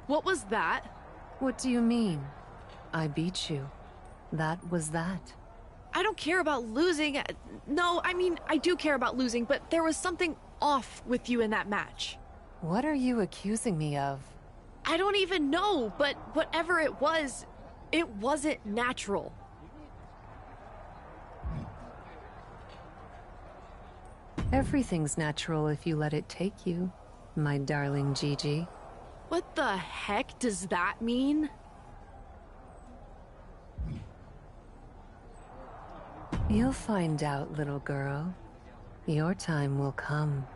What was that? What do you mean? I beat you. That was that. I don't care about losing. No, I mean, I do care about losing, but there was something off with you in that match. What are you accusing me of? I don't even know, but whatever it wasn't natural. Everything's natural if you let it take you, my darling Gigi. What the heck does that mean? You'll find out, little girl. Your time will come.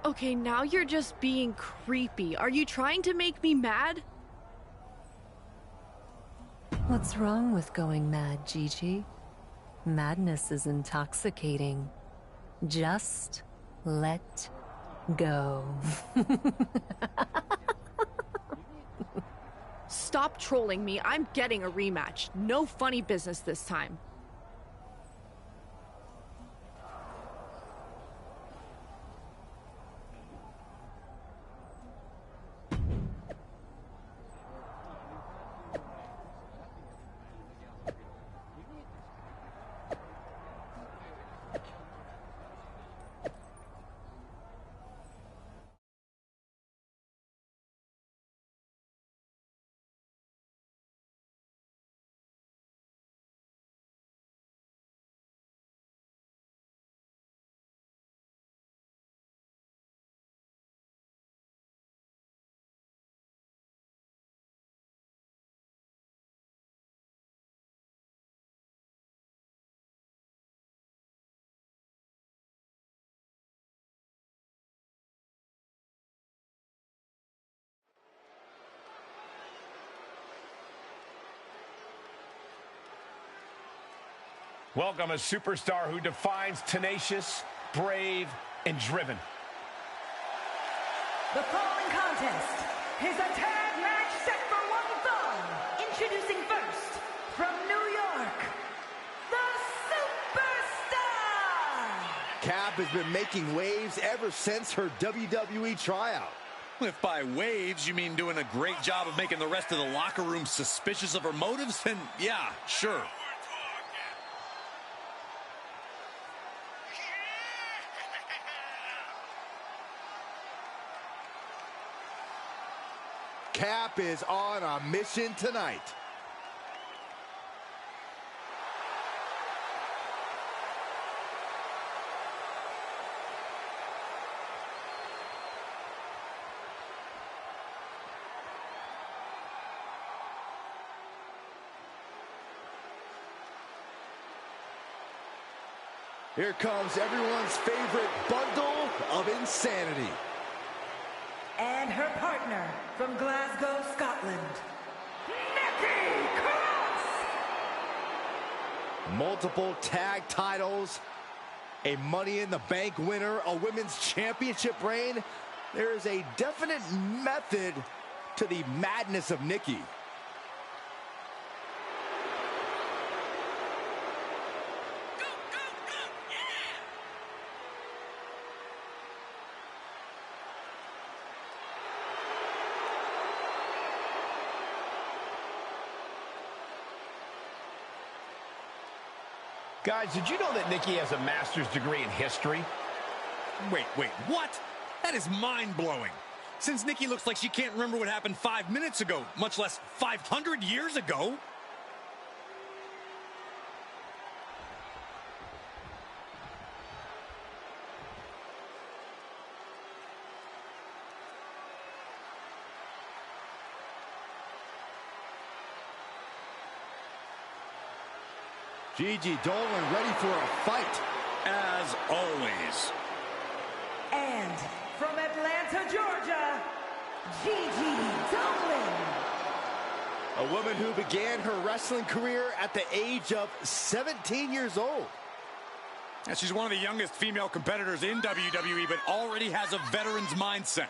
Okay, now you're just being creepy. Are you trying to make me mad? What's wrong with going mad, Gigi? Madness is intoxicating. Just let go. Stop trolling me. I'm getting a rematch. No funny business this time. Welcome a superstar who defines tenacious, brave, and driven. The following contest is a tag match set for one fall. Introducing first, from New York, the Superstar! Cap has been making waves ever since her WWE tryout. If by waves you mean doing a great job of making the rest of the locker room suspicious of her motives, then yeah, sure. Cap is on a mission tonight. Here comes everyone's favorite bundle of insanity. And her partner from Glasgow, Scotland, Nikki Cross! Multiple tag titles, a Money in the Bank winner, a women's championship reign. There is a definite method to the madness of Nikki. Guys, did you know that Nikki has a master's degree in history? Wait, what? That is mind-blowing. Since Nikki looks like she can't remember what happened 5 minutes ago, much less 500 years ago. Gigi Dolan ready for a fight. As always. And from Atlanta, Georgia, Gigi Dolan. A woman who began her wrestling career at the age of 17 years old. And she's one of the youngest female competitors in WWE, but already has a veteran's mindset.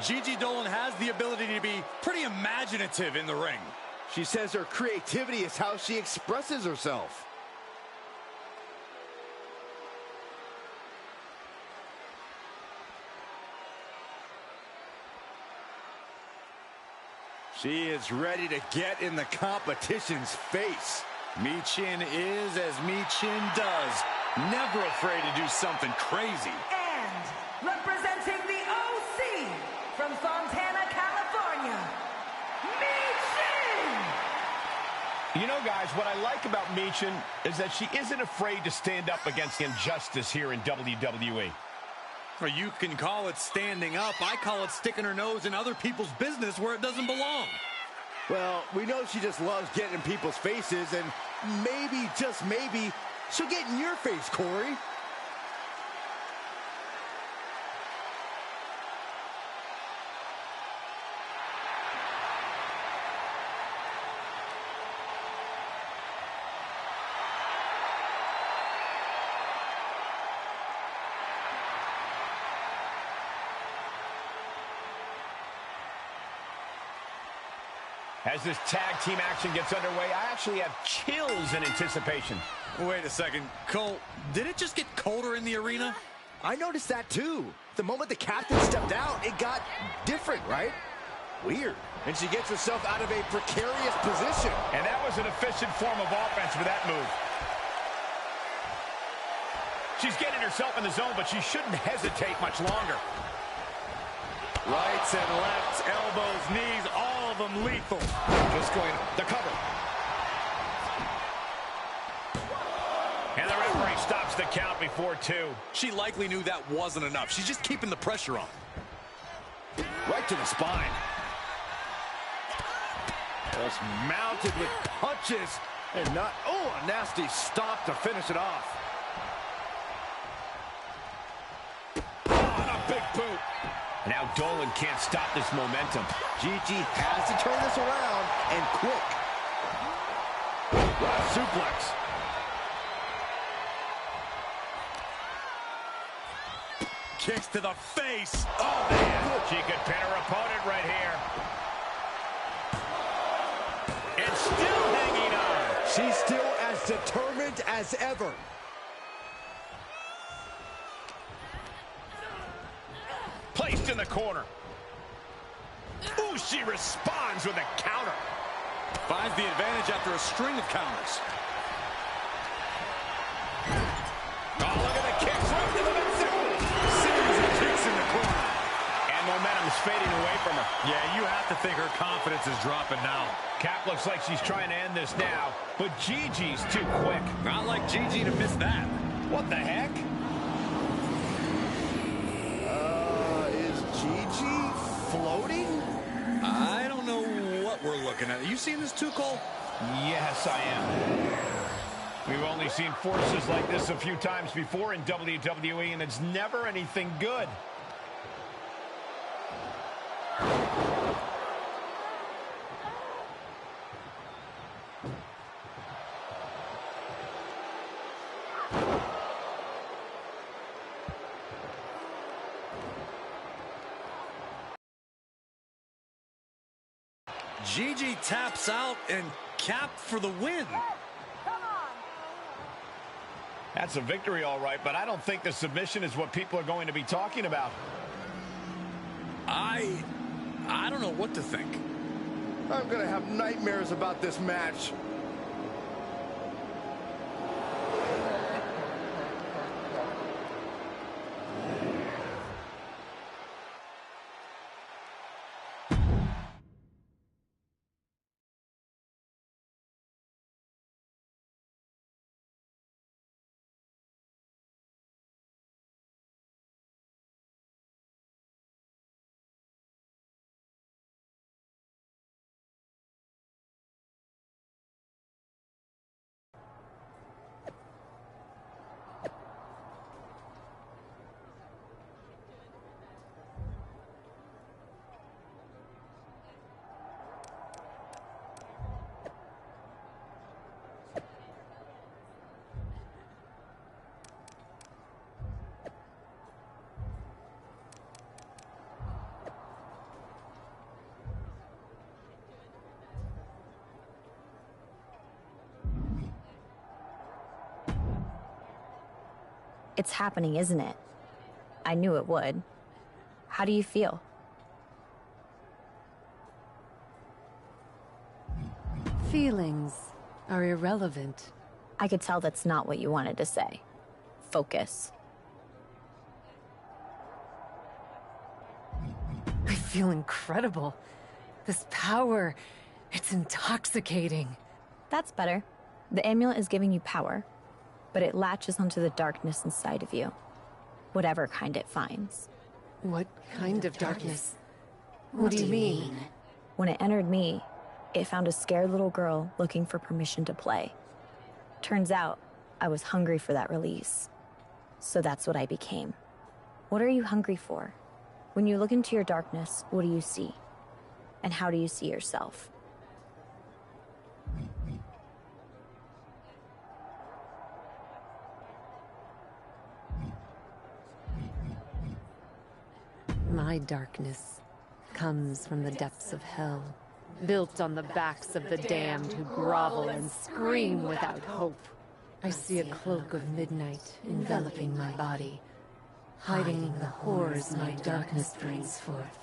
Gigi Dolan has the ability to be pretty imaginative in the ring. She says her creativity is how she expresses herself. She is ready to get in the competition's face. Michin is as Michin does. Never afraid to do something crazy. And representing the OC from Fontana, California, Michin! You know, guys, what I like about Michin is that she isn't afraid to stand up against injustice here in WWE. Well, you can call it standing up. I call it sticking her nose in other people's business where it doesn't belong. Well, we know she just loves getting in people's faces, and maybe, just maybe, she'll get in your face, Corey. As this tag team action gets underway, I actually have chills in anticipation. Wait a second. Cole, did it just get colder in the arena? I noticed that too. The moment the captain stepped out, it got different, right? Weird. And she gets herself out of a precarious position. And that was an efficient form of offense for that move. She's getting herself in the zone, but she shouldn't hesitate much longer. Rights and lefts, elbows, knees, all of them lethal. Just going the cover. And the referee stops the count before 2. She likely knew that wasn't enough. She's just keeping the pressure on. Right to the spine. Just mounted with punches. And not, oh, a nasty stop to finish it off. Oh, and a big boot. Now Dolan can't stop this momentum. Gigi has to turn this around, and quick. Suplex. Kicks to the face. Oh, man. She could pin her opponent right here. And still hanging on. She's still as determined as ever. Placed in the corner. Ooh, she responds with a counter. Finds the advantage after a string of counters. Oh, look at the kicks right to the midsection. Series of kicks in the corner. And momentum's fading away from her. Yeah, you have to think her confidence is dropping now. Cap looks like she's trying to end this now, but Gigi's too quick. Not like Gigi to miss that. What the heck? Is Gigi floating? I don't know what we're looking at. You seen this too, Cole? Yes, I am. We've only seen forces like this a few times before in WWE, and it's never anything good. Gigi taps out and Cap for the win. That's a victory, all right, but I don't think the submission is what people are going to be talking about. I don't know what to think. I'm gonna have nightmares about this match. It's happening, isn't it? I knew it would. How do you feel? Feelings are irrelevant. I could tell that's not what you wanted to say. Focus. I feel incredible. This power, it's intoxicating. That's better. The amulet is giving you power, but it latches onto the darkness inside of you. Whatever kind it finds. What kind of darkness? What do you mean? When it entered me, it found a scared little girl looking for permission to play. Turns out, I was hungry for that release. So that's what I became. What are you hungry for? When you look into your darkness, what do you see? And how do you see yourself? My darkness comes from the depths of hell, built on the backs of the damned who grovel and scream without hope. I see a cloak of midnight enveloping my body, hiding the horrors my darkness brings forth.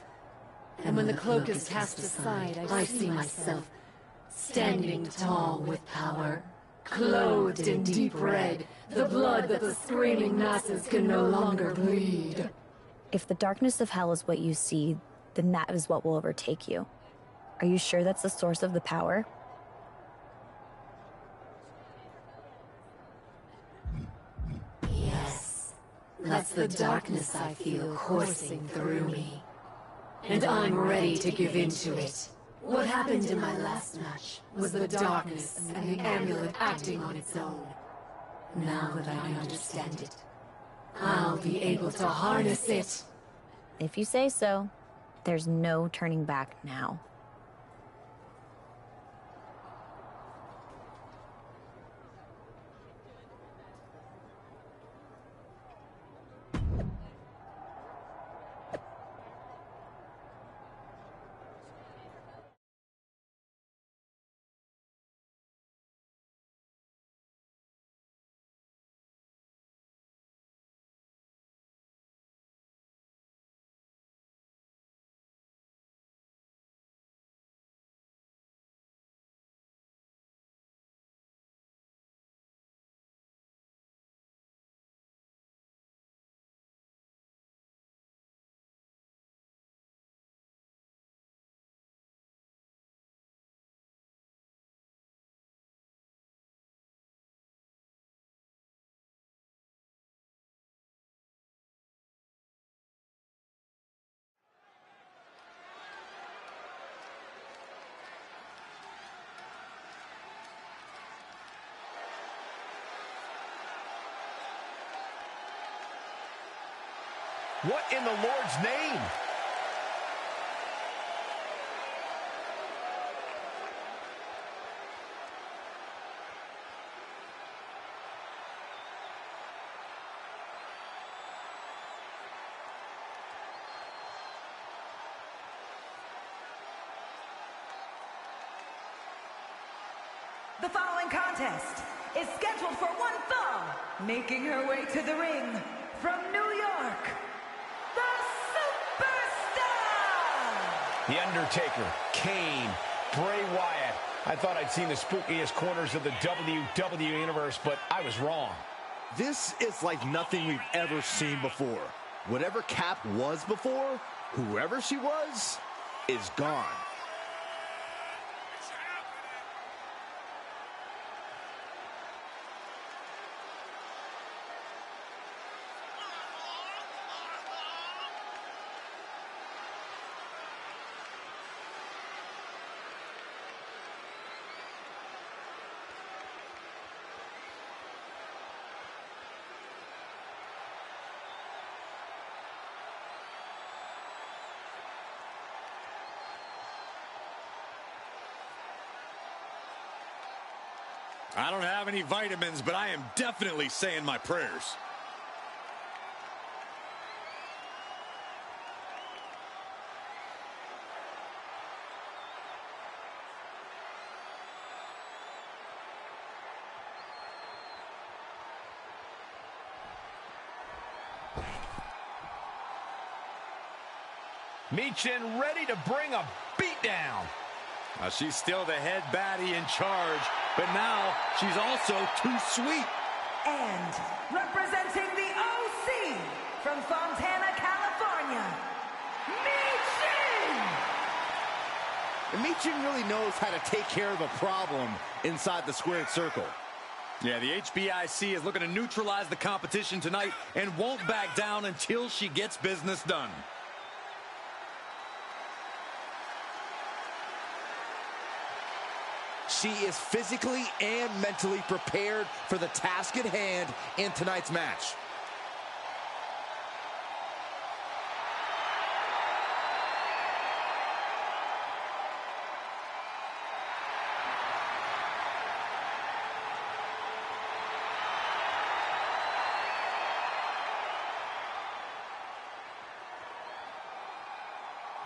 And when the cloak is cast aside, I see myself standing tall with power, clothed in deep red, the blood that the screaming masses can no longer bleed. If the darkness of hell is what you see, then that is what will overtake you. Are you sure that's the source of the power? Yes, that's the darkness I feel coursing through me. And I'm ready to give in to it. What happened in my last match was the darkness and the amulet acting on its own. Now that I understand it, I'll be able to harness it. If you say so, there's no turning back now. What in the Lord's name? The following contest is scheduled for one fall, making her way to the ring from New York, the Superstar! The Undertaker, Kane, Bray Wyatt. I thought I'd seen the spookiest corners of the WWE Universe, but I was wrong. This is like nothing we've ever seen before. Whatever Cap was before, whoever she was, is gone. I don't have any vitamins, but I am definitely saying my prayers. Michin ready to bring a beatdown. She's still the head baddie in charge, but now she's also too sweet. And representing the OC from Fontana, California, Michin! Michin really knows how to take care of a problem inside the squared circle. Yeah, the HBIC is looking to neutralize the competition tonight and won't back down until she gets business done. She is physically and mentally prepared for the task at hand in tonight's match.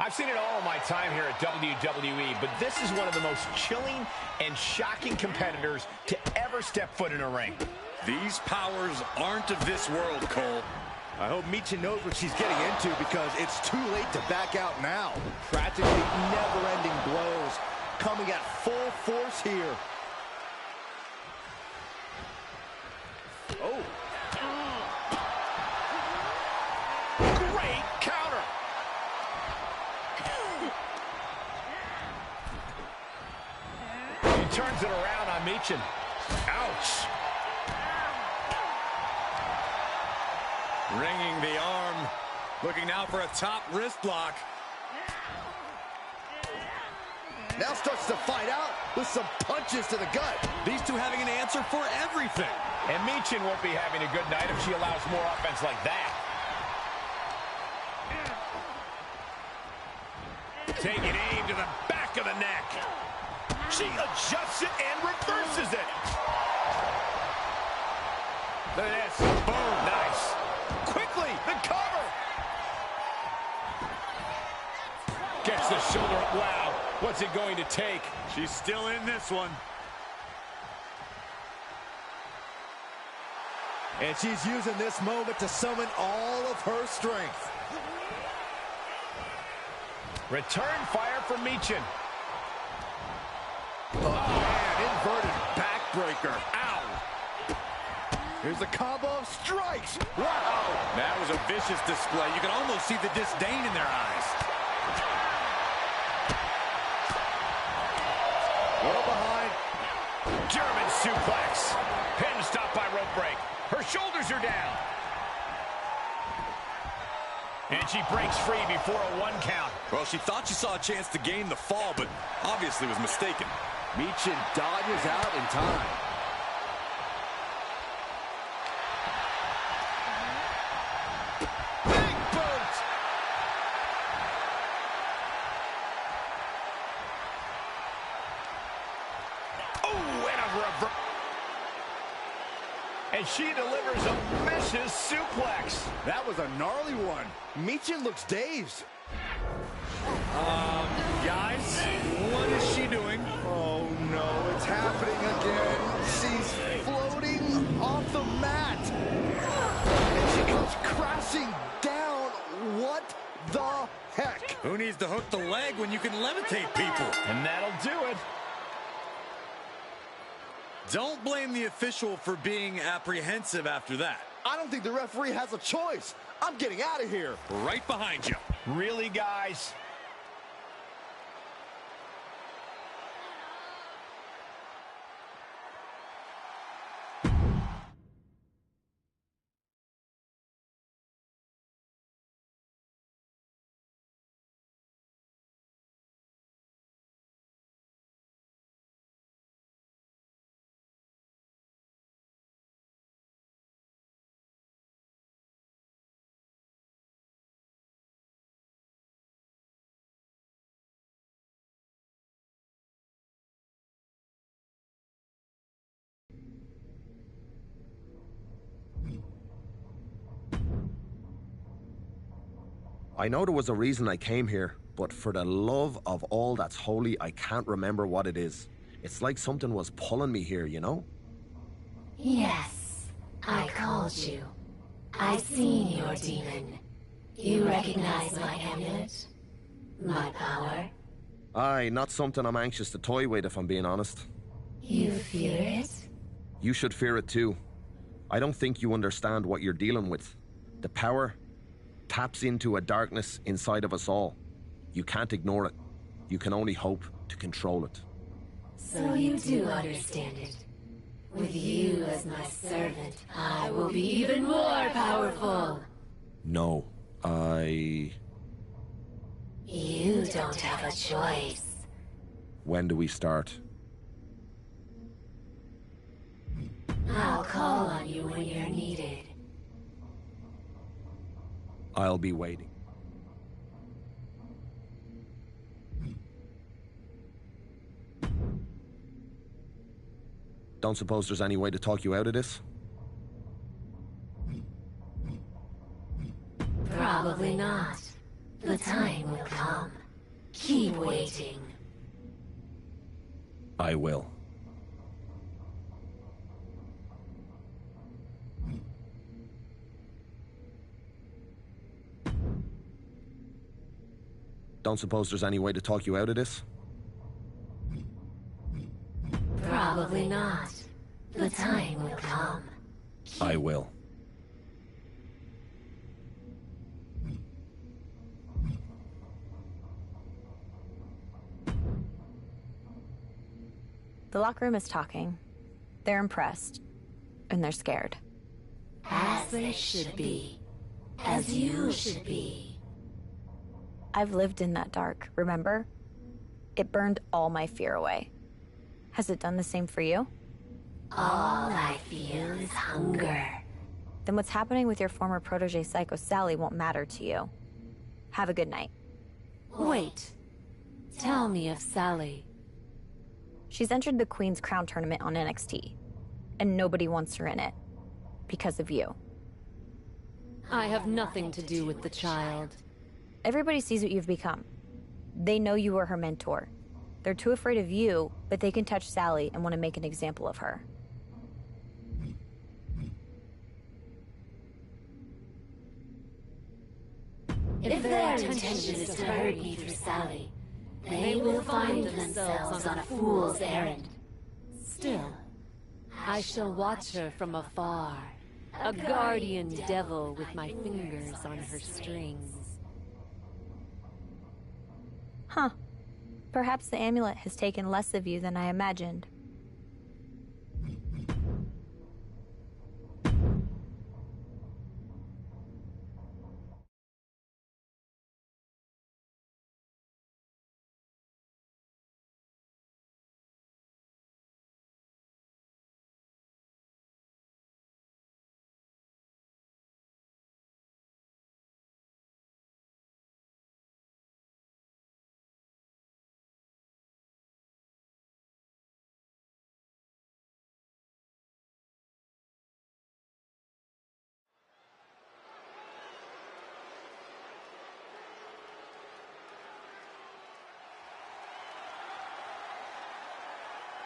I've seen it all in my time here at WWE, but this is one of the most chilling and shocking competitors to ever step foot in a ring. These powers aren't of this world, Cole. I hope Michin knows what she's getting into because it's too late to back out now. Practically never-ending blows coming at full force here. Oh. Great counter. He turns it around on Michin. Ouch. Ringing the arm, looking now for a top wrist lock. Now starts to fight out with some punches to the gut. These two having an answer for everything. And Michin won't be having a good night if she allows more offense like that. Taking aim to the back of the neck. She adjusts it and reverses it. Look at this. Boom. Nice. Quickly, the cover. Gets the shoulder up. Wow. What's it going to take? She's still in this one. And she's using this moment to summon all of her strength. Return fire from Michin. Oh, man, inverted backbreaker. Ow. Here's a combo of strikes. Wow. That was a vicious display. You can almost see the disdain in their eyes. Well behind. German suplex. Pin stop by rope break. Her shoulders are down. And she breaks free before a 1 count. Well, she thought she saw a chance to gain the fall, but obviously was mistaken. Michin dodges out in time. Big boot! Oh, and a reverse. And she delivers a vicious suplex. That was a gnarly one. Michin looks dazed. Guys, what is she doing? Oh no, it's happening again. She's floating off the mat. And she comes crashing down. What the heck? Who needs to hook the leg when you can levitate people? And that'll do it. Don't blame the official for being apprehensive after that. I don't think the referee has a choice. I'm getting out of here. Right behind you. Really, guys? I know there was a reason I came here, but for the love of all that's holy, I can't remember what it is. It's like something was pulling me here, you know? Yes, I called you. I seen your demon. You recognize my amulet? My power? Aye, not something I'm anxious to toy with, if I'm being honest. You fear it? You should fear it too. I don't think you understand what you're dealing with. The power taps into a darkness inside of us all. You can't ignore it. You can only hope to control it. So you do understand it. With you as my servant, I will be even more powerful. No, You don't have a choice. When do we start? I'll call on you when you're needed. I'll be waiting. Don't suppose there's any way to talk you out of this? Probably not. The time will come. Keep waiting. I will. Don't suppose there's any way to talk you out of this? Probably not. The time will come. I will. The locker room is talking. They're impressed. And they're scared. As they should be. As you should be. I've lived in that dark, remember? It burned all my fear away. Has it done the same for you? All I feel is hunger. Then what's happening with your former protege Psycho Sally won't matter to you. Have a good night. Wait. Tell me of Sally. She's entered the Queen's Crown tournament on NXT, and nobody wants her in it. Because of you. I have nothing to do with the child. Everybody sees what you've become. They know you were her mentor. They're too afraid of you, but they can touch Sally and want to make an example of her. If their intention is to hurt me through Sally, they will find themselves on a fool's errand. Still, I shall watch her from afar. A guardian devil with my fingers on her strings. Huh. Perhaps the amulet has taken less of you than I imagined.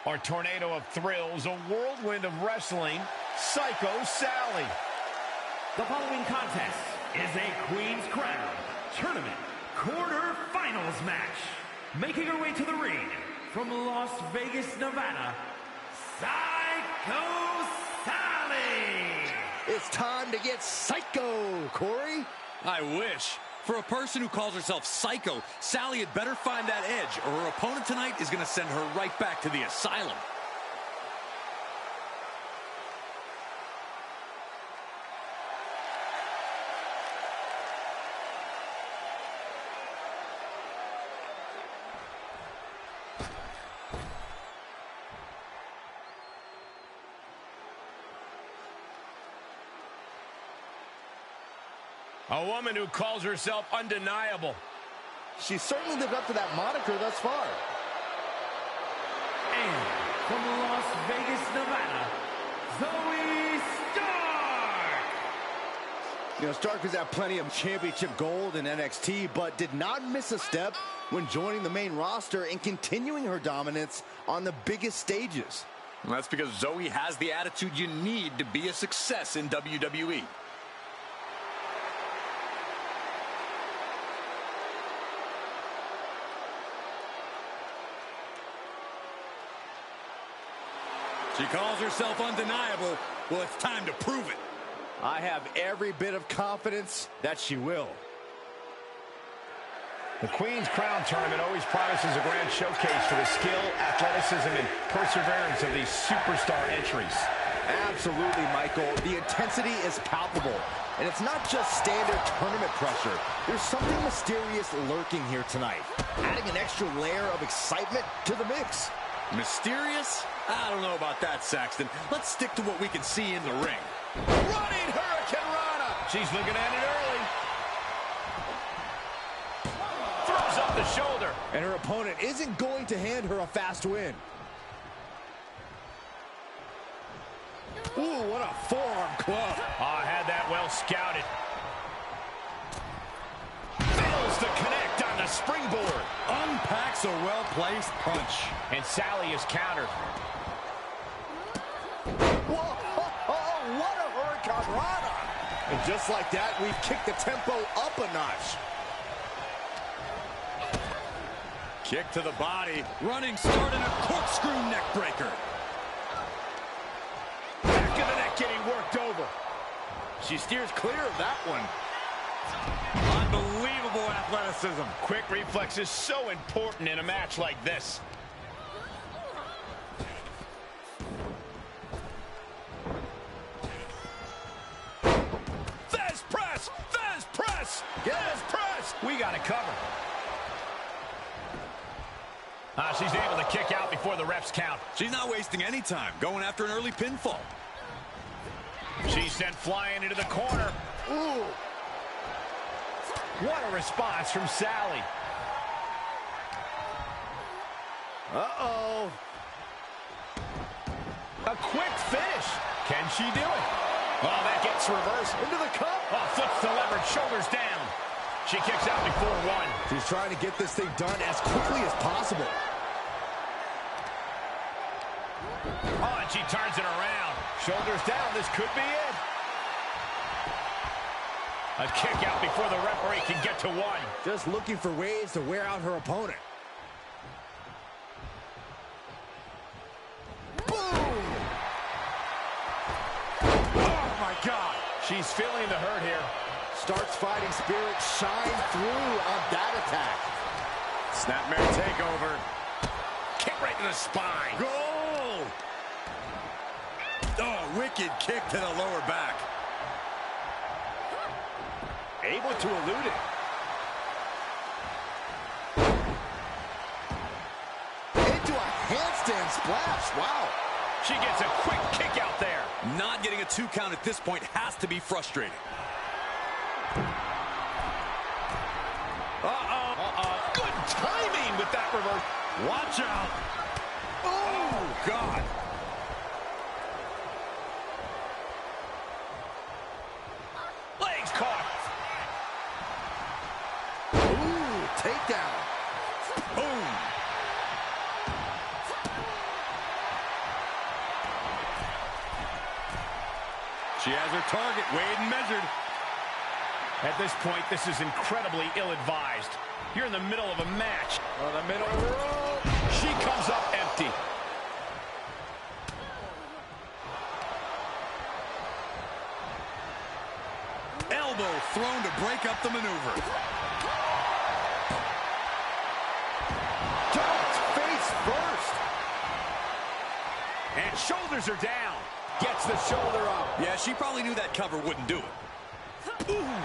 Our tornado of thrills, a whirlwind of wrestling, Psycho Sally. The following contest is a Queen's Crown Tournament quarterfinals match. Making her way to the ring from Las Vegas, Nevada, Psycho Sally. It's time to get psycho, Corey. I wish. For a person who calls herself Psycho, Sally had better find that edge, or her opponent tonight is going to send her right back to the asylum. A woman who calls herself undeniable. She certainly lived up to that moniker thus far. And from Las Vegas, Nevada, Zoe Stark. You know, Stark has had plenty of championship gold in NXT, but did not miss a step when joining the main roster and continuing her dominance on the biggest stages. And that's because Zoe has the attitude you need to be a success in WWE. She calls herself undeniable. Well, it's time to prove it. I have every bit of confidence that she will. The Queen's Crown Tournament always promises a grand showcase for the skill, athleticism, and perseverance of these superstar entries. Absolutely, Michael. The intensity is palpable. And it's not just standard tournament pressure. There's something mysterious lurking here tonight, adding an extra layer of excitement to the mix. Mysterious? I don't know about that, Saxton. Let's stick to what we can see in the ring. Running Hurricane Rana! She's looking at it early. Throws up the shoulder. And her opponent isn't going to hand her a fast win. Ooh, what a forearm club. Oh, had that well scouted. Fails to connect on the springboard. Unpacks a well-placed punch. And Sally is countered. Whoa, what a Hurricane Rana. And just like that, we've kicked the tempo up a notch. Kick to the body. Running start and a corkscrew neck breaker. Back of the neck getting worked over. She steers clear of that one. Unbelievable athleticism. Quick reflex is so important in a match like this. Fez press! Fez press! Fez press! We got it covered. She's able to kick out before the refs count. She's not wasting any time, going after an early pinfall. She's sent flying into the corner. Ooh. What a response from Sally. Uh-oh. A quick finish. Can she do it? Oh, that gets reversed. Into the cup. Oh, flips the leverage, shoulders down. She kicks out before one. She's trying to get this thing done as quickly as possible. Oh, and she turns it around. Shoulders down, this could be it. A kick out before the referee can get to one. Just looking for ways to wear out her opponent. Boom! Oh, my God. She's feeling the hurt here. Starts fighting spirit shine through on that attack. Snapmare takeover. Kick right to the spine. Goal! Oh, wicked kick to the lower back. Able to elude it. Into a handstand splash. Wow. She gets a quick kick out there. Not getting a 2 count at this point has to be frustrating. Good timing with that reverse. Watch out. Oh, God. Legs caught. Ooh, takedown. Boom. She has her target weighed and measured. At this point, this is incredibly ill-advised. You're in the middle of a match. On the middle of the rope. She comes up empty. Elbow thrown to break up the maneuver. Dumped face first. And shoulders are down. Gets the shoulder up. Yeah, she probably knew that cover wouldn't do it. Ooh.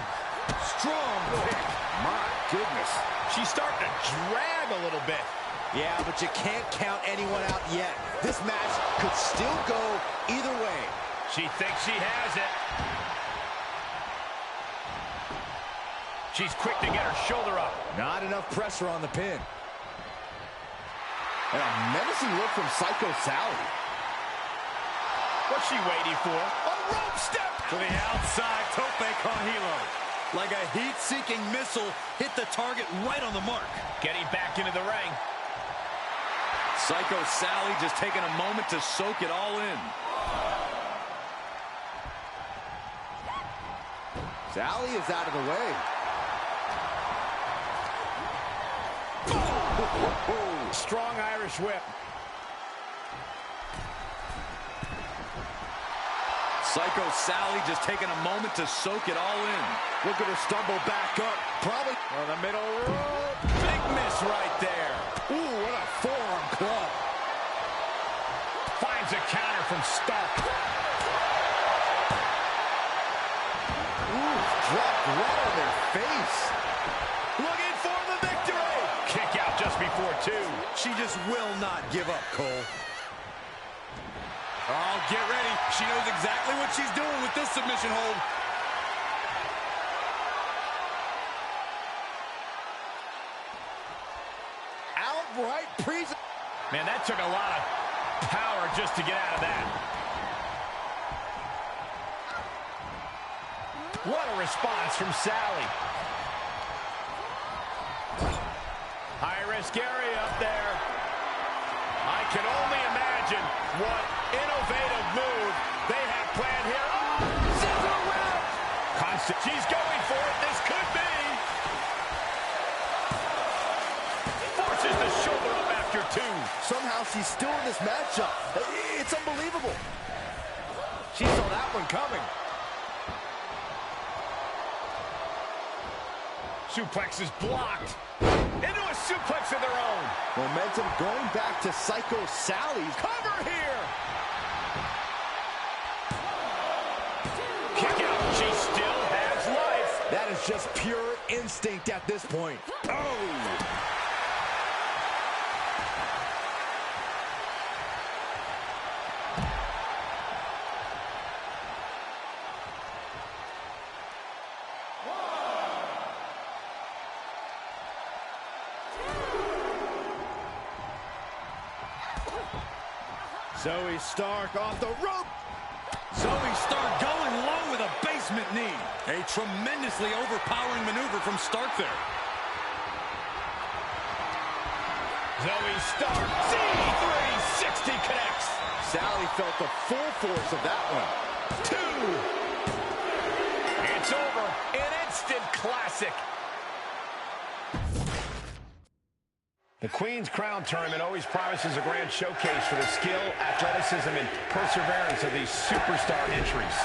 Strong kick. My goodness. She's starting to drag a little bit. Yeah, but you can't count anyone out yet. This match could still go either way. She thinks she has it. She's quick to get her shoulder up. Not enough pressure on the pin. And a menacing look from Psycho Sally. What's she waiting for? A rope step! To the outside, tope con hilo. Like a heat-seeking missile, hit the target right on the mark. Getting back into the ring. Psycho Sally just taking a moment to soak it all in. Sally is out of the way. Strong Irish whip. Psycho Sally just taking a moment to soak it all in. Look at her stumble back up. Probably on the middle rope. Big miss right there. Ooh, what a forearm club. Finds a counter from Stark. Ooh, dropped right on their face. Looking for the victory. Kick out just before 2. She just will not give up, Cole. Oh, get ready. She knows exactly what she's doing with this submission hold. Outright Man, that took a lot of power just to get out of that. What a response from Sally. High-risk area up there. I can only imagine what innovative move they have planned here. Oh, scissor whip! Constant. She's going for it. This could be. Forces the shoulder up after 2. Somehow she's still in this matchup. It's unbelievable. She saw that one coming. Suplex is blocked. Into a suplex of their own. Momentum going back to Psycho Sally's. Cover here. Kick out. She still has life. That is just pure instinct at this point. Oh. Zoe Stark off the rope. Zoe Stark going low with a basement knee. A tremendously overpowering maneuver from Stark there. Zoe Stark, C360 connects. Sally felt the full force of that one. 2. It's over. An instant classic. The Queen's Crown Tournament always promises a grand showcase for the skill, athleticism, and perseverance of these superstar entries.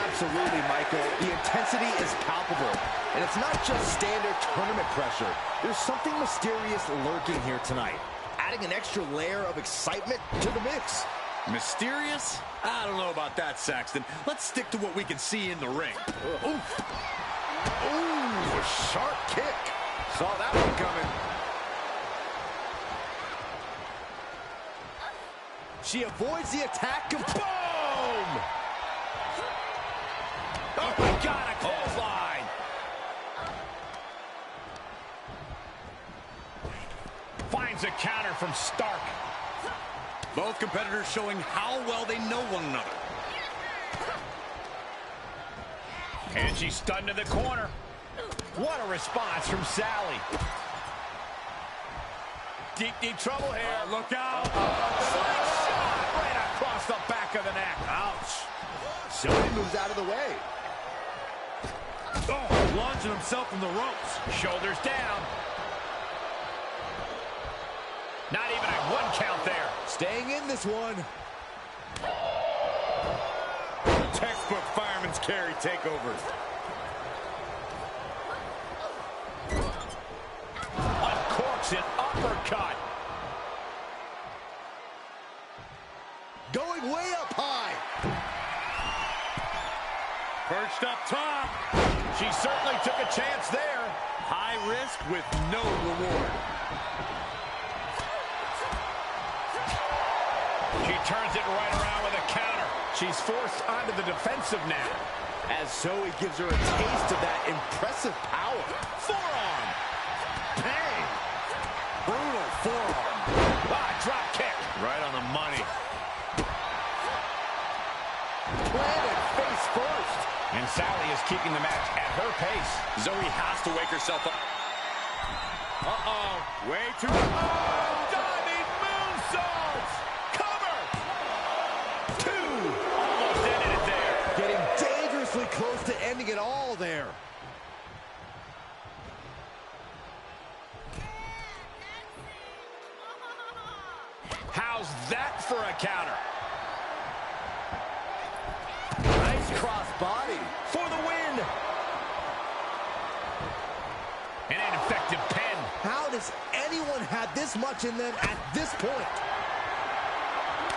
Absolutely, Michael. The intensity is palpable. And it's not just standard tournament pressure. There's something mysterious lurking here tonight, adding an extra layer of excitement to the mix. Mysterious? I don't know about that, Saxton. Let's stick to what we can see in the ring. Oof. Ooh, a sharp kick. Saw that one coming. She avoids the attack. Boom! Oh, my God, a clothesline. Finds a counter from Stark. Both competitors showing how well they know one another. And she's stunned to the corner. What a response from Sally. Deep trouble here. Look out. Slingshot right across the back of the neck. Ouch. Zoe moves out of the way. Oh, launching himself from the ropes. Shoulders down. Not even a 1 count there. Staying in this one. Textbook fireman's carry takeover. Uncorks an uppercut. Going way up high. Perched up top. She certainly took a chance there. High risk with no reward. She turns it right around with a counter. She's forced onto the defensive now. As Zoe gives her a taste of that impressive power. Forearm. Bang! Brutal forearm. Drop kick. Right on the money. Planted face first. And Sally is keeping the match at her pace. Zoe has to wake herself up. Uh-oh. Way too... Diving moonsaults. Cover. 2. Almost ended it there. Getting dangerously close to ending it all there. How's that for a counter? body. For the win. An ineffective pen. How does anyone have this much in them at this point?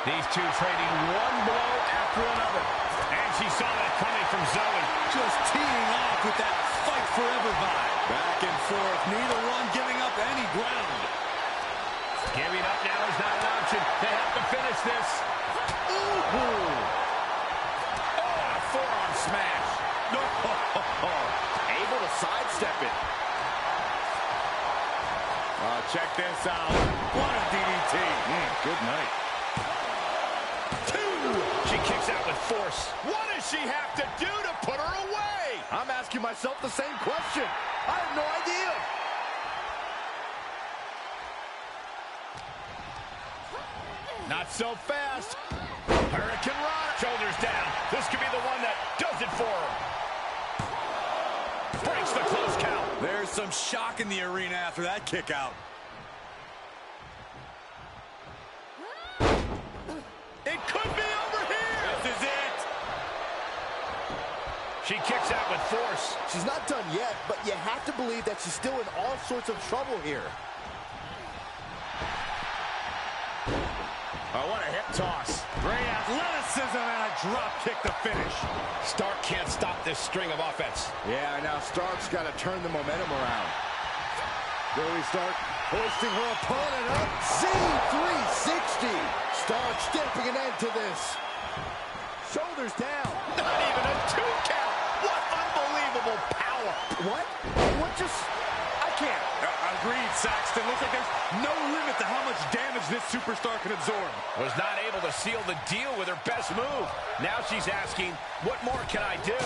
These two trading one blow after another. And she saw that coming from Zoe. Just teeing off with that fight forever vibe. Back and forth, neither one giving up any ground. Giving up now is not an option. They have to finish this. Ooh. Oh, a forearm smash. No. Able to sidestep it. Check this out. What a DDT. Good night. Two. She kicks out with force. What does she have to do to put her away? I'm asking myself the same question. I have no idea. Not so fast. Hurricane Rana. Shoulders down. This could be the one that does it for her. Breaks the close count. There's some shock in the arena after that kick out. It could be over here. This is it. She kicks out with force. She's not done yet, but you have to believe that she's still in all sorts of trouble here. Oh, what a hip toss. Great athleticism and a drop kick to finish. Stark can't stop this string of offense. Yeah, now Stark's got to turn the momentum around. Zoe Stark hoisting her opponent up. Z360. Stark stamping an end to this. Shoulders down. Not even a 2 count. What unbelievable power. What? What just... I can't. Agreed, Saxton. Looks like there's no limit to how much damage this superstar can absorb. Was not able to seal the deal with her best move. Now she's asking, what more can I do?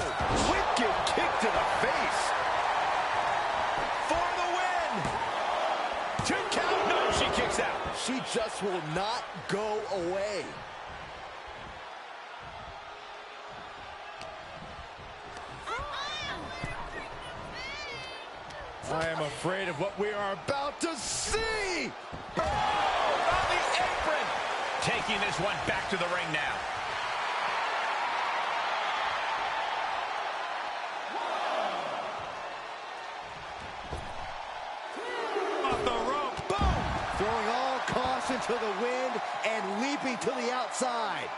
Wicked kick to the face. For the win. 2 count. No, she kicks out. She just will not go away. I am afraid of what we are about to see. Oh, on the apron. Taking this one back to the ring now. Off the rope. Boom! Throwing all caution to the wind and leaping to the outside.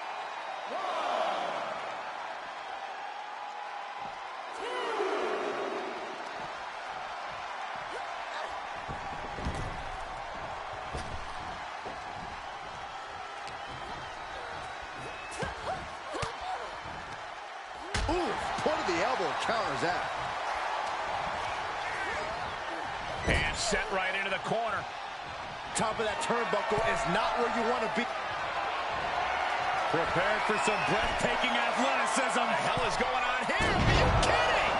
Point of the elbow counters that. And set right into the corner. Top of that turnbuckle is not where you want to be. Prepared for some breathtaking athleticism. What the hell is going on here? Are you kidding?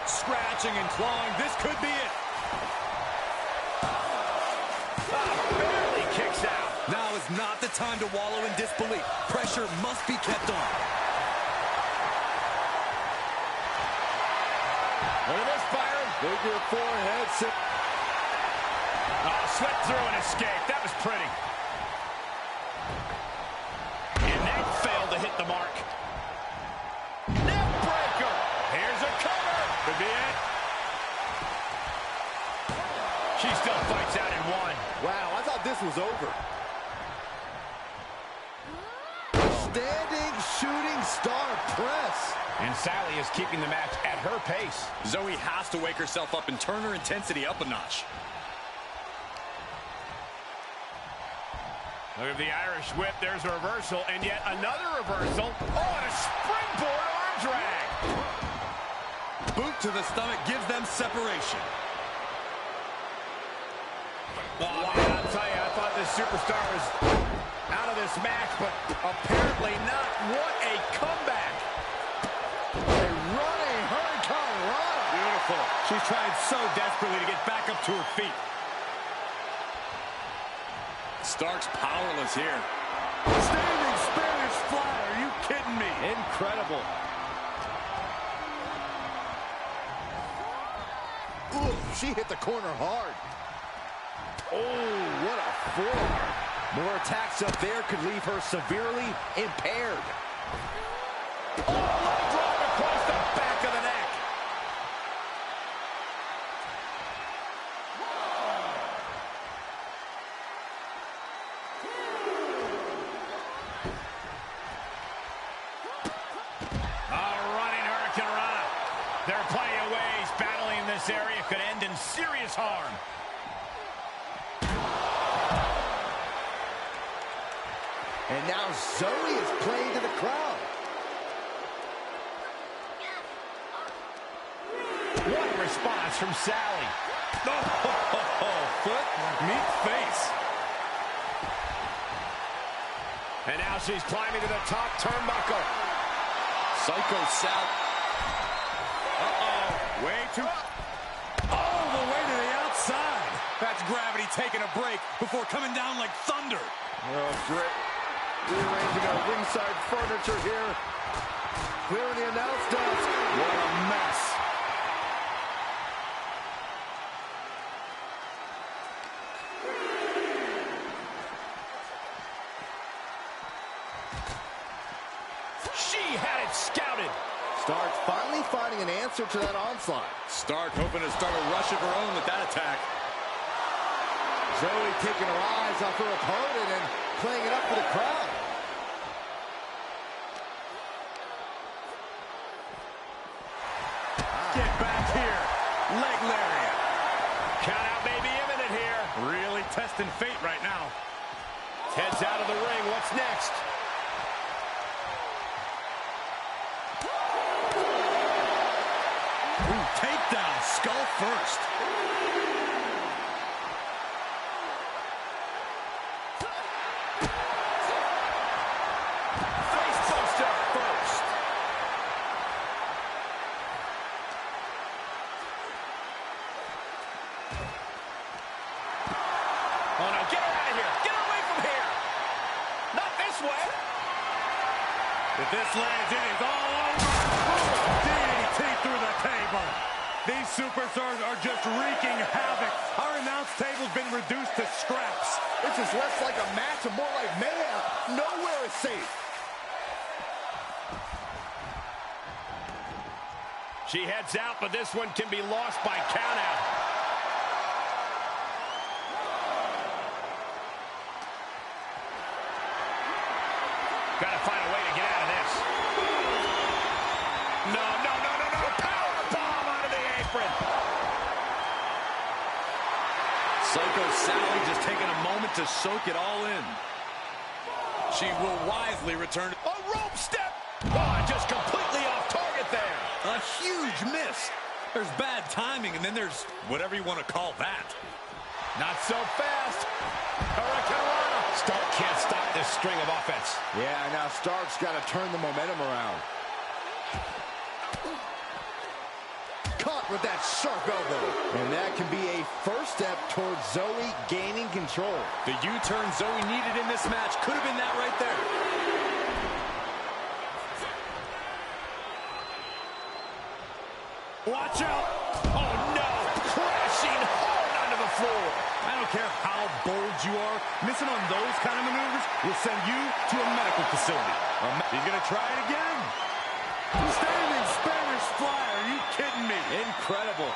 Scratching and clawing. This could be it. Barely kicks out. Now is not the time to wallow in disbelief. Pressure must be kept on. Look at this, Byron. Figure forehead. Oh, swept through and escaped. That was pretty. And that failed to hit the mark. Neck breaker. Here's a cover. Could be it. She still fights out in one. Wow, I thought this was over. Standing shooting star press. And Sally is keeping the match at her pace. Zoe has to wake herself up and turn her intensity up a notch. Look at the Irish whip. There's a reversal, and yet another reversal. Oh, and a springboard arm drag. Boot to the stomach gives them separation. Oh, man, I'll tell you, I thought this superstar was out of this match, but apparently not. What a comeback. A running hurricane rana. Beautiful. She's trying so desperately to get back up to her feet. Stark's powerless here. Standing Spanish fly. Are you kidding me? Incredible. Ooh, she hit the corner hard. Oh, what a forearm. More attacks up there could leave her severely impaired. Oh, leg drop this area could end in serious harm. And now Zoe is playing to the crowd. What a response from Sally. Foot, meet face. And now she's climbing to the top turnbuckle. Psycho Sal. Way too... All the way to the outside. That's gravity taking a break before coming down like thunder. Well, great. Rearranging our ringside furniture here. Clearing the announce desk. What a mess. She had it scouted. Stark finally finding an answer to that onslaught. Stark hoping to start a rush of her own with that attack. Zoe taking her eyes off her opponent and playing it up for the crowd. Get back here. Leg lariat. Count out may be imminent here. Really testing fate right now. Heads out of the ring. What's next? Ooh, takedown. Skull first. Oh, no, get her out of here. Get her away from here. Not this way. If this lands, it is all over. DDT through the table. These superstars are just wreaking havoc. Our announce table's been reduced to scraps. This is less like a match and more like mayhem. Nowhere is safe. She heads out, but this one can be lost by countout. Gotta find a way to get out of this. No. Power bomb onto the apron. Psycho Sally just taking a moment to soak it all in. She will wisely return. A rope step. Oh, just completely off target there. A huge miss. There's bad timing, and then there's whatever you want to call that. Not so fast. Hurricanrana. Stark can't stop this string of offense. Yeah, now Stark's got to turn the momentum around. Caught with that sharp elbow. And that can be a first step towards Zoe gaining control. The U-turn Zoe needed in this match could have been that right there. Watch out. Oh, no. Crashing hard onto the floor. I don't care how bold you are, missing on those kind of maneuvers will send you to a medical facility. He's going to try it again. Standing Spanish fly, are you kidding me? Incredible.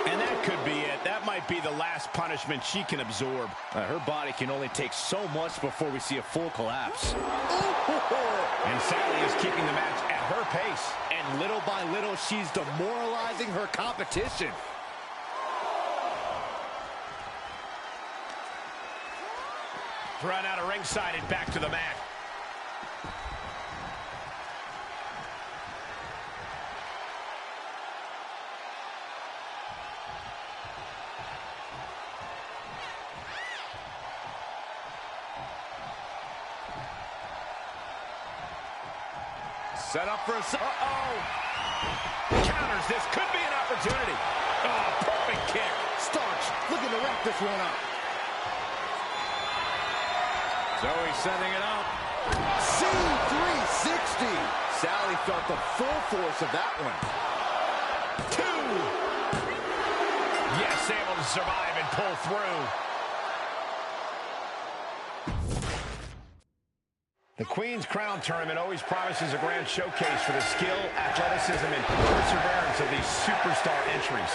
And that could be it. That might be the last punishment she can absorb. Her body can only take so much before we see a full collapse. And Sally is keeping the match at her pace. And little by little, she's demoralizing her competition. Run out of ringside and back to the mat. Set up for a... Counters. This could be an opportunity. Oh, perfect kick. Starks looking to wrap this one up. Zoe sending it out. C360. Sally felt the full force of that one. 2. Yes, able to survive and pull through. The Queen's Crown Tournament always promises a grand showcase for the skill, athleticism, and perseverance of these superstar entries.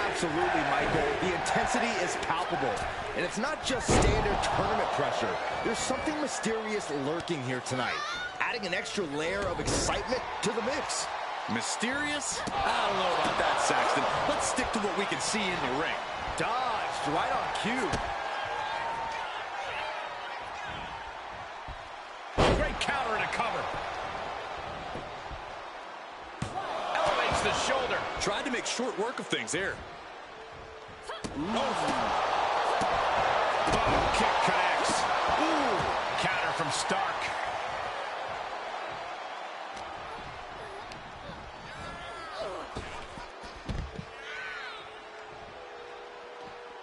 Absolutely, Michael. The intensity is palpable. And it's not just standard tournament pressure. There's something mysterious lurking here tonight, adding an extra layer of excitement to the mix. Mysterious? I don't know about that, Saxton. Let's stick to what we can see in the ring. Dodged right on cue. Great counter and a cover. Elevates the shoulder. Tried to make short work of things here. Oh, kick connects. Ooh, counter from Stark.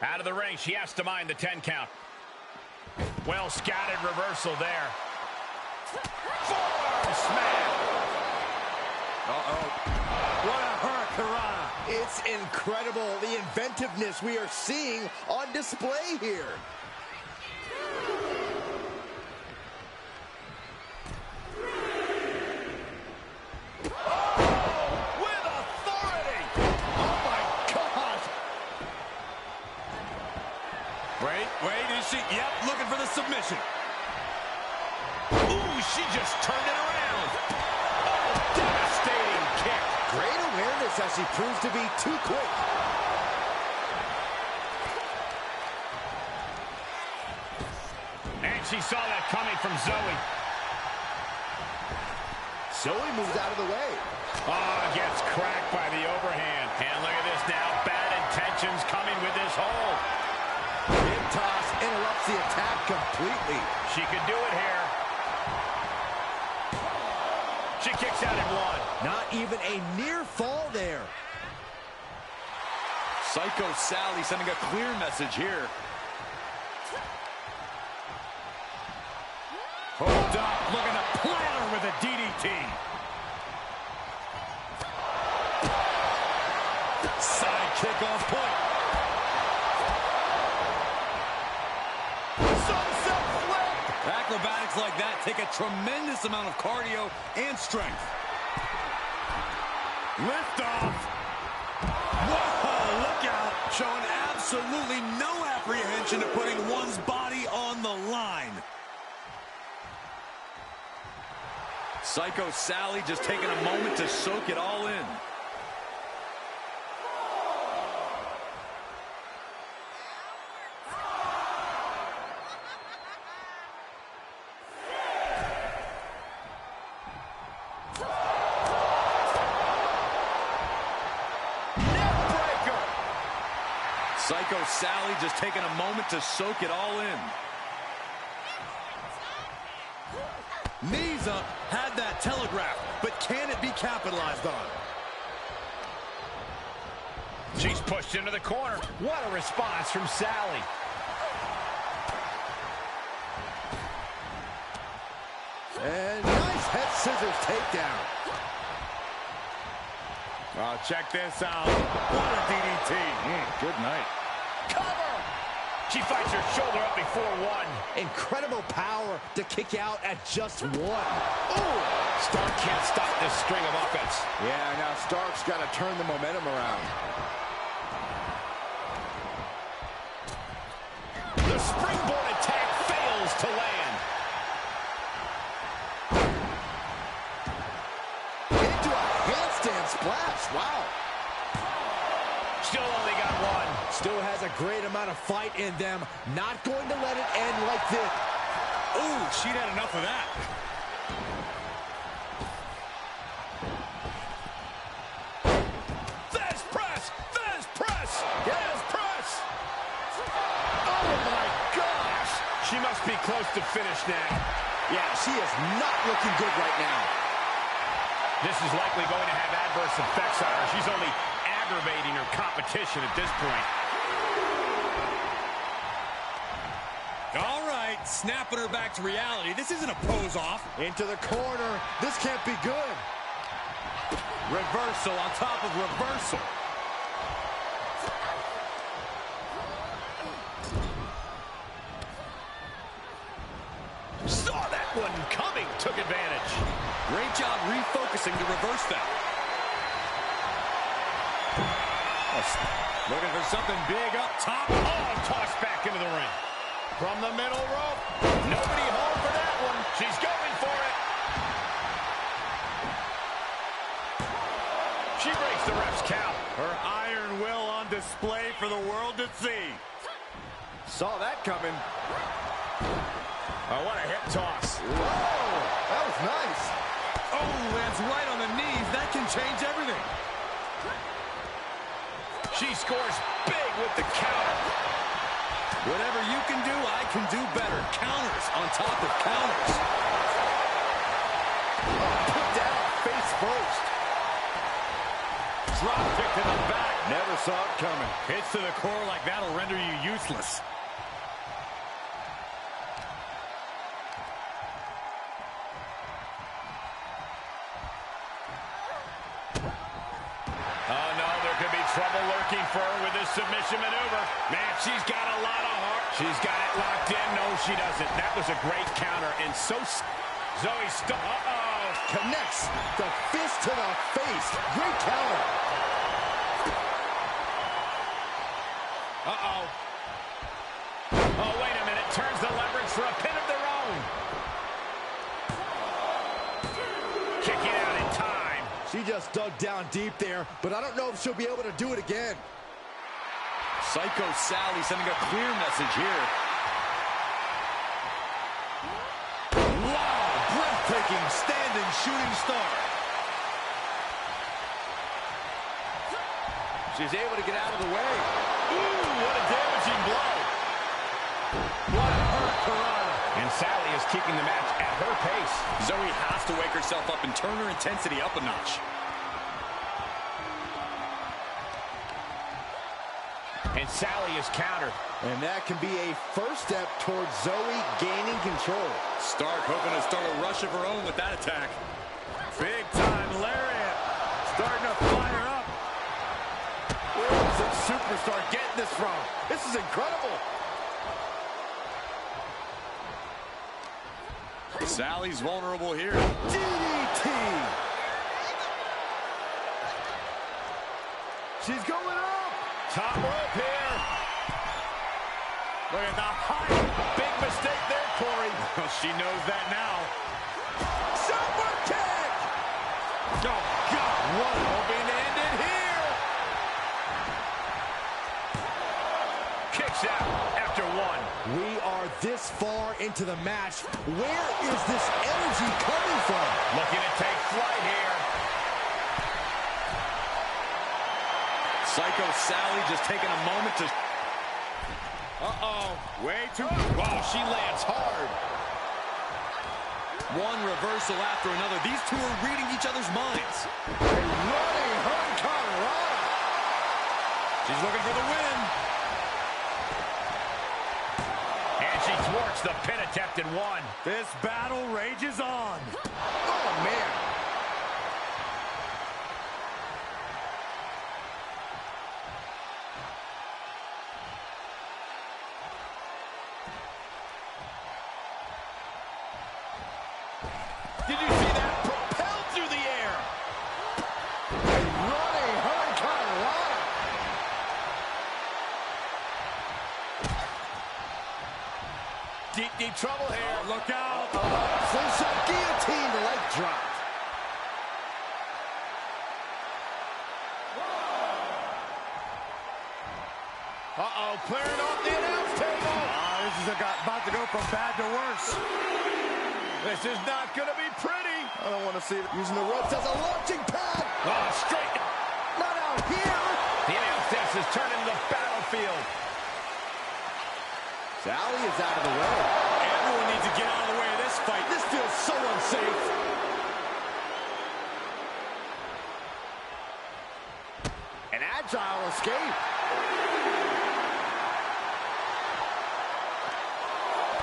Out of the ring, she has to mind the 10 count. Well scattered reversal there. Forearm smash. What a hurricanrana. It's incredible, the inventiveness we are seeing on display here. With authority. Oh my God. Wait, is she? Yep, looking for the submission. Ooh, she just turned it around. Oh, devastating kick. Great awareness as she proves to be too quick. And she saw that coming from Zoe. Zoe moves out of the way. Oh, gets cracked by the overhand. And look at this now. Bad intentions coming with this hold. Big toss interrupts the attack completely. She could do it here. She kicks out at one. Not even a near fall there. Psycho Sally sending a clear message here. Hold up, looking to platter with a DDT. Side kick off point. Sunset flip. Acrobatics like that take a tremendous amount of cardio and strength. Lift off. Whoa, look out. Showing absolutely no apprehension to putting one's body on the line. Psycho Sally just taking a moment to soak it all in. Psycho Sally just taking a moment to soak it all in. Knees up, had that telegraphed, but can it be capitalized on? She's pushed into the corner. What a response from Sally. And nice head scissors takedown. Oh, check this out. What a DDT. Good night. Cover! She fights her shoulder up before one. Incredible power to kick out at just one. Ooh! Stark can't stop this string of offense. Yeah, now Stark's got to turn the momentum around. The springboard attack fails to land. Into a handstand splash. Wow. Still only got one. Still has a great amount of fight in them. Not going to let it end like this. Ooh, she'd had enough of that. Fast press! Fast press! Fast press! Oh my gosh! She must be close to finish now. Yeah, she is not looking good right now. This is likely going to have adverse effects on her. She's only aggravating her competition at this point. All right, snapping her back to reality. This isn't a pose-off. Into the corner. This can't be good. Reversal on top of reversal. Saw that one coming. Took advantage. Great job refocusing to reverse that. Looking for something big up top. Oh, tossed back into the ring. From the middle rope. Nobody home for that one. She's going for it. display for the world to see. Saw that coming. Oh, what a hip toss. Whoa, that was nice. Oh, lands right on the knees. That can change everything. She scores big with the counter. Whatever you can do, I can do better. Counters on top of counters. Put down face first. Drop kick to the back. Never saw it coming. Hits to the core like that'll render you useless. Oh, no, there could be trouble lurking for her with this submission maneuver. Man, she's got a lot of heart. She's got it locked in. No, she doesn't. That was a great counter. And so Zoe Connects the fist to the face. Great counter. Uh-oh. Oh, wait a minute. Turns the leverage for a pin of their own. Kicking out in time. She just dug down deep there, but I don't know if she'll be able to do it again. Psycho Sally sending a clear message here. Wow, breathtaking standing shooting star. She's able to get out of the way. Ooh, what a damaging blow. What a hurt Piranha. And Sally is keeping the match at her pace. Zoe has to wake herself up and turn her intensity up a notch. And Sally is countered. And that can be a first step towards Zoe gaining control. Stark hoping to start a rush of her own with that attack. Big time lariat. Starting to fire up. Where's the superstar getting this from? This is incredible. Sally's vulnerable here. DDT. She's going up. Top rope here. Look at the height. Big mistake there, Corey. Well, she knows that now. Super kick. Oh, God. What hoping to end it here. Kicks out after one. We are this far into the match. Where is this energy coming from? Looking to take flight here. Psycho Sally just taking a moment to... Uh-oh. Way too... Wow, she lands hard. One reversal after another. These two are reading each other's minds. Running Hurricane. She's looking for the win. And she thwarts the pin attempt in one. This battle rages on. Oh, man. Did you see that? Propelled through the air. Running Hurricane. Deep trouble here. Oh, look out. Slingshot guillotine, the leg drop. Uh-oh, clearing off the announce table. This is about to go from bad to worse. This is not going to be pretty. I don't want to see it using the ropes as a launching pad. Oh, straight. Not out here. The announce desk is turned into the battlefield. Sally is out of the way. Everyone needs to get out of the way of this fight. This feels so unsafe. An agile escape.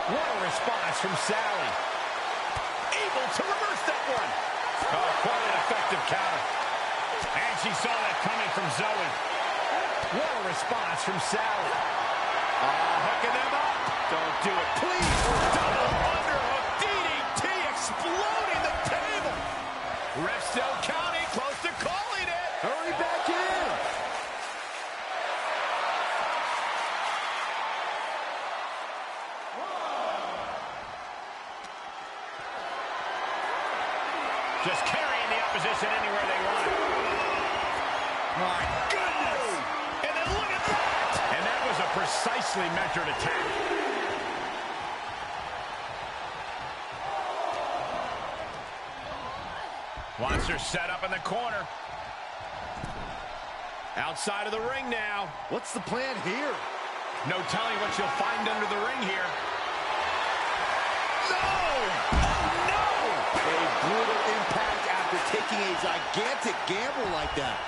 What a response from Sally. Able to reverse that one. Oh, quite an effective counter. And she saw that coming from Zoe. What a response from Sally. Hooking them up. Don't do it, please. Double underhook. DDT exploding the table. Ref still counting, close to calling it. Hurry back in. Just carrying the opposition anywhere they want it. My goodness! And then look at that! precisely measured attack. Wants her set up in the corner. Outside of the ring now. What's the plan here? No telling what she'll find under the ring here. No! Oh, no! A brutal impact after taking a gigantic gamble like that.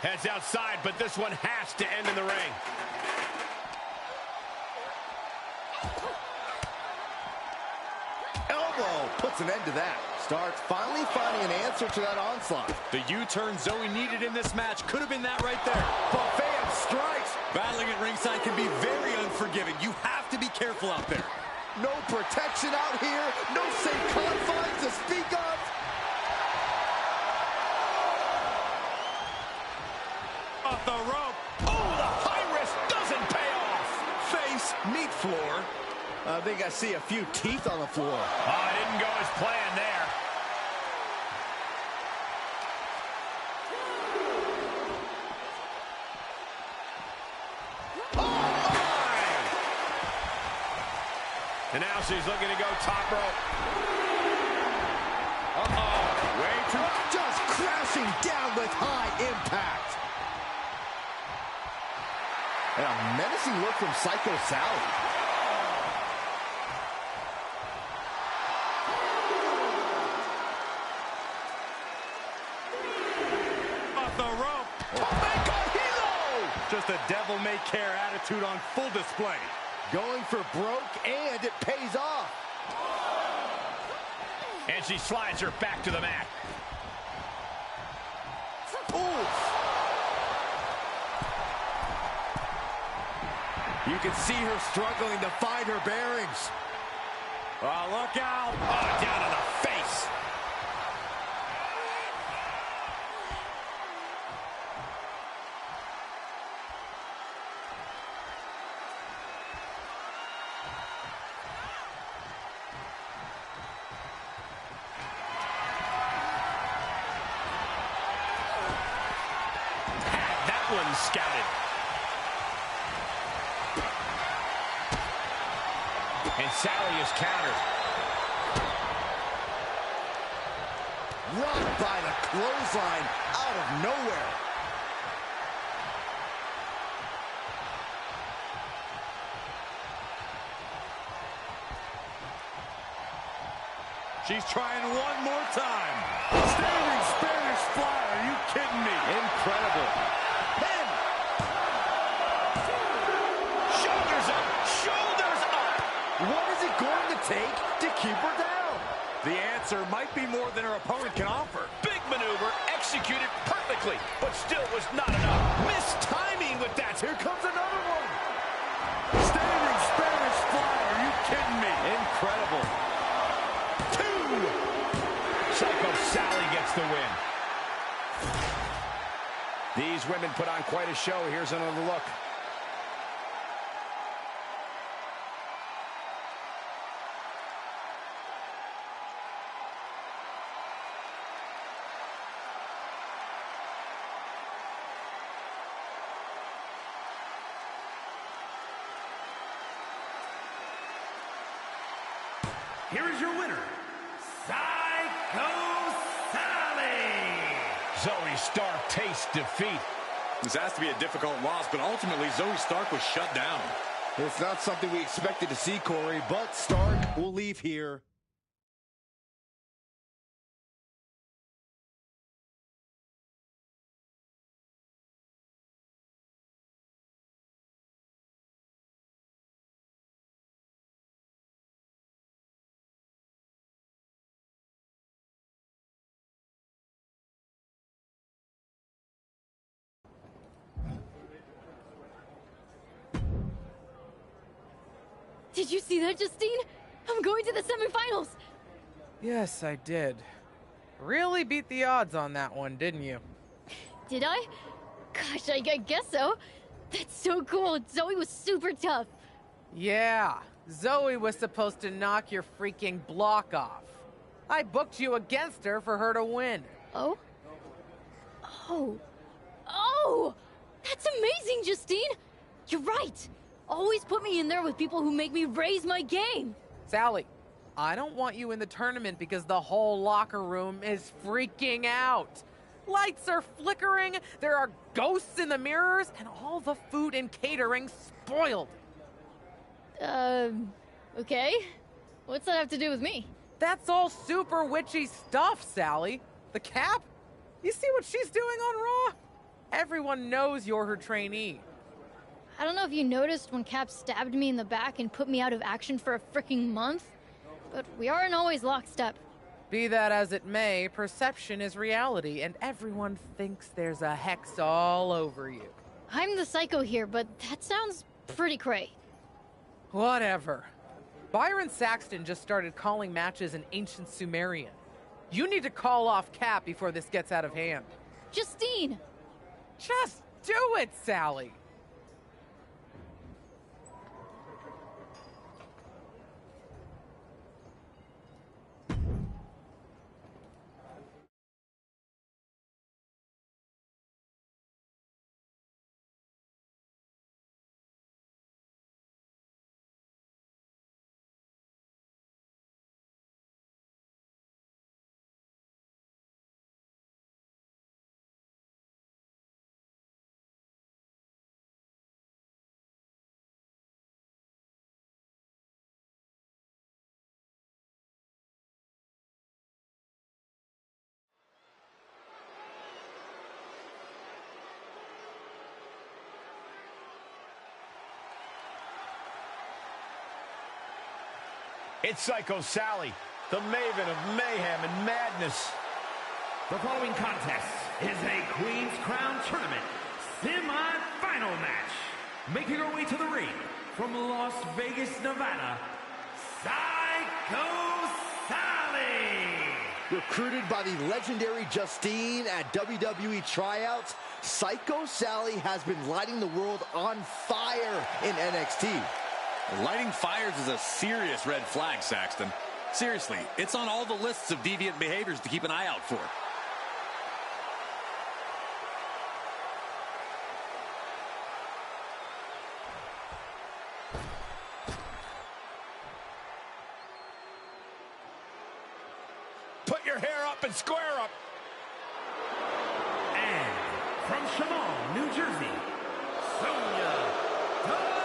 Heads outside, but this one has to end in the ring. Elbow puts an end to that. Starks finally finding an answer to that onslaught. The U-turn Zoe needed in this match could have been that right there. Buffet of strikes. Battling at ringside can be very unforgiving. You have to be careful out there. No protection out here. No safe confines to speak of. Off the rope. Oh, the high risk doesn't pay off. Face, meat floor. I think I see a few teeth on the floor. Oh, it didn't go as planned there. Oh, my! And now she's looking to go top rope. Uh-oh. Way too... Just crashing down with high impact. And a menacing look from Psycho Sally. Just a devil-may-care attitude on full display. Going for broke, and it pays off. And she slides her back to the mat. You can see her struggling to find her bearings. Oh, look out. Oh, down to the face. One scouted. And Sally is countered. Rocked by the clothesline out of nowhere. She's trying one more time. Standing Spanish fly. Are you kidding me? Incredible. Pin. Shoulders up. Shoulders up. What is it going to take to keep her down? The answer might be more than her opponent can offer. Big maneuver executed perfectly, but still was not enough. Missed timing with that. Here comes another one. Standing Spanish fly. Are you kidding me? Incredible. Psycho Sally gets the win. These women put on quite a show. Here's another look. Here is your winner, Psycho Sally. Zoe Stark tastes defeat. This has to be a difficult loss, but ultimately Zoe Stark was shut down. It's not something we expected to see, Corey, but Stark will leave here. Did you see that, Justine? I'm going to the semifinals! Yes, I did. Really beat the odds on that one, didn't you? Did I? Gosh, I guess so. That's so cool. Zoe was super tough. Yeah, Zoe was supposed to knock your freaking block off. I booked you against her for her to win. Oh? Oh. Whoa! That's amazing, Justine! You're right! Always put me in there with people who make me raise my game! Sally, I don't want you in the tournament because the whole locker room is freaking out. Lights are flickering, there are ghosts in the mirrors, and all the food and catering spoiled. Okay. What's that have to do with me? That's all super witchy stuff, Sally. The Cap? You see what she's doing on Raw? Everyone knows you're her trainee. I don't know if you noticed when Cap stabbed me in the back and put me out of action for a freaking month, but we aren't always lockstep. Be that as it may, perception is reality, and everyone thinks there's a hex all over you. I'm the psycho here, but that sounds pretty cray. Whatever. Byron Saxton just started calling matches in ancient Sumerian. You need to call off Cap before this gets out of hand. Justine! Just do it, Sally! It's Psycho Sally, the maven of mayhem and madness. The following contest is a Queen's Crown Tournament semi-final match. Making her way to the ring from Las Vegas, Nevada, Psycho Sally! Recruited by the legendary Justine at WWE tryouts, Psycho Sally has been lighting the world on fire in NXT. Lighting fires is a serious red flag, Saxton. Seriously, it's on all the lists of deviant behaviors to keep an eye out for. Put your hair up and square up. And from Chemung, New Jersey, Sonya Deville!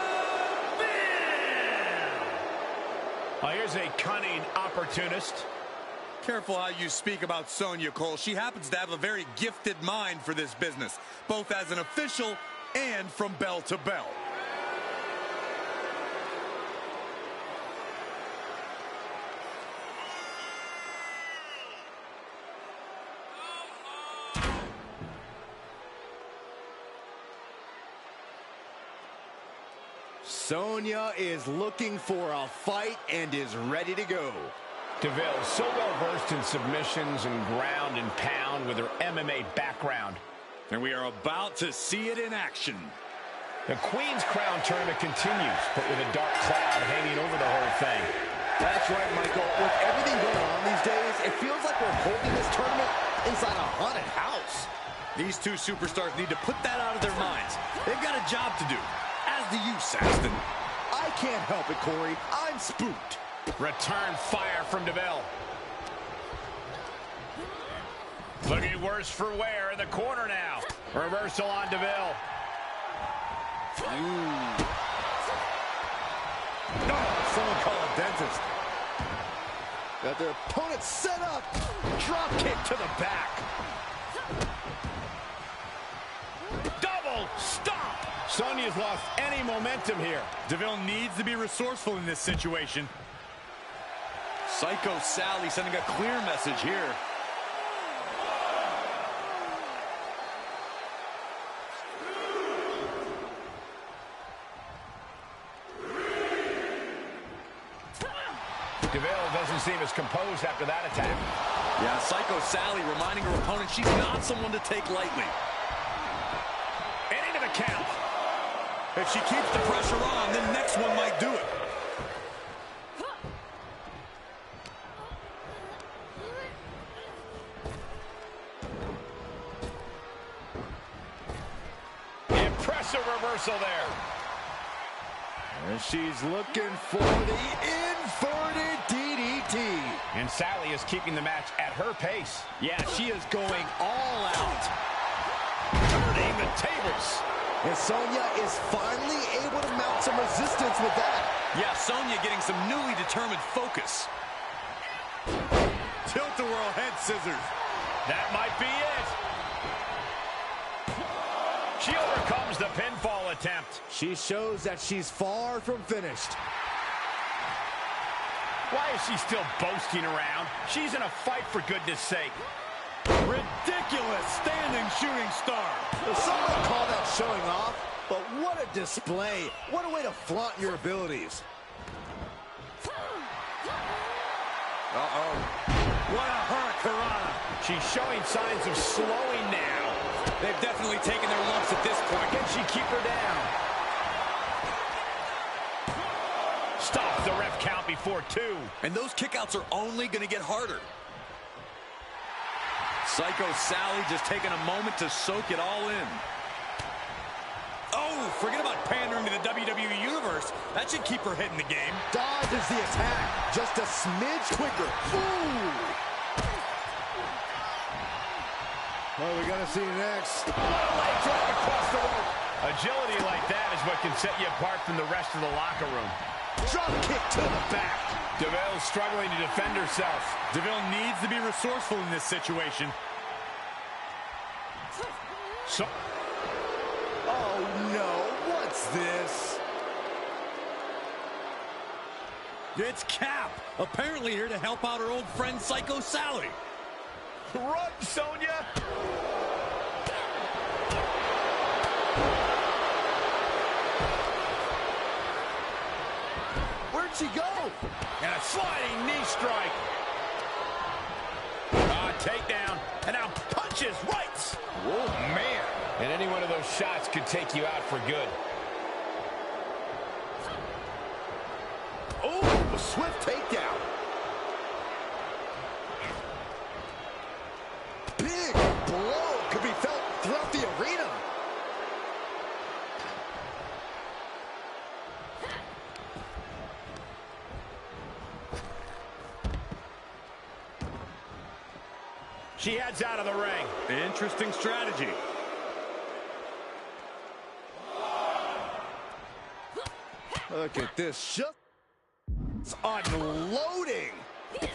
Oh, here's a cunning opportunist. Careful how you speak about Sonya, Cole. She happens to have a very gifted mind for this business, both as an official and from bell to bell. Sonya is looking for a fight and is ready to go. Deville, so well-versed in submissions and ground and pound with her MMA background. And we are about to see it in action. The Queen's Crown Tournament continues, but with a dark cloud hanging over the whole thing. That's right, Michael. With everything going on these days, it feels like we're holding this tournament inside a haunted house. These two superstars need to put that out of their minds. They've got a job to do. As do you, Saxton. I can't help it, Corey. I'm spooked. Return fire from Deville. Looking worse for wear in the corner now. Reversal on Deville. No, someone call a dentist. Got their opponent set up. Drop kick to the back. Double stomp. Sonya's lost any momentum here. Deville needs to be resourceful in this situation. Psycho Sally sending a clear message here. Deville doesn't seem as composed after that attack. Yeah, Psycho Sally reminding her opponent she's not someone to take lightly. And into the count. If she keeps the pressure on, the next one might do it. reversal there. And she's looking for the inverted DDT. And Sally is keeping the match at her pace. Yeah, she is going all out. Turning the tables. And Sonya is finally able to mount some resistance with that. Yeah, Sonya getting some newly determined focus. Tilt-a-whirl head scissors. That might be it. She overcomes the pinfall attempt. She shows that she's far from finished. Why is she still boasting around? She's in a fight, for goodness sake. Ridiculous standing shooting star. Some would call that showing off, but what a display. What a way to flaunt your abilities. Uh-oh. What a hurricanrana. She's showing signs of slowing now. They've definitely taken their lumps at this point. Can she keep her down? Stops the ref count before 2. And those kickouts are only going to get harder. Psycho Sally just taking a moment to soak it all in. Oh, forget about pandering to the WWE Universe. That should keep her hitting the game. Dodges the attack just a smidge quicker. Ooh. What are we going to see next? Leg drop across the rope. Agility like that is what can set you apart from the rest of the locker room. Drop kick to the back. DeVille struggling to defend herself. DeVille needs to be resourceful in this situation. So, oh no, what's this? It's Cap, apparently here to help out her old friend Psycho Sally. run, Sonya! Where'd she go? And a sliding knee strike. Takedown, and now punches right. Oh, man. And any one of those shots could take you out for good. Oh, a swift takedown. Big blow could be felt throughout the arena. She heads out of the ring. Interesting strategy. Look at this. Just unloading.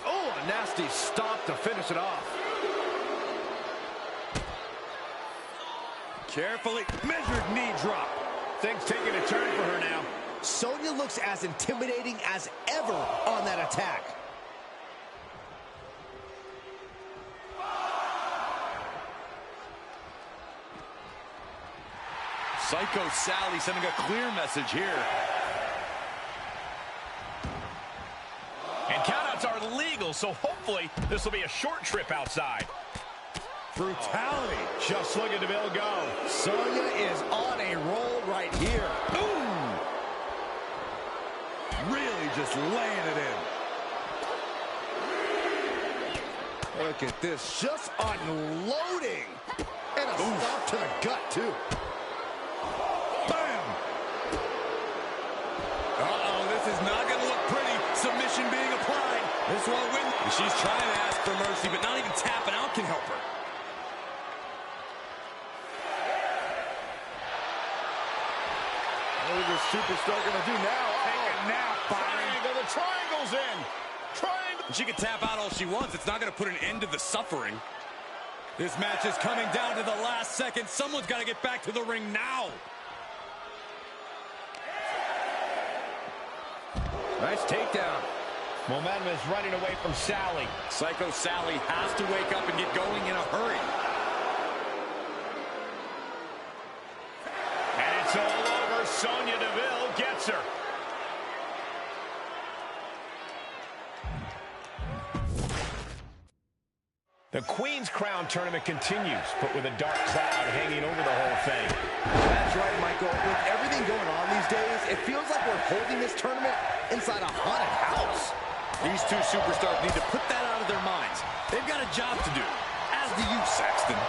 Oh, a nasty stop to finish it off. Carefully measured knee drop. Things taking a turn for her now. Sonya looks as intimidating as ever on that attack. Psycho Sally sending a clear message here. And countouts are legal, so hopefully this will be a short trip outside. Brutality. Just look at DeVille go. Sonya is on a roll right here. Ooh. Really just laying it in. Look at this. Just unloading. And a stop to the gut, too. Bam! Uh-oh, this is not going to look pretty. Submission being applied. This won't win. She's trying to ask for mercy, but not even tapping out can help her. What is this superstar going to do now? Take a nap, Triangle. The triangle's in. Triangle. She can tap out all she wants. It's not going to put an end to the suffering. This match is coming down to the last second. Someone's got to get back to the ring now. Nice takedown. Momentum is running away from Sally. Psycho Sally has to wake up and get going in a hurry. And it's all over. Sonya Deville gets her. The Queen's Crown tournament continues, but with a dark cloud hanging over the whole thing. That's right, Michael. With everything going on these days, it feels like we're holding this tournament inside a haunted house. These two superstars need to put that out of their minds. They've got a job to do, as do you, Saxton.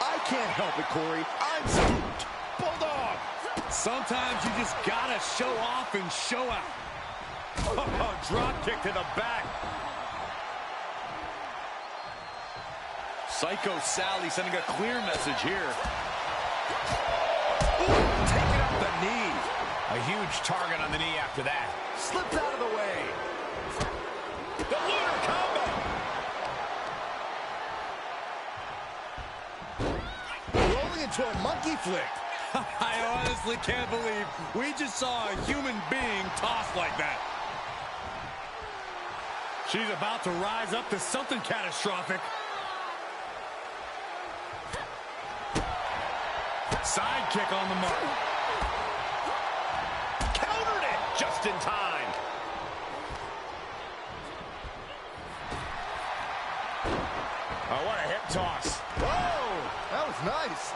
I can't help it, Corey. I'm spooked. Bulldog. Sometimes you just gotta show off and show out. Oh, drop kick to the back. Psycho Sally sending a clear message here. Ooh, taking up the knee. A huge target on the knee after that. Slipped out of the way. The lunar combo. Rolling into a monkey flick. I honestly can't believe we just saw a human being tossed like that. She's about to rise up to something catastrophic. Side kick on the mark. Countered it just in time. Oh, what a hip toss. Whoa, that was nice.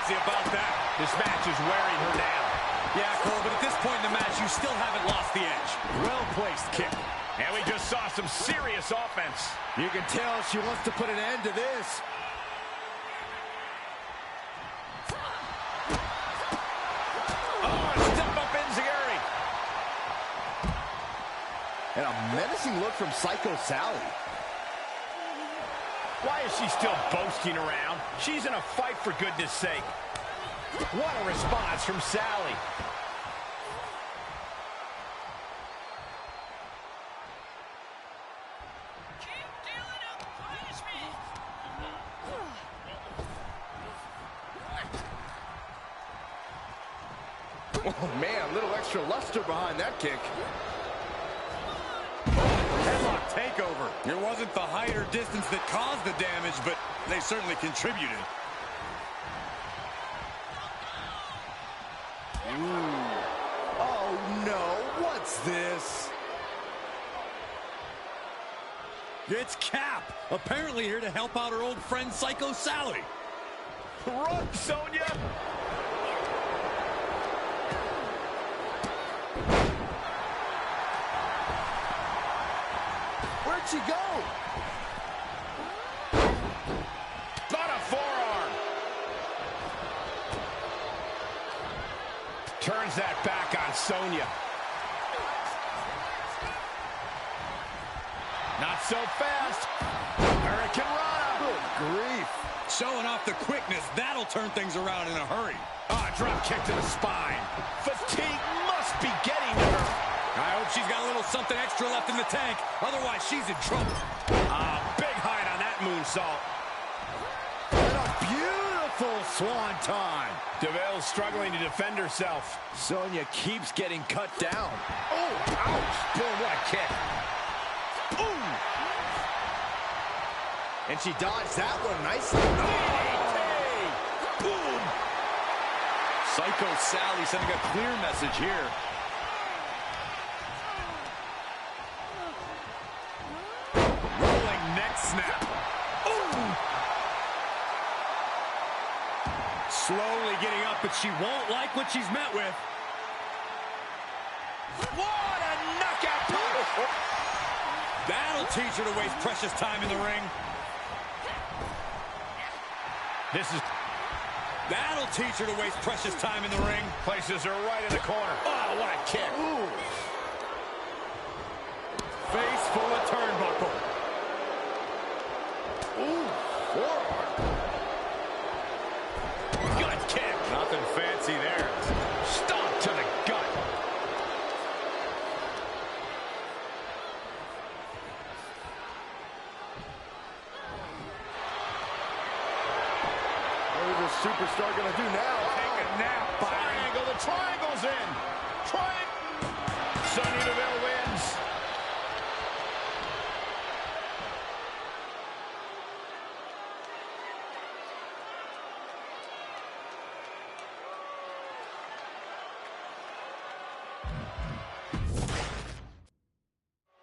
About that. This match is wearing her down. Yeah, Cole, but at this point in the match, you still haven't lost the edge. Well-placed kick. And we just saw some serious offense. You can tell she wants to put an end to this. Oh, step up enziguri. And a menacing look from Psycho Sally. Why is she still boasting around? She's in a fight, for goodness sake. What a response from Sally. Oh, man, a little extra luster behind that kick. Headlock takeover. It wasn't the height or distance that caused the damage, but they certainly contributed. Ooh. Oh, no. What's this? It's Cap, apparently here to help out her old friend Psycho Sally. Run, Sonya! Where'd she go? Not a forearm. Turns that back on Sonya. Not so fast. Hurricane Rana. Good grief. Showing off the quickness, that'll turn things around in a hurry. Ah, drop kick to the spine. Fatigue must be getting to her. I hope she's got a little something extra left in the tank. Otherwise, she's in trouble. Ah, big height on that moonsault. And a beautiful swanton. DeVille's struggling to defend herself. Sonya keeps getting cut down. Oh, ouch. Boom, what a kick. Ooh. And she dodged that one nicely. Boom. Psycho Sally sending a clear message here. Rolling neck snap. Ooh. Slowly getting up, but she won't like what she's met with. What a knockout punch. That'll teach her to waste precious time in the ring. That'll teach her to waste precious time in the ring. Places her right in the corner. Oh, what a kick. Ooh. Face full of turnbuckle. Ooh, forearm. Gut kick. Nothing fancy there. Stomp to the gut. What is this superstar going to do now? Take a nap. Triangle. The triangle's in. Sonya Deville wins.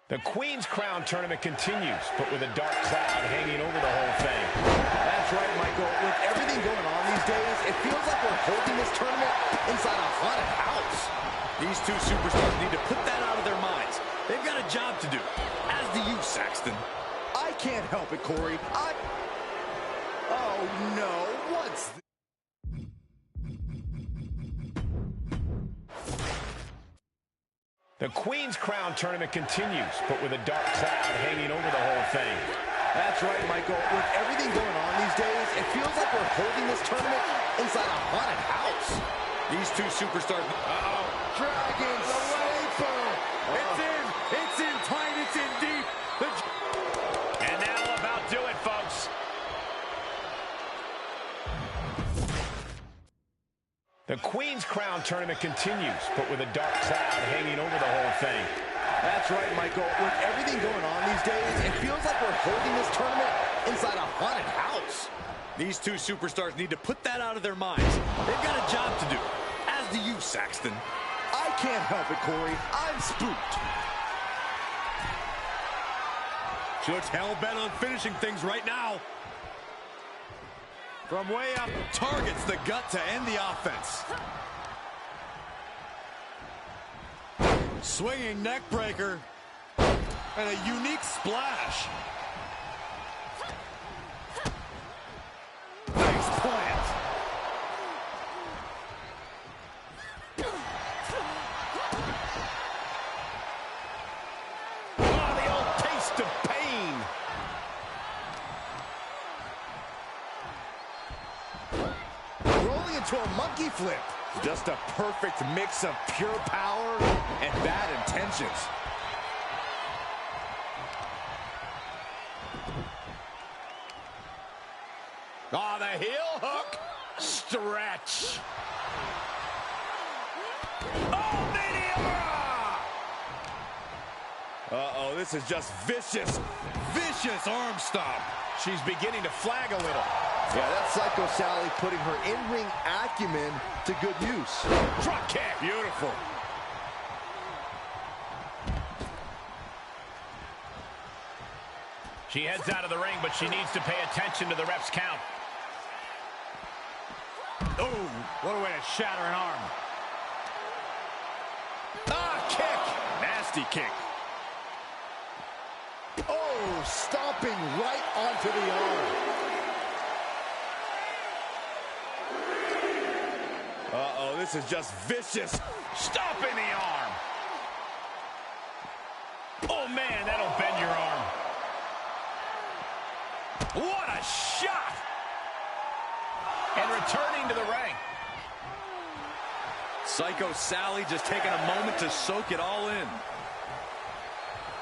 The Queen's Crown tournament continues, but with a dark cloud hanging over the whole thing. That's right, Michael. With everything going on these days, it feels like we're holding this tournament inside a haunted house. These two superstars need to put that out of their minds. They've got a job to do, as do you, Saxton. can't help it, Corey. Oh, no. What's this? The Queen's Crown tournament continues, but with a dark cloud hanging over the whole thing. That's right, Michael. With everything going on these days, it feels like we're holding this tournament inside a haunted house. These two superstars... Dragon Sleeper! It's in tight, it's in deep. And that'll about do it, folks. The Queen's Crown tournament continues, but with a dark cloud hanging over the whole thing. That's right, Michael. With everything going on these days, it feels like we're holding this tournament inside a haunted house. These two superstars need to put that out of their minds. They've got a job to do. As do you, Saxton. I can't help it, Corey. I'm spooked. She looks hell-bent on finishing things right now. From way up, Targets the gut to end the offense. swinging neck breaker, and a unique splash. Nice plant. Oh, the old taste of pain. Rolling into a monkey flip. Just a perfect mix of pure power and bad intentions. Oh, the heel hook. Stretch. Oh, Meteora! Uh-oh, this is just vicious, vicious arm stomp. She's beginning to flag a little. Yeah, that's Psycho Sally putting her in-ring acumen to good use. Drop kick. Beautiful. She heads out of the ring, but she needs to pay attention to the ref's count. Oh, what a way to shatter an arm. Ah, kick. Nasty kick. Oh, stomping right onto the arm. Uh-oh, this is just vicious. Stomping the arm. Oh, man, that'll bend your arm. What a shot! And returning to the ring. Psycho Sally just taking a moment to soak it all in.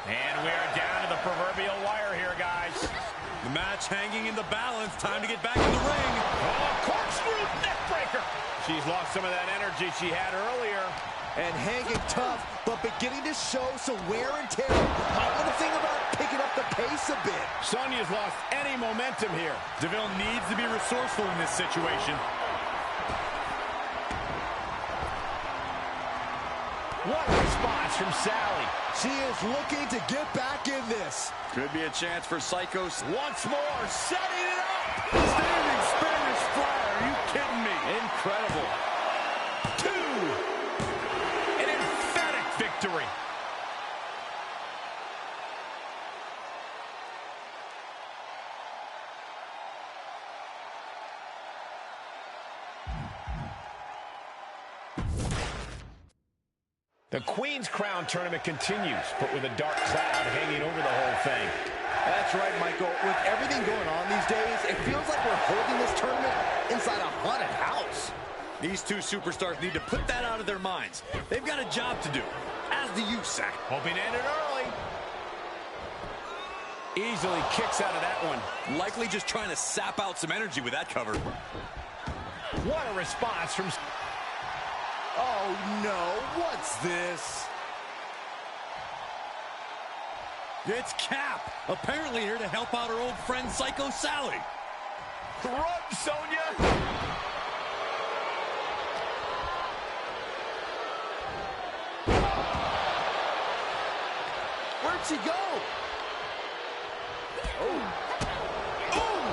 And we are down to the proverbial wire here, guys. The match hanging in the balance. Time to get back in the ring. Oh, corkscrew neckbreaker. She's lost some of that energy she had earlier. And hanging tough, but beginning to show some wear and tear. Might want to think about picking up the pace a bit. Sonya's lost any momentum here. DeVille needs to be resourceful in this situation. What a response from Sally. She is looking to get back in this. Could be a chance for Psycho. Once more, setting it up. Standing Spanish fly. Are you kidding me? Incredible. An emphatic victory. The Queen's Crown tournament continues, but with a dark cloud hanging over the whole thing. That's right, Michael. With everything going on these days, it feels like we're holding this tournament inside a haunted house. These two superstars need to put that out of their minds. They've got a job to do. As do you, Sack. Hoping to end it early. Easily kicks out of that one. Likely just trying to sap out some energy with that cover. What a response from... Oh, no. What's this? It's Cap. Apparently here to help out her old friend Psycho Sally. Run, Sonya! Where'd she go? Oh. Oh!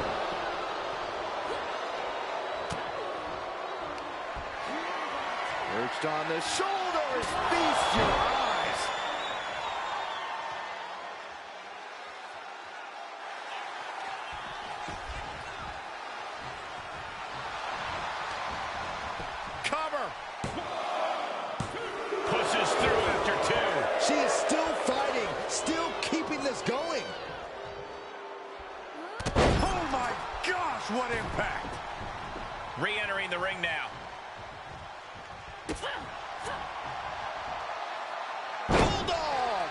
Perched on the shoulders. Feast your eyes. Impact. Re-entering the ring now. Bulldog!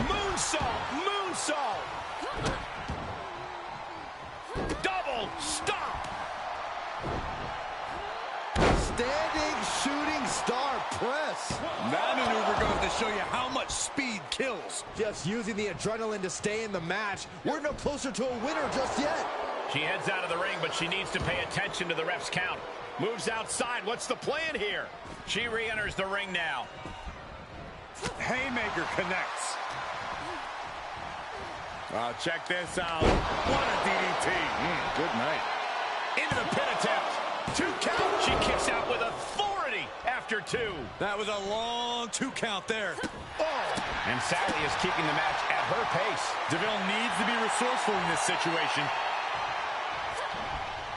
Moonsault! Moonsault! Double stop! Standing shooting star press. That maneuver goes to show you how much speed kills. Just using the adrenaline to stay in the match. We're no closer to a winner just yet. She heads out of the ring, but she needs to pay attention to the ref's count. Moves outside. What's the plan here? She re-enters the ring now. Haymaker connects. Oh, check this out. What a DDT. Good night. Into the pin attempt. 2 count. She kicks out with authority after 2. That was a long 2 count there. Oh. And Sally is keeping the match at her pace. DeVille needs to be resourceful in this situation.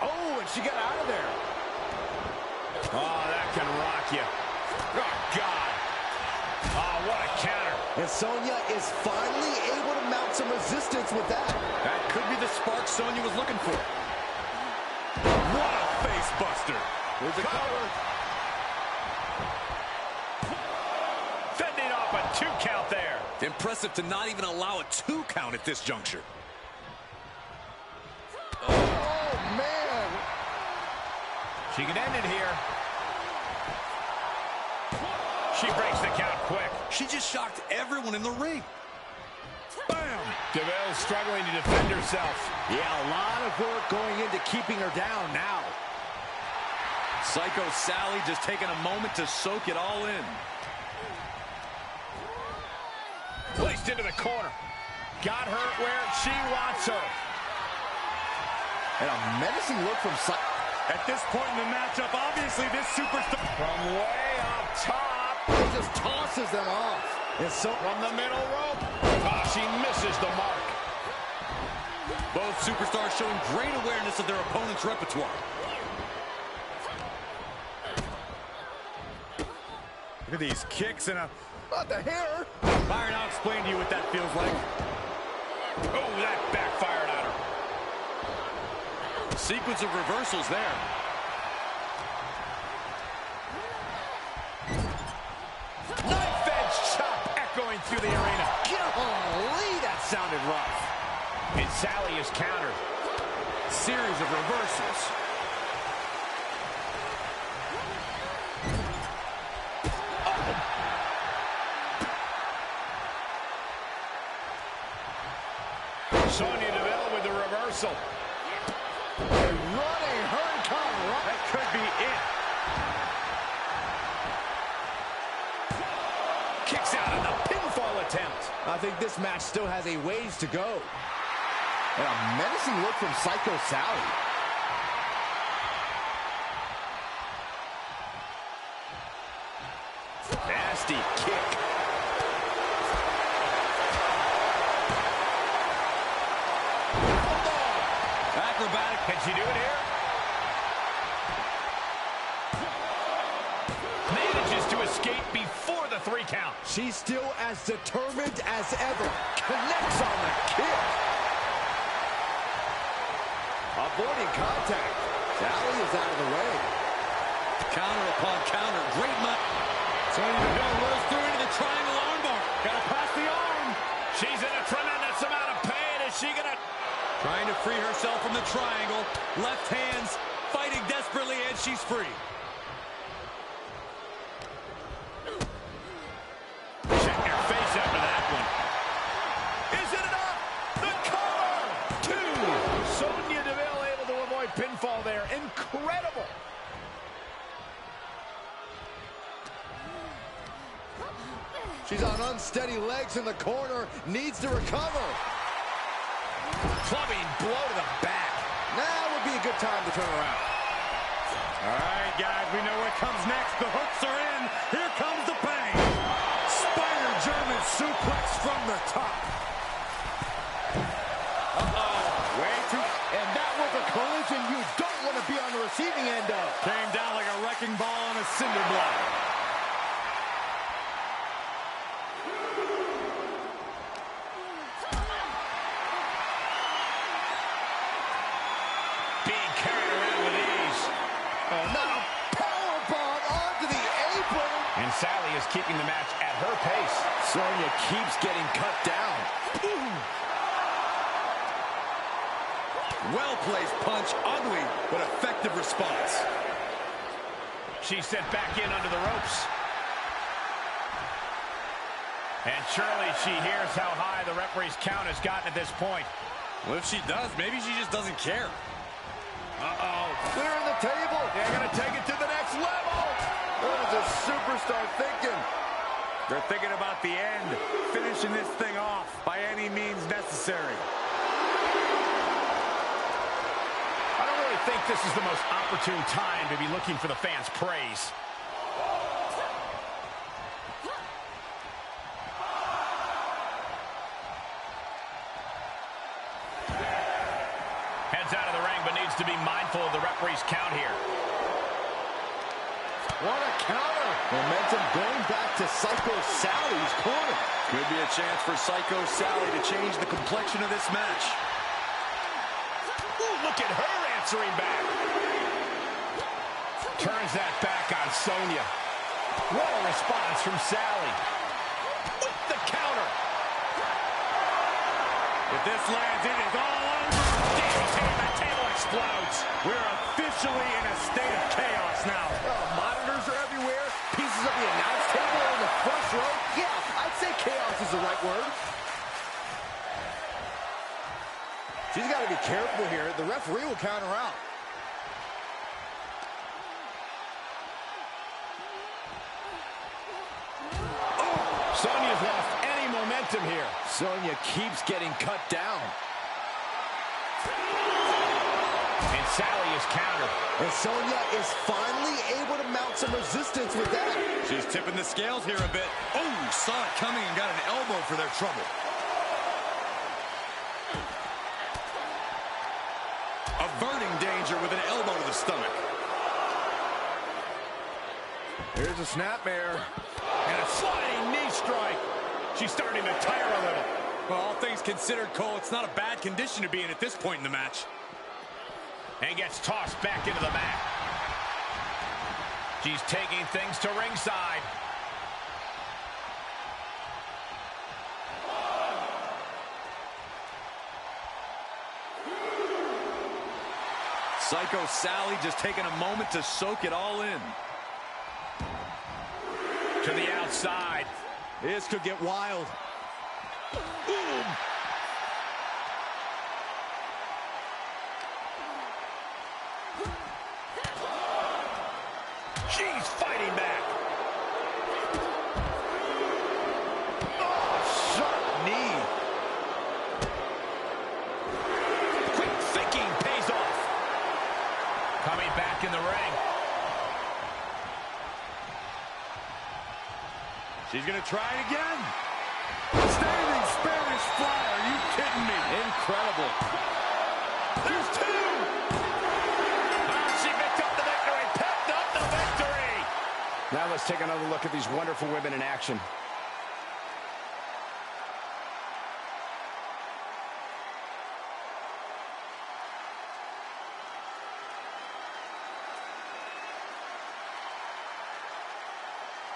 Oh, and she got out of there. Oh, that can rock you. Oh, God. Oh, what a counter. And Sonya is finally able to mount some resistance with that. That could be the spark Sonya was looking for. What a face buster. Here's a cover. Fending off a 2 count there. Impressive to not even allow a 2 count at this juncture. Oh, man. She can end it here. She breaks the count quick. She just shocked everyone in the ring. Bam! DeVille struggling to defend herself. Yeah, a lot of work going into keeping her down now. Psycho Sally just taking a moment to soak it all in. Placed into the corner. Got her where she wants her. And a menacing look from Psycho. At this point in the matchup, obviously this superstar... From way up top. He just tosses them off. And so from the middle rope. Oh, she misses the mark. Both superstars showing great awareness of their opponent's repertoire. Look at these kicks and a... Not the hair. Byron, I'll explain to you what that feels like. Oh, that backfired on her. Sequence of reversals there. Knife edge chop echoing through the arena. Golly, that sounded rough. And Sally is countered. Series of reversals. Sonya Deville with the reversal. Running hurricane right. That could be it. Kicks out on the pinfall attempt. I think this match still has a ways to go. And a menacing look from Psycho Sally. Nasty kick. Acrobatic. Can she do it here? Manages to escape before the 3 count. She's still as determined as ever. Connects on the kick. Avoiding contact. Sally is out of the way. Counter upon counter. Great match. Sonya Deville rolls through into the triangle armbar. Gotta pass the arm. She's in a tremendous amount of pain. Is she gonna... Trying to free herself from the triangle. Left hands fighting desperately, and she's free. Check your face after that one. Is it enough? The cover! 2. Sonya Deville able to avoid pinfall there. Incredible. She's on unsteady legs in the corner. Needs to recover. Clubbing blow to the back. Now would be a good time to turn around. All right, guys, we know what comes next. The hooks are in. Here comes the pain. Spider German suplex from the top. Way too... And that was a collision you don't want to be on the receiving end of. Came down like a wrecking ball on a cinder block. being carried around with ease. Oh, not a powerbomb onto the apron. And Sally is keeping the match at her pace. Sonya keeps getting cut down. Well-placed punch, ugly, but effective response. She's sent back in under the ropes. And surely she hears how high the referee's count has gotten at this point. Well, if she does, maybe she just doesn't care. Uh-oh. Clearing the table. They're going to take it to the next level. What is a superstar thinking? They're thinking about the end, finishing this thing off by any means necessary. I don't really think this is the most opportune time to be looking for the fans' praise. Heads out of the ring, but needs to be mindful of the referee's count here. What a counter. Momentum going back to Psycho Sally's corner. Could be a chance for Psycho Sally to change the complexion of this match. Ooh, look at her answering back. Turns that back on Sonya. What a response from Sally. With the counter. If this lands, it is all over. DDT and the table explodes. We're officially in a state of chaos now. Monitors are everywhere. Pieces of the announce table on the front row. Yeah, I'd say chaos is the right word. She's got to be careful here. The referee will count her out. Sonya's lost any momentum here. Sonya keeps getting cut down. And Sally is countered. And Sonya is finally able to mount some resistance with that. She's tipping the scales here a bit. Oh, saw it coming and got an elbow for their trouble. Averting danger with an elbow to the stomach. Here's a snapmare. And a sliding knee strike. She's starting to tire a little. Well, all things considered, Cole, it's not a bad condition to be in at this point in the match. And gets tossed back into the mat. She's taking things to ringside. Psycho Sally just taking a moment to soak it all in. To the outside. This could get wild. Boom. She's fighting back. Oh, sharp knee. Quick thinking pays off. Coming back in the ring. She's going to try it again. Standing Spanish fly. Are you kidding me? Incredible. There's two. She picked up the victory. Picked up the victory. Now let's take another look at these wonderful women in action.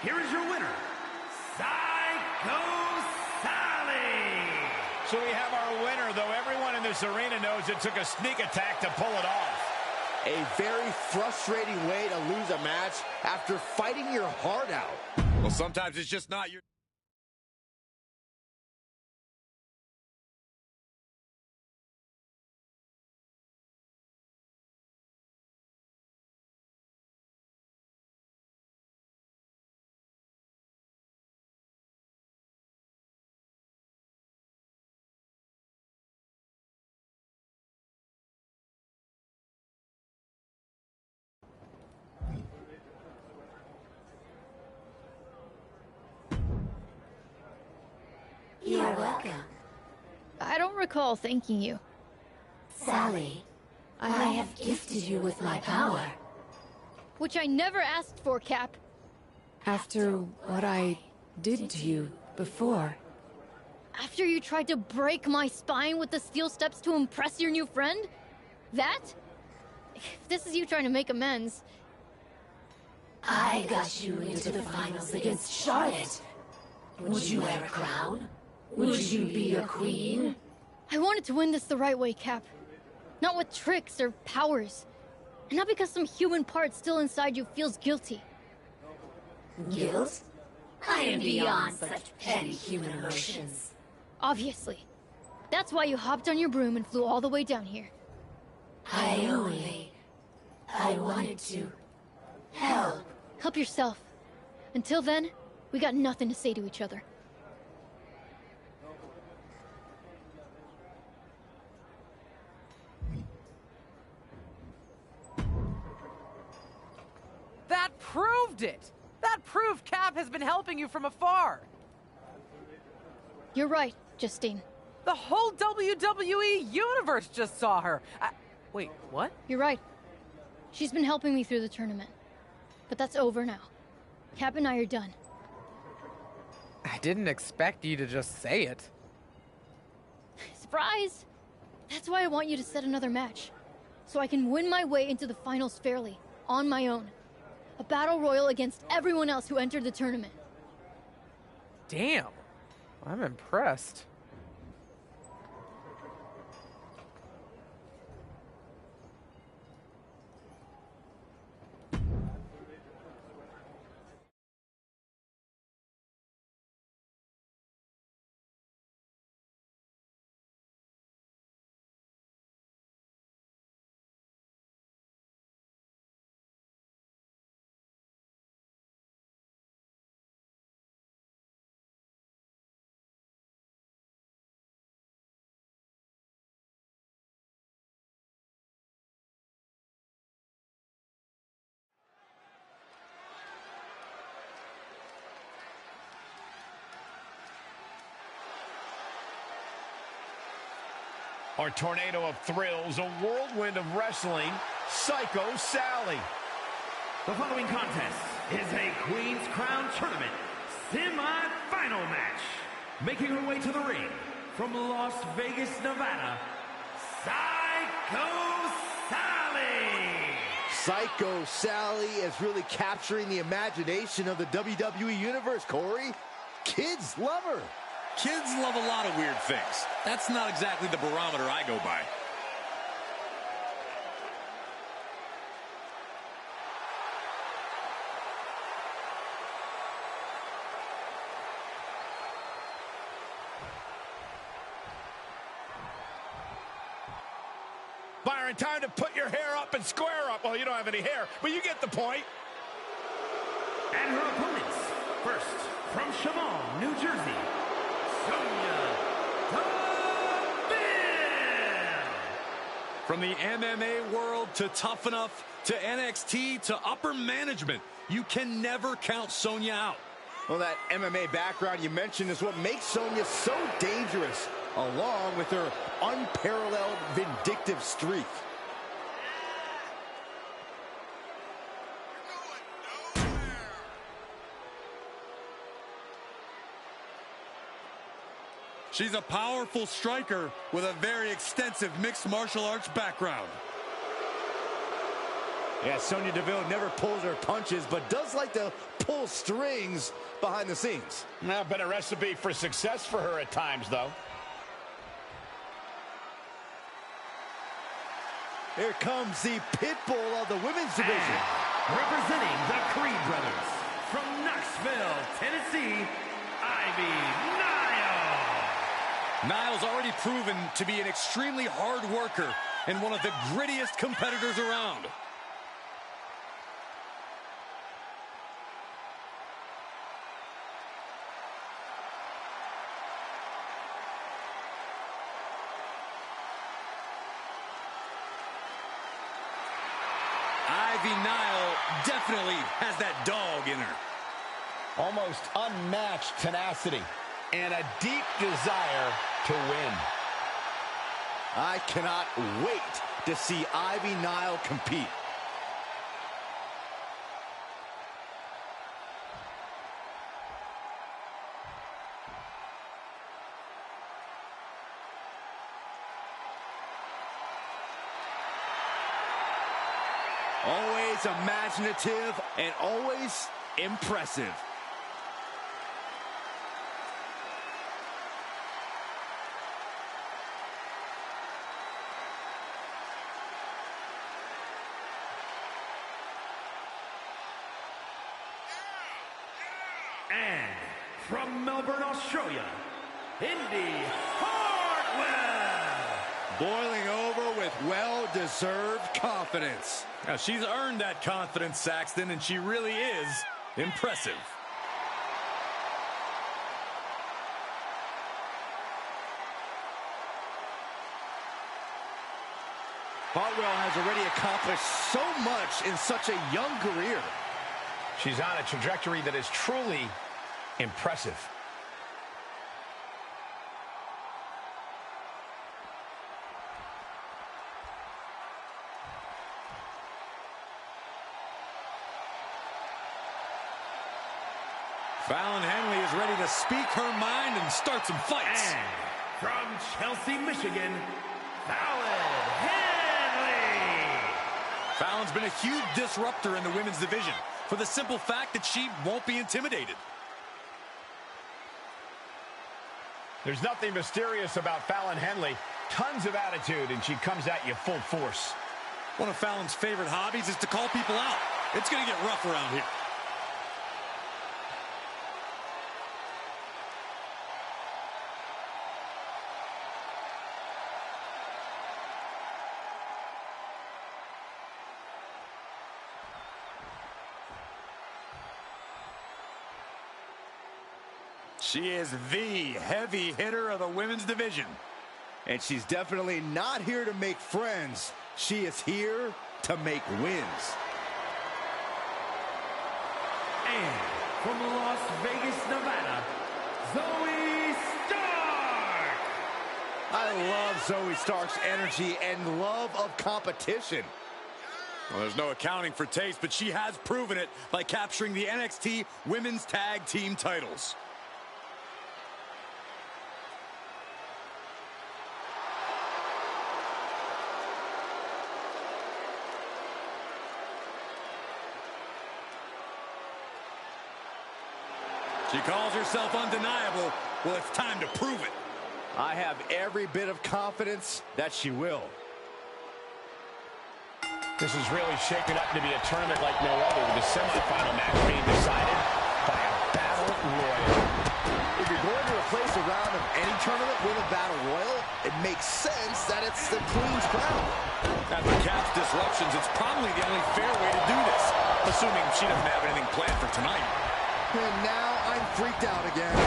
Here is your winner, Psycho Sally. So we have our winner, though everyone in this arena knows it took a sneak attack to pull it off. A very frustrating way to lose a match after fighting your heart out. Well, sometimes it's just not your... You're welcome. I don't recall thanking you. Sally, I have gifted you with my power. Which I never asked for, Cap. After what I did to you before. After you tried to break my spine with the steel steps to impress your new friend? That? If this is you trying to make amends... I got you into the finals against Charlotte. Would you wear a crown? Would you be a queen? I wanted to win this the right way, Cap. Not with tricks or powers. And not because some human part still inside you feels guilty. Guilt? I am beyond such petty human emotions. Obviously. That's why you hopped on your broom and flew all the way down here. I wanted to help. Help yourself. Until then, we got nothing to say to each other. That proved it! That proved Cap has been helping you from afar! You're right, Justine. The whole WWE universe just saw her! Wait, what? You're right. She's been helping me through the tournament. But that's over now. Cap and I are done. I didn't expect you to just say it. Surprise! That's why I want you to set another match. So I can win my way into the finals fairly, on my own. A battle royal against everyone else who entered the tournament. Damn. I'm impressed. Our tornado of thrills, a whirlwind of wrestling, Psycho Sally. The following contest is a Queen's Crown Tournament semi-final match. Making her way to the ring from Las Vegas, Nevada, Psycho Sally. Psycho Sally is really capturing the imagination of the WWE Universe, Corey. Kids love her. Kids love a lot of weird things. That's not exactly the barometer I go by. Byron, time to put your hair up and square up. Well, you don't have any hair, but you get the point. And her opponents, first, from Chemung, New Jersey, Sonya Deville. From the MMA world to Tough Enough to NXT to upper management, you can never count Sonya out. Well, that MMA background you mentioned is what makes Sonya so dangerous, along with her unparalleled vindictive streak. She's a powerful striker with a very extensive mixed martial arts background. Yeah, Sonya Deville never pulls her punches, but does like to pull strings behind the scenes. Now, been a recipe for success for her at times, though. Here comes the pit bull of the women's division. Representing the Creed brothers, from Knoxville, Tennessee, Ivy Nile. Niles already proven to be an extremely hard worker and one of the grittiest competitors around. Ivy Nile definitely has that dog in her. Almost unmatched tenacity and a deep desire to win. I cannot wait to see Ivy Nile compete. Always imaginative and always impressive. And from Melbourne, Australia, Indy Hartwell. Boiling over with well-deserved confidence. Now, she's earned that confidence, Saxton, and she really is impressive. Hartwell has already accomplished so much in such a young career. She's on a trajectory that is truly impressive. Fallon Henley is ready to speak her mind and start some fights. And from Chelsea, Michigan, Fallon Henley. Fallon's been a huge disruptor in the women's division for the simple fact that she won't be intimidated. There's nothing mysterious about Fallon Henley. Tons of attitude, and she comes at you full force. One of Fallon's favorite hobbies is to call people out. It's going to get rough around here. She is the heavy hitter of the women's division. And she's definitely not here to make friends. She is here to make wins. And from Las Vegas, Nevada, Zoe Stark. I love Zoe Stark's energy and love of competition. Well, there's no accounting for taste, but she has proven it by capturing the NXT Women's Tag Team titles. She calls herself undeniable. Well, it's time to prove it. I have every bit of confidence that she will. This is really shaping up to be a tournament like no other, with the semifinal match being decided by a battle royal. If you're going to replace a round of any tournament with a battle royal, it makes sense that it's the Queen's Crown. After Cap's disruptions, it's probably the only fair way to do this, assuming she doesn't have anything planned for tonight. And now I'm freaked out again.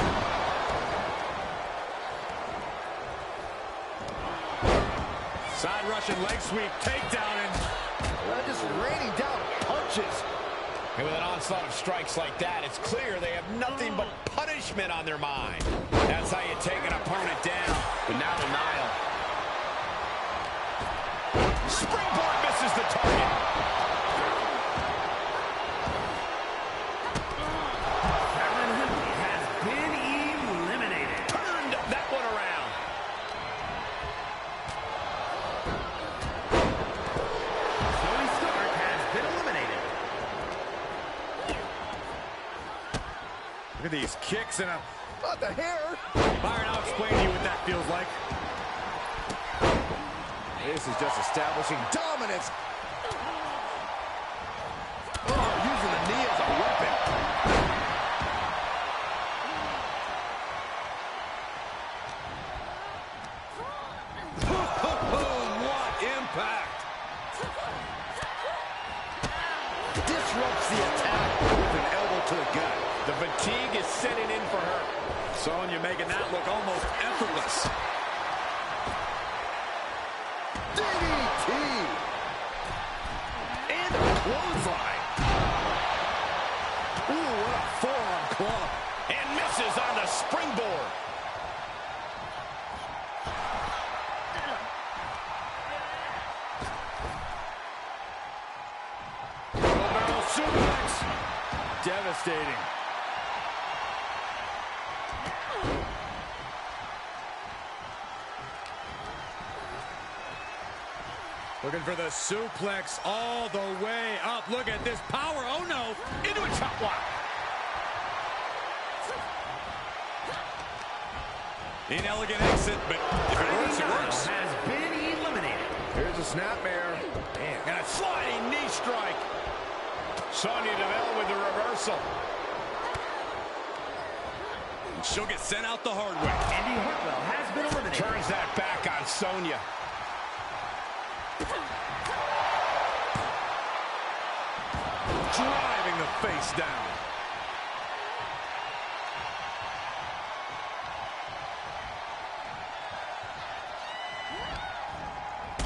Side Russian leg sweep, takedown, and Just raining down punches. And with an onslaught of strikes like that, it's clear they have nothing but punishment on their mind. That's how you take an opponent down. But now denial. Springboard misses the target. Fallon Henley has been eliminated. Turned that one around. Zoe Stark has been eliminated. look at these kicks and a... Not the hair. Byron, I'll explain to you what that feels like. This is just establishing dominance. Oh, using the knee as a weapon. What impact! Disrupts the attack with an elbow to the gut. The fatigue is setting in for her. Sonya making that look almost effortless. DDT. And a clothesline. Ooh, what a forearm club. And misses on the springboard. Barrel suplex. Devastating. Looking for the suplex all the way up. Look at this power. Oh, no. Into a chop block. Inelegant exit, but if it works, it works. Has been eliminated. Here's a snapmare. And a sliding knee strike. Sonya Deville with the reversal. She'll get sent out the hard way. Indy Hartwell has been eliminated. Turns that back on Sonya. Driving the face down.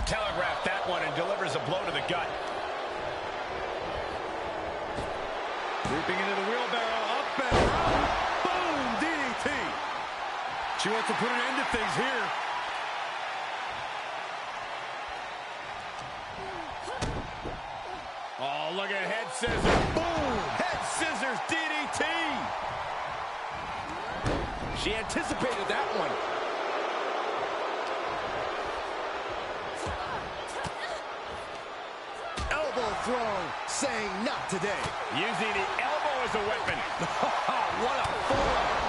Telegraphed that one and delivers a blow to the gut. Leaping into the wheelbarrow, up and around. Boom, DDT. She wants to put an end to things here. Oh, look at head scissors. Boom! Head scissors DDT. She anticipated that one. Elbow thrown, saying not today. Using the elbow as a weapon. What a forearm.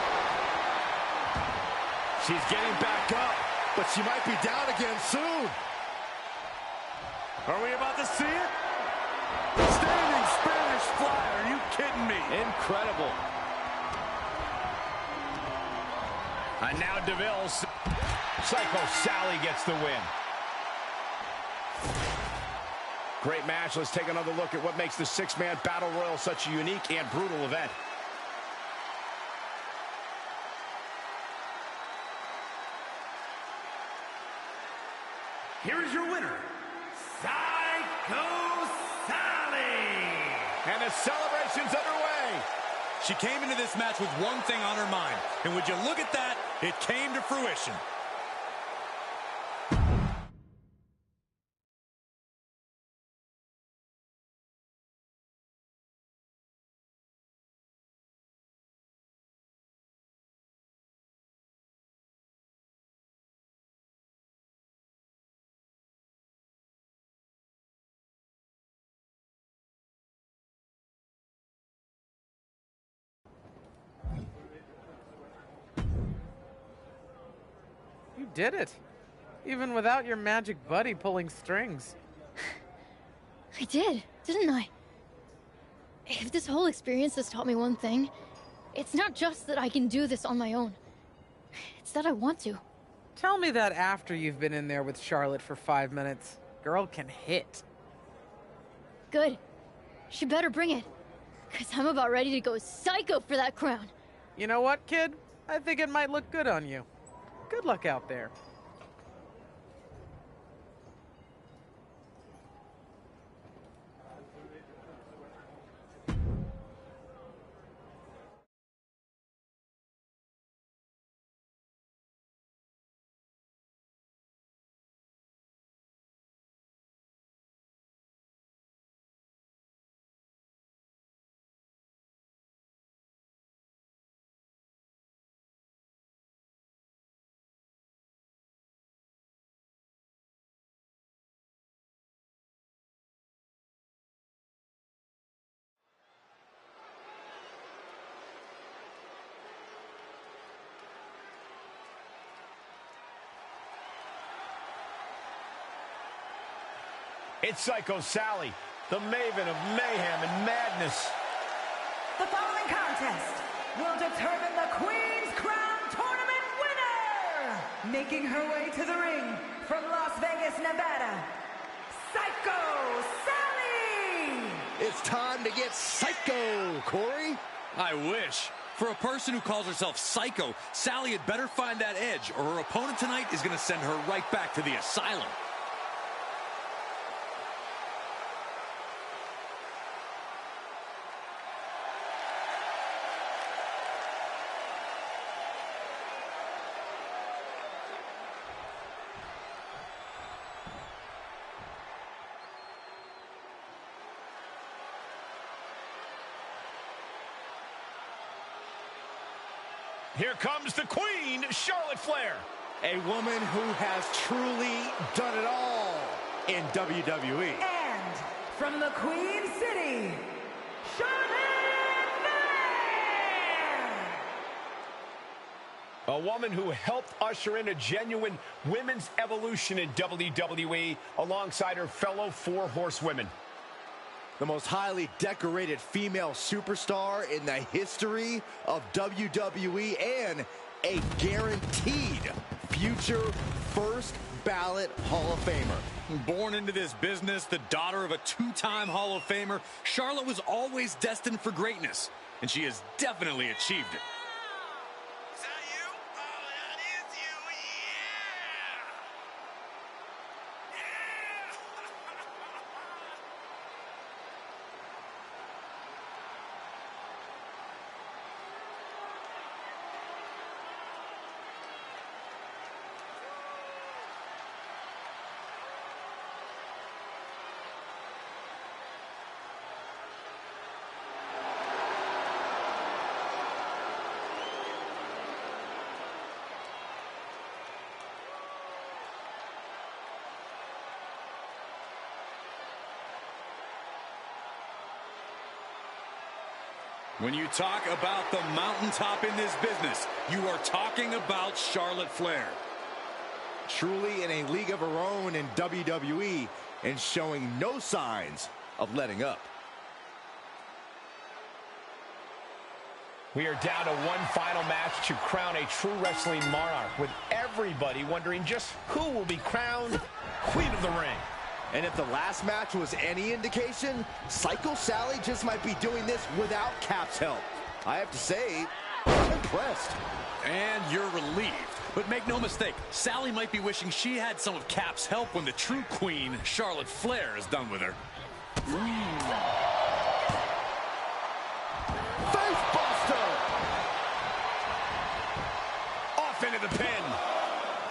She's getting back up, but she might be down again soon. Are we about to see it? Standing Spanish fly. Are you kidding me? Incredible. And now DeVille's Psycho Sally gets the win. Great match. Let's take another look at what makes the six-man battle royal such a unique and brutal event. Here is your winner, Psycho Sally. And the celebration's underway. She came into this match with one thing on her mind. And would you look at that? It came to fruition. You did it. Even without your magic buddy pulling strings. I did, didn't I? If this whole experience has taught me one thing, it's not just that I can do this on my own. It's that I want to. Tell me that after you've been in there with Charlotte for 5 minutes. Girl can hit. Good. She better bring it. Because I'm about ready to go psycho for that crown. You know what, kid? I think it might look good on you. Good luck out there. It's Psycho Sally, the maven of mayhem and madness. The following contest will determine the Queen's Crown Tournament winner! Making her way to the ring from Las Vegas, Nevada, Psycho Sally! It's time to get psycho, Corey. I wish. For a person who calls herself Psycho, Sally had better find that edge, or her opponent tonight is going to send her right back to the asylum. Here comes the Queen, Charlotte Flair. A woman who has truly done it all. in WWE. And from the Queen City, Charlotte Flair! A woman who helped usher in a genuine women's evolution in WWE alongside her fellow four horsewomen. The most highly decorated female superstar in the history of WWE and a guaranteed future first ballot Hall of Famer. Born into this business, the daughter of a two-time Hall of Famer, Charlotte was always destined for greatness, and she has definitely achieved it. When you talk about the mountaintop in this business, you are talking about Charlotte Flair. Truly in a league of her own in WWE and showing no signs of letting up. We are down to one final match to crown a true wrestling monarch, with everybody wondering just who will be crowned Queen of the Ring. And if the last match was any indication, Psycho Sally just might be doing this without Cap's help. I have to say, I'm impressed. And you're relieved. But make no mistake, Sally might be wishing she had some of Cap's help when the true queen, Charlotte Flair, is done with her. Facebuster! Off into the pin.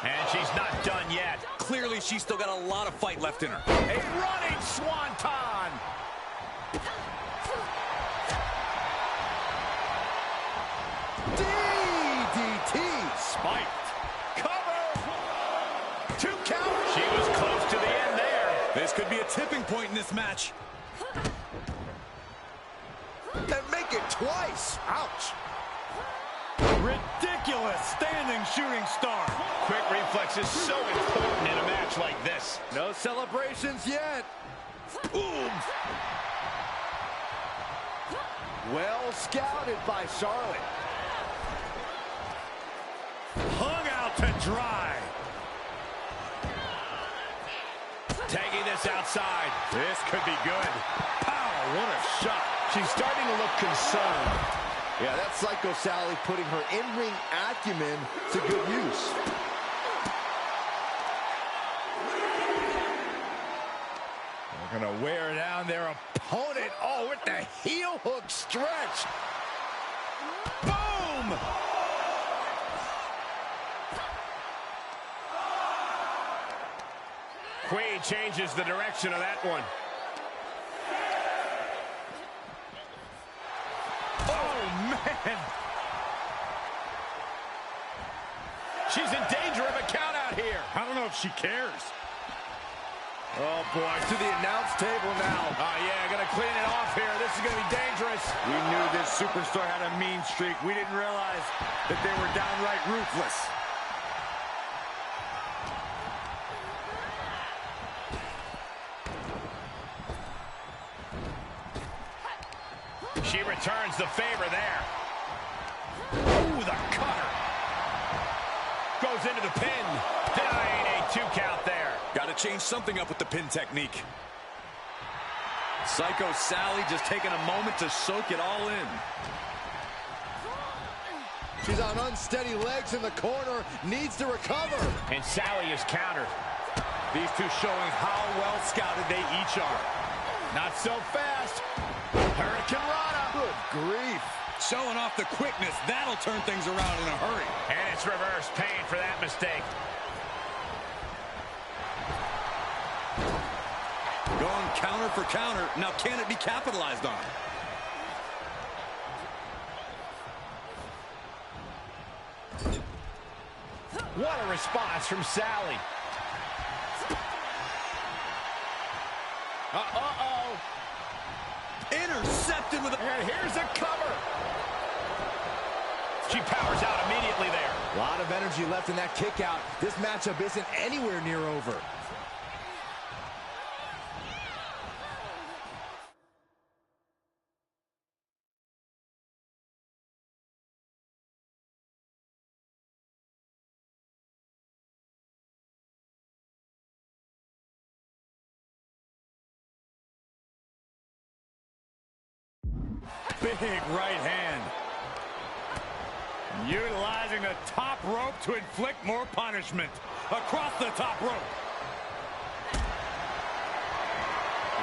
And she's not done yet. Clearly, she's still got a lot of fight left in her. A running swanton. DDT! Spiked. Cover. 2 count. She was close to the end there. This could be a tipping point in this match. And make it twice. Ouch. Ridiculous standing shooting star. Quick reflexes so important in a match like this. No celebrations yet. Boom. Well scouted by Charlotte. Hung out to dry. Taking this outside. This could be good. Pow, what a shot. She's starting to look concerned. Yeah, that's Psycho Sally putting her in-ring acumen to good use. They're going to wear down their opponent. Oh, with the heel hook stretch. Boom! Queen changes the direction of that one. Man. She's in danger of a count out here. I don't know if she cares. Oh, boy, to the announce table now. Oh, yeah, gonna clean it off here. This is gonna be dangerous. We knew this superstar had a mean streak. We didn't realize that they were downright ruthless. She returns the favor there. Ooh, the cutter. Goes into the pin. Denying a 2 count there. Got to change something up with the pin technique. Psycho Sally just taking a moment to soak it all in. She's on unsteady legs in the corner. Needs to recover. And Sally is countered. These two showing how well scouted they each are. Not so fast. Hurricane Rana. Good grief. Showing off the quickness. That'll turn things around in a hurry. And it's reverse pain for that mistake. Going counter for counter. Now, can it be capitalized on? What a response from Sally. Uh-oh. Intercepted with a... And here's a cover. She powers out immediately there. A lot of energy left in that kick out. This matchup isn't anywhere near over. Big right hand. Utilizing the top rope to inflict more punishment. Across the top rope.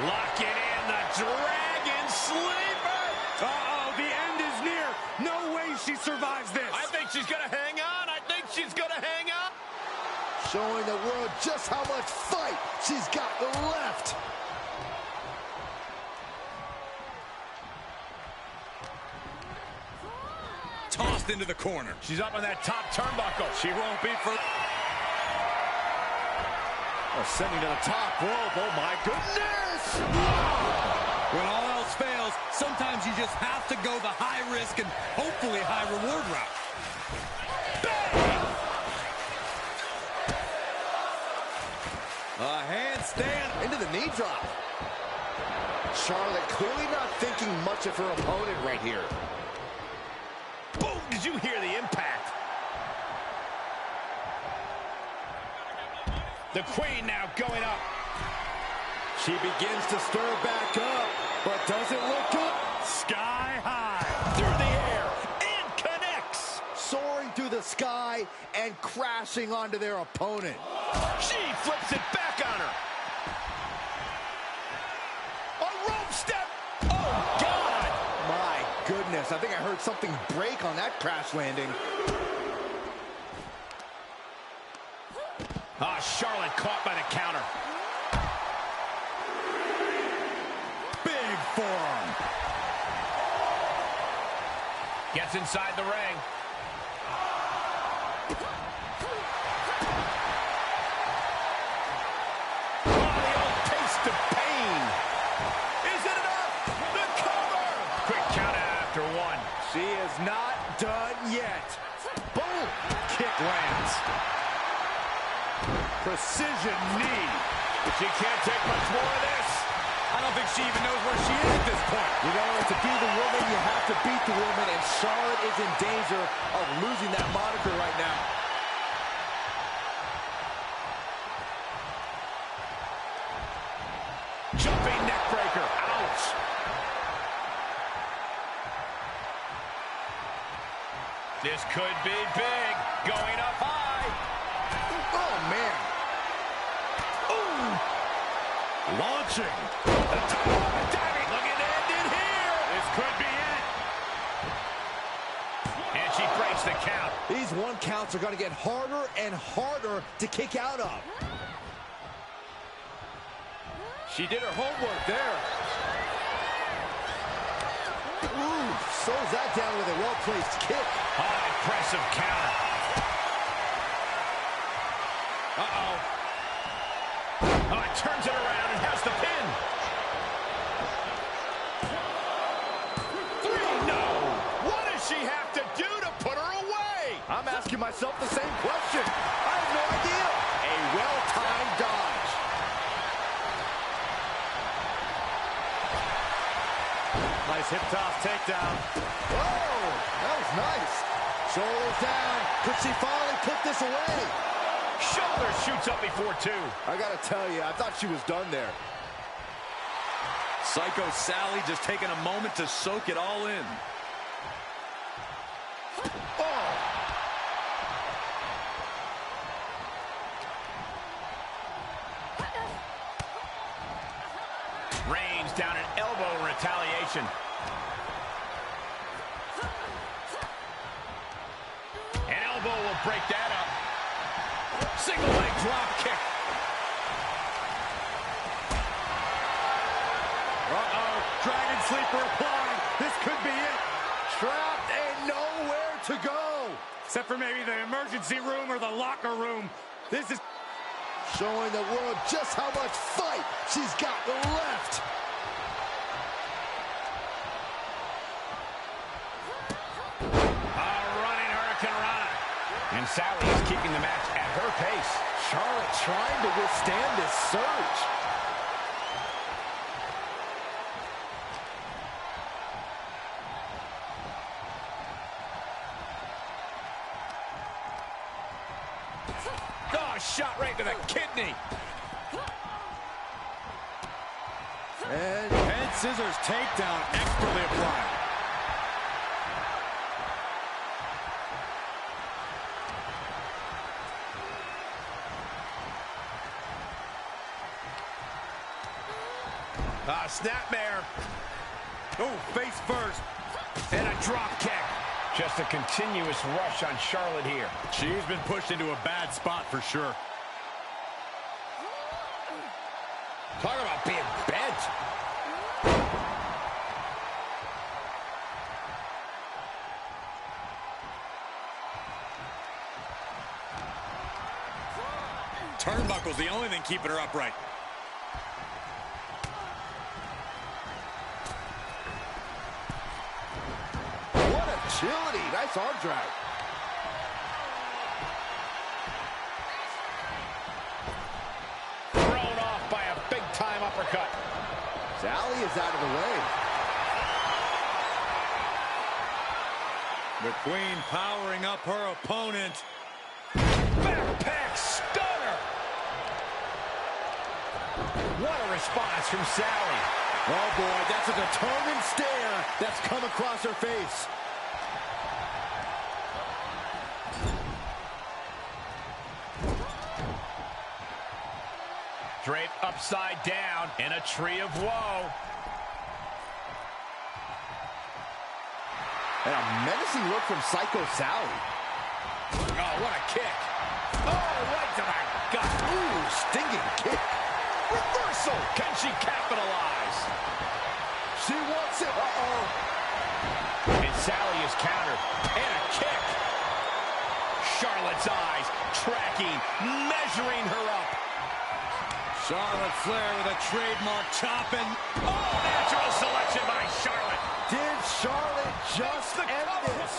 Locking in the Dragon Sleeper. Uh-oh, the end is near. No way she survives this. I think she's going to hang on. I think she's going to hang on. Showing the world just how much fight she's got left. Tossed into the corner. She's up on that top turnbuckle. She won't be for... Ascending to the top rope. Oh, my goodness. When all else fails, sometimes you just have to go the high risk and hopefully high reward route. A handstand into the knee drop. Charlotte clearly not thinking much of her opponent right here. Boom! Did you hear the impact? The Queen now going up. She begins to stir back up, but doesn't look up. Sky high. Through the air and connects. Soaring through the sky and crashing onto their opponent. She flips it back on her. A rope step. Oh, God. My goodness, I think I heard something break on that crash landing. Ah, Charlotte caught by the counter. Big forearm. Gets inside the ring. Oh, the old taste of pain. Is it enough? The cover. Quick count after one. She is not done yet. Boom. Kick lands. Precision knee. But she can't take much more of this. I don't think she even knows where she is at this point. You know, to be the woman, you have to beat the woman, and Charlotte is in danger of losing that moniker right now. Jumping neck breaker. Ouch. This could be big. Going up high. Oh, man. Launching. The top. Diving. Looking to end it here. This could be it. And she breaks the count. These one counts are going to get harder and harder to kick out of. She did her homework there. Ooh, slows that down with a well-placed kick. Oh, impressive counter. Uh-oh. Oh, it turns it around and has the pin. 3, no. What does she have to do to put her away? I'm asking myself the same question. I have no idea. A well-timed dodge. Nice hip toss takedown. Oh, that was nice. Shoulders down. Could she finally put this away? Shoulder shoots up before 2. I gotta tell you, I thought she was done there. Psycho Sally just taking a moment to soak it all in. Oh! Reigns down an elbow in retaliation. An elbow will break that up. Single leg drop kick. Uh-oh. Dragon Sleeper applied. This could be it. Trapped and nowhere to go. Except for maybe the emergency room or the locker room. This is showing the world just how much fight she's got left. Sally is keeping the match at her pace. Charlotte trying to withstand this surge. Oh, shot right to the kidney. And head scissors takedown expertly applied. Snapmare. Oh, face first. And a drop kick. Just a continuous rush on Charlotte here. She's been pushed into a bad spot for sure. Talk about being bent. Turnbuckle's the only thing keeping her upright. Agility, nice arm drag. Thrown off by a big-time uppercut. Sally is out of the way. The Queen powering up her opponent. Backpack stunner. What a response from Sally. Oh boy, that's a determined stare that's come across her face. Draped upside down in a tree of woe. And a menacing look from Psycho Sally. Oh, what a kick. Oh, right to the gut. Ooh, stinging kick. Reversal. Can she capitalize? She wants it. Uh-oh. And Sally is countered. And a kick. Charlotte's eyes tracking, measuring her up. Charlotte Flair with a trademark chopping. Oh, natural selection by Charlotte. Did Charlotte just end this?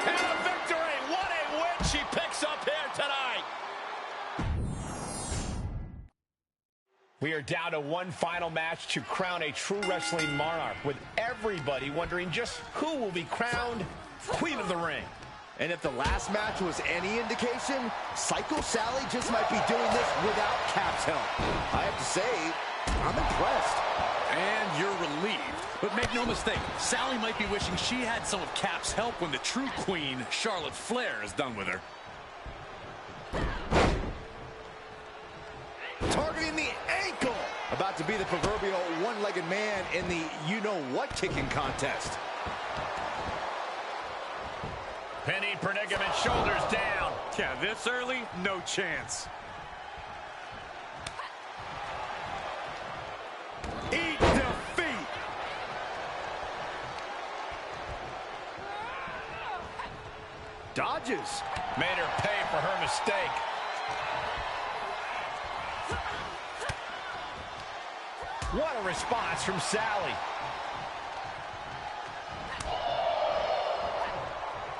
And a victory. What a win she picks up here tonight. We are down to one final match to crown a true wrestling monarch, with everybody wondering just who will be crowned Queen of the Ring. And if the last match was any indication, Psycho Sally just might be doing this without Cap's help. I have to say, I'm impressed. And you're relieved. But make no mistake, Sally might be wishing she had some of Cap's help when the true Queen, Charlotte Flair, is done with her. Targeting the ankle. About to be the proverbial one-legged man in the you-know-what kicking contest. Penny predicament, shoulders down. Yeah, this early, no chance. Eat defeat. Dodges. Made her pay for her mistake. What a response from Sally.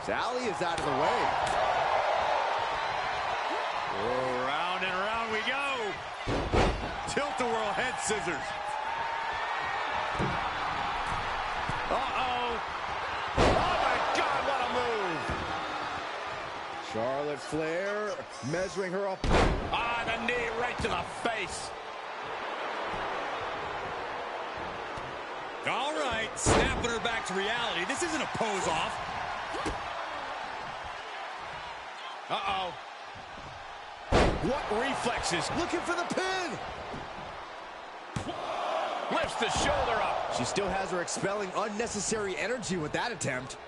Sally is out of the way. Oh, round and round we go. Tilt-a-whirl head scissors. Uh-oh. Oh, my God, what a move. Charlotte Flair measuring her up. Ah, the knee right to the face. All right, snapping her back to reality. This isn't a pose-off. Uh-oh. What reflexes? Looking for the pin. Lifts the shoulder up. She still has her expelling unnecessary energy with that attempt.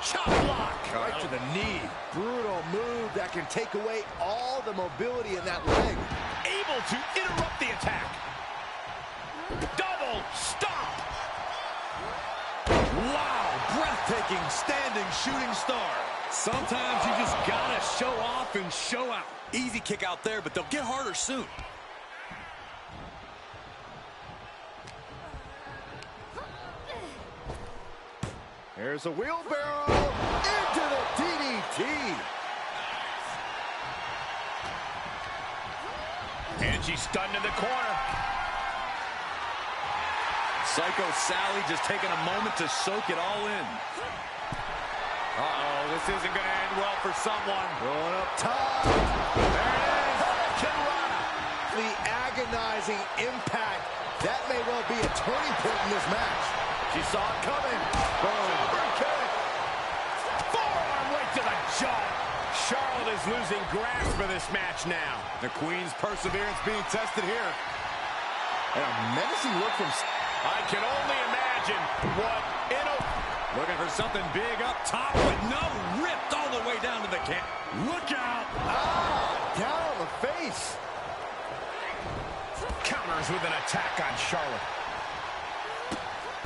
Chop block. Right to the knee. Brutal move that can take away all the mobility in that leg. Able to interrupt the attack. Double stop. Wow, breathtaking standing shooting star. Sometimes you just gotta show off and show out. Easy kick out there, but they'll get harder soon. Here's a wheelbarrow into the DDT. And she's stunned in the corner. Psycho Sally just taking a moment to soak it all in. Uh-oh, this isn't going to end well for someone. Going up top. There it is. Hurricane Rana. The agonizing impact. That may well be a turning point in this match. She saw it coming. Boom. Super kick. Forearm right to the jaw. Charlotte is losing grasp of this match now. The Queen's perseverance being tested here. And a menacing look from... I can only imagine what Looking for something big up top, but no, ripped all the way down to the camp. Look out! Ah, down on the face. Counters with an attack on Charlotte.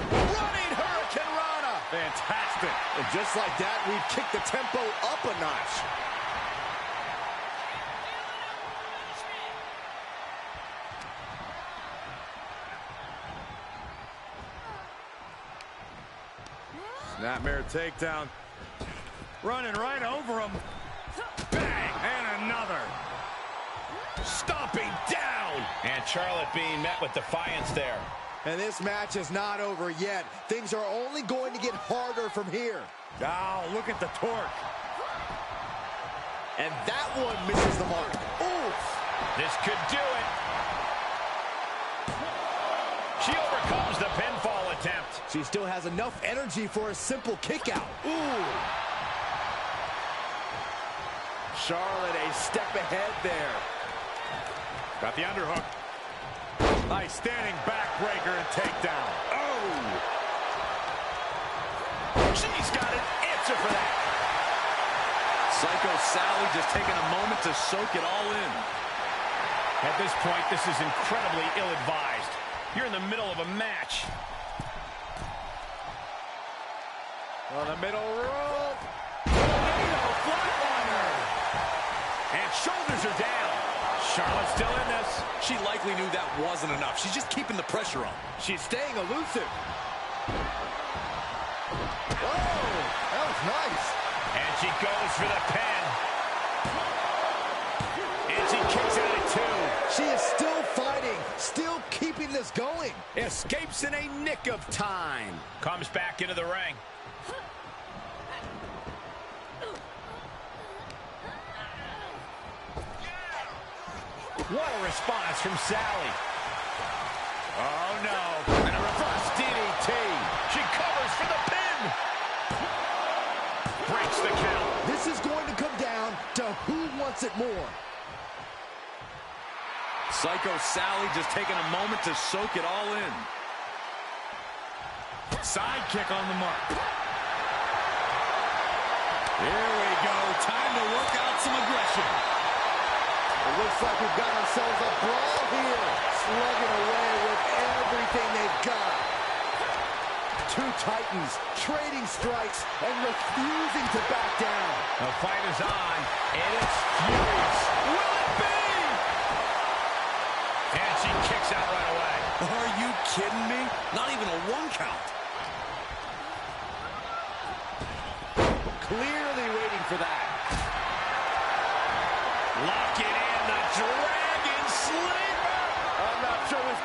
Running Hurricane Rana. Fantastic. And just like that, we've kicked the tempo up a notch. Snapmare takedown. Running right over him. Bang! And another. Stomping down. And Charlotte being met with defiance there. And this match is not over yet. Things are only going to get harder from here. Oh, look at the torque. And that one misses the mark. Oof. This could do it. She overcomes the pinfall attempt. She still has enough energy for a simple kick out. Ooh. Charlotte a step ahead there. Got the underhook. Nice standing backbreaker and takedown. Oh! She's got an answer for that. Psycho Sally just taking a moment to soak it all in. At this point, this is incredibly ill-advised. You're in the middle of a match. On the middle rope. Flatliner. And shoulders are down. Charlotte's still in this. She likely knew that wasn't enough. She's just keeping the pressure on. She's staying elusive. Whoa, that was nice. And she goes for the pin. And she kicks out at two. She is still fighting, still keeping this going. Escapes in a nick of time. Comes back into the ring. What a response from Sally. Oh, no. And a reverse DDT. She covers for the pin. Breaks the count. This is going to come down to who wants it more. Psycho Sally just taking a moment to soak it all in. Side kick on the mark. Here we go. Time to work out some aggression. It looks like we've got ourselves a brawl here. Slugging away with everything they've got. Two titans trading strikes and refusing to back down. The fight is on, and it's furious. Will it be? And she kicks out right away. Are you kidding me? Not even a one count. Clearly waiting for that. Locking in the Dragon Sleeper. I'm not sure this...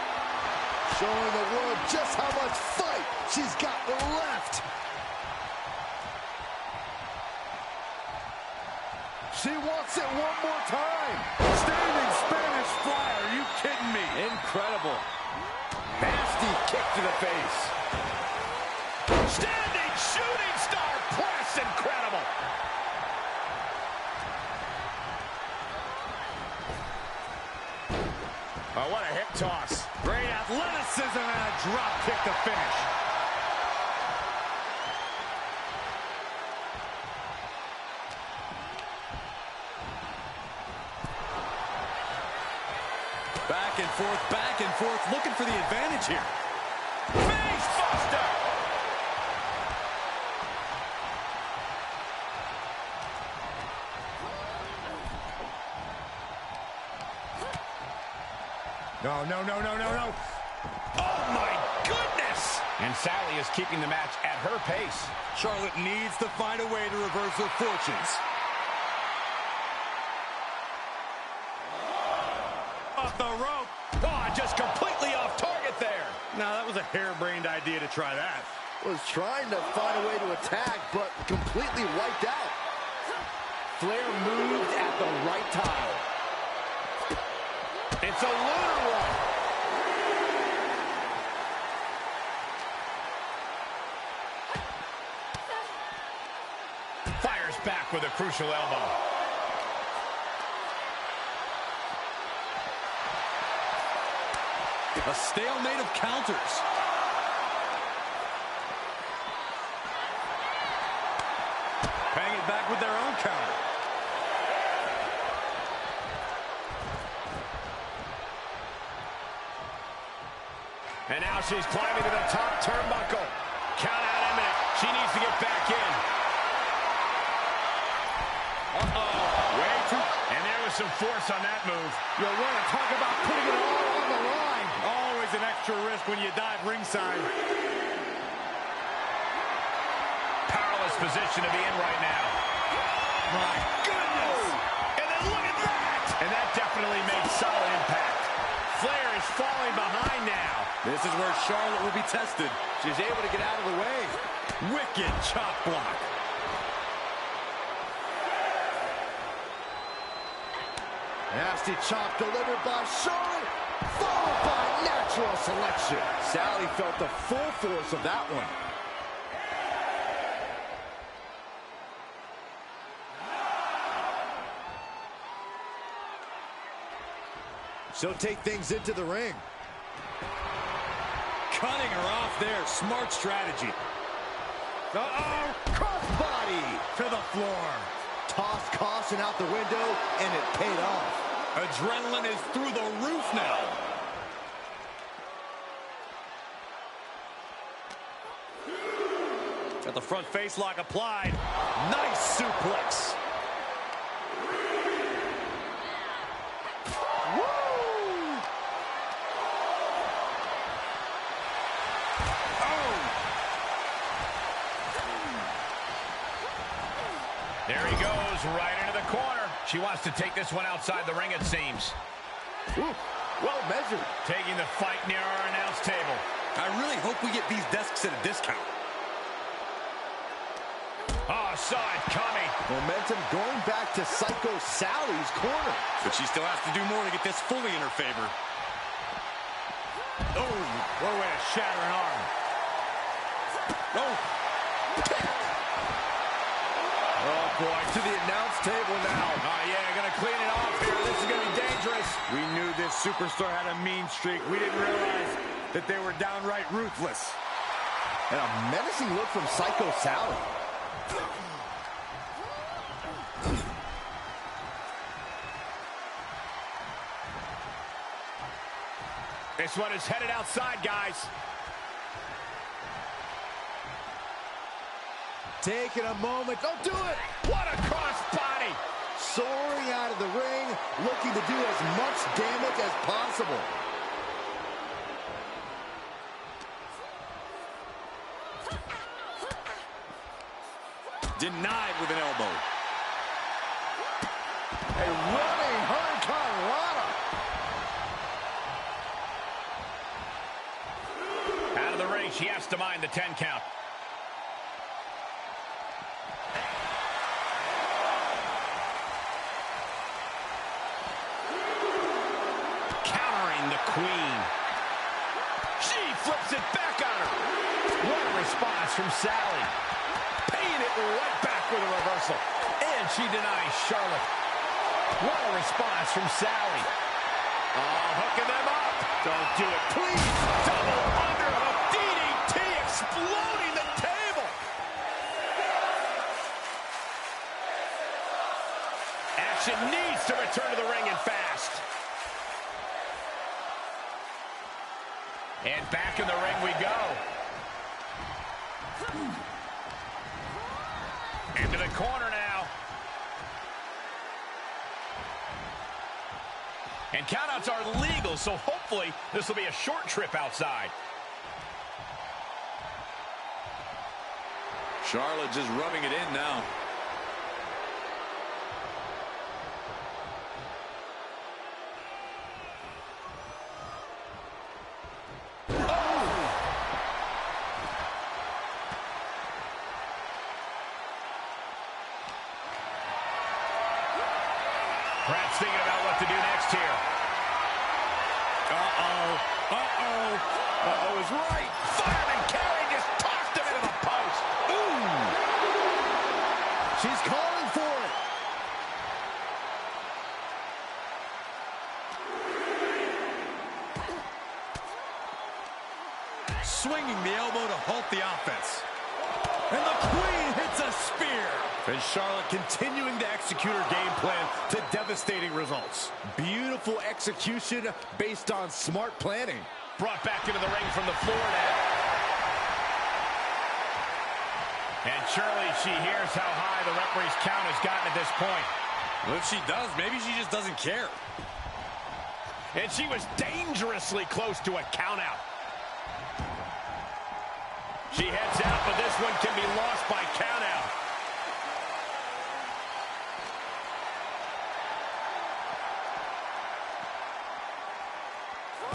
Showing the world just how much fight she's got left. She wants it one more time. Standing Spanish Fly. Are you kidding me? Incredible. Nasty kick to the face. Standing shooting star press. Incredible. Oh, what a hip toss. Great athleticism and a drop kick to finish. Back and forth, looking for the advantage here. Face buster. No. Oh, my goodness! And Sally is keeping the match at her pace. Charlotte needs to find a way to reverse her fortunes. Off the rope. Oh, just completely off target there. Now, that was a harebrained idea to try that. Was trying to find a way to attack, but completely wiped out. Flair moved at the right time. It's a lunar one. Fires back with a crucial elbow. A stalemate of counters. Hang it back with their own counter. And now she's climbing to the top turnbuckle. Count out imminent. She needs to get back in. Uh-oh. Way too... And there was some force on that move. You want to talk about putting it all on the line. Always an extra risk when you dive ringside. Powerless position to be in right now. My goodness! And then look at that! And that definitely made solid impact. Flair is falling behind now. This is where Charlotte will be tested. She's able to get out of the way. Wicked chop block. Nasty chop delivered by Charlotte, followed by natural selection. Sally felt the full force of that one. She'll take things into the ring. Cutting her off there. Smart strategy. Uh-oh! Crossbody! To the floor. Tossed caution out the window, and it paid off. Adrenaline is through the roof now. Got the front face lock applied. Nice suplex. There he goes, right into the corner. She wants to take this one outside the ring, it seems. Ooh, well measured. Taking the fight near our announce table. I really hope we get these desks at a discount. Oh, saw it coming. Momentum going back to Psycho Sally's corner. But she still has to do more to get this fully in her favor. Oh, what a way to shatter an arm. Oh. Oh, boy, to the announce table now. Oh, yeah, gonna clean it off here. This is gonna be dangerous. We knew this superstar had a mean streak. We didn't realize that they were downright ruthless. And a menacing look from Psycho Sally. This one is headed outside, guys. Taking a moment. Don't do it. What a cross body. Soaring out of the ring, looking to do as much damage as possible. Denied with an elbow. A running hurricanrana. Out of the ring, she has to mind the 10 count. Countering the Queen. She flips it back on her. What a response from Sally. Paying it right back with a reversal. And she denies Charlotte. What a response from Sally. Oh, hooking them up. Don't do it, please. Double underhook DDT, exploding the table. Action needs to return to the ring and fast. And back in the ring we go. Into the corner now. And countouts are legal, so hopefully this will be a short trip outside. Charlotte just rubbing it in now. Brad's thinking about what to do next here. Uh-oh is right. Fireman Carey just tossed him into the post. Ooh. She's calling for it. Swinging the elbow to halt the offense. And the Queen hits a spear. And Charlotte continuing to execute her game plan to devastating results. beautiful execution based on smart planning. Brought back into the ring from the floor now. And surely she hears how high the referee's count has gotten at this point. Well, if she does, maybe she just doesn't care. And she was dangerously close to a count out. She heads out, but this one can be lost by count out.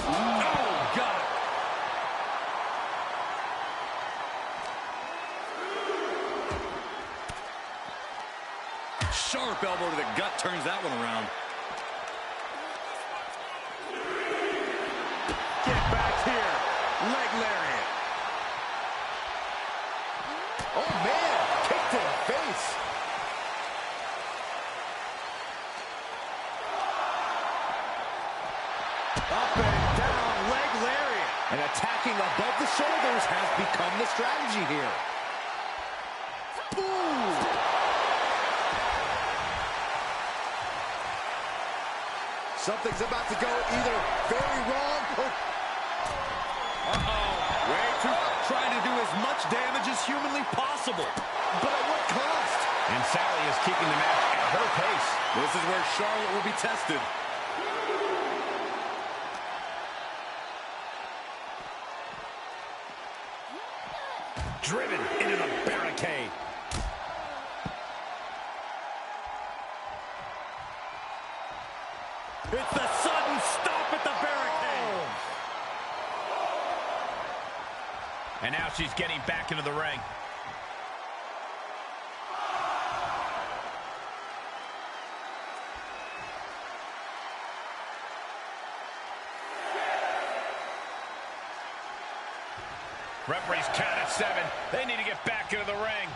Oh, God. Sharp elbow to the gut turns that one around. Get back here. Leg lariat. Oh, man. Kick to the face. Up and down, leg lariat. And attacking above the shoulders has become the strategy here. Boom! Something's about to go either very wrong or... Way too trying to do as much damage as humanly possible. But at what cost? And Sally is keeping the match at her pace. This is where Charlotte will be tested. Driven into the barricade. It's the sudden stop at the barricade. And now she's getting back into the ring. Referees count at 7. They need to get back into the ring.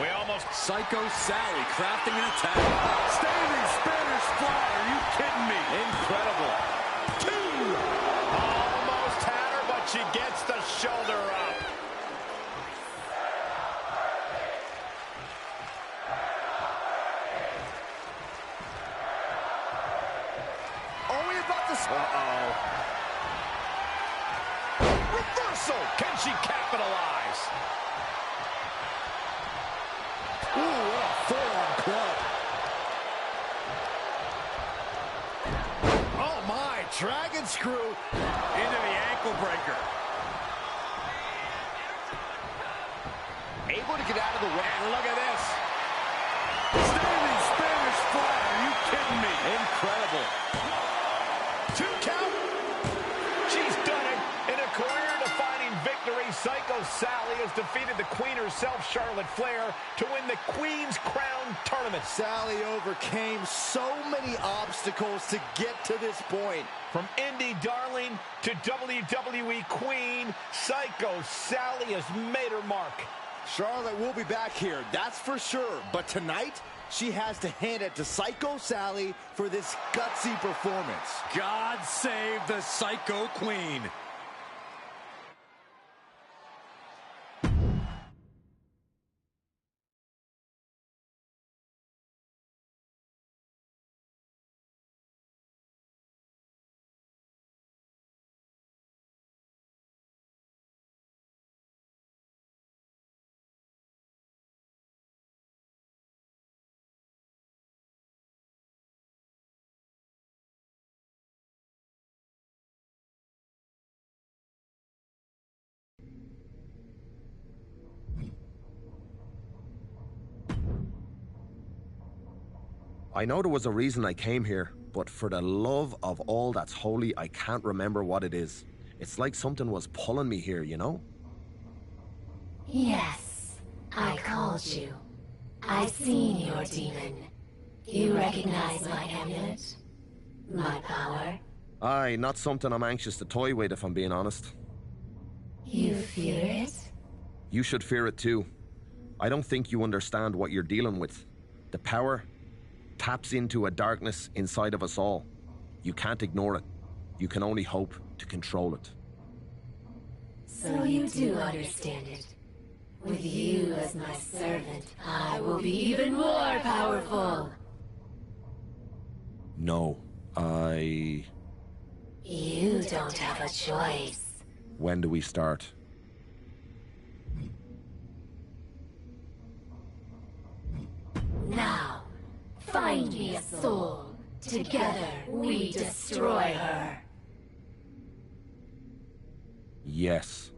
We almost... Psycho Sally crafting an attack. Standing Spanish fly. Are you kidding me? Incredible. 2. Almost had her, but she gets the shoulder up. Only about to... Reversal. Can she capitalize? Ooh, what a full-on club. Oh, my. Dragon screw into the ankle breaker. Able to get out of the way. And look at this. Standing Spanish fly. Are you kidding me? Incredible. 2 count. She's done it. In a career-defining victory, Psycho Sally has defeated the Queen herself, Charlotte Flair, to win the Queen's Crown Tournament. Sally overcame so many obstacles to get to this point. From indie darling to WWE Queen, Psycho Sally has made her mark. Charlotte will be back here, that's for sure. But tonight, she has to hand it to Psycho Sally for this gutsy performance. God save the Psycho Queen. I know there was a reason I came here, but for the love of all that's holy, I can't remember what it is. It's like something was pulling me here, you know? Yes, I called you. I've seen your demon. You recognize my amulet? My power? Aye, not something I'm anxious to toy with, if I'm being honest. You fear it? You should fear it too. I don't think you understand what you're dealing with. The power taps into a darkness inside of us all. You can't ignore it. You can only hope to control it. So you do understand it. With you as my servant, I will be even more powerful. No, I... You don't have a choice. When do we start? Now, find me a soul. Together, we destroy her. Yes.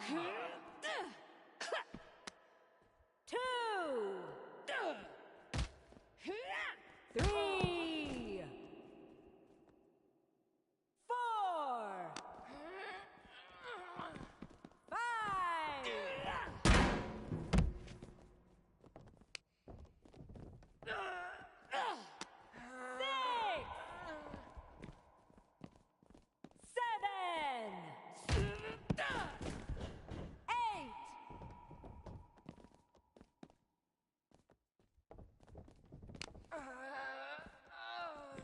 3, 4, 5,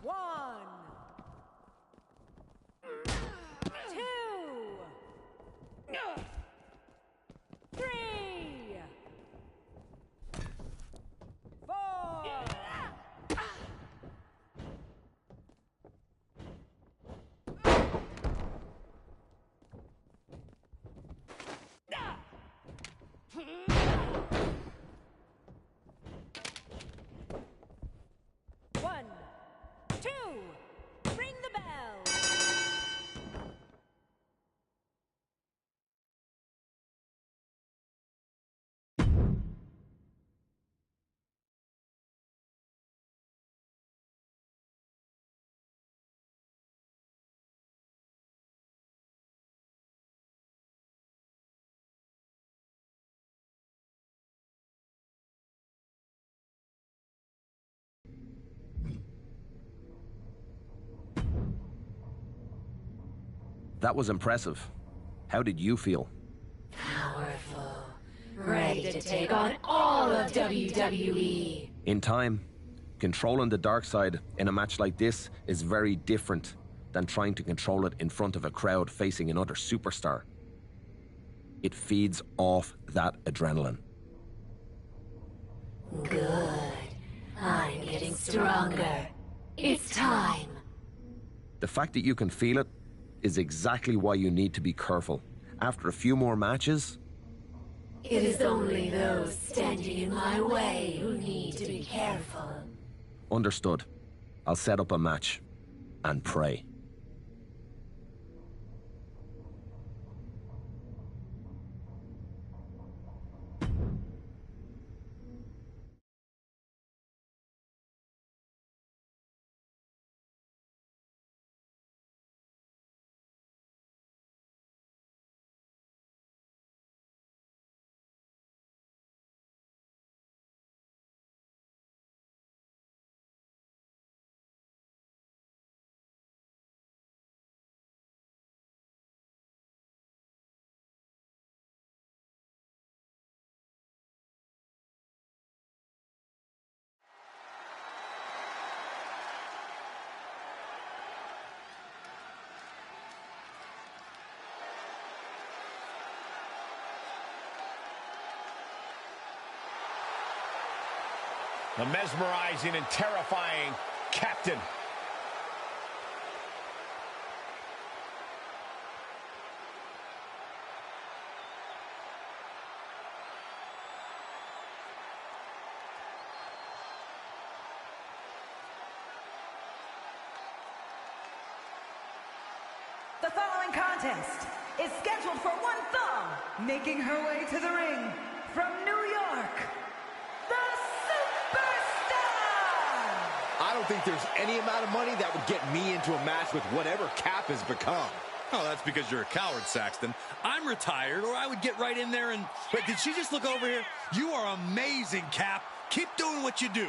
1, 2, 3, 4, 1, 2, ring the bell. That was impressive. How did you feel? Powerful. Ready to take on all of WWE. In time, controlling the dark side in a match like this is very different than trying to control it in front of a crowd facing another superstar. It feeds off that adrenaline. Good. I'm getting stronger. It's time. The fact that you can feel it is exactly why you need to be careful. After a few more matches, It is only those standing in my way who need to be careful. understood. I'll set up a match and pray. The mesmerizing and terrifying Captain. The following contest is scheduled for one fall, making her way to the ring from New York, the Superstar! I don't think there's any amount of money that would get me into a match with whatever Cap has become. Oh, that's because you're a coward, Saxton. I'm retired, or I would get right in there and... Wait, did she just look over here? You are amazing, Cap. Keep doing what you do.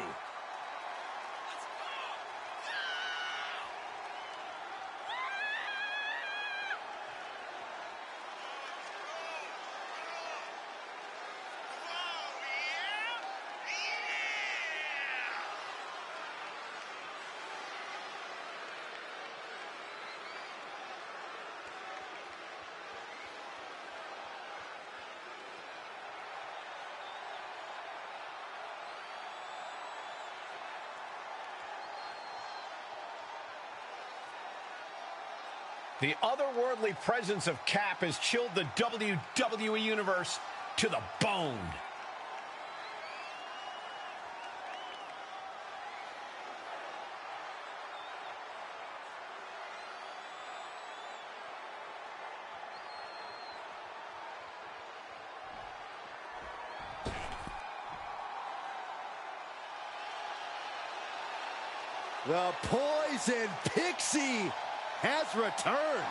The otherworldly presence of Cap has chilled the WWE Universe to the bone. The Poison Pixie has returned.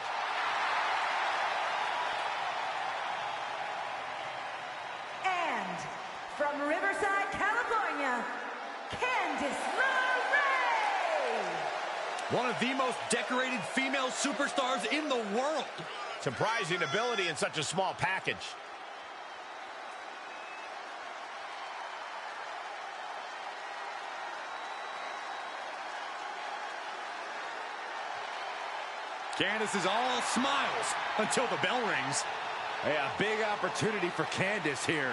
And from Riverside, California, Candice LeRae! One of the most decorated female superstars in the world. Surprising ability in such a small package. Candice is all smiles until the bell rings. Hey, a big opportunity for Candice here.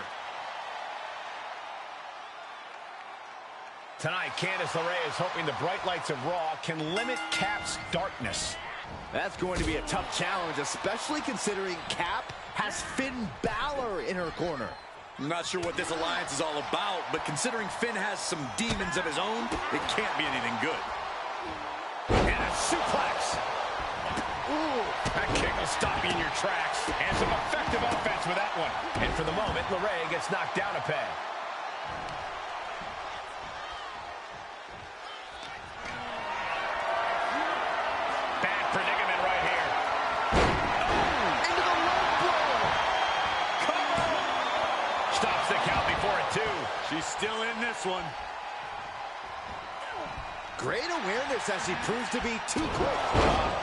Tonight, Candice LeRae is hoping the bright lights of Raw can limit Cap's darkness. That's going to be a tough challenge, especially considering Cap has Finn Balor in her corner. I'm not sure what this alliance is all about, but considering Finn has some demons of his own, it can't be anything good. And a suplex. Ooh, that kick will stop you in your tracks. And some effective offense with that one. And for the moment, LeRae gets knocked down a peg. Bad predicament right here. Oh, into the low blow. Cover. Stops the count before it, too. She's still in this one. Great awareness as she proves to be too quick.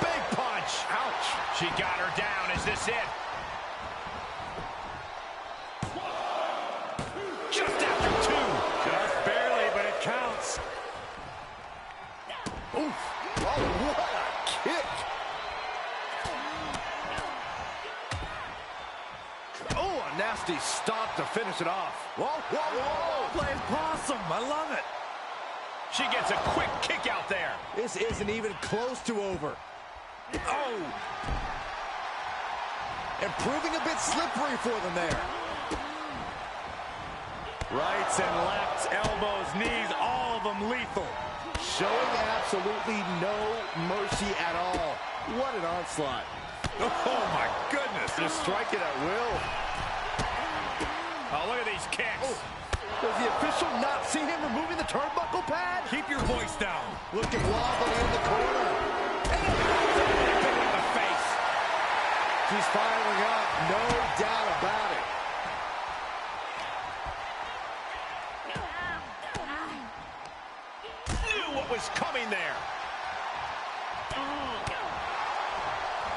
Big punch. Ouch. She got her down. Is this it? Just after two. Just barely, but it counts. Oof. Oh, what a kick. Oh, a nasty stop to finish it off. Whoa, whoa, whoa. Playing possum. I love it. She gets a quick kick out there. This isn't even close to over. Oh! And proving a bit slippery for them there. Rights and lefts, elbows, knees, all of them lethal. Showing absolutely no mercy at all. What an onslaught. Oh, my goodness. Just strike it at will. Oh, look at these kicks. Oh. Does the official not see him removing the turnbuckle pad? Keep your voice down. Looking wobbly in the corner. In the face. She's firing up, no doubt about it. Knew what was coming there.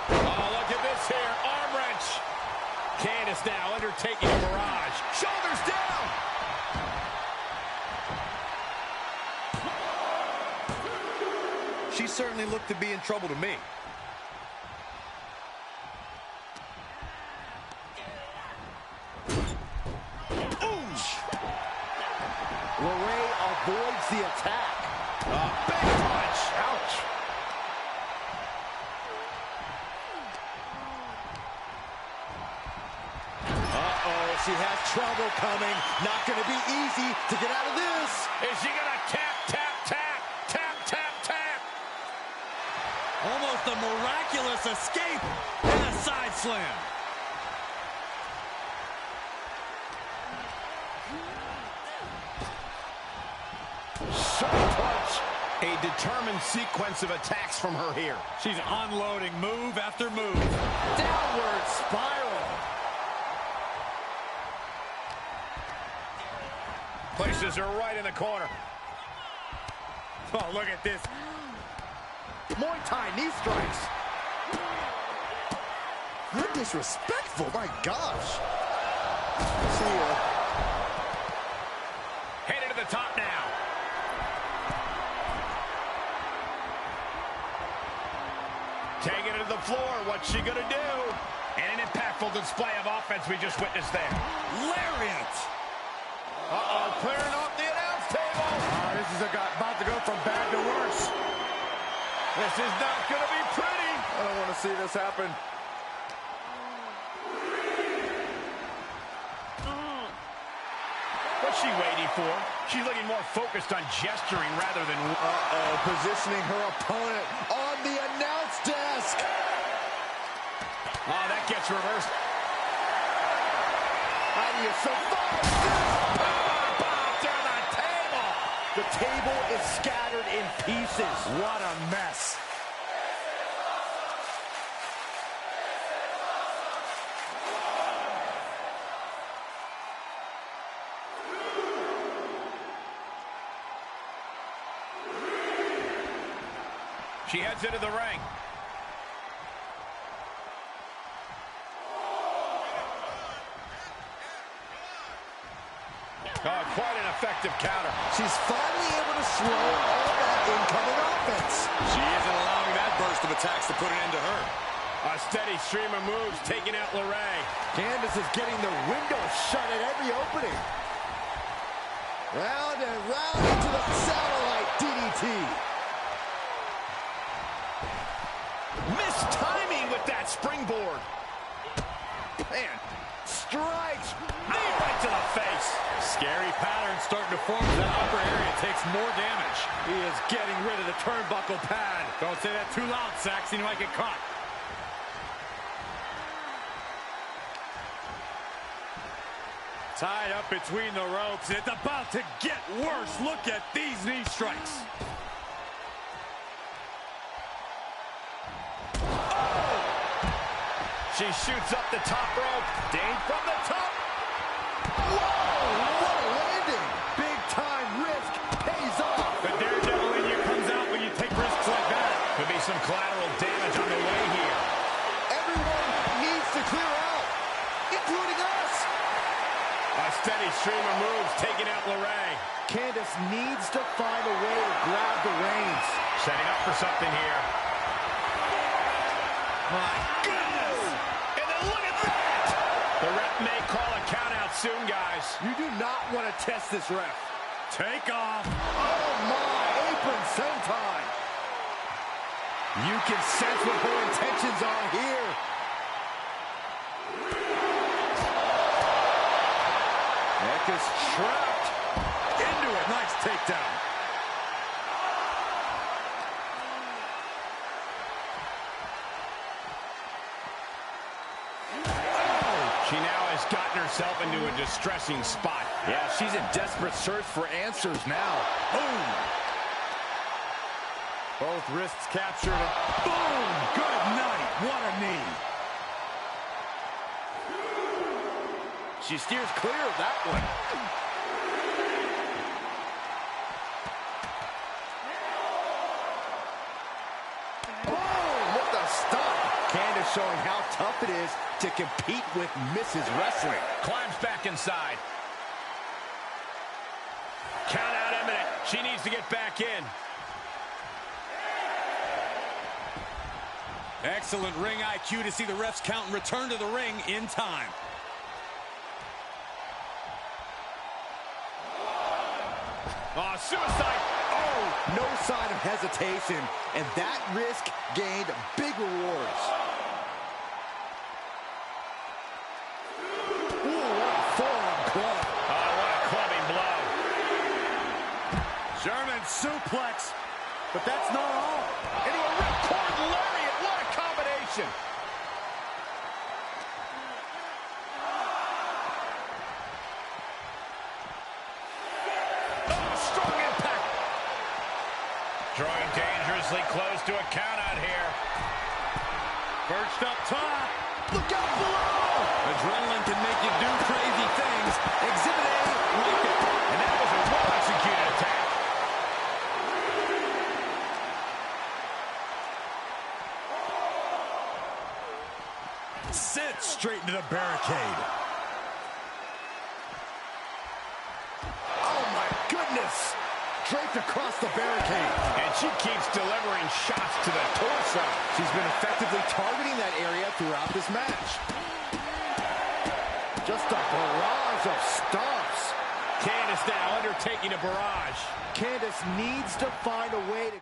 Oh, look at this here. Arm wrench. Candice now undertaking a barrage. Shoulders down. She certainly looked to be in trouble to me. LeRae avoids the attack. A big punch. Ouch. Uh-oh, she has trouble coming. Not going to be easy to get out of this. Is she going to tap, tap, tap, tap, tap, tap? Almost a miraculous escape and a side slam. Shot punch. A determined sequence of attacks from her here. She's unloading move after move. Downward spiral. Places her right in the corner. Oh, look at this. Muay Thai knee strikes. How disrespectful, my gosh. See ya. Headed to the top now. Taking it to the floor. What's she going to do? And an impactful display of offense we just witnessed there. Lariat. Uh-oh, clearing off the announce table. This is about to go from bad to worse. This is not going to be pretty. I don't want to see this happen. What's she waiting for? She's looking more focused on gesturing rather than... Uh-oh, positioning her opponent on the announce desk. Oh, that gets reversed. How do you survive this? Bomb to the table. The table is scattered in pieces. What a mess. She heads into the ring. Oh, quite an effective counter. She's finally able to slow all that incoming offense. She isn't allowing that burst of attacks to put an end to her. A steady stream of moves taking out LeRae. Candace is getting the window shut at every opening. Round and round into the satellite DDT. Missed timing with that springboard. Man, strikes. Knee right to the face. Scary pattern starting to form. That upper area takes more damage. He is getting rid of the turnbuckle pad. Don't say that too loud, Saxon. You might get caught. Tied up between the ropes. It's about to get worse. Look at these knee strikes. She shoots up the top rope. Dane from the top. Whoa, what a landing. Big time risk pays off. The daredevil in you comes out when you take risks like that. Could be some collateral damage on the way here. Everyone needs to clear out, including us. A steady stream of moves taking out LeRae. Candace needs to find a way to grab the reins. Setting up for something here. My goodness! And then look at that! The ref may call a count out soon, guys. You do not want to test this ref. Take off. Oh my, apron senton. You can sense what her intentions are here. Neck is trapped. Into it. Nice takedown. She now has gotten herself into a distressing spot. Yeah, she's in desperate search for answers now. Boom. Both wrists captured. Boom. Good night. What a knee. She steers clear of that one. Boom, what the stop. Candace showing how tough it is to compete with Mrs. Wrestling. Climbs back inside. Count out imminent. She needs to get back in. Excellent ring IQ to see the refs count and return to the ring in time. Oh, suicide. Oh, no sign of hesitation. And that risk gained big rewards. Ooh, what a forearm club. Oh, what a clubbing blow. German suplex. But that's not all. Into a ripcord lariat. What a combination. Oh, strong impact. Drawing dangerously close to a count out here. Perched up top. Look out below. Adrenaline can make you do crazy things. Exhibit A, right there. And that was a well-executed attack. Sits straight into the barricade. Oh my goodness. Draped across the barricade. And she keeps delivering shots to the torso. She's been effectively targeting that area throughout this match. Just a barrage of stomps. Candace now undertaking a barrage. Candace needs to find a way to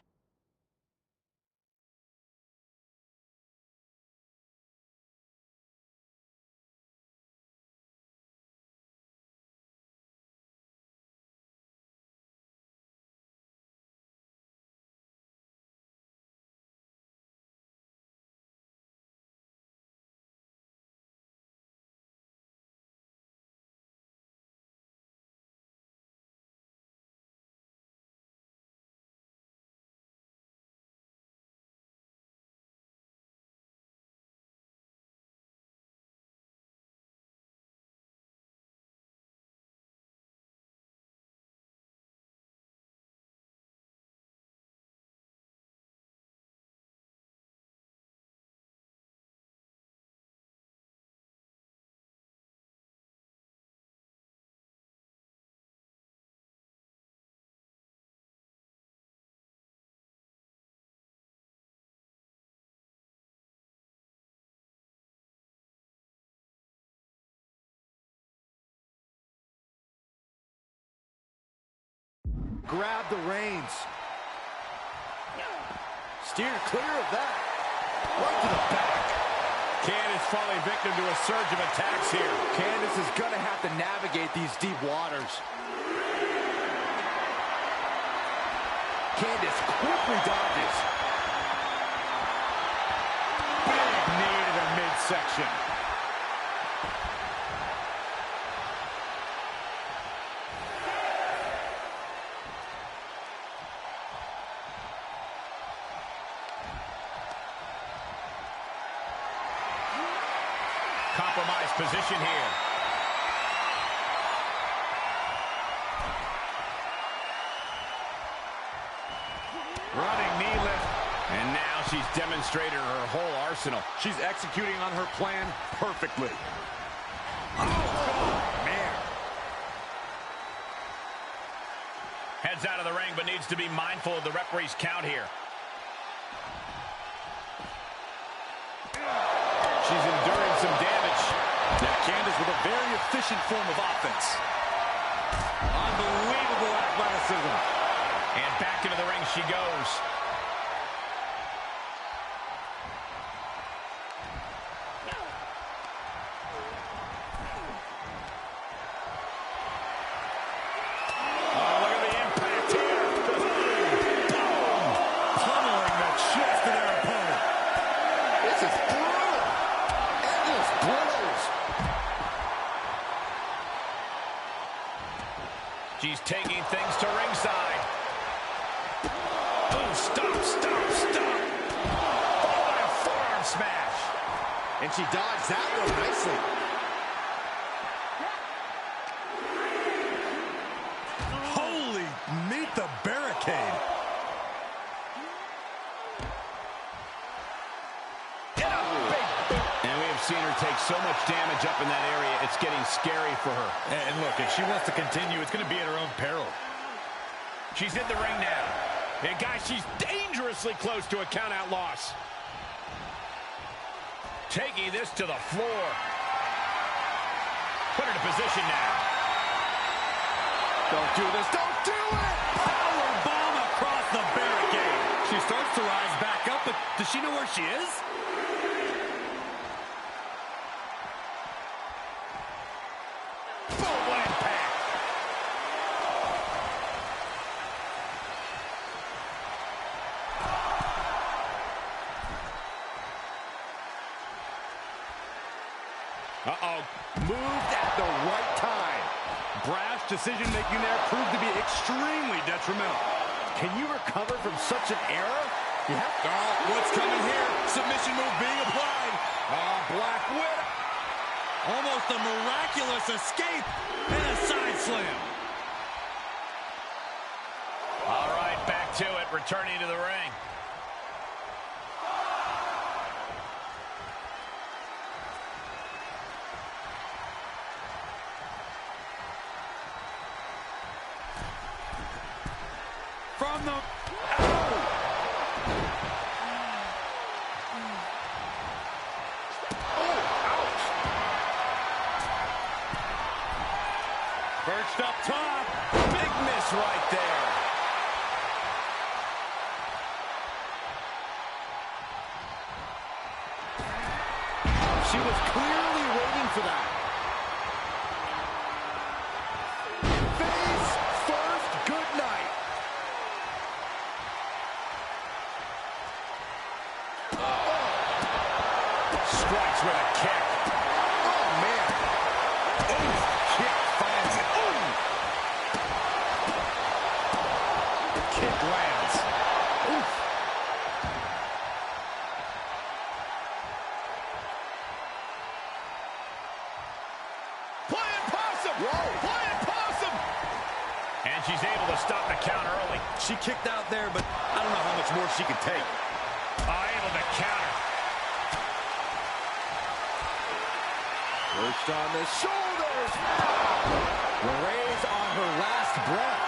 grab the reins. Steered clear of that. Right to the back. Candice falling victim to a surge of attacks here. Candice is going to have to navigate these deep waters. Candice quickly dodges. Big knee to the midsection. Compromised position here. Running knee lift. And now she's demonstrated her whole arsenal. She's executing on her plan perfectly. Oh, man. Heads out of the ring, but needs to be mindful of the referee's count here. She's enduring some damage. Now Candice with a very efficient form of offense. Unbelievable athleticism. And back into the ring she goes. Oh, look at the impact here. Boom! Pummeling the chest of their opponent. This is brutal. Endless blows. She's taking things to ringside. Oh, stop, stop, stop. Oh, and a forearm smash. And she dodged that one nicely. Holy, meet the barricade. And we have seen her take so much damage up in that area, it's getting scary for her. And look, if she wants to continue, it's going to be at her own peril. She's in the ring now. And guys, she's dangerously close to a count-out loss. Taking this to the floor. Put her to position now. Don't do this. Don't do it! Power bomb across the barricade. She starts to rise back up, but does she know where she is? Boom, what impact. Uh-oh. Moved at the right time. Brash decision-making there proved to be extremely detrimental. Can you recover from such an error? You have to. Oh, what's coming here? Submission move being applied. Black Widow. Almost a miraculous escape and a side slam. All right, back to it, returning to the ring. From the... Perched up top. Big miss right there. She was clearly waiting for that. Face first, good night. Strikes with a kick. Oh, man. Ooh, kick finds it. Ooh. The kick lands. Ooh. Playing possum. Whoa. Playing possum. And she's able to stop the count early. She kicked out there, but I don't know how much more she can take. Able to counter. Perched on the shoulders. Raise on her last breath.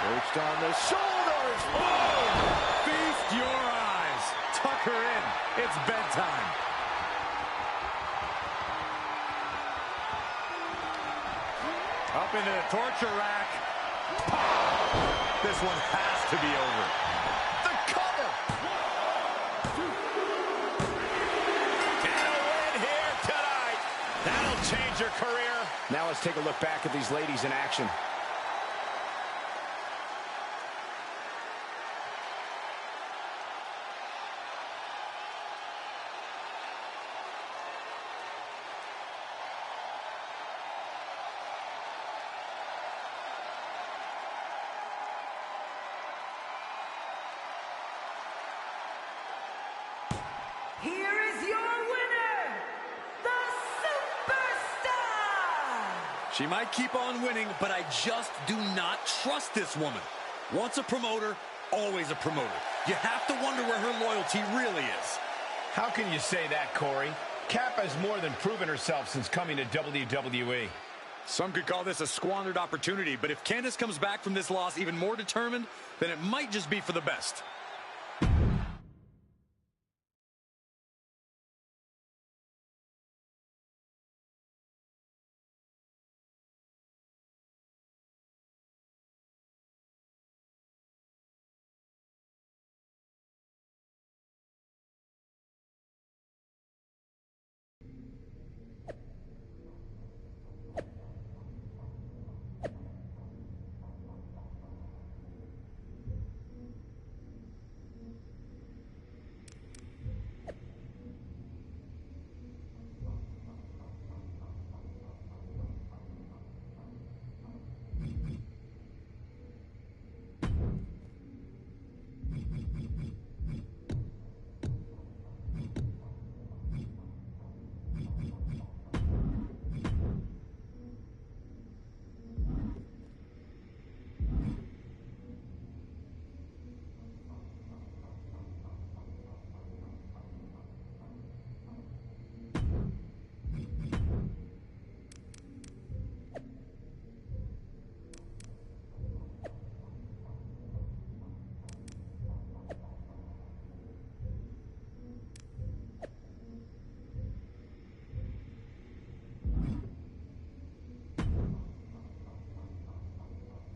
Perched on the shoulders. Oh! Feast your eyes. Tuck her in. It's bedtime. Up into the torture rack. This one has to be over. The cover. And a win here tonight. That'll change your career. Now let's take a look back at these ladies in action. Here is your winner, the Superstar! She might keep on winning, but I just do not trust this woman. Once a promoter, always a promoter. You have to wonder where her loyalty really is. How can you say that, Corey? Cap has more than proven herself since coming to WWE. Some could call this a squandered opportunity, but if Candice comes back from this loss even more determined, then it might just be for the best.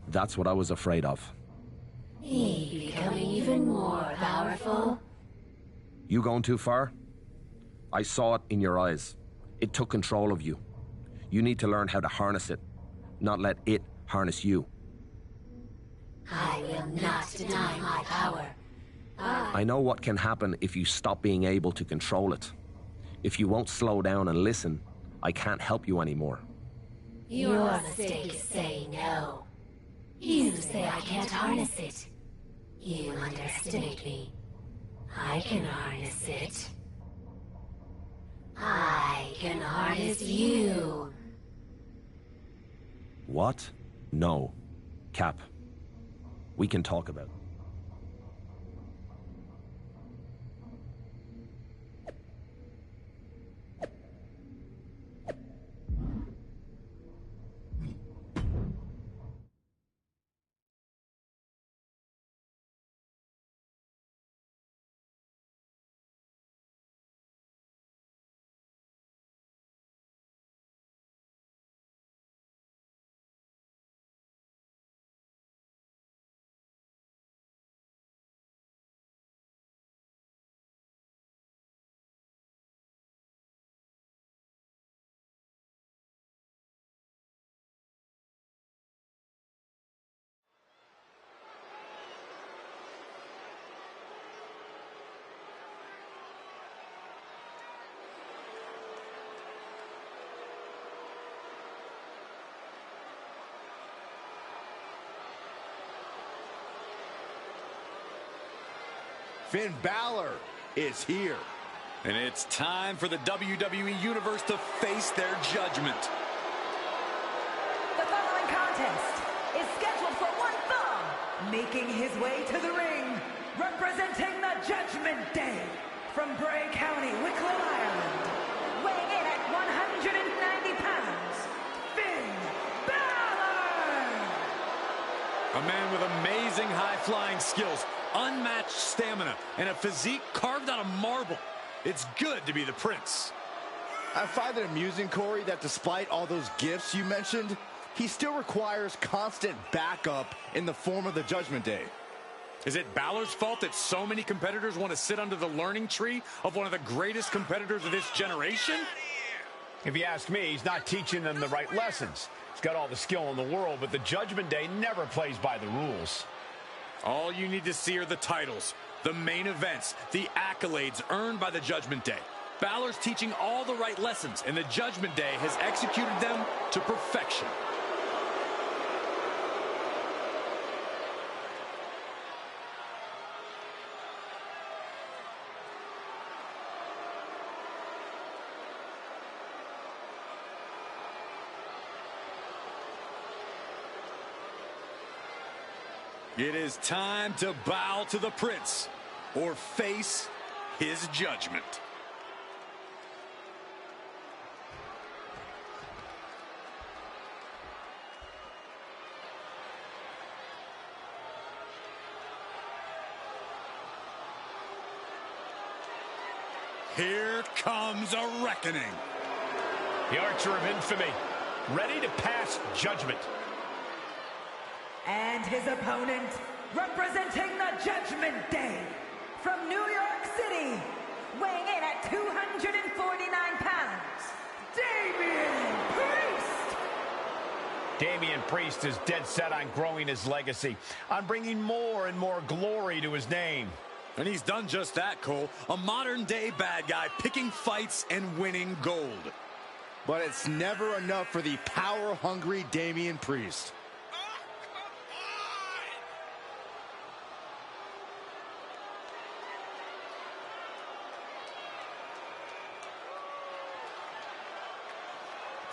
That's what I was afraid of. Me becoming even more powerful? You going too far? I saw it in your eyes. It took control of you. You need to learn how to harness it, not let it harness you. I will not deny my power. I know what can happen if you stop being able to control it. If you won't slow down and listen, I can't help you anymore. Your mistake is saying no. You say I can't harness it. You underestimate me. I can harness it. I can harness you. What? No. Cap. We can talk about it. Finn Balor is here. And it's time for the WWE Universe to face their judgment. The following contest is scheduled for one fall. Making his way to the ring, representing the Judgment Day from Bray County, Wicklow, Ireland. Weighing in at 190 pounds, Finn Balor! A man with amazing high-flying skills, unmatched stamina, and a physique carved out of marble. It's good to be the Prince. I find it amusing, Corey, that despite all those gifts you mentioned, he still requires constant backup in the form of the Judgment Day. Is it Balor's fault that so many competitors want to sit under the learning tree of one of the greatest competitors of this generation? If you ask me, he's not teaching them the right lessons. He's got all the skill in the world, but the Judgment Day never plays by the rules. All you need to see are the titles, the main events, the accolades earned by the Judgment Day. Balor's teaching all the right lessons, and the Judgment Day has executed them to perfection. It is time to bow to the Prince or face his judgment. Here comes a reckoning. The Archer of Infamy, ready to pass judgment. And his opponent, representing the Judgment Day, from New York City, weighing in at 249 pounds, Damian Priest! Damian Priest is dead set on growing his legacy, on bringing more and more glory to his name. And he's done just that, Cole. A modern-day bad guy picking fights and winning gold. But it's never enough for the power-hungry Damian Priest.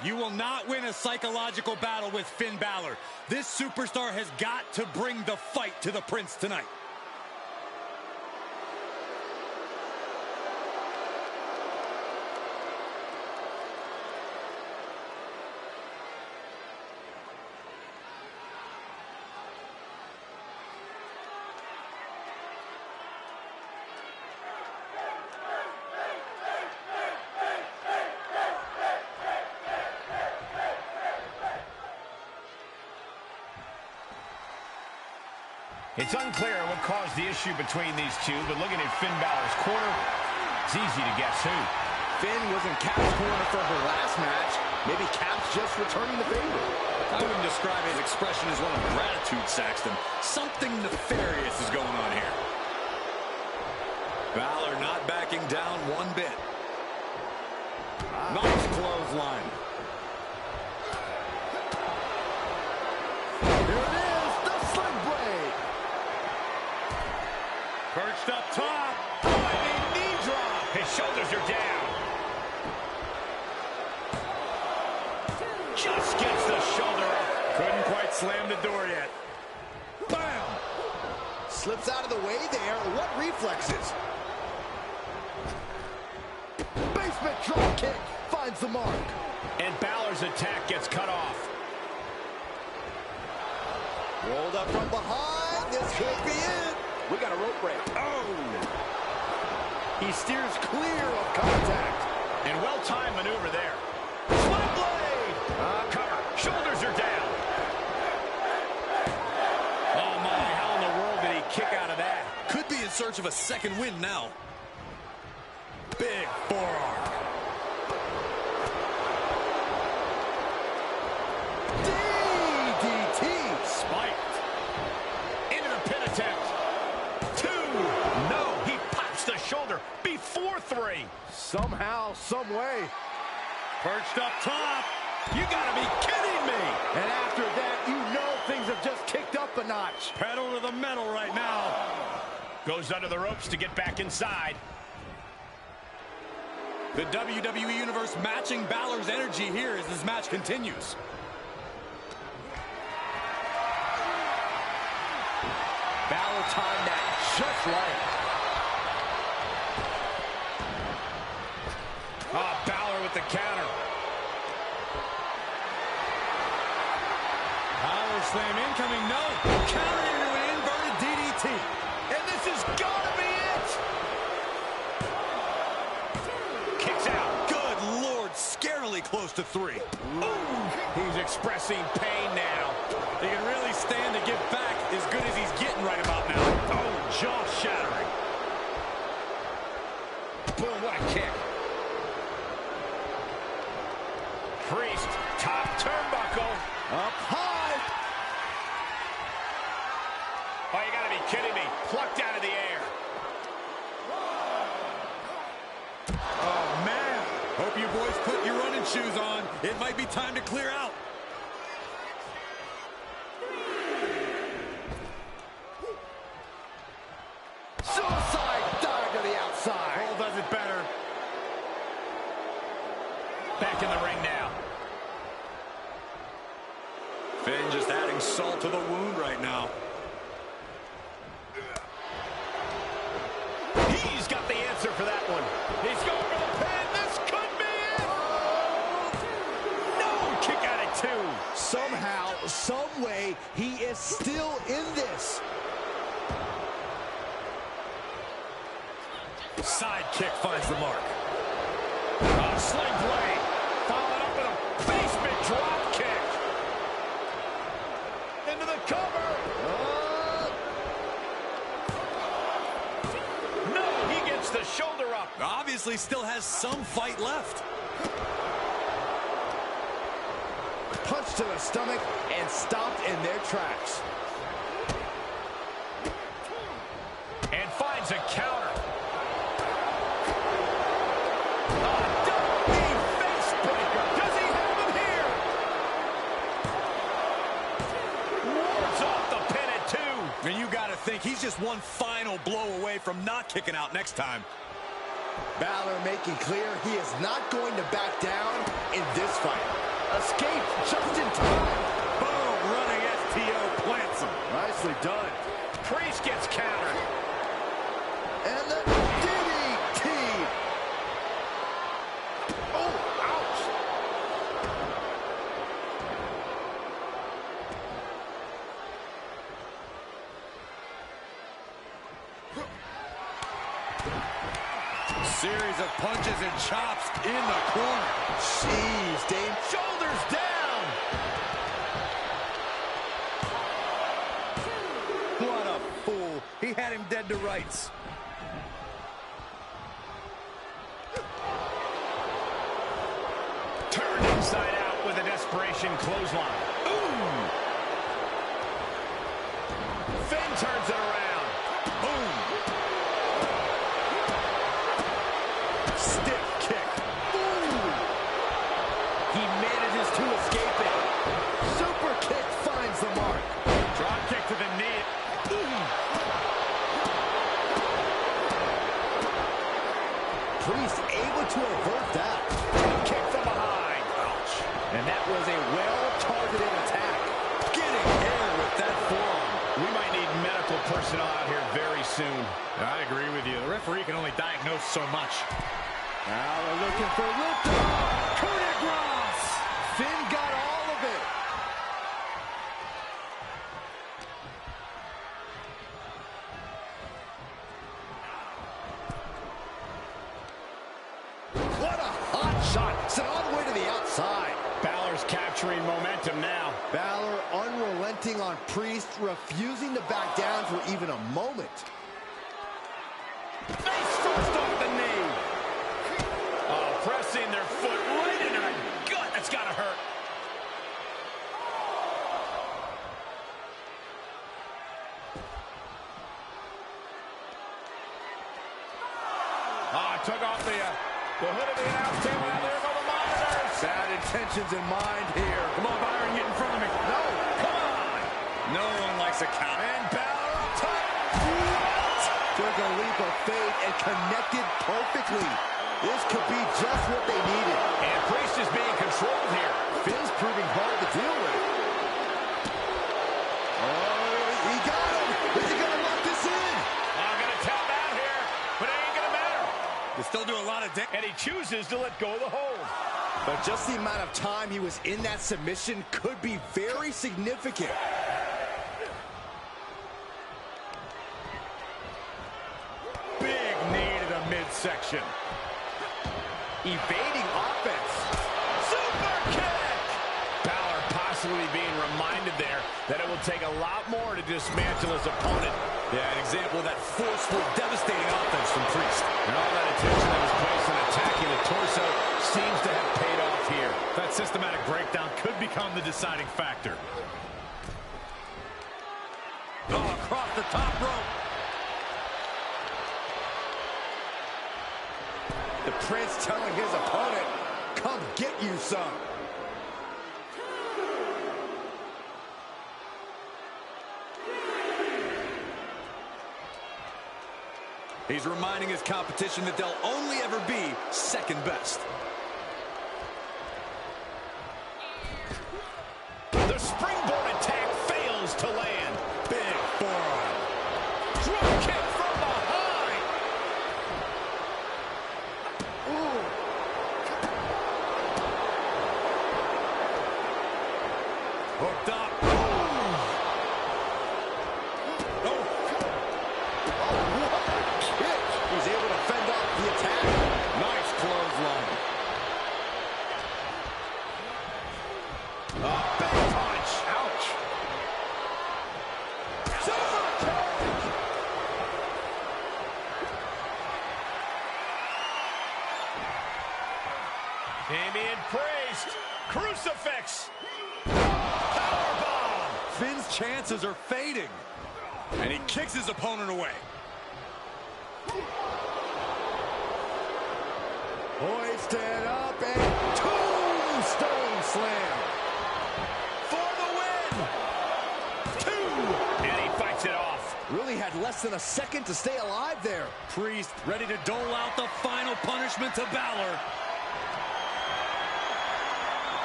You will not win a psychological battle with Finn Balor. This superstar has got to bring the fight to the Prince tonight. It's unclear what caused the issue between these two, but looking at Finn Balor's corner, it's easy to guess who. Finn was in Cap's corner for her last match. Maybe Cap's just returning the favor. I wouldn't describe his expression as one of gratitude, Saxton. Something nefarious is going on here. Balor not backing down one bit. Nice clothesline. Here it is, the sling blade. Perched up top. Diving knee drop. His shoulders are down. Just gets the shoulder up. Couldn't quite slam the door yet. Bam! Slips out of the way there. What reflexes? Basement drop kick finds the mark. And Balor's attack gets cut off. Rolled up from behind. This could be it. We got a rope break. Oh! He steers clear of contact. And well-timed maneuver there. Sling blade! Cover. Shoulders are down. Oh, my. How in the world did he kick out of that? Could be in search of a second win now. Big forearm. DDT. Spiked. Into the pin attempt. 2. No, he pops the shoulder before 3. Somehow, some way. Perched up top. You gotta be kidding me. And after that, you know things have just kicked up a notch. Pedal to the metal right now. Goes under the ropes to get back inside. The WWE Universe matching Balor's energy here as this match continues. Balor timed that just right. Oh, Balor with the counter. Power slam incoming, no. Counter into an inverted DDT. And this is gotta be it. Kicks out. Good Lord, scarily close close to 3. Ooh, he's expressing pain now. He can really stand to give back as good as he's getting right about now. Oh, jaw-shattering. Boom, what a kick. Priest, top turnbuckle. Up high. Oh, you gotta be kidding me. Plucked out of the air. Oh, man. Hope you boys put your running shoes on. It might be time to clear out. Suicide dive to the outside. Cole does it better. Back in the ring now. Finn just adding salt to the wound right now. He's got the answer for that one. He's going for the pin. This could be it. No, kick out at 2. Somehow, some way, he is still in this. Side kick finds the mark. A sling blade. Followed up with a basement drop kick. Into the cover. No, he gets the shoulder up. Obviously still has some fight left. Punch to the stomach and stopped in their tracks. And finds a counter. And you got to think he's just one final blow away from not kicking out next time. Balor making clear he is not going to back down in this fight. Escape just in time. Boom, running STO plants him. Nicely done. Priest gets countered. And the DDT. Oh, ouch. Series of punches and chops in the corner. Jeez, Dame. Shoulders down. What a fool. He had him dead to rights. Turned inside out with a desperation clothesline. Ooh. Finn turns it around. Boom. Stiff kick. Ooh. He manages to escape it. Super kick finds the mark. Drop kick to the knee. Ooh. Priest able to avert that. Kick from behind. Ouch. And that was a well-targeted attack. Getting air with that forearm. We might need medical personnel out here very soon. I agree with you. The referee can only diagnose so much. Now they're looking for liftoff. Coup de grace. Finn got all of it. What a hot shot. Sent all the way to the outside. Balor's capturing momentum now. Balor unrelenting on Priest, refusing to back down for even a moment. Face first off the knee. Oh, pressing their foot right into the gut. That's got to hurt. Took off the hood of the announce table. Now there go the monitors. Bad intentions in mind here. Come on, Byron, get in front of me. No, Come on. No one likes a count. And Balor up top. What? Took a leap of faith and connected perfectly. This could be just what they needed. And Priest is being controlled here. Finn's proving hard to deal with. Oh, he got him. Is he going to lock this in? I'm going to tap out here, but it ain't going to matter. They still do a lot of damage. And he chooses to let go of the hold. But just the amount of time he was in that submission could be very significant. Big knee to the midsection. Evading offense. Super constantly being reminded there that it will take a lot more to dismantle his opponent. Yeah, an example of that forceful, devastating offense from Priest. And all that attention that was placed on attacking the torso seems to have paid off here. That systematic breakdown could become the deciding factor. Oh, across the top rope. The Prince telling his opponent, come get you some. He's reminding his competition that they'll only ever be second best. The springboard attack fails to land. Big forearm. Drop kick from behind. Ooh. Hooked up. He's able to fend off the attack. Nice clothesline. Big punch. Ouch. Super kick. Damian Priest. Crucifix. Powerbomb. Finn's chances are fading. And he kicks his opponent away. Hoisted up and tombstone slam. For the win. 2. And he fights it off. Really had less than a second to stay alive there. Priest ready to dole out the final punishment to Balor.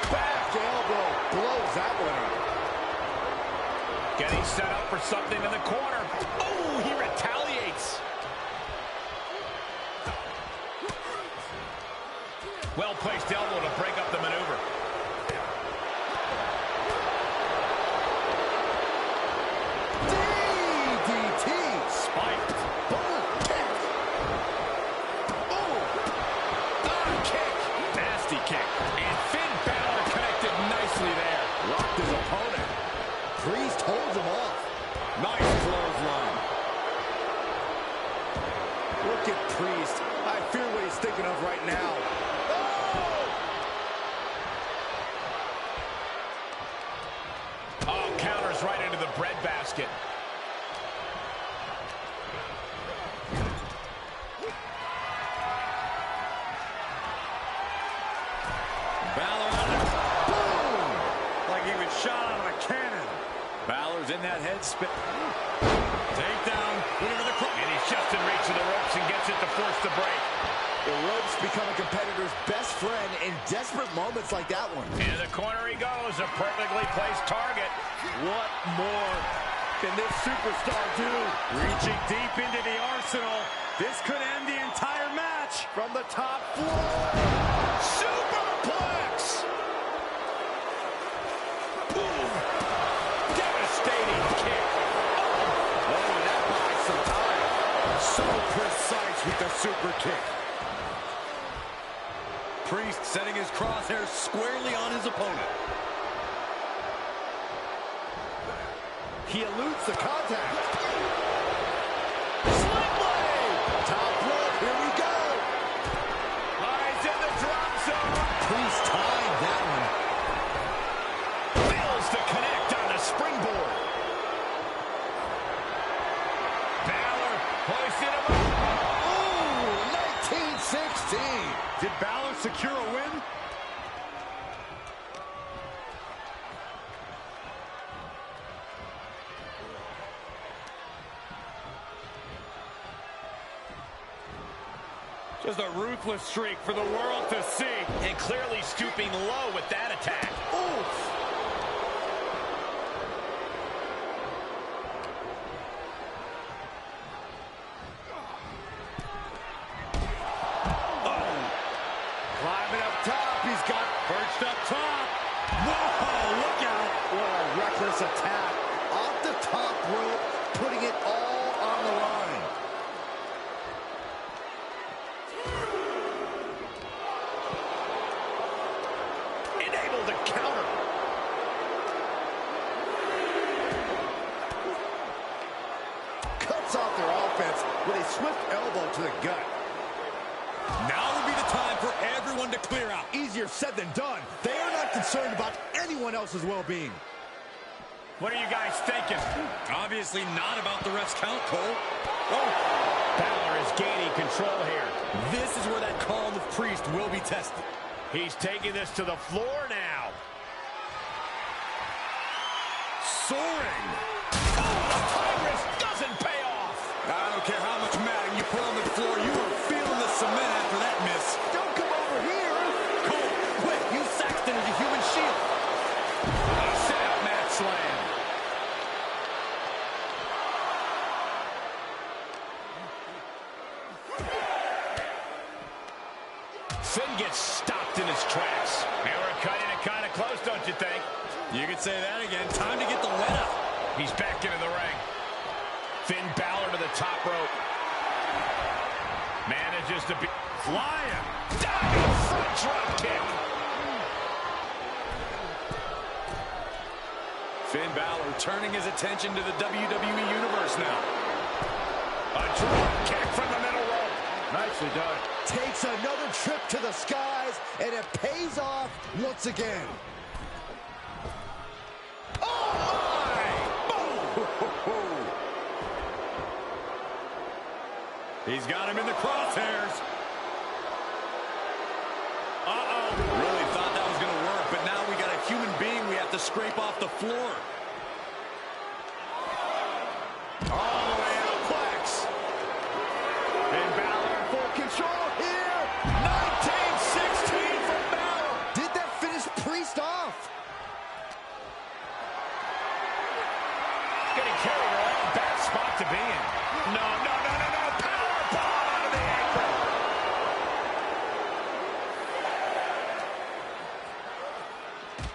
Back elbow blows that one up. Getting set up for something in the corner. Oh, he retaliates. Well-placed elbow to break up the maneuver. DDT. Spiked. Boom. Kick. Oh. Kick. Nasty kick. And Finn Balor connected nicely there. Rocked his opponent. Priest holds him off. Nice clothesline. Look at Priest. I fear what he's thinking of right now. Oh, counters right into the breadbasket. Balor on it. Boom! Like he was shot out of a cannon. Balor's in that head spin. Takedown. Into the cross. And he's just in reach of the ropes and gets it to force the break. The ropes become a competitor's best friend in desperate moments like that one. Into the corner he goes, a perfectly placed target. What more can this superstar do? Reaching deep into the arsenal. This could end the entire match. From the top floor. Superplex! Boom! Devastating kick. Oh, that buys some time. So precise with the super kick. Priest setting his crosshairs squarely on his opponent. He eludes the contact. Sling blade! Top rope, here we go. Eyes in the drop zone. Priest tied that one. Fails to connect on the springboard. Balor hoisted him up. Ooh, 1916. Did Balor secure a win? Just a ruthless streak for the world to see. And clearly stooping low with that attack. Oof. Climbing up top, he's got Perched up top. Whoa, look out. what a reckless attack. Off the top rope, putting it all on the line. Enabled to counter. cuts off their offense with a swift elbow to the gut. Now would be the time for everyone to clear out. Easier said than done. They are not concerned about anyone else's well-being. What are you guys thinking? Obviously not about the ref's count, Cole. Oh, Balor is gaining control here. This is where that call of Priest will be tested. He's taking this to the floor now. Soaring. Oh, the Tigress doesn't pay off. I don't care how much matting you put on the floor, you are feeling the cement after that miss. Don't come over here. Cole, quick, use Saxton as a human shield. A sit-out mat slam. Finn gets stopped in his tracks. And we're cutting it kind of close, don't you think? You could say that again. Time to get the lead up. He's back into the ring. Finn Balor to the top rope. Manages to be flying. Diving front drop kick. Finn Balor turning his attention to the WWE Universe now. A drop kick from the middle rope. Nicely done. Takes another trip to the skies, and it pays off once again. Oh, my! Boom! He's got him in the crosshairs. Uh-oh. Really thought that was going to work, but now we got a human being we have to scrape off the floor. All the way out, Plex. And Balor in full control here. 19-16 from Balor. Did that finish Priest off? Getting carried around, bad spot to be in. No. Power bomb out of the apron.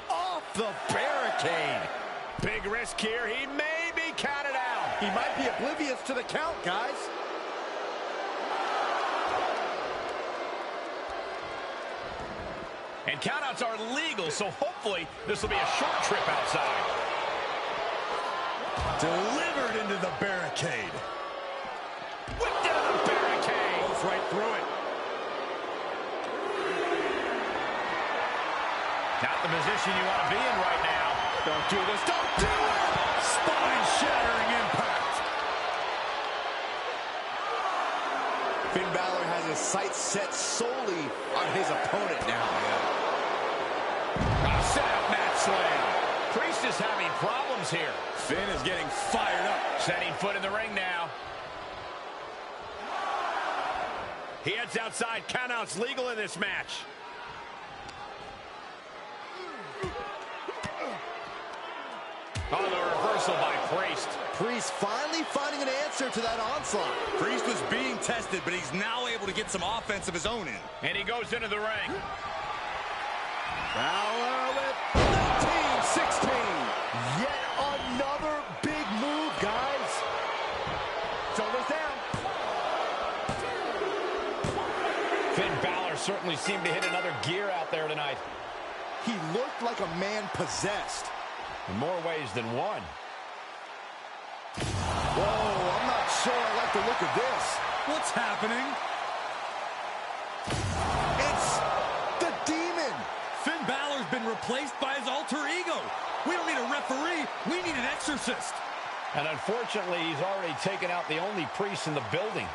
Off the barricade. Big risk here. He may be counted out. He might be oblivious to the count, guys. And countouts are legal, so hopefully this will be a short trip outside. Delivered into the barricade. Whipped into the barricade. Goes right through it. Not the position you want to be in right now. Don't do this. Don't do it. Spine-shattering impact. Finn Balor has his sights set solely on his opponent now. A sit-out mat slam. Priest is having problems here. Finn is getting fired up. Setting foot in the ring now. He heads outside. Countouts legal in this match. Oh, the reversal by Priest. Priest finally finding an answer to that onslaught. Priest was being tested, but he's now able to get some offense of his own in. And he goes into the ring. Balor with 19-16. Yet another big move, guys. Shoulders down. Finn Balor certainly seemed to hit another gear out there tonight. He looked like a man possessed. In more ways than one. Whoa, I'm not sure I like the look of this. What's happening? It's the Demon. Finn Balor's been replaced by his alter ego. We don't need a referee. We need an exorcist. And unfortunately, he's already taken out the only priest in the building.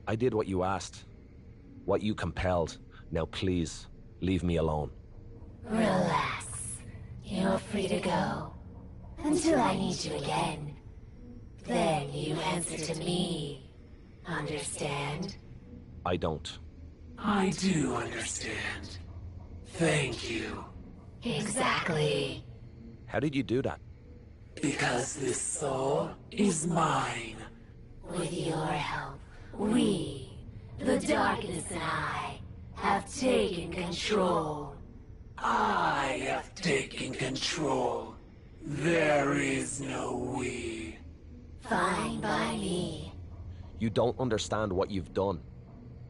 I did what you asked, what you compelled. Now please, leave me alone. Relax. You're free to go. Until I need you again. Then you answer to me. Understand? I don't. I do understand. Thank you. Exactly. How did you do that? Because this soul is mine. With your help, we, the darkness and I, have taken control. I have taken control. There is no we. Fine by me. You don't understand what you've done.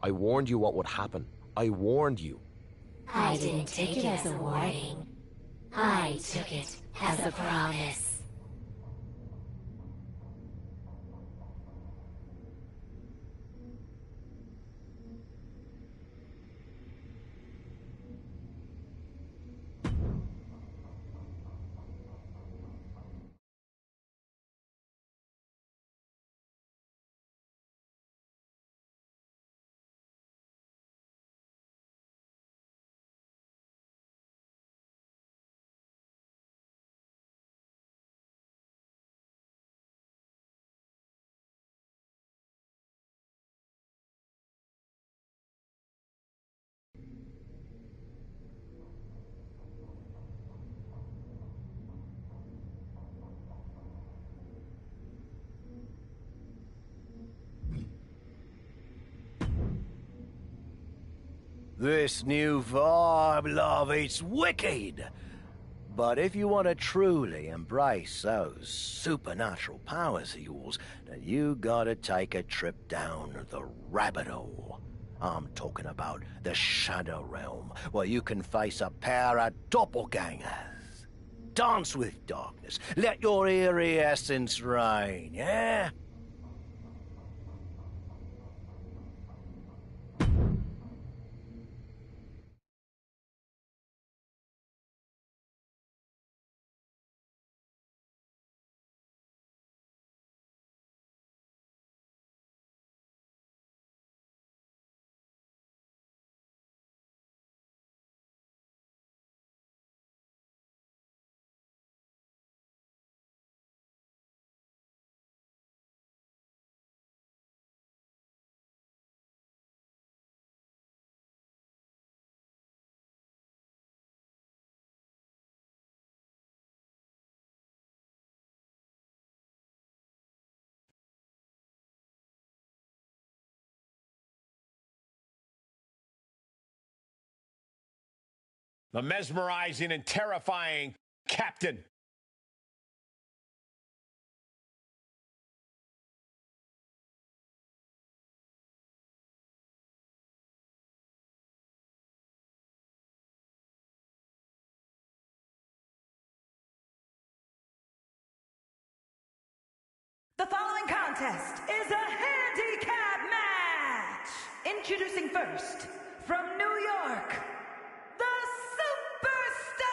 I warned you what would happen. I warned you. I didn't take it as a warning. I took it as a promise. This new vibe, love, it's wicked. But if you want to truly embrace those supernatural powers of yours, then you gotta take a trip down the rabbit hole. I'm talking about the Shadow Realm, where you can face a pair of doppelgangers. Dance with darkness, let your eerie essence reign, yeah? The mesmerizing and terrifying Captain. The following contest is a handicap match. Introducing first, from New York, the Superstar.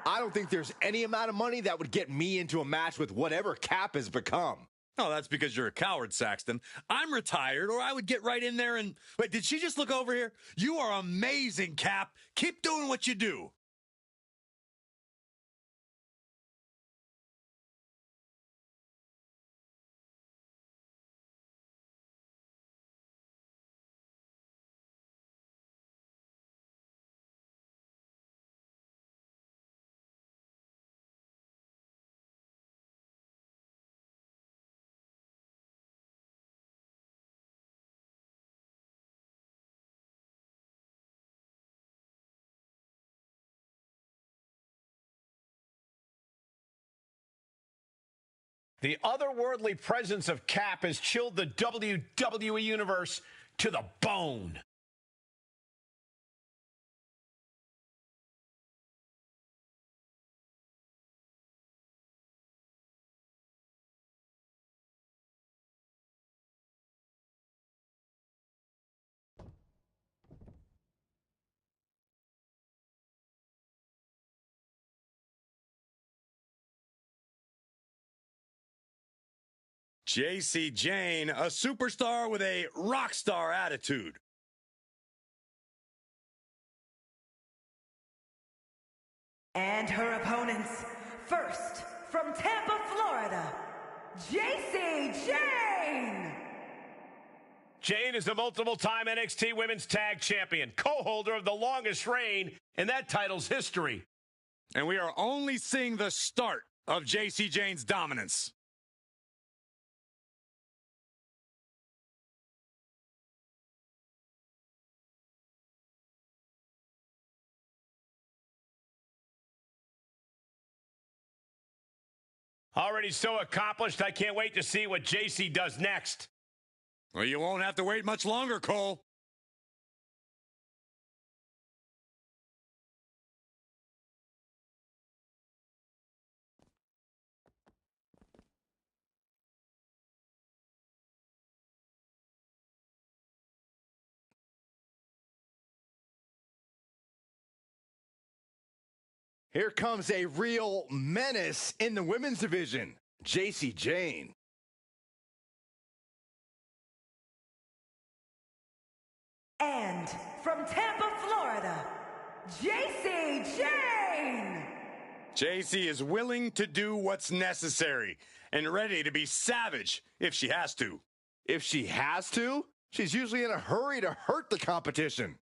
I don't think there's any amount of money that would get me into a match with whatever Cap has become. Oh, that's because you're a coward, Saxton. I'm retired, or I would get right in there and... Wait, did she just look over here? You are amazing, Cap. Keep doing what you do. The otherworldly presence of Cap has chilled the WWE Universe to the bone. JC Jane, a superstar with a rock star attitude. And her opponents, first from Tampa, Florida, JC Jane. Jane is a multiple-time NXT Women's Tag Champion, co-holder of the longest reign in that title's history. And we are only seeing the start of JC Jane's dominance. Already so accomplished, I can't wait to see what JC does next. Well, you won't have to wait much longer, Cole. Here comes a real menace in the women's division, JC Jane. And from Tampa, Florida, JC Jane. JC is willing to do what's necessary and ready to be savage if she has to. If she has to, she's usually in a hurry to hurt the competition.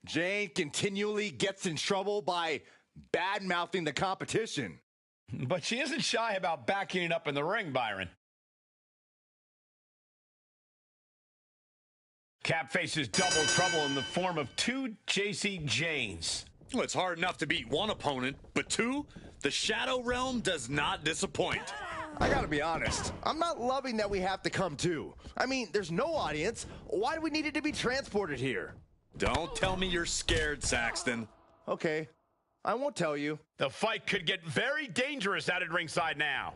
Jane continually gets in trouble by bad-mouthing the competition. But she isn't shy about backing it up in the ring, Byron. Cap faces double trouble in the form of two JC Janes. Well, it's hard enough to beat one opponent, but two, the Shadow Realm does not disappoint. I gotta be honest, I'm not loving that we have to come too. I mean, there's no audience. Why do we need it to be transported here? Don't tell me you're scared, Saxton. Okay, I won't tell you. The fight could get very dangerous out at ringside now.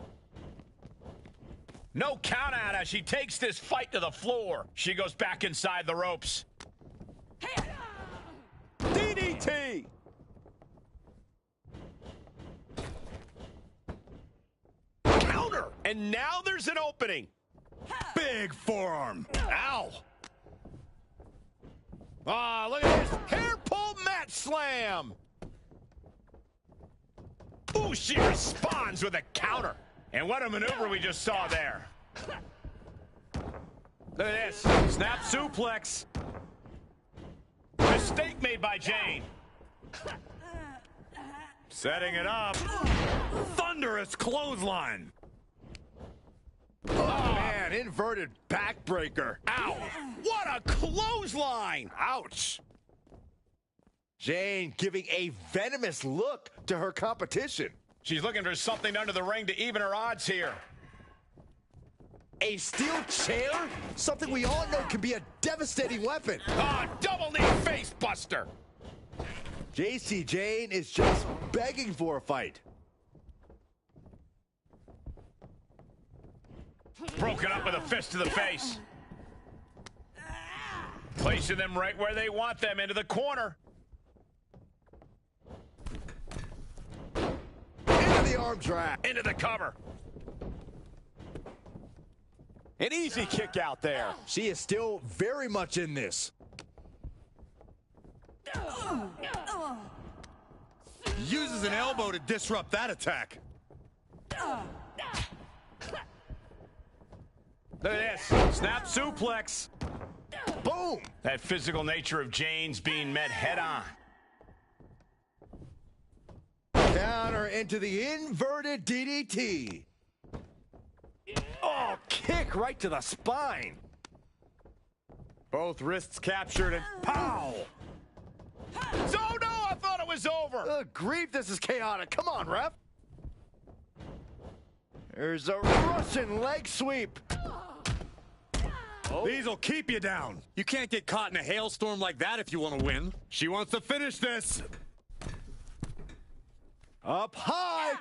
No count out as she takes this fight to the floor. She goes back inside the ropes. DDT! Counter! And now there's an opening. Big forearm. Ow! Ah, look at this. Hair pull mat slam. Ooh, she responds with a counter. And what a maneuver we just saw there. Look at this. Snap suplex. Mistake made by Jane. Setting it up. Thunderous clothesline. Oh, man, inverted backbreaker. Ow. What a clothesline. Ouch. Jane giving a venomous look to her competition. She's looking for something under the ring to even her odds here. A steel chair? Something we all know can be a devastating weapon. Ah, double knee face buster. JC Jane is just begging for a fight. Broken up with a fist to the face. Placing them right where they want them, into the corner. Into the arm drag. Into the cover. An easy kick out there. She is still very much in this. Uses an elbow to disrupt that attack. Look at this. Snap suplex. Boom. That physical nature of Jane's being met head on. Counter into the inverted DDT. Oh, kick right to the spine. Both wrists captured and pow! So no, I thought it was over. Good grief, this is chaotic. Come on, ref. There's a Russian leg sweep. Oh. These will keep you down. You can't get caught in a hailstorm like that if you want to win. She wants to finish this. Up high.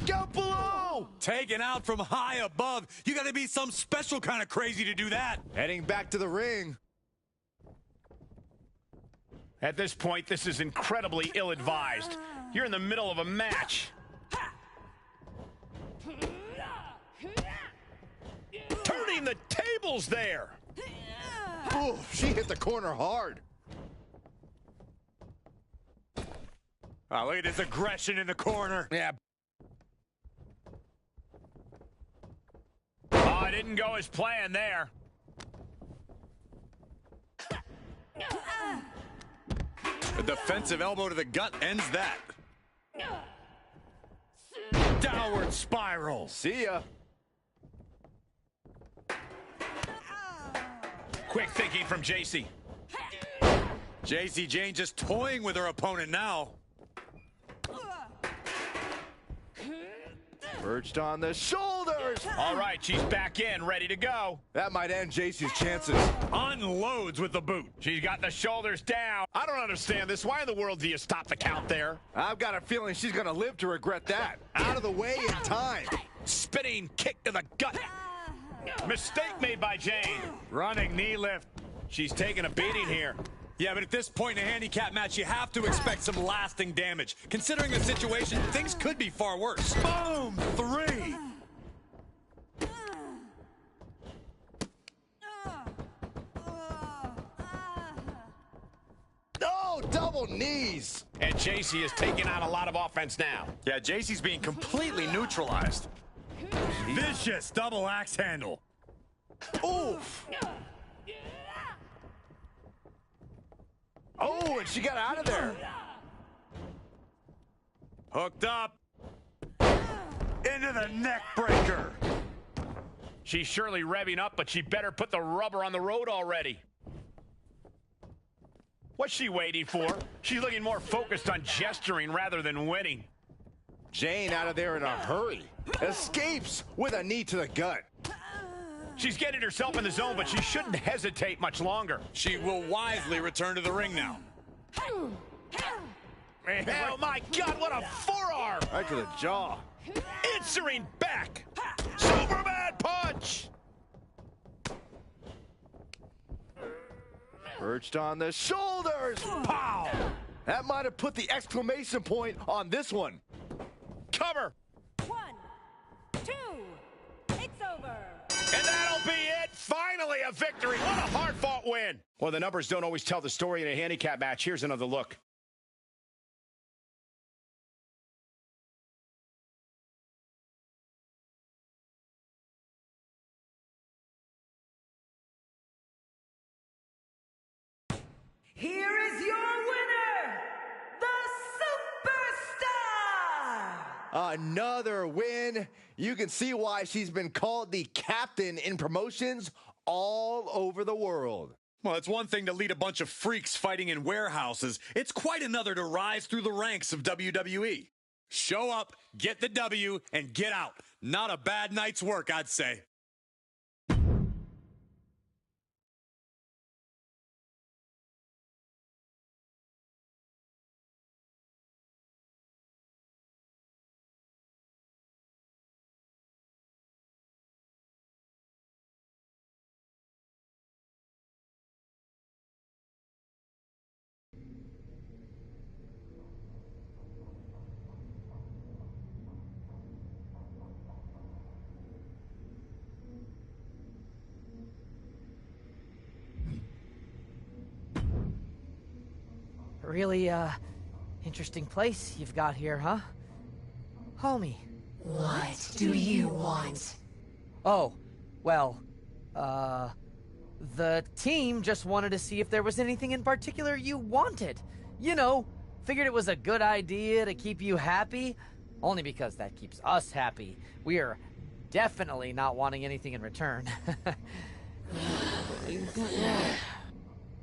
Look out below! Taken out from high above. You gotta be some special kind of crazy to do that. Heading back to the ring. At this point, this is incredibly ill-advised. You're in the middle of a match. Turning the tables there. Ooh, she hit the corner hard. Oh, look at this aggression in the corner. Yeah. Oh, it didn't go as planned there. A defensive elbow to the gut ends that. Downward spiral. See ya. Quick thinking from JC. JC Jane just toying with her opponent now. Perched on the shoulders. All right, she's back in, ready to go. That might end JC's chances. Unloads with the boot. She's got the shoulders down. I don't understand this. Why in the world do you stop the count there? I've got a feeling she's gonna live to regret that. Out of the way in time. Spinning kick to the gut. Mistake made by Jane. Running knee lift. She's taking a beating here. Yeah, but at this point in a handicap match, you have to expect some lasting damage. Considering the situation, things could be far worse. Boom! 3. Oh, double knees. And JC is taking out a lot of offense now. Yeah, JC's being completely neutralized. Vicious double axe handle. Oof. Oh, and she got out of there. Hooked up. Into the neck breaker. She's surely revving up, but she better put the rubber on the road already. What's she waiting for? She's looking more focused on gesturing rather than winning. Jane out of there in a hurry. Escapes with a knee to the gut. She's getting herself in the zone, but she shouldn't hesitate much longer. She will wisely return to the ring now. Oh my God, what a forearm! Right to the jaw. Answering back. Superman punch! Perched on the shoulders. Pow! That might have put the exclamation point on this one. Cover. 1, 2, it's over. And that'll be it. Finally a victory. What a hard-fought win. Well, the numbers don't always tell the story in a handicap match. Here's another look. Here is your winner, the Superstar! Another win. You can see why she's been called the captain in promotions all over the world. Well, it's one thing to lead a bunch of freaks fighting in warehouses. It's quite another to rise through the ranks of WWE. Show up, get the W, and get out. Not a bad night's work, I'd say. Really, interesting place you've got here, huh? Homie. What do you want? Oh, well, the team just wanted to see if there was anything in particular you wanted. You know, figured it was a good idea to keep you happy, only because that keeps us happy. We are definitely not wanting anything in return.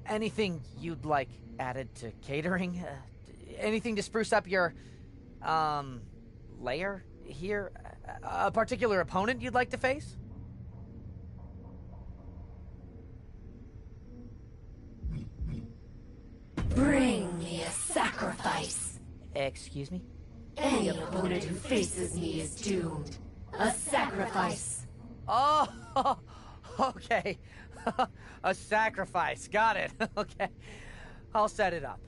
Anything you'd like added to catering? Anything to spruce up your, lair here? A particular opponent you'd like to face? Bring me a sacrifice. Excuse me? Any opponent who faces me is doomed. A sacrifice. Oh, okay. A sacrifice. Got it. Okay. I'll set it up.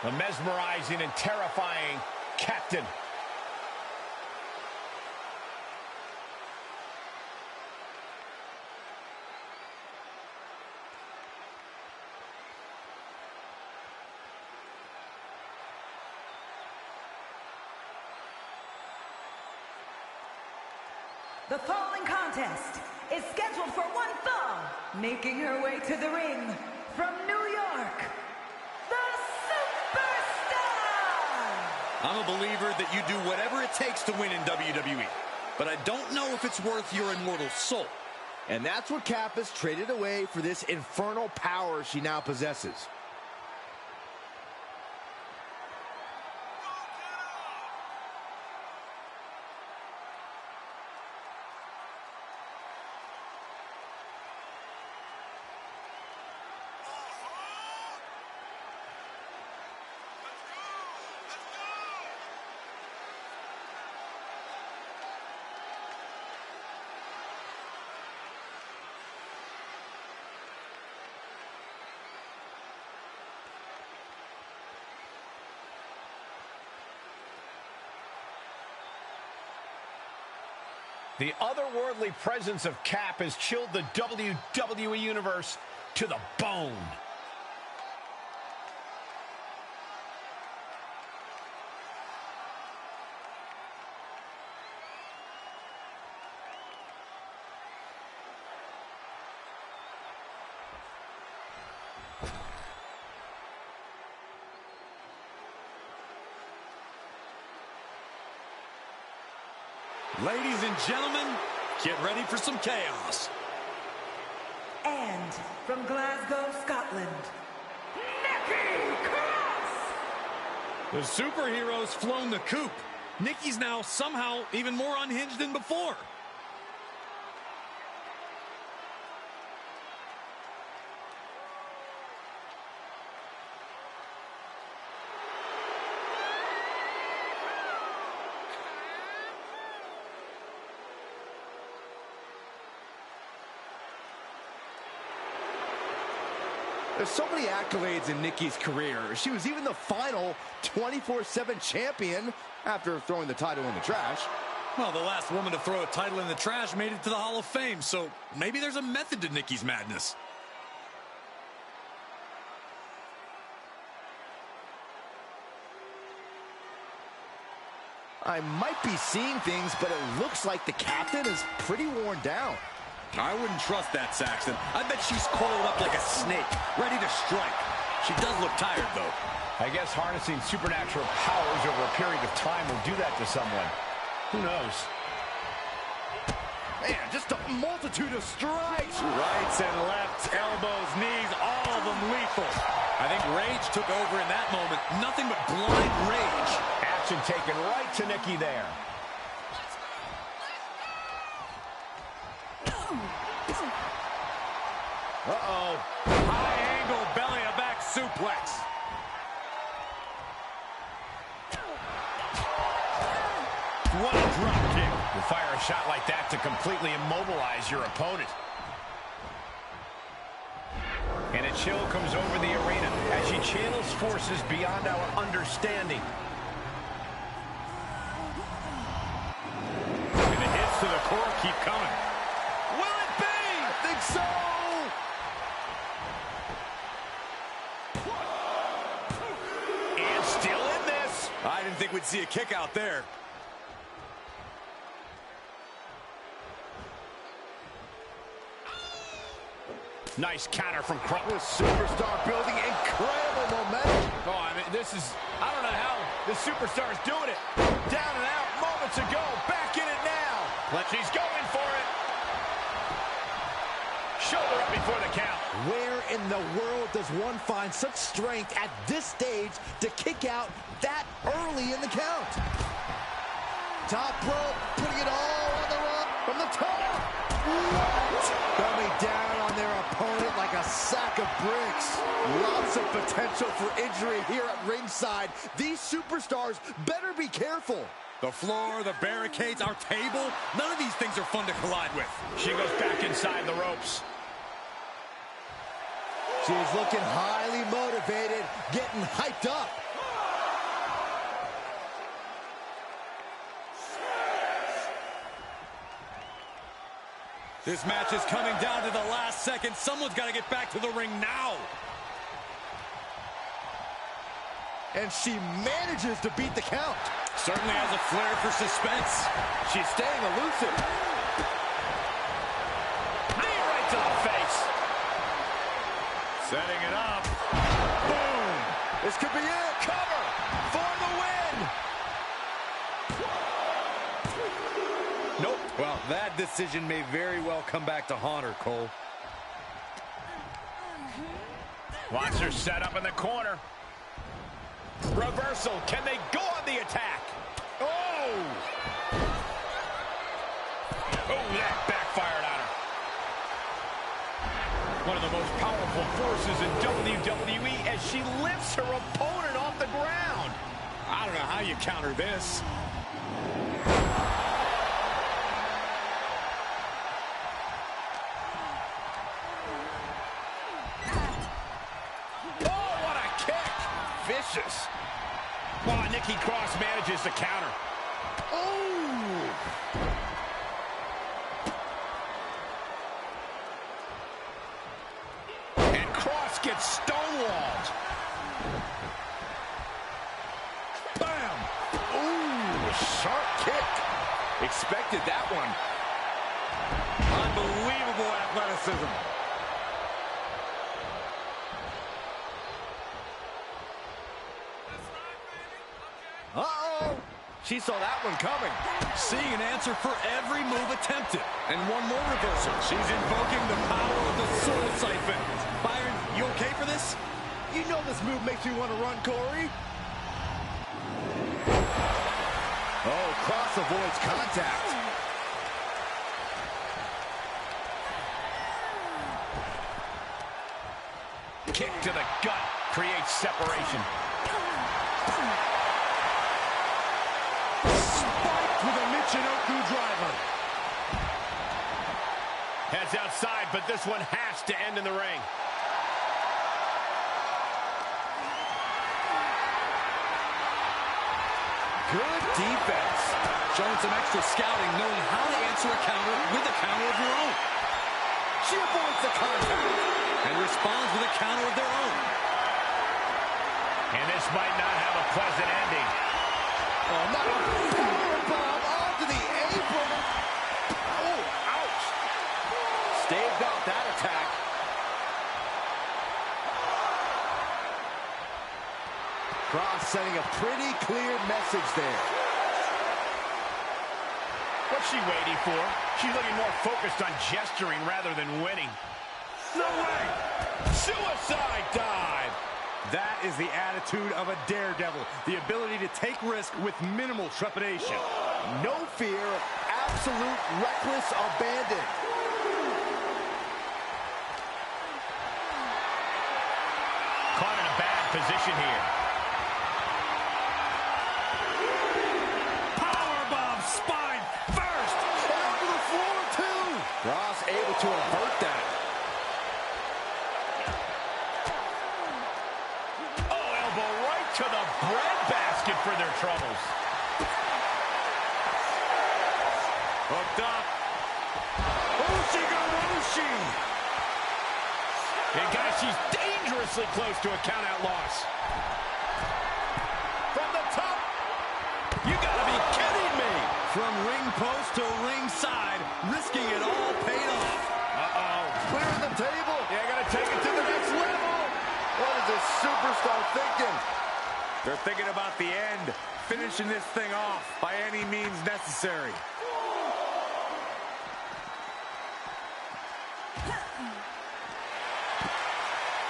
A mesmerizing and terrifying captain. The following contest is scheduled for one fall. Making her way to the ring from New York, the Superstar! I'm a believer that you do whatever it takes to win in WWE. But I don't know if it's worth your immortal soul. And that's what Cap has traded away for this infernal power she now possesses. The otherworldly presence of Cap has chilled the WWE Universe to the bone. Ladies and gentlemen, get ready for some chaos. And from Glasgow, Scotland, Nikki Cross! The superhero's flown the coop. Nikki's now somehow even more unhinged than before. There's so many accolades in Nikki's career. She was even the final 24/7 champion after throwing the title in the trash. Well, the last woman to throw a title in the trash made it to the Hall of Fame, so maybe there's a method to Nikki's madness. I might be seeing things, but it looks like the captain is pretty worn down. I wouldn't trust that, Saxton. I bet she's coiled up like a snake, ready to strike. She does look tired, though. I guess harnessing supernatural powers over a period of time will do that to someone. Who knows? Man, just a multitude of strikes. Rights and lefts, elbows, knees, all of them lethal. I think rage took over in that moment. Nothing but blind rage. Action taken right to Nikki there. Uh-oh. High angle belly-to-back suplex. What a drop kick. You fire a shot like that to completely immobilize your opponent. chill comes over the arena as she channels forces beyond our understanding. And the hits to the core keep coming. Will it be? I think so. And still in this. I didn't think we'd see a kick out there. Nice counter from Cross. This superstar building incredible momentum. Oh, I mean, I don't know how the superstar is doing it. Down and out moments ago. Back in it now. But she's going for it. Shoulder up before the count. Where in the world does one find such strength at this stage to kick out that early in the count? Top rope, putting it all on the run from the top. What? Coming down on their opponent like a sack of bricks. Lots of potential for injury here at ringside. These superstars better be careful. The floor, the barricades, our table, none of these things are fun to collide with. She goes back inside the ropes. She's looking highly motivated, getting hyped up. This match is coming down to the last second. Someone's got to get back to the ring now. And she manages to beat the count. Certainly has a flair for suspense. She's staying elusive. Knee right to the face. Setting it up. Boom. This could be it. Cover for the win. Nope. Well, that decision may very well come back to haunt her, Cole. Watch her set up in the corner. Reversal. Can they go on the attack? Oh! Oh, that backfired on her. One of the most powerful forces in WWE as she lifts her opponent off the ground. I don't know how you counter this. Oh, what a kick! Vicious. Oh, Nikki Cross manages the counter. Oh! And Cross gets stonewalled. Bam! Ooh, sharp kick. Expected that one. Unbelievable athleticism. Uh-oh. She saw that one coming. Seeing an answer for every move attempted. And one more reversal. She's invoking the power of the soul siphon. Byron, you okay for this? You know this move makes me want to run, Corey. Oh, Cross avoids contact. Kick to the gut creates separation. Spiked with a Michinoku driver. Heads outside, but this one has to end in the ring. Good defense. Showing some extra scouting, knowing how to answer a counter with a counter of your own. She avoids the contact and responds with a counter of their own. And this might not have a pleasant ending. Oh, not a powerbomb onto the apron. Oh, ouch. Staved off that attack. Cross sending a pretty clear message there. What's she waiting for? She's looking more focused on gesturing rather than winning. No way! Suicide dive! That is the attitude of a daredevil. The ability to take risk with minimal trepidation. No fear, absolute reckless abandon. Caught in a bad position here. Powerbomb spine first! Down to the floor, too. Ross able to avert that. for their troubles. Hooked up. Ushi-ga-rushi. And guys, she's dangerously close to a count-out loss. From the top. You gotta be kidding me. From ring post to ringside, risking it all paid off. Uh-oh. Clearing the table. Yeah, gotta take it to the next level. What is this superstar thinking? They're thinking about the end, finishing this thing off by any means necessary.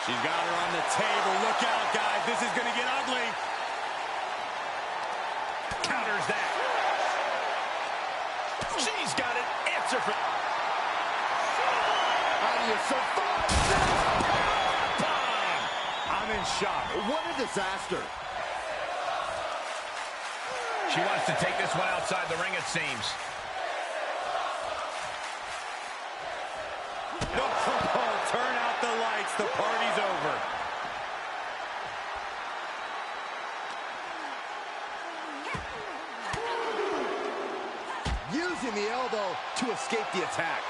She's got her on the table. Look out, guys. This is going to get ugly. Counters that. She's got an answer for... How do you survive this? I'm in shock. What a disaster. She wants to take this one outside the ring, it seems. No, turn out the lights. The party's over. Using the elbow to escape the attack.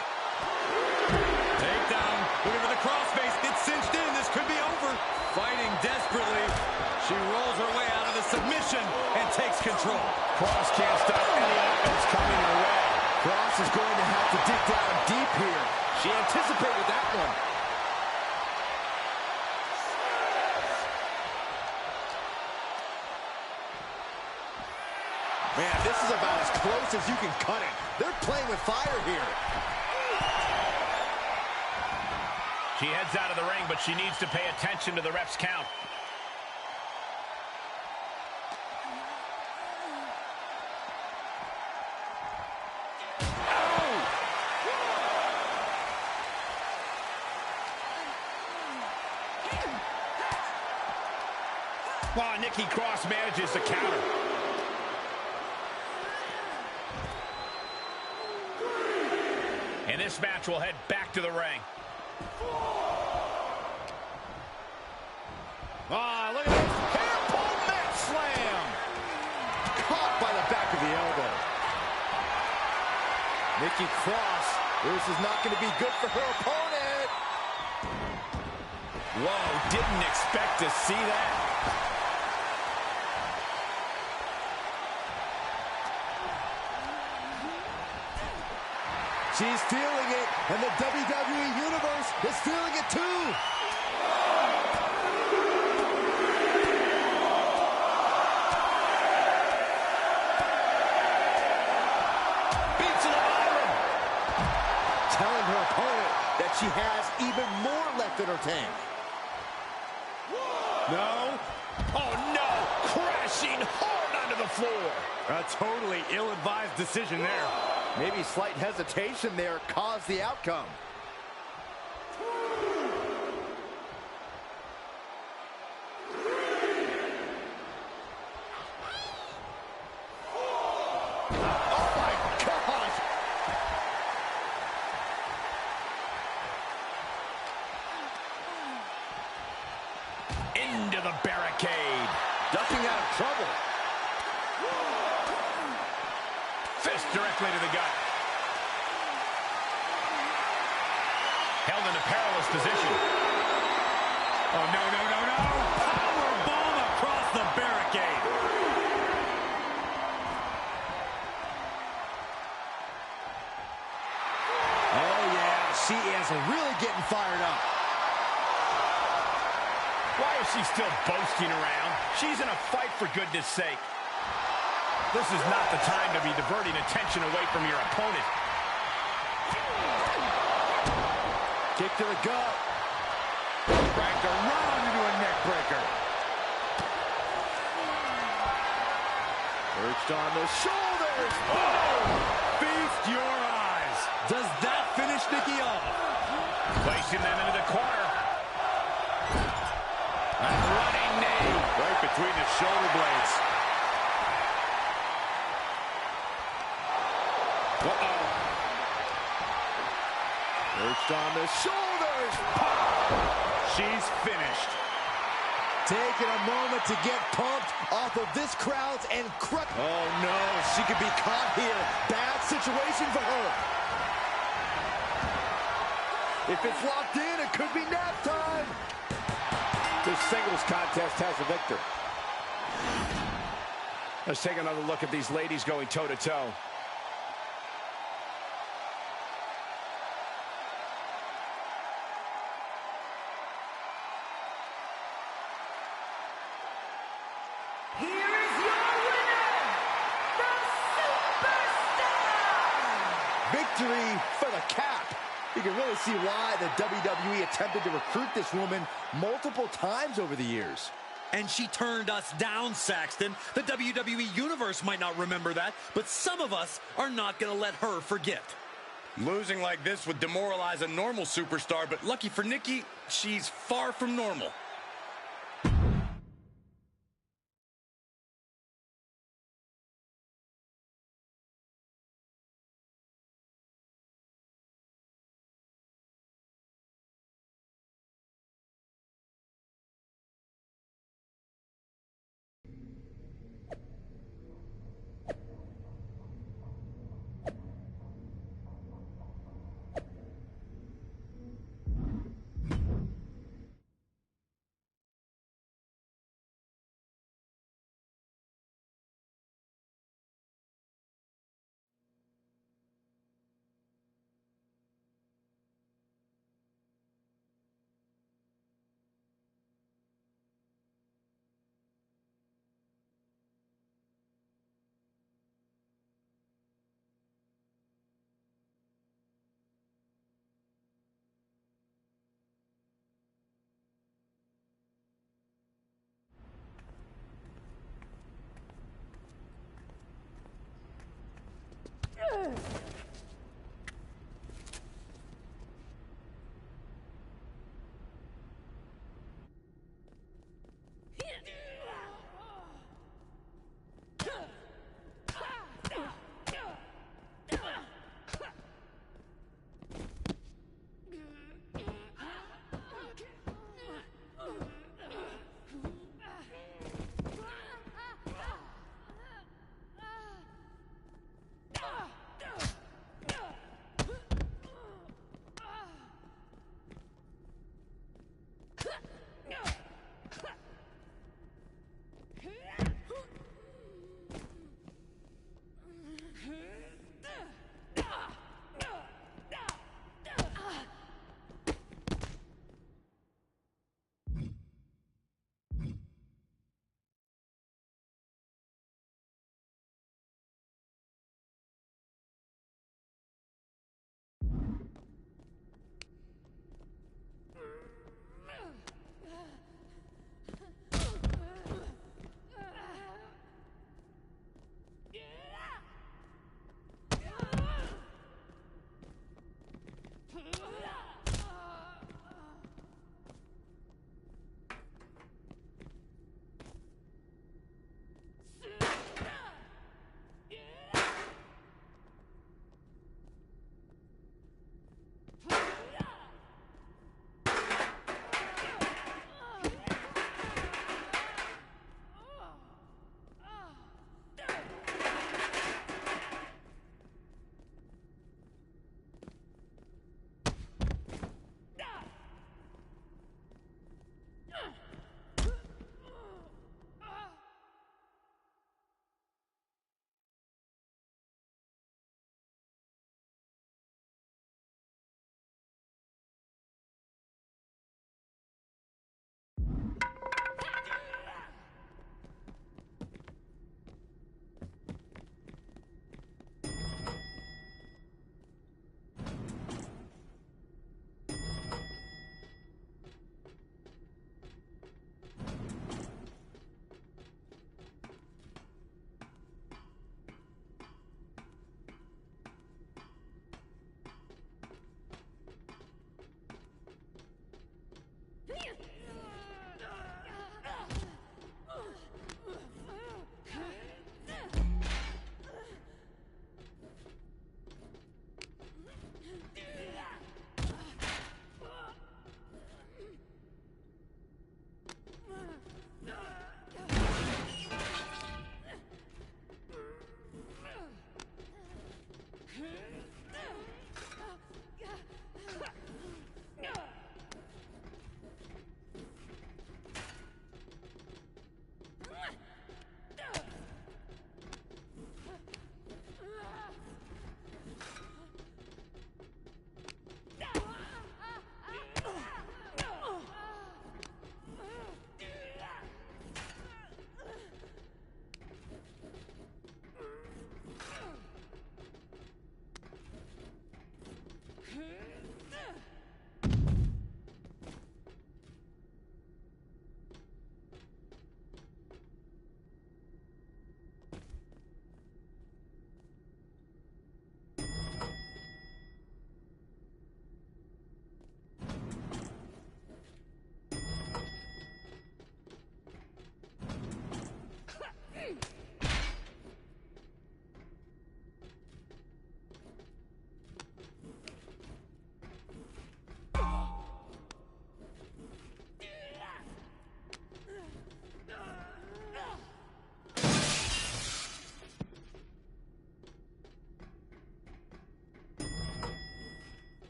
Takedown. Looking for the crossface. It's cinched in. This could be over. Fighting desperately. She rolls her way out of the submission and takes control. Cross can't stop any offense coming her way. Cross is going to have to dig down deep here. She anticipated that one. Man, this is about as close as you can cut it. They're playing with fire here. She heads out of the ring, but she needs to pay attention to the ref's count. Wow, Nikki Cross manages the counter. And this match will head back to the ring. Ah, look at this. Hair pull mat slam. Caught by the back of the elbow. Nikki Cross. This is not going to be good for her opponent. Whoa, didn't expect to see that. She's feeling it, and the WWE Universe is feeling it too. Beats to the bottom. Telling her opponent that she has even more left in her tank. No. Oh, no. Crashing hard onto the floor. A totally ill-advised decision there. Maybe slight hesitation there caused the outcome. Oh my gosh! Into the barricade. Ducking out of trouble. Fist directly to the gut. Held in a perilous position. Oh, no, no, no, no. Powerbomb across the barricade. Oh, yeah. She is really getting fired up. Why is she still boasting around? She's in a fight, for goodness sake. This is not the time to be diverting attention away from your opponent. Kick to the gut. Cracked around into a neck breaker. Perched on the shoulders. Oh! Feast your eyes. Does that finish Nikki off? Placing them into the corner. A running knee. Right between the shoulder blades. Uh-oh. Perched on the shoulders. She's finished. Taking a moment to get pumped off of this crowd's incredible. Oh no, she could be caught here. Bad situation for her. If it's locked in, it could be nap time. This singles contest has a victor. Let's take another look at these ladies going toe-to-toe. Here is your winner, the Superstar! Victory for the cap. You can really see why the WWE attempted to recruit this woman multiple times over the years. And she turned us down, Saxton. The WWE Universe might not remember that, but some of us are not going to let her forget. Losing like this would demoralize a normal superstar, but lucky for Nikki, she's far from normal.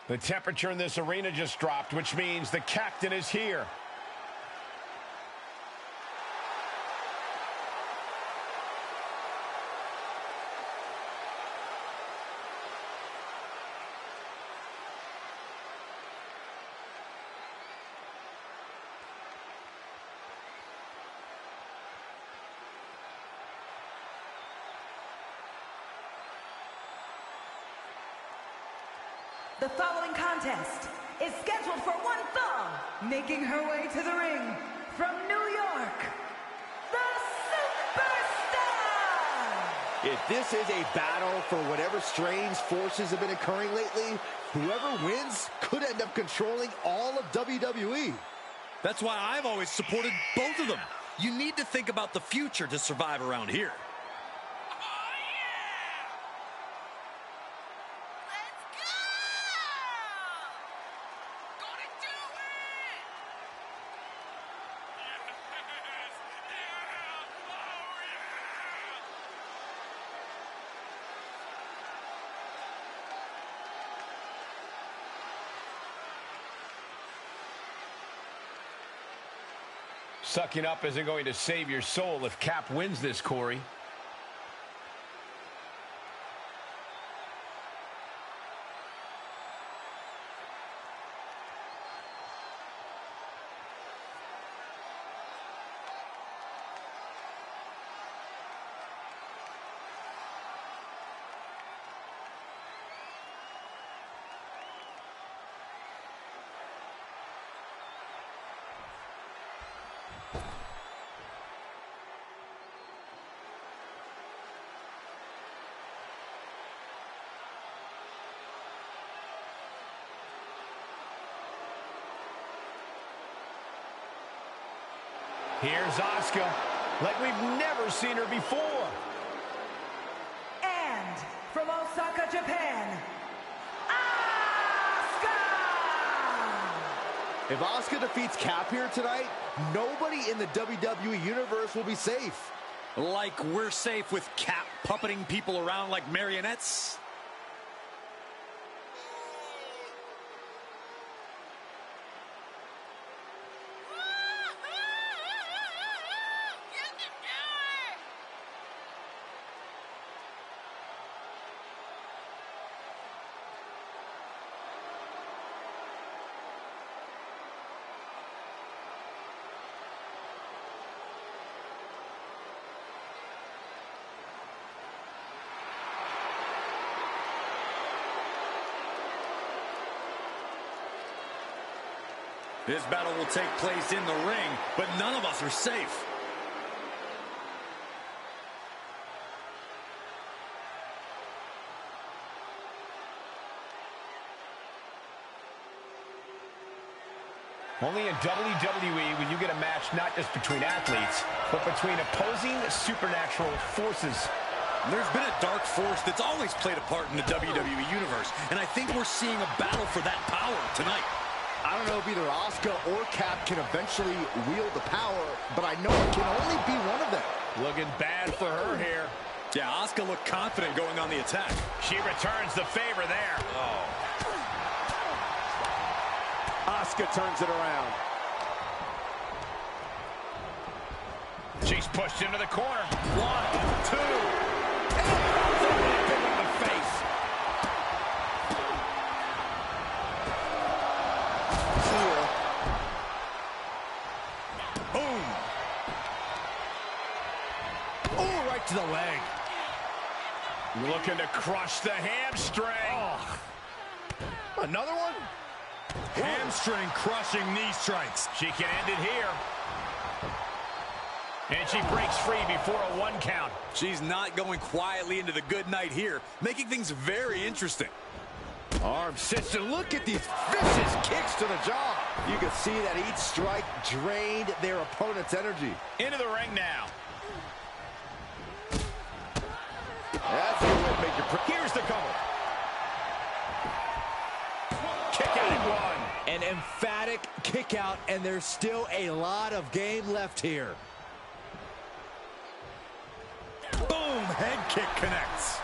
The temperature in this arena just dropped, which means the captain is here. The following contest is scheduled for one fall, making her way to the ring from New York, the Superstar! If this is a battle for whatever strange forces have been occurring lately, whoever wins could end up controlling all of WWE. That's why I've always supported both of them. You need to think about the future to survive around here. Sucking up isn't going to save your soul if Cap wins this, Corey. Here's Asuka, like we've never seen her before. And from Osaka, Japan, Asuka! If Asuka defeats Cap here tonight, nobody in the WWE Universe will be safe. Like we're safe with Cap puppeting people around like marionettes? This battle will take place in the ring, but none of us are safe. Only in WWE when you get a match not just between athletes, but between opposing supernatural forces. There's been a dark force that's always played a part in the WWE Universe, and I think we're seeing a battle for that power tonight. I don't know if either Asuka or Cap can eventually wield the power, but I know it can only be one of them. Looking bad for her here. Yeah, Asuka looked confident going on the attack. She returns the favor there. Oh. Asuka turns it around. She's pushed into the corner. 1, 2. And in the face. Boom. Oh, right to the leg. Looking to crush the hamstring. Oh. Another one? Hamstring crushing knee strikes. She can end it here. And she breaks free before a 1 count. She's not going quietly into the good night here, making things very interesting. Arm sits and look at these vicious kicks to the jaw. You can see that each strike drained their opponent's energy. Into the ring now. That's a good way to make your... Here's the cover. Kick out at 1. An emphatic kick out, and there's still a lot of game left here. Boom! Head kick connects.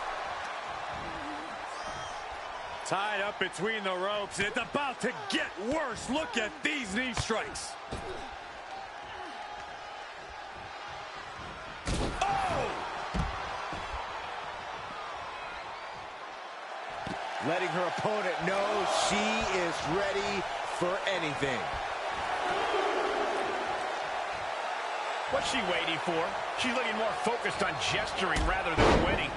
Tied up between the ropes, and it's about to get worse. Look at these knee strikes. Oh! Letting her opponent know she is ready for anything. What's she waiting for? She's looking more focused on gesturing rather than winning.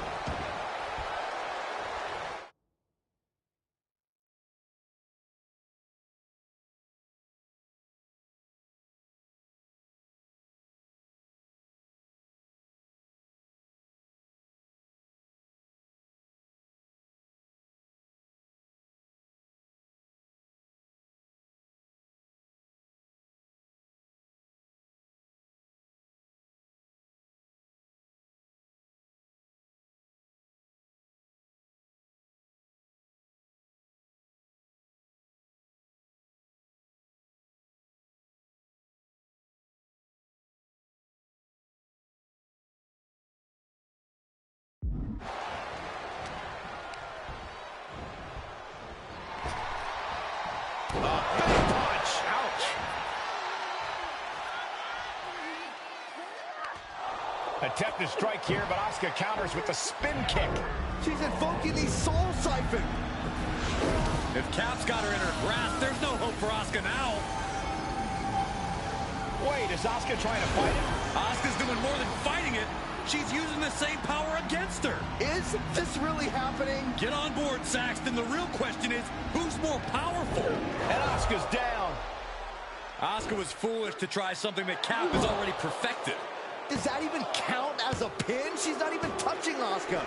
Attempt to strike here, but Asuka counters with the spin kick. She's invoking the soul siphon. If Cap's got her in her grasp, there's no hope for Asuka now. Wait, is Asuka trying to fight it? Asuka's doing more than fighting it. She's using the same power against her. Is this really happening? Get on board, Saxton. The real question is, who's more powerful? And Asuka's down. Asuka was foolish to try something that Cap has already perfected. Does that even count as a pin? She's not even touching Asuka.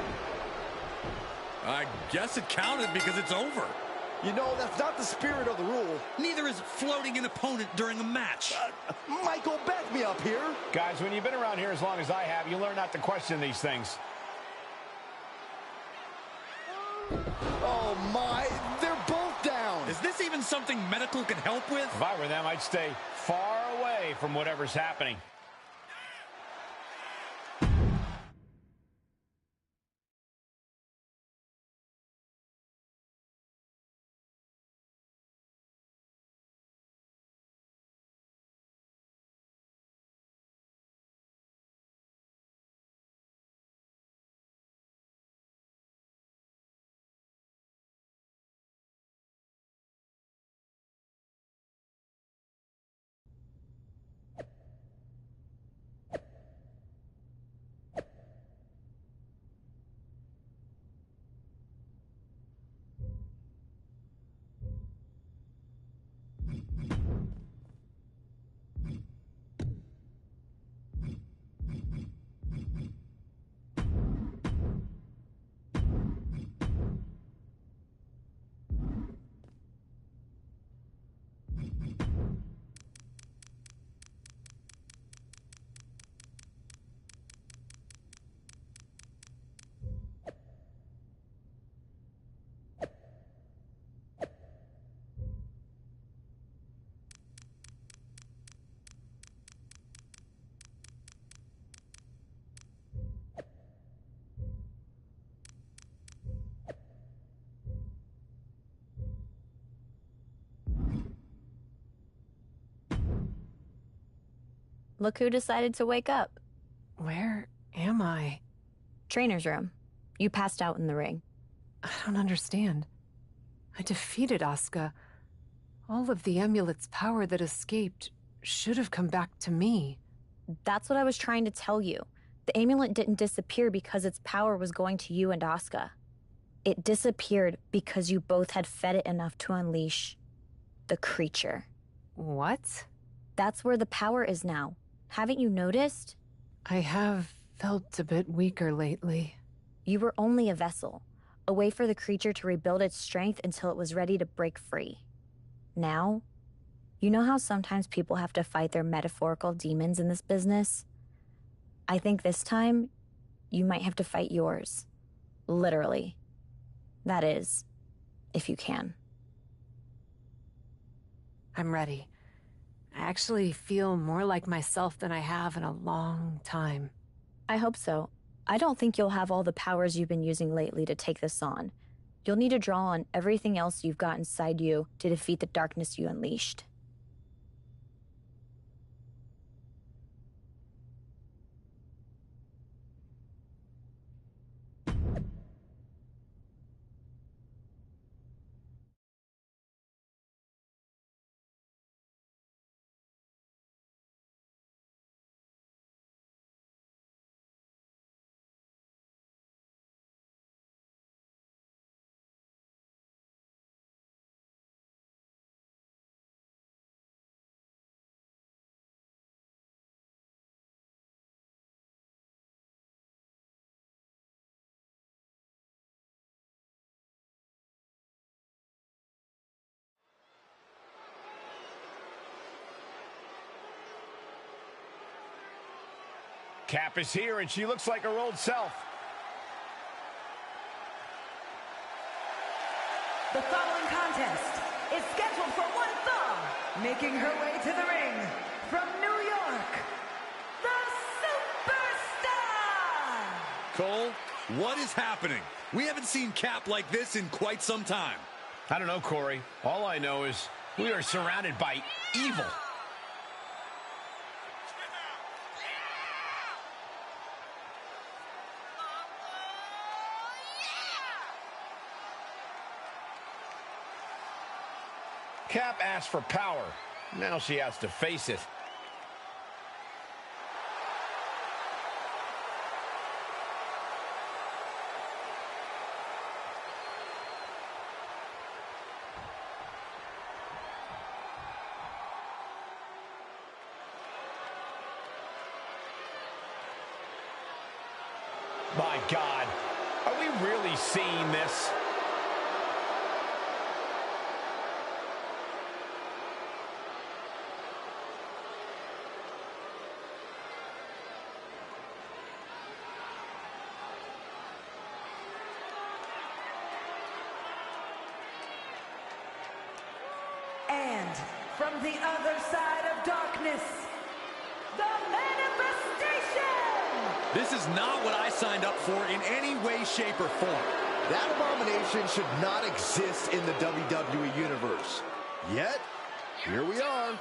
I guess it counted because it's over. You know, that's not the spirit of the rule. Neither is floating an opponent during a match. Michael, back me up here. Guys, when you've been around here as long as I have, you learn not to question these things. Oh, my. They're both down. Is this even something medical can help with? If I were them, I'd stay far away from whatever's happening. Look who decided to wake up. Where am I? Trainer's room. You passed out in the ring. I don't understand. I defeated Asuka. All of the amulet's power that escaped should have come back to me. That's what I was trying to tell you. The amulet didn't disappear because its power was going to you and Asuka. It disappeared because you both had fed it enough to unleash the creature. What? That's where the power is now. Haven't you noticed? I have felt a bit weaker lately. You were only a vessel, a way for the creature to rebuild its strength until it was ready to break free. Now, you know how sometimes people have to fight their metaphorical demons in this business? I think this time, you might have to fight yours. Literally. That is, if you can. I'm ready. I actually feel more like myself than I have in a long time. I hope so. I don't think you'll have all the powers you've been using lately to take this on. You'll need to draw on everything else you've got inside you to defeat the darkness you unleashed. Cap is here, and she looks like her old self. The following contest is scheduled for one fall. Making her way to the ring from New York, the Superstar! Cole, what is happening? We haven't seen Cap like this in quite some time. I don't know, Corey. All I know is we are surrounded by evil. Cap asked for power. Now she has to face it. My God, are we really seeing this? And from the other side of darkness, the manifestation! This is not what I signed up for in any way, shape, or form. That abomination should not exist in the WWE Universe. Yet, here we are.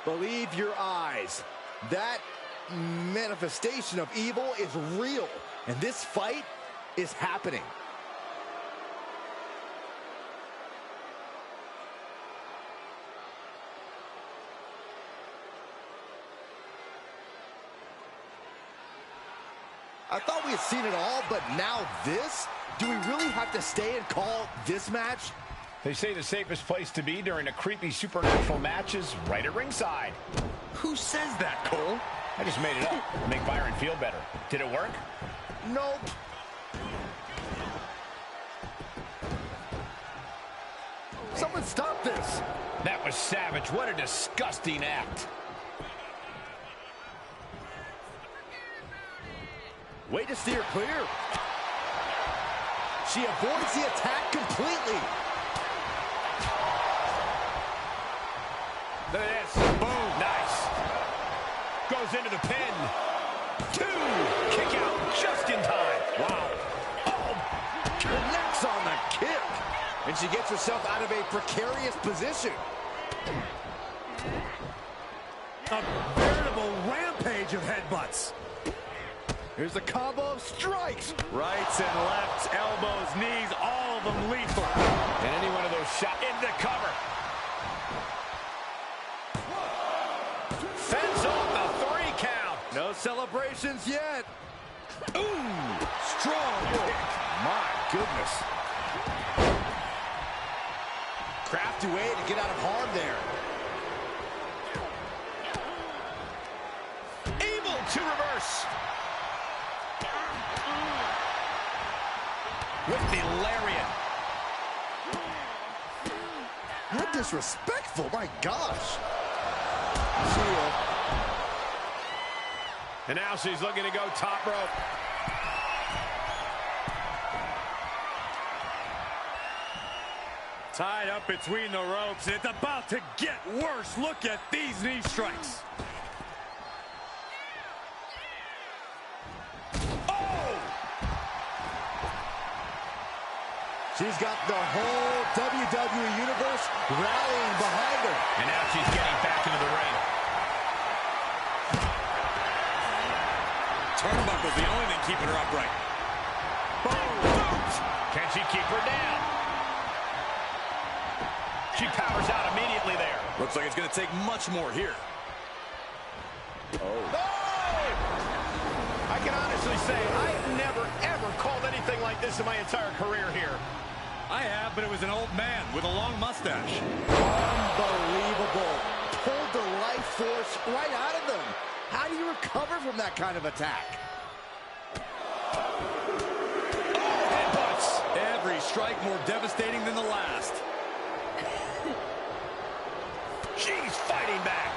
Believe your eyes. That manifestation of evil is real, and this fight is happening. I thought we had seen it all, but now this? Do we really have to stay and call this match? They say the safest place to be during a creepy supernatural match is right at ringside. Who says that, Cole? I just made it up to make Byron feel better. Did it work? Nope. Someone stop this. That was savage. What a disgusting act. Way to steer clear. She avoids the attack completely. Look at this. Boom. Nice. Goes into the pin. 2. Kick out just in time. Wow. Oh. Connects on the kick. And she gets herself out of a precarious position. A veritable rampage of headbutts. Here's a combo of strikes. Rights and lefts, elbows, knees, all of them lethal. And any one of those shots into cover. Fence off the 3 count. No celebrations yet. Ooh, strong kick. My goodness. Crafty way to get out of harm there. Able to reverse. With the lariat. How disrespectful, my gosh. See ya. And now she's looking to go top rope. Tied up between the ropes. It's about to get worse. Look at these knee strikes. She's got the whole WWE Universe rallying behind her. And now she's getting back into the ring. Turnbuckle's the only thing keeping her upright. Boom! Can she keep her down? She powers out immediately there. Looks like it's going to take much more here. Oh! I can honestly say I've never, ever called anything like this in my entire career here. I have, but it was an old man with a long mustache. Unbelievable. Pulled the life force right out of them. How do you recover from that kind of attack? Oh, headbutts. Every strike more devastating than the last. She's fighting back.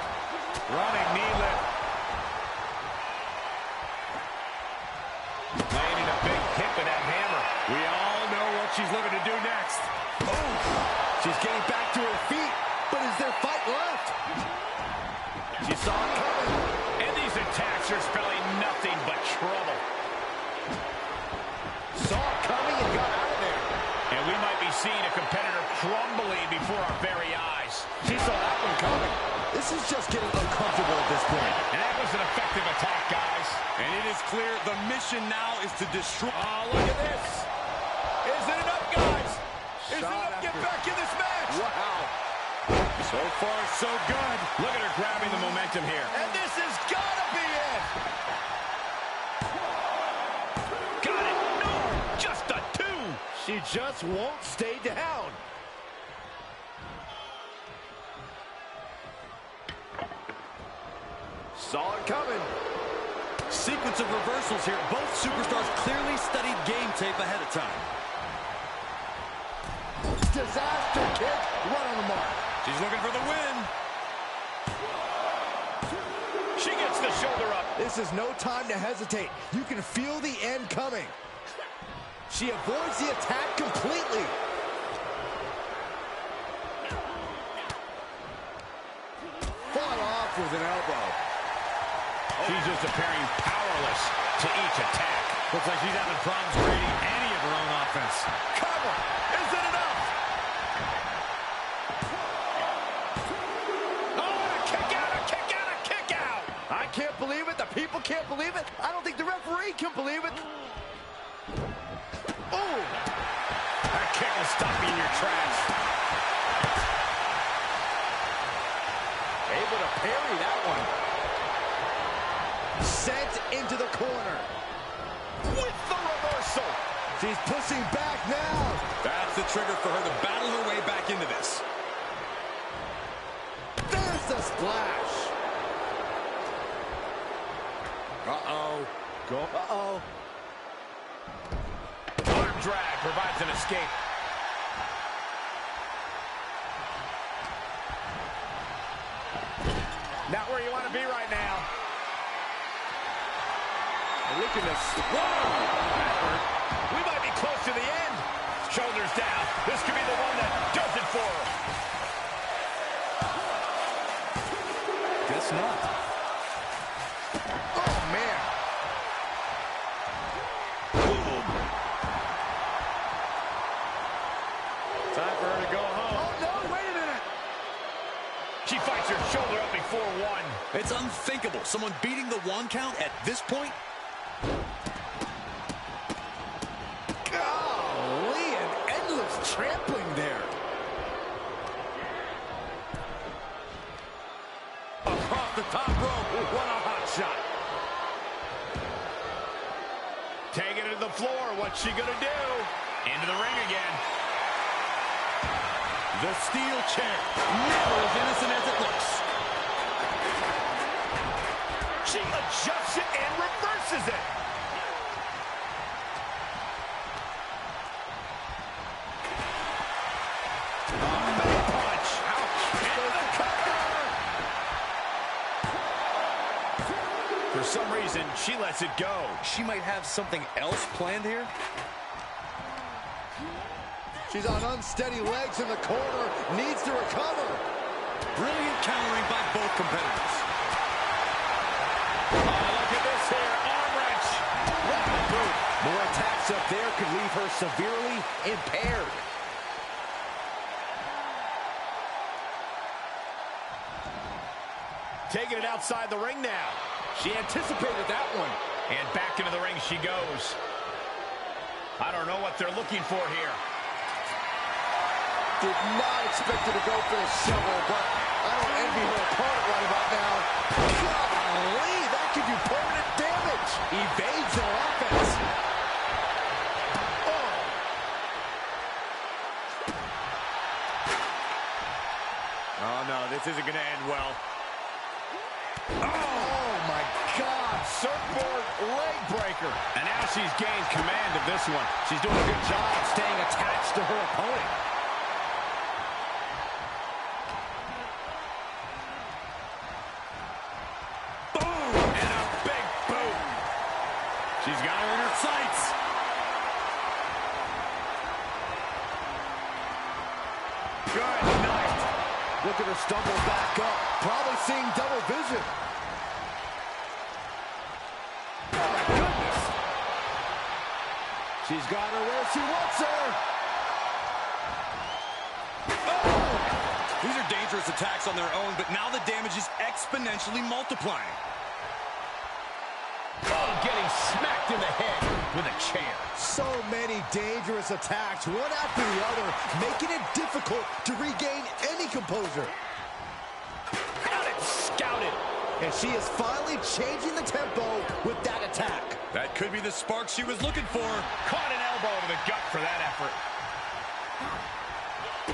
Running knee lift. Landing a big hit with that hammer. We all know what she's looking to do next. Oh, she's getting back to her feet, but is there fight left? She saw it coming. And these attacks are spelling nothing but trouble. Saw it coming and got out of there. And we might be seeing a competitor crumbling before our very eyes. She saw that one coming. This is just getting uncomfortable at this point. And that was an effective attack, guys. And it is clear the mission now is to destroy. Oh, look at this. Is it enough, guys? Is it enough to get back in this match? Wow. So far, so good. Look at her grabbing the momentum here. And this has got to be it. Got it. No, just a 2. She just won't stay down. Saw it coming. Sequence of reversals here. Both superstars clearly studied game tape ahead of time. Disaster kick right on the mark. She's looking for the win. She gets the shoulder up. This is no time to hesitate. You can feel the end coming. She avoids the attack completely. Fought off with an elbow. She's just appearing powerless to each attack. Looks like she's having problems creating any of her own offense. Cover. Is it enough? Oh, a kick out, a kick out, a kick out. I can't believe it. The people can't believe it. I don't think the referee can believe it. Oh, that kick will stop you in your tracks. Able to parry that one. Sent into the corner. With the reversal. She's pushing back now. That's the trigger for her to battle her way back into this. There's the splash. Uh-oh. Go. Uh-oh. Arm drag provides an escape. Not where you want to be right now. Looking to... We might be close to the end. Shoulders down. This could be the one that does it for her. Guess not. Oh, man. Boom. Time for her to go home. Oh, no, wait a minute. She fights her shoulder up before 1. It's unthinkable. Someone beating the 1 count at this point. Golly, an endless trampling there. Across the top rope. What a hot shot. Taking it to the floor. What's she going to do? Into the ring again. The steel chair, never as innocent as it looks. She adjusts it and reverses it. Big punch. Ouch. And the cover. For some reason, she lets it go. She might have something else planned here. She's on unsteady legs in the corner, needs to recover. Brilliant countering by both competitors. Oh, look at this here, arm wrench. What a boot. More attacks up there could leave her severely impaired. Taking it outside the ring now. She anticipated that one. And back into the ring she goes. I don't know what they're looking for here. Did not expect her to go for a shovel, but I don't envy her opponent right about now. Golly, that could do permanent damage. Evades their offense. Oh. Oh, no, this isn't going to end well. Oh, my God. Surfboard leg breaker. And now she's gained command of this one. She's doing a good job staying attached to her opponent. Boom! And a big boot. She's got her in her sights. Good night. Look at her stumble back up. Probably seeing double vision. Oh, my goodness. She's got her where she wants her. Oh! These are dangerous attacks on their own, but now the damage is exponentially multiplying. Oh, getting smacked in the head with a chair. So many dangerous attacks, one after the other, making it difficult to regain any composure. Got it scouted. And she is finally changing the tempo with that attack. That could be the spark she was looking for. Caught an elbow to the gut for that effort.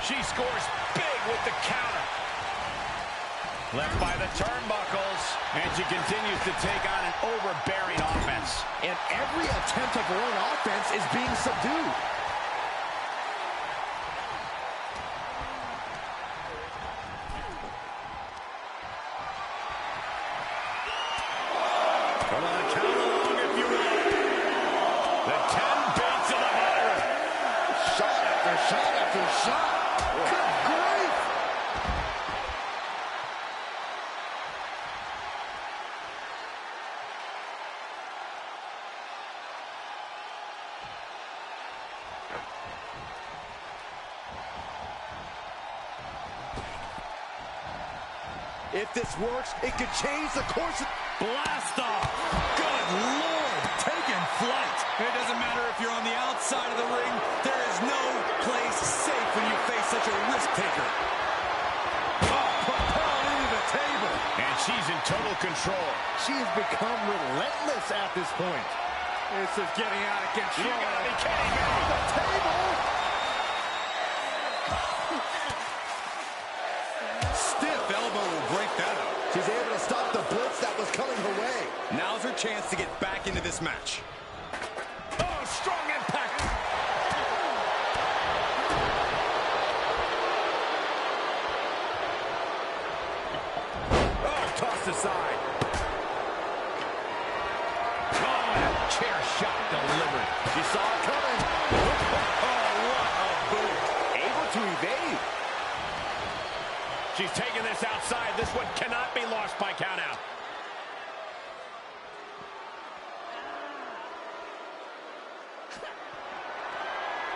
She scores big with the counter. Left by the turnbuckles. And she continues to take on an overbearing offense. And every attempt of her own offense is being subdued. Come on, count along if you will. The 10 beats of the veteran. Shot after shot after shot. Good grief. If this works, it could change the course of... Blast off! Good Lord! Taking flight! It doesn't matter if you're on the outside of the ring. There is no place safe when you face such a risk taker. Oh, propelled into the table. And she's in total control. She has become relentless at this point. This is getting out of control. You gotta be kidding me. The table! Stiff elbow will break that up. She's able to stop the blitz that was coming her way. Now's her chance to get back into this match. Oh, strong impact. Oh, tossed aside. Oh, and a chair shot delivered. She saw it coming. Oh, what a boot. Able to evade. She's taking this outside. This one cannot be lost by countout.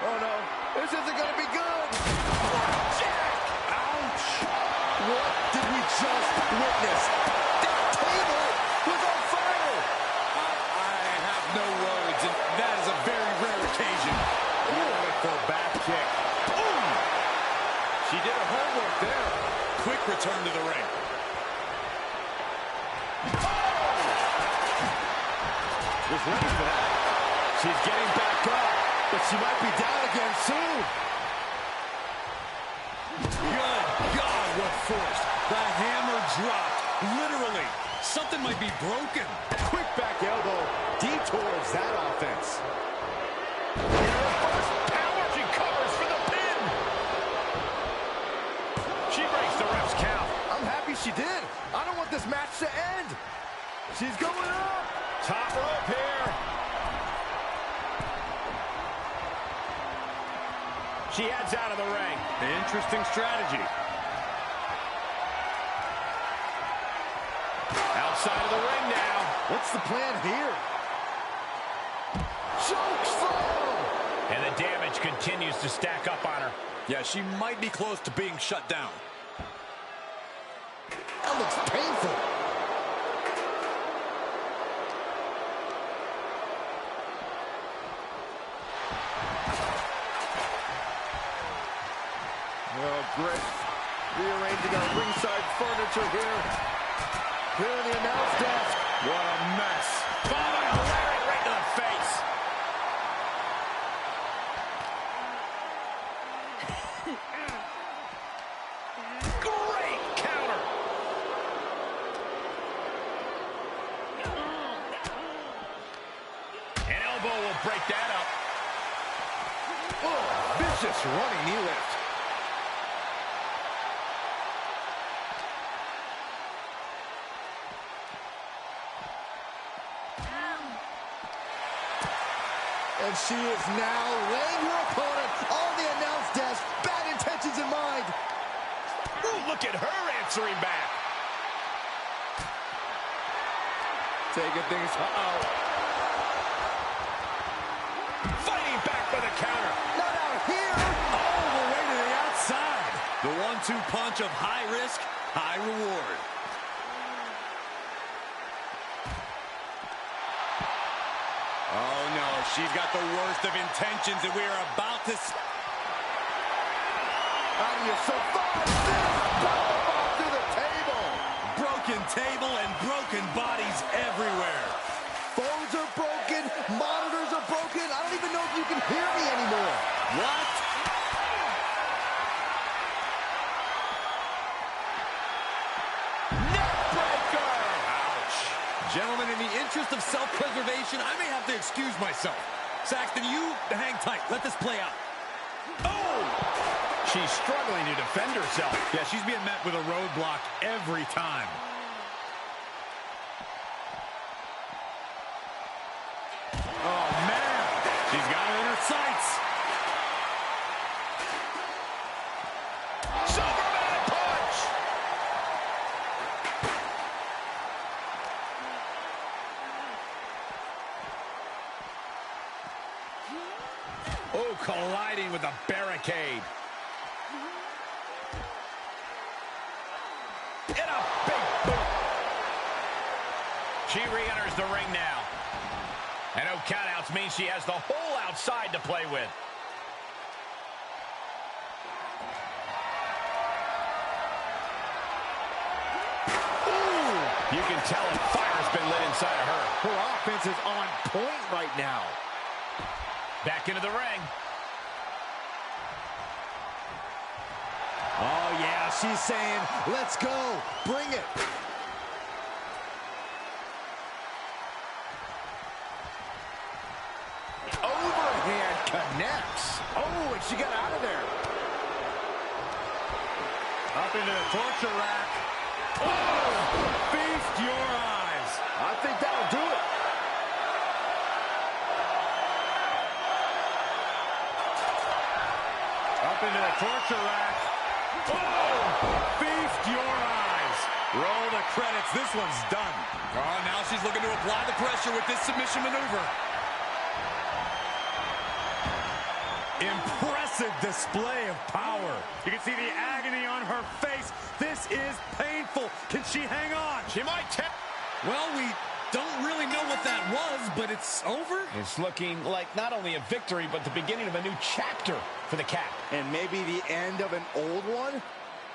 Oh, no. This isn't going to be good. Jack! Ouch. What did we just witness? That table was on fire. I have no words, and that is a very rare occasion. Beautiful back kick. Ooh! She did her homework there. Quick return to the ring. Was ready for that. She's getting back up, But she might be down again soon. reinforced. The hammer dropped. Literally. Something might be broken. Quick back elbow detours that offense. Power, she covers for the pin. She breaks the ref's count. I'm happy she did. I don't want this match to end. She's going up. Top rope here. She heads out of the ring. Interesting strategy. Outside of the ring now. What's the plan here? Choke slam! And the damage continues to stack up on her. Yeah, she might be close to being shut down. That looks painful. Oh, great. Rearranging our ringside furniture here. Here in the announce desk. What a mess. Following a lariat right to the face. Great counter. An elbow will break that up. Oh, vicious running knee lift. And she is now laying her opponent on the announce desk. Bad intentions in mind. Ooh, look at her answering back. Taking things out. Fighting back for the counter. Not out here. All the way to the outside. The 1-2 punch of high risk, high reward. Oh, no. She's got the worst of intentions, and we are about to... How do you survive this? Powerbomb through the table. Broken table and broken bodies everywhere. Phones are broken. Monitors are broken. I don't even know if you can hear me anymore. What? Neckbreaker. Ouch. Gentlemen, in the interest of self-preservation, I may have to excuse myself. Saxton, you hang tight. Let this play out. Oh! She's struggling to defend herself. Yeah, she's being met with a roadblock every time. Oh, man. She's got her in her sights. Superman punch! Oh, colliding with a barricade. And a big boot. She re-enters the ring now. And no countouts means she has the whole outside to play with. Ooh, you can tell a fire's been lit inside of her. Her offense is on point right now. Back into the ring. Oh, yeah, she's saying, let's go. Bring it. Overhand connects. Oh, and she got out of there. Up into the torture rack. Oh! Feast your eyes. I think that'll do it. Up into the torture rack. Oh! Feast your eyes. Roll the credits. This one's done. Oh, now she's looking to apply the pressure with this submission maneuver. Impressive display of power. You can see the agony on her face. This is painful. Can she hang on? She might tap. Well, we don't really know what that was, but it's over. It's looking like not only a victory, but the beginning of a new chapter for the Cat. And maybe the end of an old one?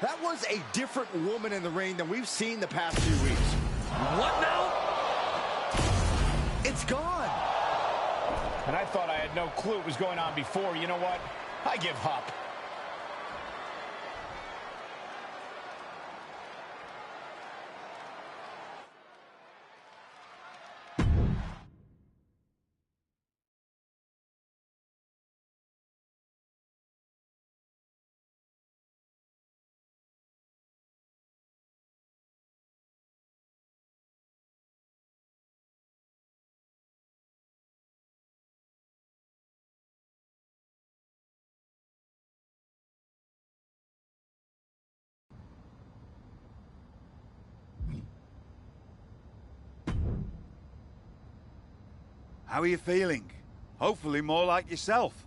That was a different woman in the ring than we've seen the past few weeks. What now? It's gone. And I thought I had no clue what was going on before. You know what? I give up. How are you feeling? Hopefully more like yourself.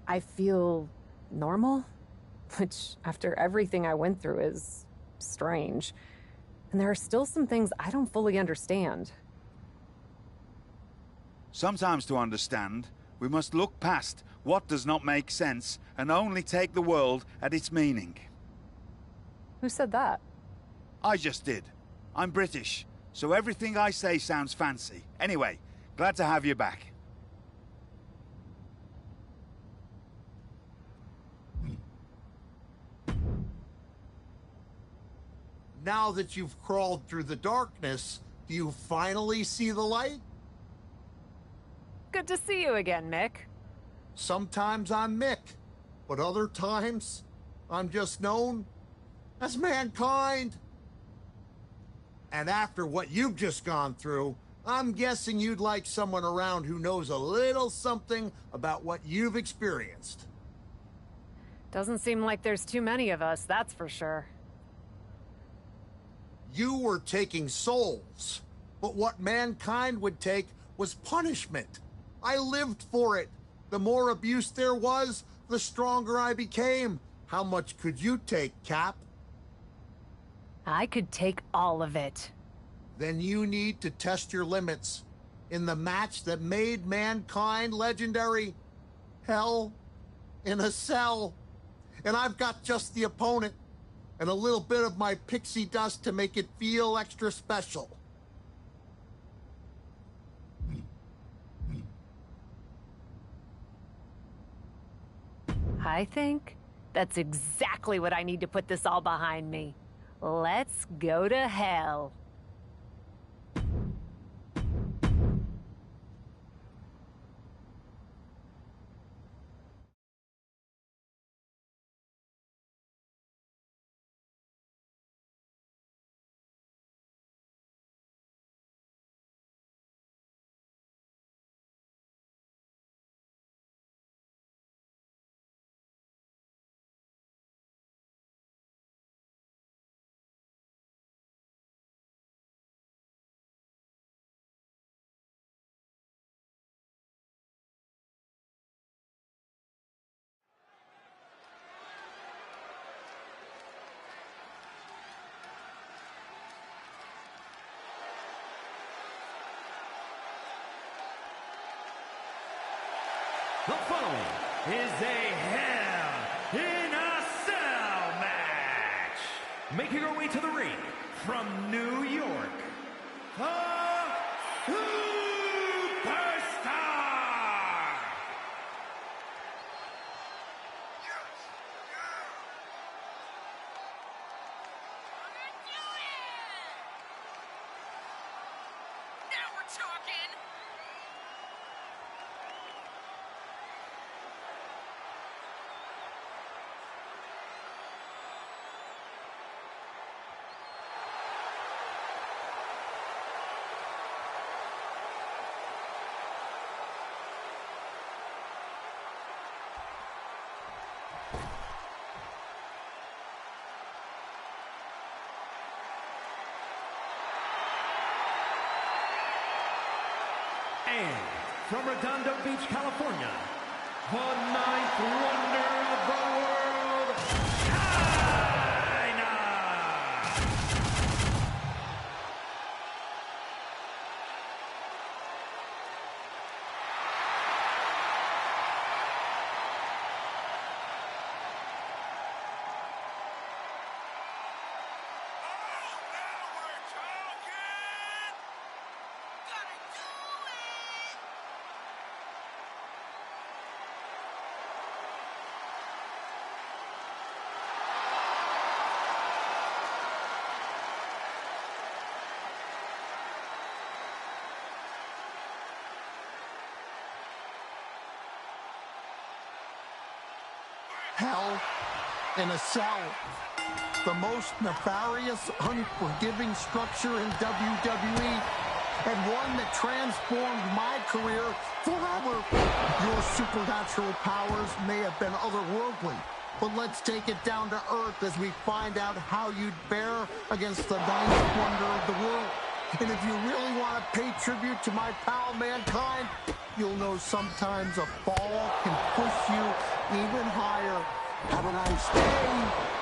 I feel normal, which after everything I went through is strange. And there are still some things I don't fully understand. Sometimes to understand, we must look past what does not make sense and only take the world at its meaning. Who said that? I just did. I'm British, so everything I say sounds fancy. Anyway, glad to have you back. Now that you've crawled through the darkness, do you finally see the light? Good to see you again, Mick. Sometimes I'm Mick, but other times I'm just known as Mankind. And after what you've just gone through, I'm guessing you'd like someone around who knows a little something about what you've experienced. Doesn't seem like there's too many of us, that's for sure. You were taking souls, but what Mankind would take was punishment. I lived for it. The more abuse there was, the stronger I became. How much could you take, Cap? I could take all of it. Then you need to test your limits. In the match that made Mankind legendary, Hell in a Cell. And I've got just the opponent, and a little bit of my pixie dust to make it feel extra special. I think that's exactly what I need to put this all behind me. Let's go to hell. The following is a Hell in a Cell match. Making her way to the ring from New York, the Superstar. Now we're talking. And from Redondo Beach, California, the ninth wonder of the world, China! Hell in a Cell. The most nefarious, unforgiving structure in WWE, and one that transformed my career forever. Your supernatural powers may have been otherworldly, but let's take it down to earth as we find out how you'd fare against the ninth wonder of the world. And if you really want to pay tribute to my pal Mankind, you'll know sometimes a fall can push you even higher. Have a nice day.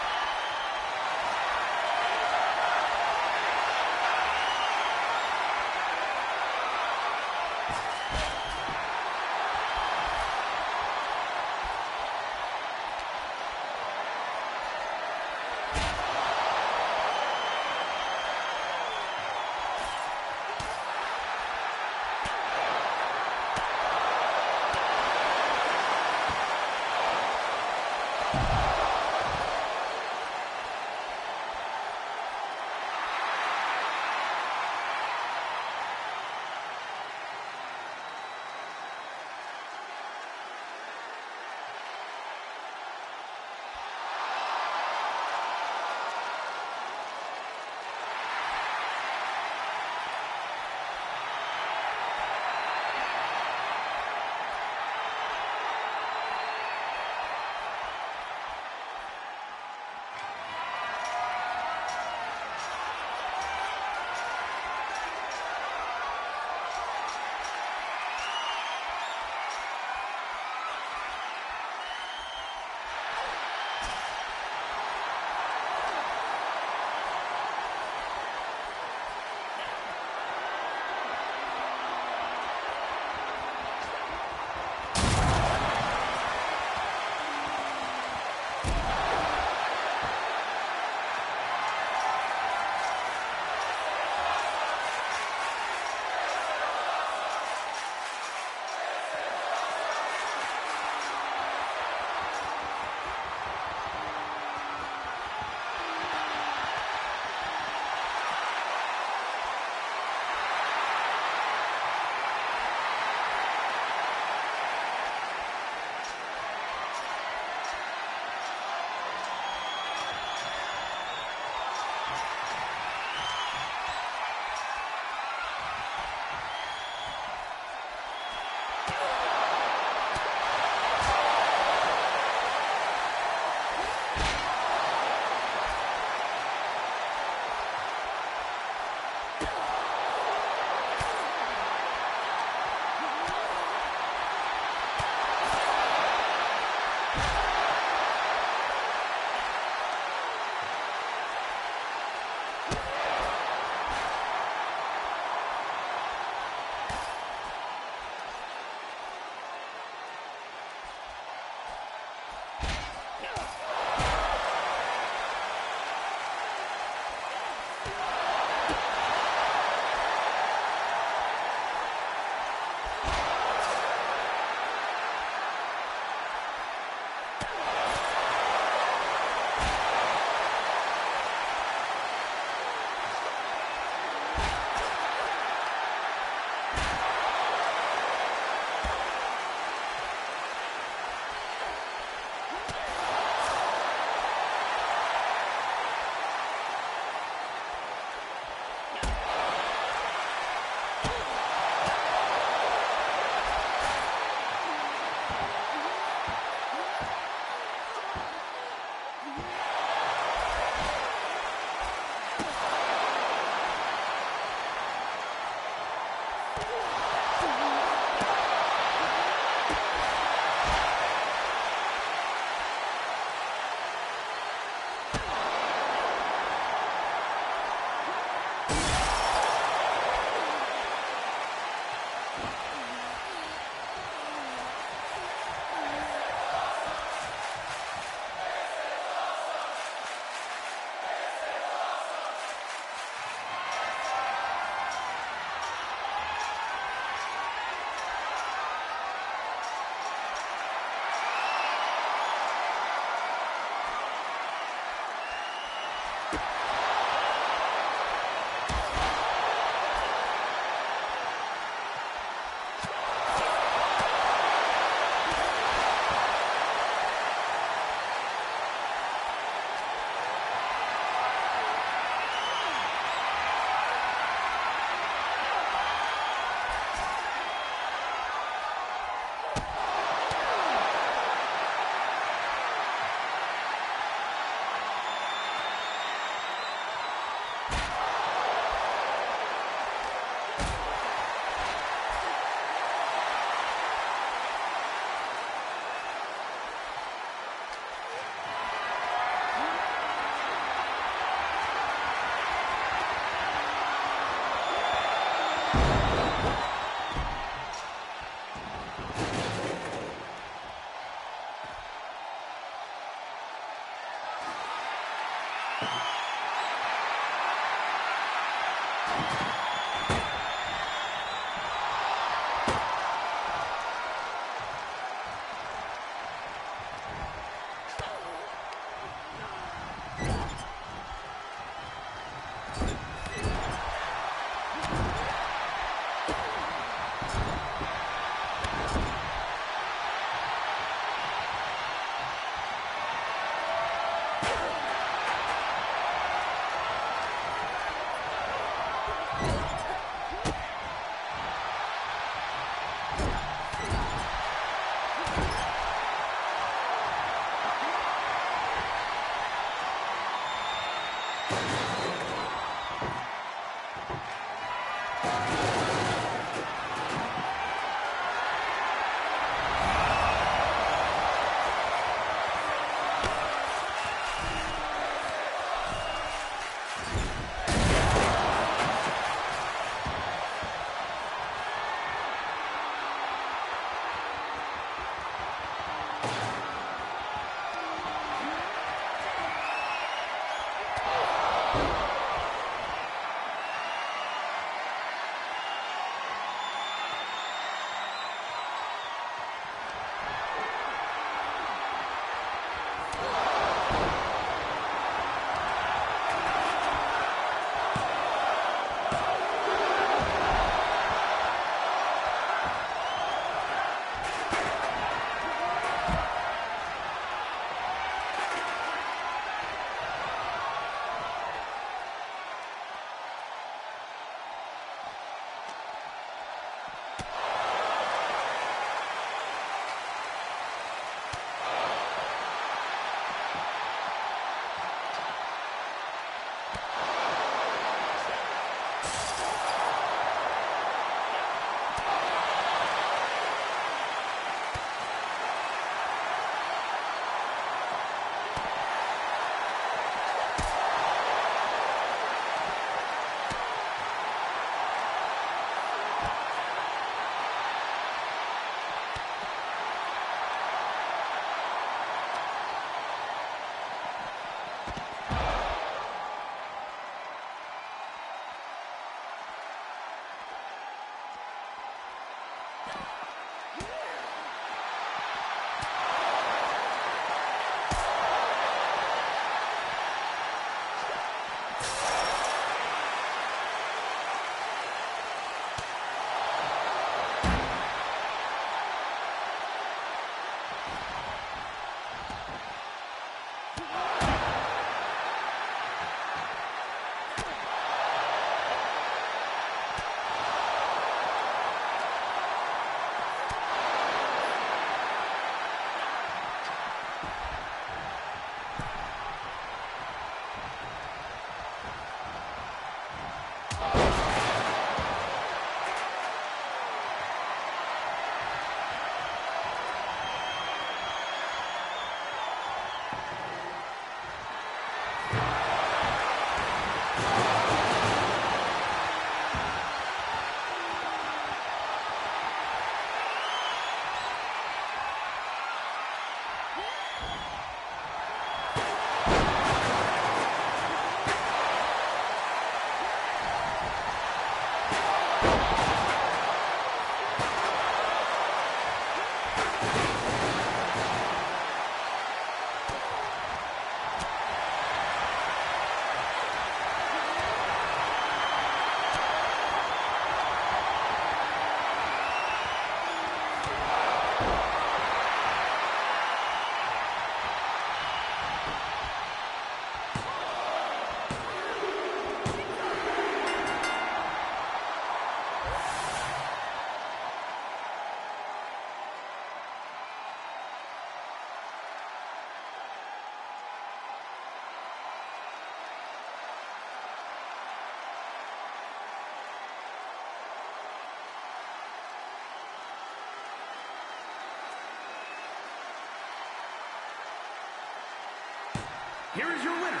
Here is your winner,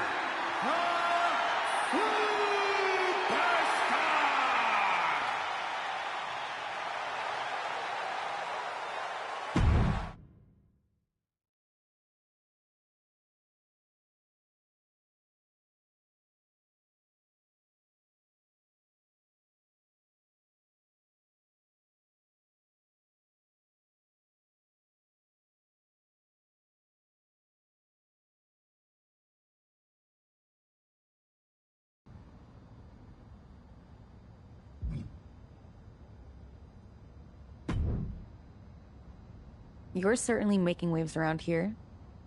You're certainly making waves around here.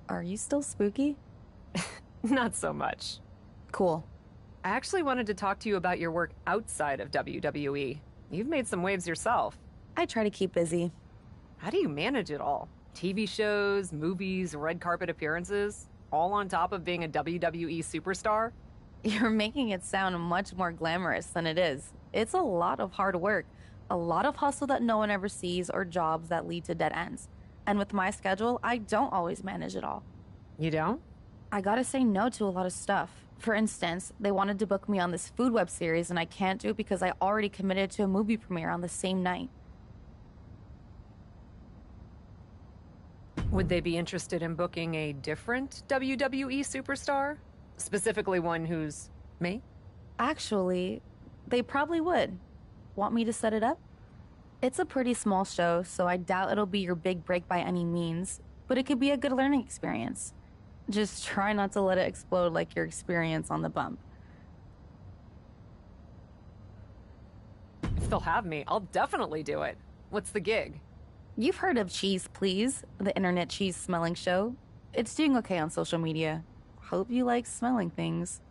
Are you still spooky? Not so much. Cool. I actually wanted to talk to you about your work outside of WWE. You've made some waves yourself. I try to keep busy. How do you manage it all? TV shows, movies, red carpet appearances, all on top of being a WWE superstar? You're making it sound much more glamorous than it is. It's a lot of hard work, a lot of hustle that no one ever sees, or jobs that lead to dead ends. And with my schedule, I don't always manage it all. You don't? I gotta say no to a lot of stuff. For instance, they wanted to book me on this food web series, and I can't do it because I already committed to a movie premiere on the same night. Would they be interested in booking a different WWE superstar? Specifically one who's me? Actually, they probably would. Want me to set it up? It's a pretty small show, so I doubt it'll be your big break by any means, but it could be a good learning experience. Just try not to let it explode like your experience on the bump. If they'll have me, I'll definitely do it. What's the gig? You've heard of Cheese Please, the internet cheese smelling show. It's doing okay on social media. Hope you like smelling things.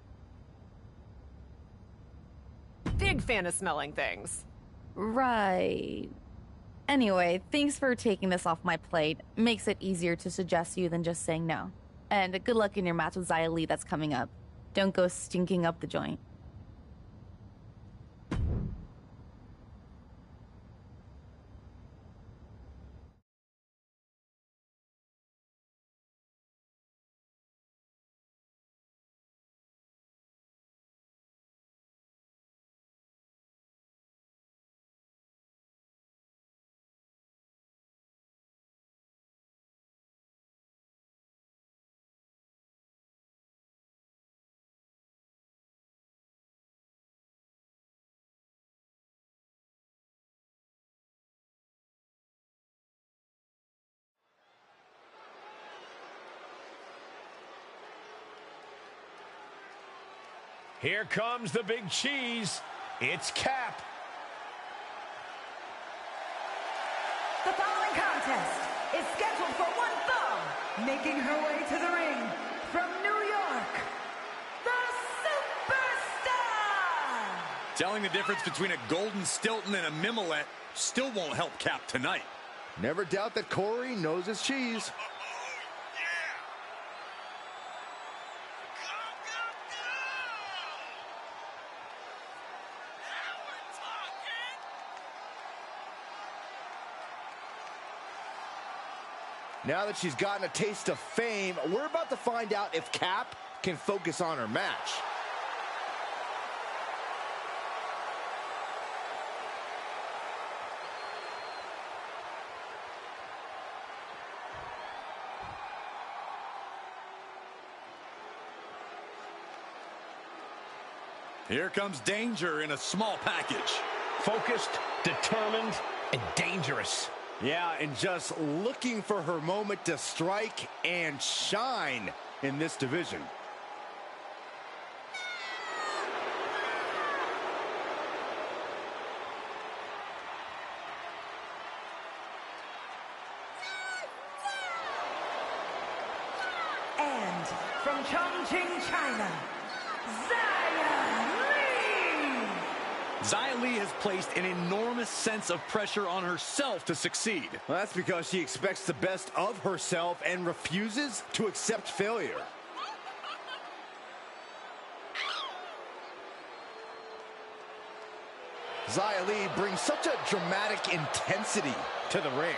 Big fan of smelling things. Right. Anyway, thanks for taking this off my plate. Makes it easier to suggest you than just saying no. And good luck in your match with Xia Li that's coming up. Don't go stinking up the joint. Here comes the big cheese. It's Cap. The following contest is scheduled for one fall. Making her way to the ring from New York, the Superstar! Telling the difference between a Golden Stilton and a Mimolette still won't help Cap tonight. Never doubt that Corey knows his cheese. Now that she's gotten a taste of fame, we're about to find out if Cap can focus on her match. Here comes danger in a small package. Focused, determined, and dangerous. Yeah, and just looking for her moment to strike and shine in this division. And from Chongqing, China, Xia Li! Xia Li has placed an enormous sense of pressure on herself to succeed. Well, that's because she expects the best of herself and refuses to accept failure. Xia Li brings such a dramatic intensity to the ring.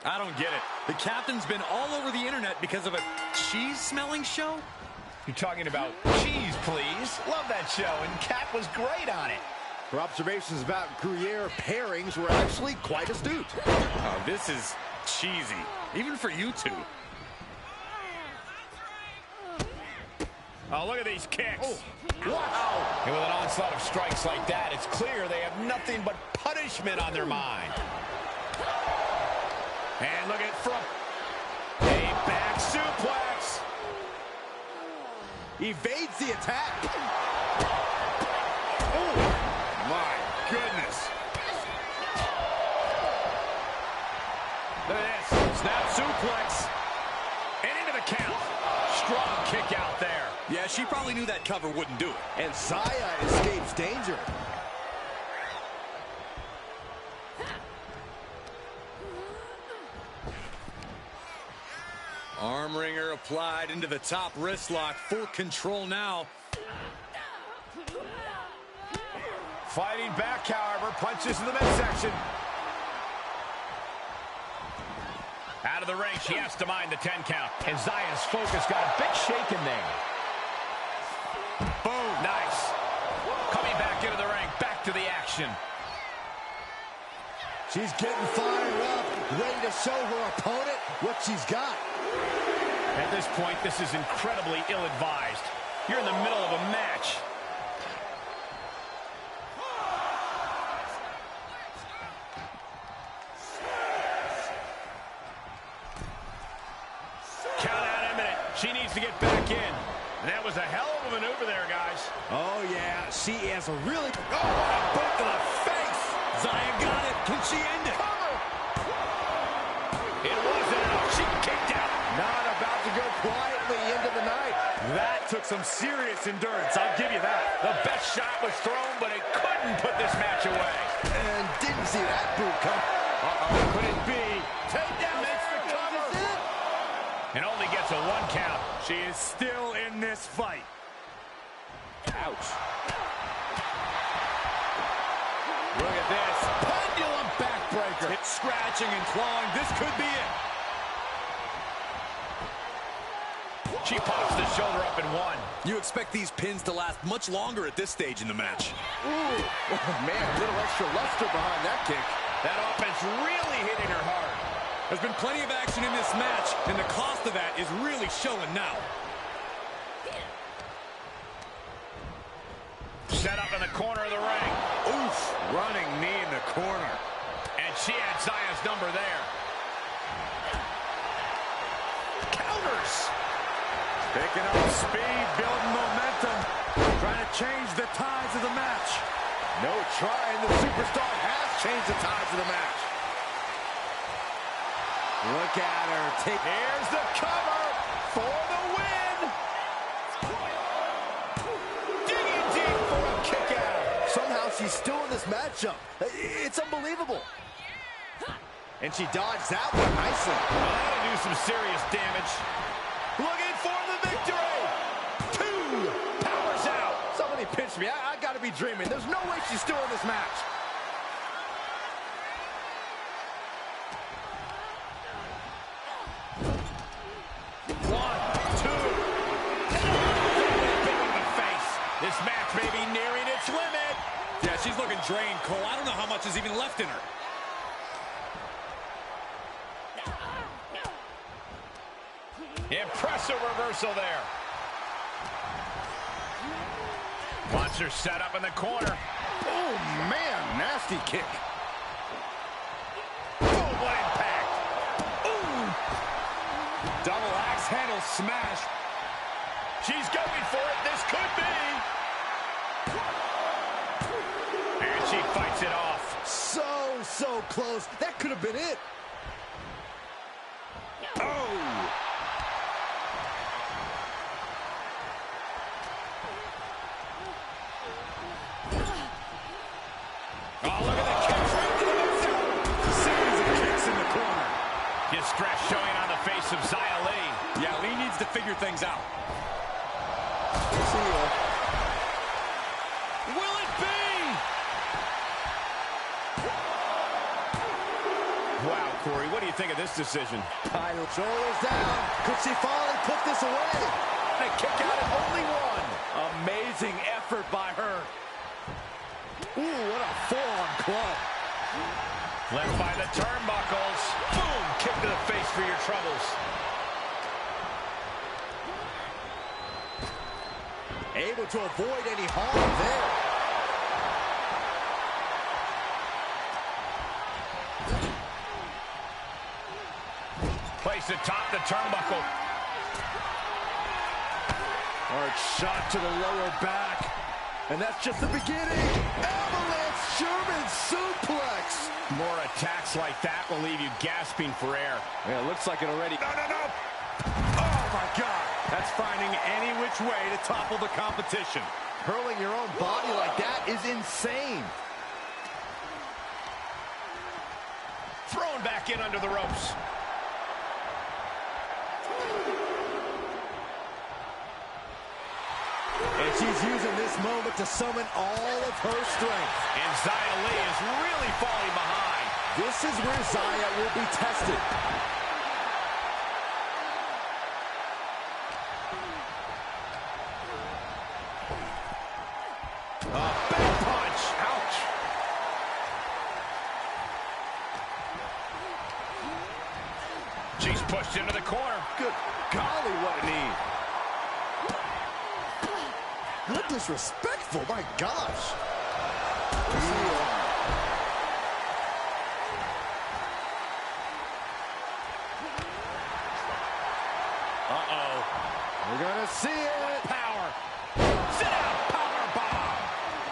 I don't get it. The captain's been all over the internet because of a cheese-smelling show? You're talking about Cheese Please. Love that show, and Cap was great on it. Her observations about Gruyere pairings were actually quite astute. Oh, this is cheesy, even for you two. Oh, look at these kicks. Oh, wow. And with an onslaught of strikes like that, it's clear they have nothing but punishment on their mind. And look at from a back suplex. Evades the attack. Oh, my goodness. Look at this. Snap suplex. And into the count. Strong kick out there. Yeah, she probably knew that cover wouldn't do it. And Zaya escapes danger. Arm wringer applied into the top wrist lock. Full control now. Fighting back, however. Punches in the midsection. Out of the ring, she has to mind the 10 count. And Zaya's focus got a bit shaken there. Boom, nice. Coming back into the ring, back to the action. She's getting fired up, ready to show her opponent what she's got. At this point, this is incredibly ill-advised. You're in the middle of a match. Count out imminent. She needs to get back in. And that was a hell of a maneuver there, guys. Oh, yeah. She has a really... Oh, what a boot to the face. Zaya got it. Can she end it? Cover. It wasn't enough. She kicked out. Not about to go quietly into the night. That took some serious endurance. I'll give you that. The best shot was thrown, but it couldn't put this match away. And didn't see that boot come. Uh-oh, could it be? Takedown makes the cover. And only gets a 1 count. She is still in this fight. Ouch. Look at this. Pendulum backbreaker. It's scratching and clawing. This could be it. She pops the shoulder up in 1. You expect these pins to last much longer at this stage in the match. Ooh, oh, man, a little extra luster behind that kick. That offense really hitting her hard. There's been plenty of action in this match, and the cost of that is really showing now. Set up in the corner of the ring. Oof, running knee in the corner. And she had Zaya's number there. Counters. Picking up speed, building momentum, trying to change the tides of the match. No trying. The superstar has changed the tides of the match. Look at her. Here's the cover for the win. Digging deep for a kick out. Somehow she's still in this matchup. It's unbelievable. And she dodged that one nicely. That'll do some serious damage. Looking for the victory. 2 powers out. Somebody pinch me. I gotta be dreaming. There's no way she's still in this match. This match may be nearing its limit. Yeah, she's looking drained, Cole. I don't know how much is even left in her. Impressive reversal there. Monster set up in the corner. Oh, man, nasty kick. Boom, what impact. Ooh. Double axe handle smash. She's going for it. This could be. And she fights it off. So close. That could have been it. Oh. Oh, look at the kicks right to the midsection. Series of kicks in the corner. Distress showing on the face of Xia Li. Yeah, Lee needs to figure things out. See ya. Will it be? Wow, Corey, what do you think of this decision? Title shoulders down. Could she finally put this away? A kick out at only 1. Amazing effort by her. Ooh, what a full-on club. Left by the turnbuckles. Boom, kick to the face for your troubles. Able to avoid any harm there. atop the turnbuckle. Hard shot to the lower back. And that's just the beginning. Avalanche German suplex. More attacks like that will leave you gasping for air. Yeah, it looks like it already. No, no, no. Oh, my God. That's finding any which way to topple the competition. Hurling your own body like that is insane. Thrown back in under the ropes. And she's using this moment to summon all of her strength. And Xia Li is really falling behind. This is where Xia will be tested. Big punch. Ouch. She's pushed into the corner. Good golly, what a knee. What disrespectful, my gosh. Uh-oh. We're gonna see it. Power. Sit down. Power bomb.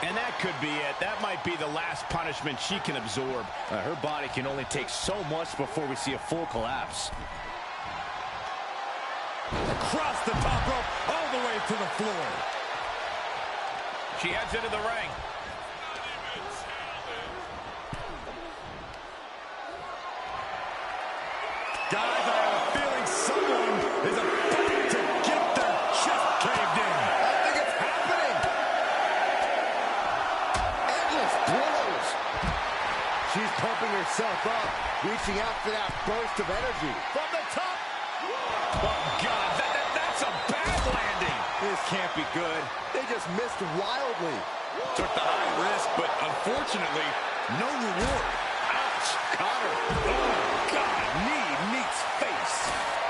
And that could be it. That might be the last punishment she can absorb. Her body can only take so much before we see a full collapse. Across the top rope, all the way to the floor. She heads into the ring. Guys, I have a feeling someone is about to get their chest caved in. I think it's happening. Endless blows. She's pumping herself up, reaching out for that burst of energy. From the top. Oh, God, that's a bad landing. This can't be good. They just missed wildly. Took the high risk, but unfortunately, no reward. Ouch. Caught her. Oh, God, knee meets face.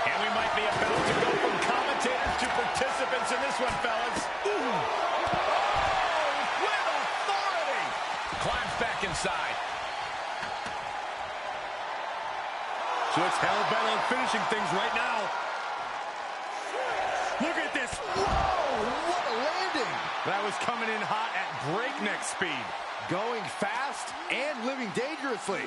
And we might be about to go from commentators to participants in this one, fellas. Ooh. Oh, with authority. Climbs back inside. She looks hell-bent on finishing things right now. Look at this. Whoa, what a landing. That was coming in hot at breakneck speed. Going fast and living dangerously.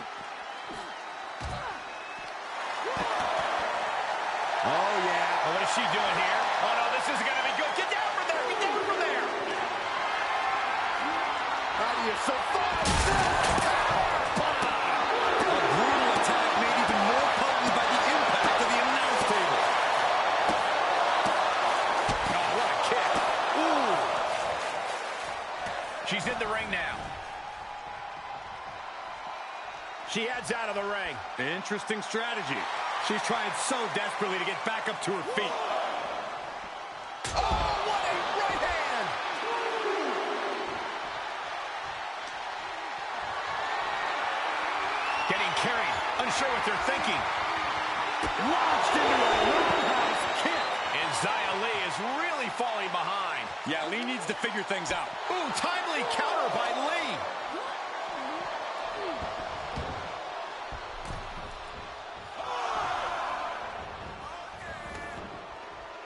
Oh, yeah. Oh, what is she doing here? Oh, no, this isn't going to be good. Get down from there. Get down from there. How do you survive this? A brutal attack made even more potent by the impact of the announce table. Oh, what a kick. Ooh. She's in the ring now. She heads out of the ring. Interesting strategy. She's trying so desperately to get back up to her feet. Oh, what a right hand! Getting carried. Unsure what they're thinking. Launched into a roundhouse kick. And Xia Li is really falling behind. Yeah, Li needs to figure things out. Ooh, timely counter by Li.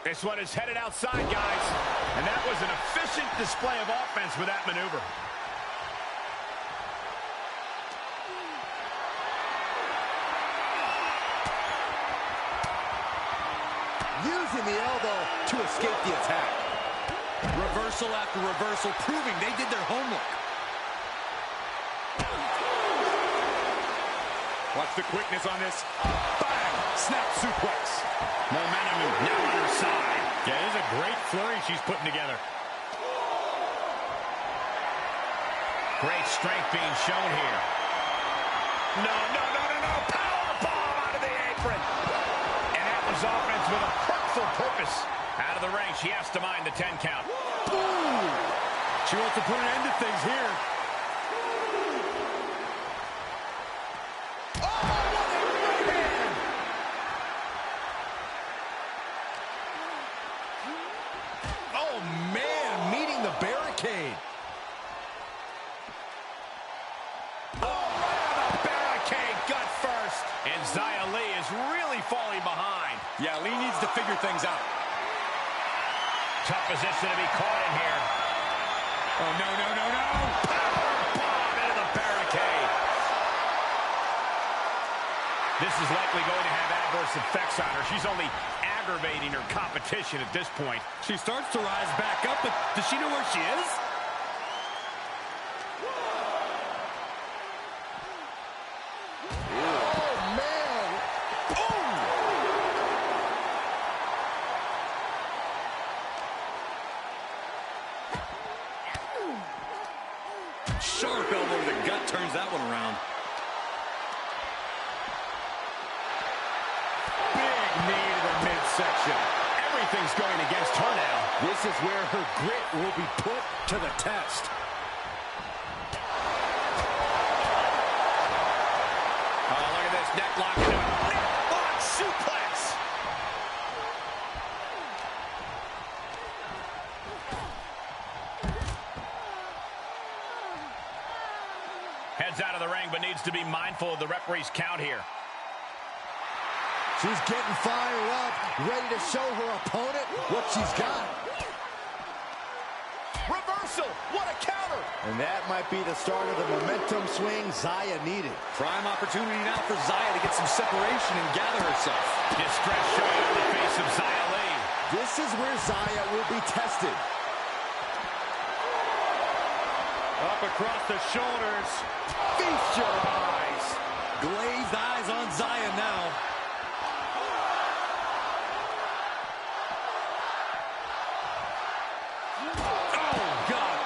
This one is headed outside, guys. And that was an efficient display of offense with that maneuver. Using the elbow to escape the attack. Reversal after reversal, proving they did their homework. Watch the quickness on this. Bang! Snap suplex. Momentum now on her side. Yeah, this is a great flurry she's putting together. Great strength being shown here. No, no, no, no, no. Power bomb out of the apron. And that was offense with a hurtful purpose. Out of the ring, she has to mind the 10 count. Ooh. She wants to put an end to things here. Xia Li is really falling behind. to figure things out. Tough position to be caught in here. Oh, no, no, no, no. Power bomb into the barricade. This is likely going to have adverse effects on her. She's only aggravating her competition at this point. She starts to rise back up, but does she know where she is? Sharp elbow to the gut turns that one around. Big knee to the midsection. Everything's going against her now. This is where her grit will be put to the test. Oh, look at this neck lock. Neck lock suplex. Heads out of the ring, but needs to be mindful of the referee's count here. She's getting fired up, ready to show her opponent what she's got. Reversal! What a counter! And that might be the start of the momentum swing Zaya needed. Prime opportunity now for Zaya to get some separation and gather herself. Distress showing on the face of Zaya Lee. This is where Zaya will be tested. Up across the shoulders. Feast your eyes. Glazed eyes on Zaya now. Oh, God.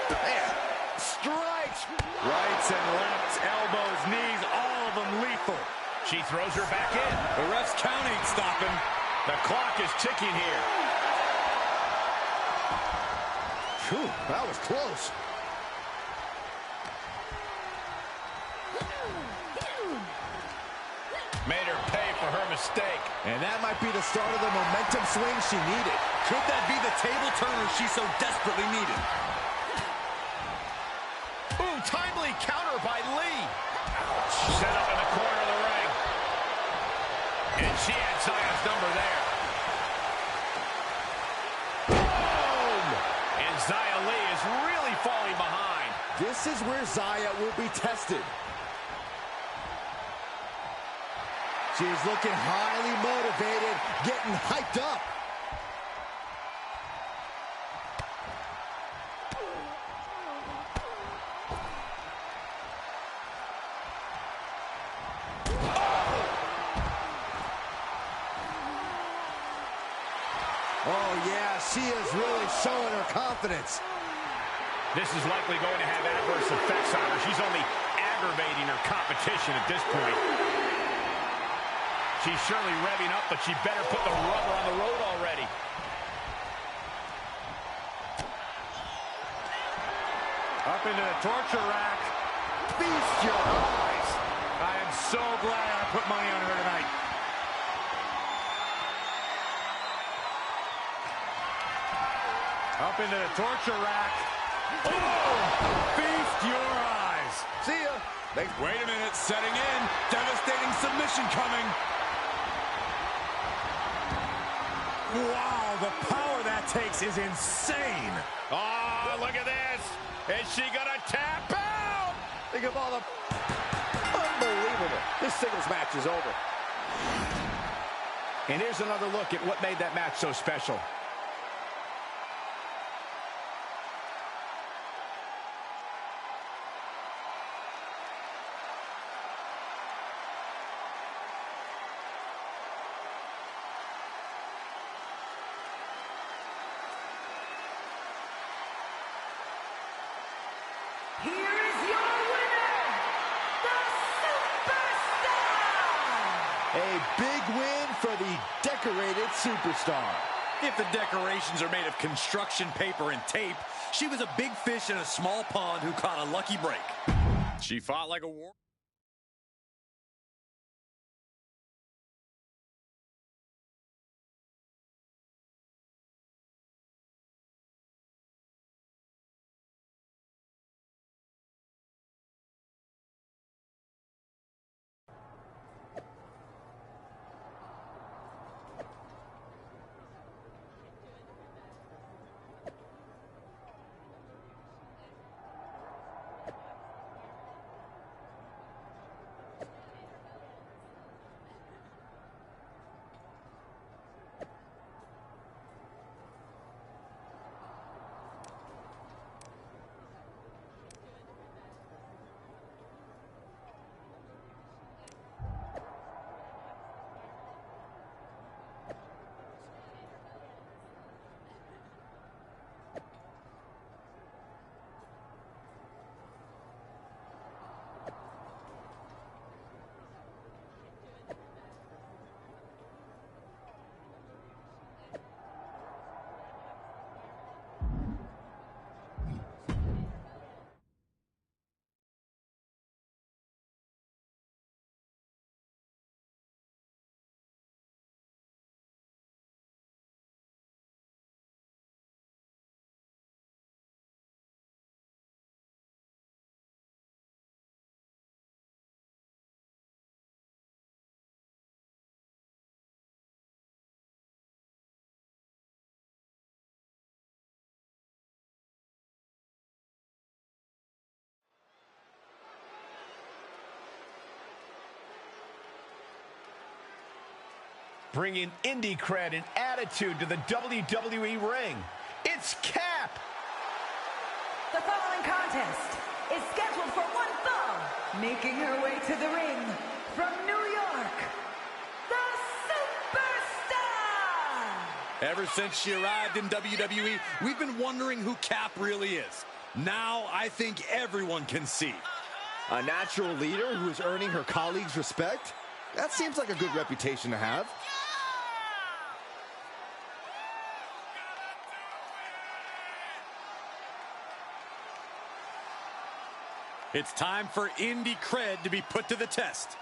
Man, strikes. Rights and lefts, elbows, knees, all of them lethal. She throws her back in. The ref's count ain't stopping. The clock is ticking here. Whew, that was close. Made her pay for her mistake. And that might be the start of the momentum swing she needed. Could that be the table turner she so desperately needed? Ooh, timely counter by Lee. Set up in the corner of the ring. And she had Zaya's number there. Boom! And Zaya Lee is really falling behind. This is where Zaya will be tested. She's looking highly motivated, getting hyped up. Oh, yeah, she is really showing her confidence. This is likely going to have adverse effects on her. She's only aggravating her competition at this point. She's surely revving up, but she better put the rubber on the road already. Up into the torture rack. Feast your eyes. I am so glad I put money on her tonight. Up into the torture rack. Oh! Feast your eyes. See ya. Wait a minute, setting in. Devastating submission coming. Wow, the power that takes is insane. Oh, look at this. Is she gonna tap out? Think of all the... Unbelievable. This singles match is over. And here's another look at what made that match so special. Here is your winner, the Superstar! A big win for the decorated superstar. If the decorations are made of construction paper and tape, she was a big fish in a small pond who caught a lucky break. She fought like a war. bringing indie cred and attitude to the WWE ring. It's Cap! The following contest is scheduled for one fall. Making her way to the ring from New York, the Superstar! Ever since she arrived in WWE, we've been wondering who Cap really is. Now, I think everyone can see. A natural leader who is earning her colleagues' respect? That seems like a good reputation to have. It's time for indie cred to be put to the test.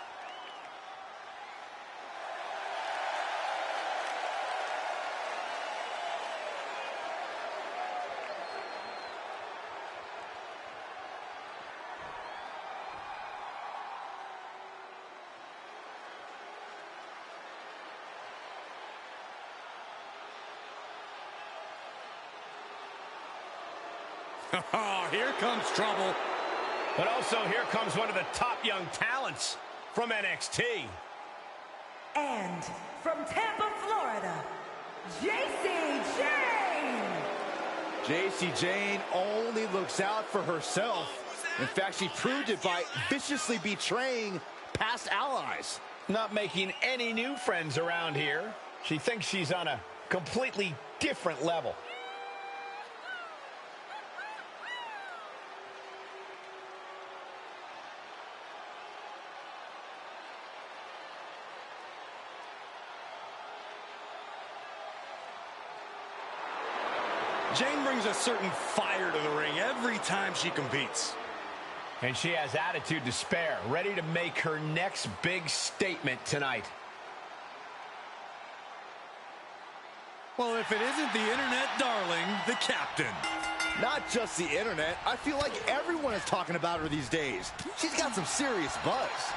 Oh, here comes trouble. But also, here comes one of the top young talents from NXT. And from Tampa, Florida, Jacy Jayne! Jacy Jayne only looks out for herself. In fact, she proved it by viciously betraying past allies. Not making any new friends around here. She thinks she's on a completely different level. Jayne brings a certain fire to the ring every time she competes. And she has attitude to spare, ready to make her next big statement tonight. Well, if it isn't the internet darling, the captain. Not just the internet. I feel like everyone is talking about her these days. She's got some serious buzz.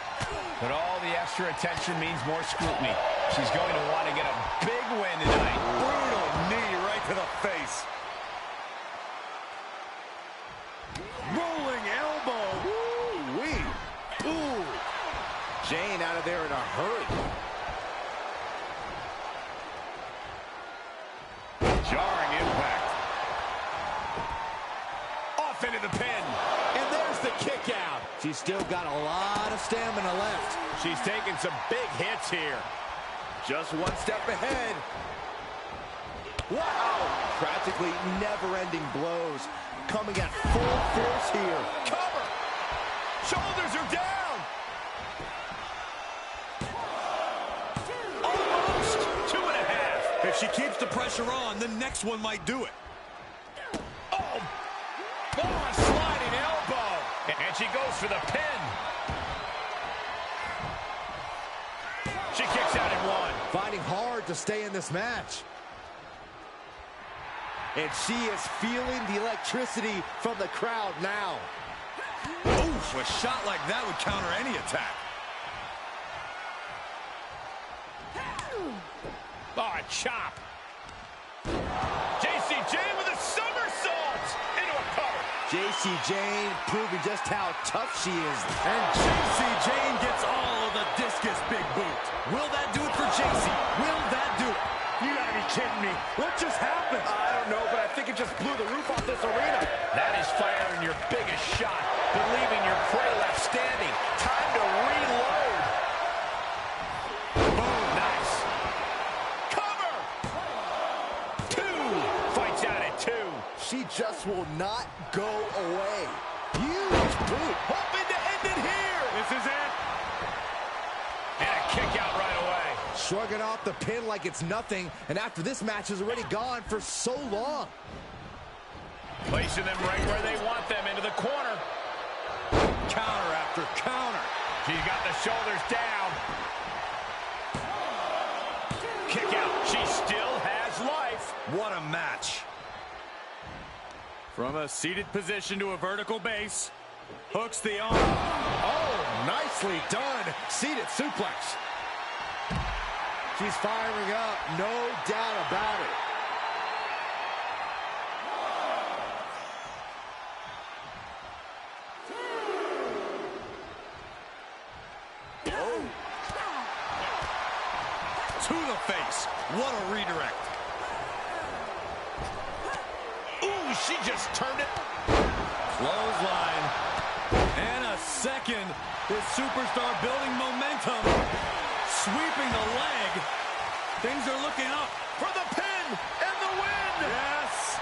But all the extra attention means more scrutiny. She's going to want to get a big win tonight. Brutal knee right to the face. Rolling elbow. Ooh-wee. Ooh. Jayne out of there in a hurry. Jarring impact. Off into the pin. And there's the kick out. She's still got a lot of stamina left. She's taking some big hits here. Just one step ahead. Wow! Practically never-ending blows. Coming at full force here. Cover! Shoulders are down! Almost 2.5. If she keeps the pressure on, the next one might do it. Oh! Oh, a sliding elbow! And she goes for the pin. She kicks out in one. Fighting hard to stay in this match. And she is feeling the electricity from the crowd now. Oof, a shot like that would counter any attack. Oh, a chop. Jacy Jayne with a somersault into a cover. Jacy Jayne proving just how tough she is. And Jacy Jayne gets all of the discus big boot. Will that do it for Jacy? Will that do it? You gotta be kidding me. What just happened? I don't know, but I think it just blew the roof off this arena. That is firing your biggest shot, but leaving your prey left standing. Time to reload. Boom, nice. Cover. 2. Fights out at 2. She just will not go away. Huge boot. Hoping to end it here. This is it. And a kick out right away. Shrugging off the pin like it's nothing, and after this match is already gone for so long. Placing them right where they want them, into the corner. Counter after counter. She's got the shoulders down. Kick out. She still has life. What a match. From a seated position to a vertical base. Hooks the arm. Oh, nicely done. Seated suplex. She's firing up, no doubt about it. to the face. What a redirect. Ooh, she just turned it. Clothesline. And a second. This superstar building momentum. Sweeping the leg. Things are looking up. For the pin and the win. Yes.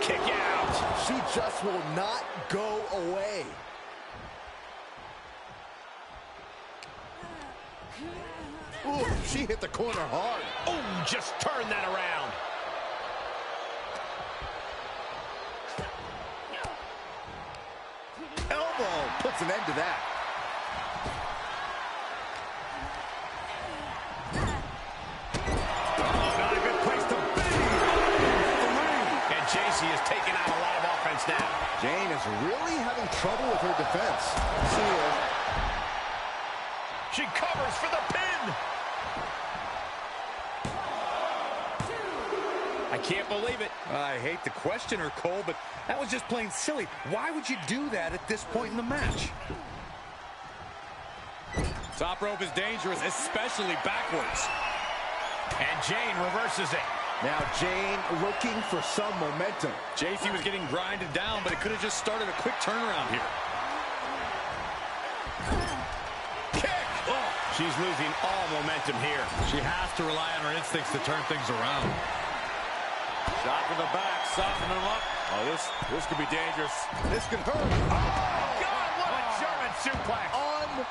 Kick out. She just will not go away. Ooh, she hit the corner hard. Ooh, just turn that around. Elbow puts an end to that. Not a good place to be. And JC is taking out a lot of offense now. Jane is really having trouble with her defense. She is. She covers for the pin. I can't believe it. I hate to question her, Cole, but that was just plain silly. Why would you do that at this point in the match? Top rope is dangerous, especially backwards. And Jane reverses it. Now Jane looking for some momentum. JC was getting grinded down, but it could have just started a quick turnaround here. Kick! Oh, she's losing all momentum here. She has to rely on her instincts to turn things around. Shot from the back, soften them up. Oh, this could be dangerous. This could hurt. Oh, God, what a German suplex.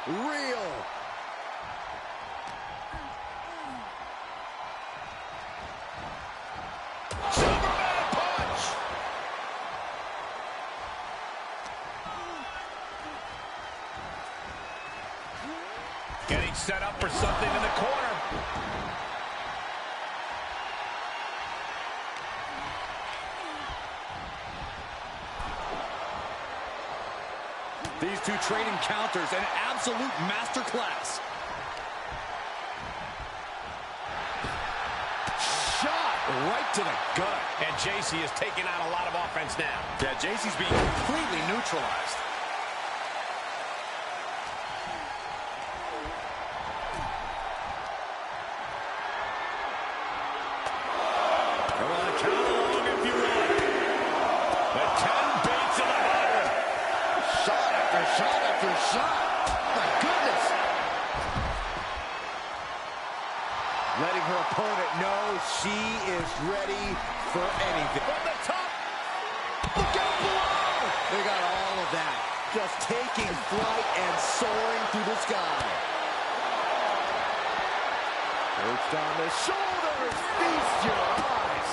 Unreal. Superman punch. Getting set up for something in the corner. These two trading counters, an absolute masterclass. Shot right to the gut. And JC is taking out a lot of offense now. Yeah, JC's being completely neutralized. Come on, count along if you want. The 10 beats of the bottom. Shot after shot after shot. My goodness. Letting her opponent know she is ready for anything. From the top. Look out below. They got all of that. Just taking flight and soaring through the sky. Perched on the shoulders. Feast your eyes.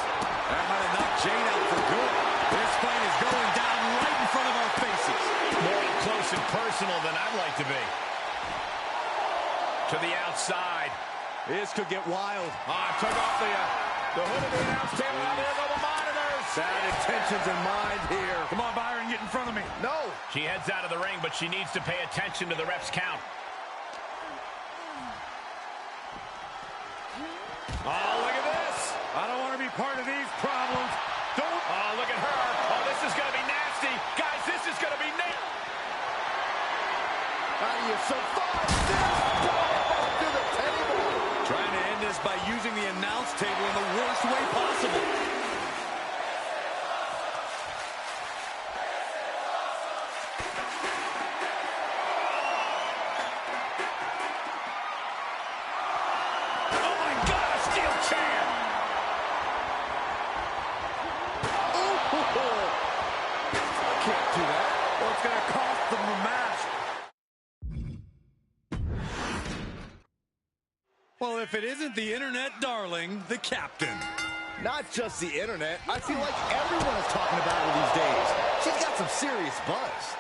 That might have knocked Jane out for good. This fight is going down right in front of our faces. More up close and personal than I'd like to be. To the outside. This could get wild. Took off the hood of the announce table. Now there go the monitors. Bad intentions in mind here. Come on, Byron, get in front of me. No. She heads out of the ring, but she needs to pay attention to the ref's count. Oh, look at this. I don't want to be part of these problems. Don't. Oh, look at her. Oh, this is going to be nasty. Guys, this is going to be nasty. How do you survive this? Powerbomb to the table. Trying to end this by using the announce table in the worst way possible. Oh, my God, a steel chair. Can't do that. Well, it's going to cost them the match. Well, if it isn't the internet darling, the captain. Not just the internet. I feel like everyone is talking about her these days. She's got some serious buzz.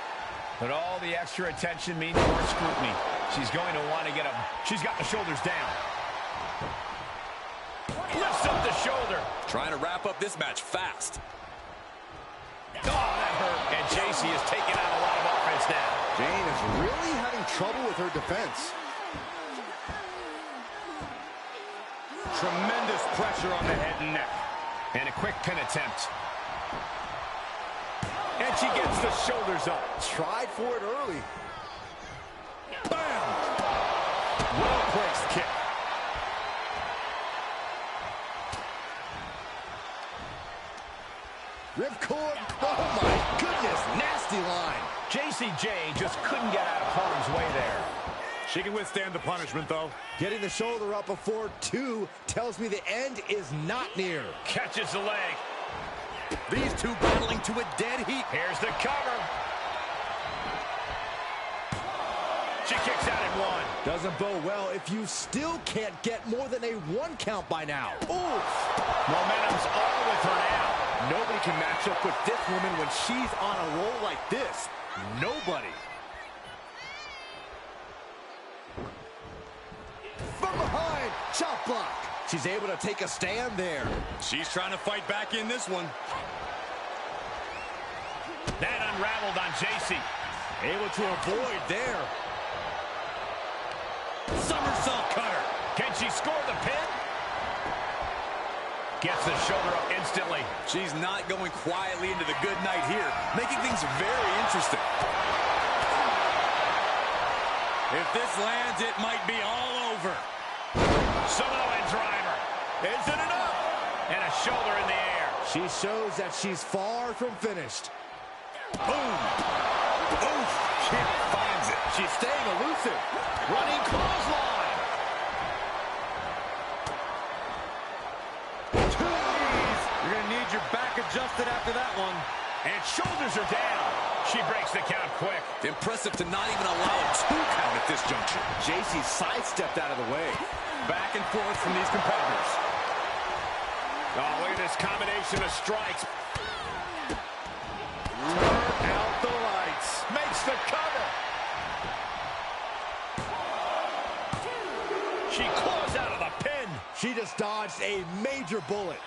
But all the extra attention means more scrutiny. She's going to want to get him. She's got the shoulders down. Lifts up the shoulder. Trying to wrap up this match fast. Oh, that hurt. And JC is taking out a lot of offense now. Jane is really having trouble with her defense. Tremendous pressure on the head and neck. And a quick pin attempt. And she gets the shoulders up. Tried for it early. Bam! nasty line. JCJ just couldn't get out of harm's way there. She can withstand the punishment, though. Getting the shoulder up before 2 tells me the end is not near. Catches the leg. These two battling to a dead heat. Here's the cover. She kicks out at 1. Doesn't bode well if you still can't get more than a 1 count by now. Ooh! Momentum's all with her now. Nobody can match up with this woman when she's on a roll like this. Nobody. From behind, chop block. She's able to take a stand there. She's trying to fight back in this one. That unraveled on JC. Able to avoid there. Somersault cutter. Can she score the pin? Gets the shoulder up instantly. She's not going quietly into the good night here, making things very interesting. If this lands, it might be all over. Samoan driver. Is it enough? And a shoulder in the air. She shows that she's far from finished. Boom. Oof. Kick finds it. She's staying elusive. Running clothesline. 2 knees. You're going to need your back adjusted after that one. And shoulders are down. She breaks the count quick. Impressive to not even allow a 2 count at this juncture. JC sidestepped out of the way. Back and forth from these competitors. Oh, look at this combination of strikes. Turn out the lights. Makes the cover. She claws out of the pin. She just dodged a major bullet.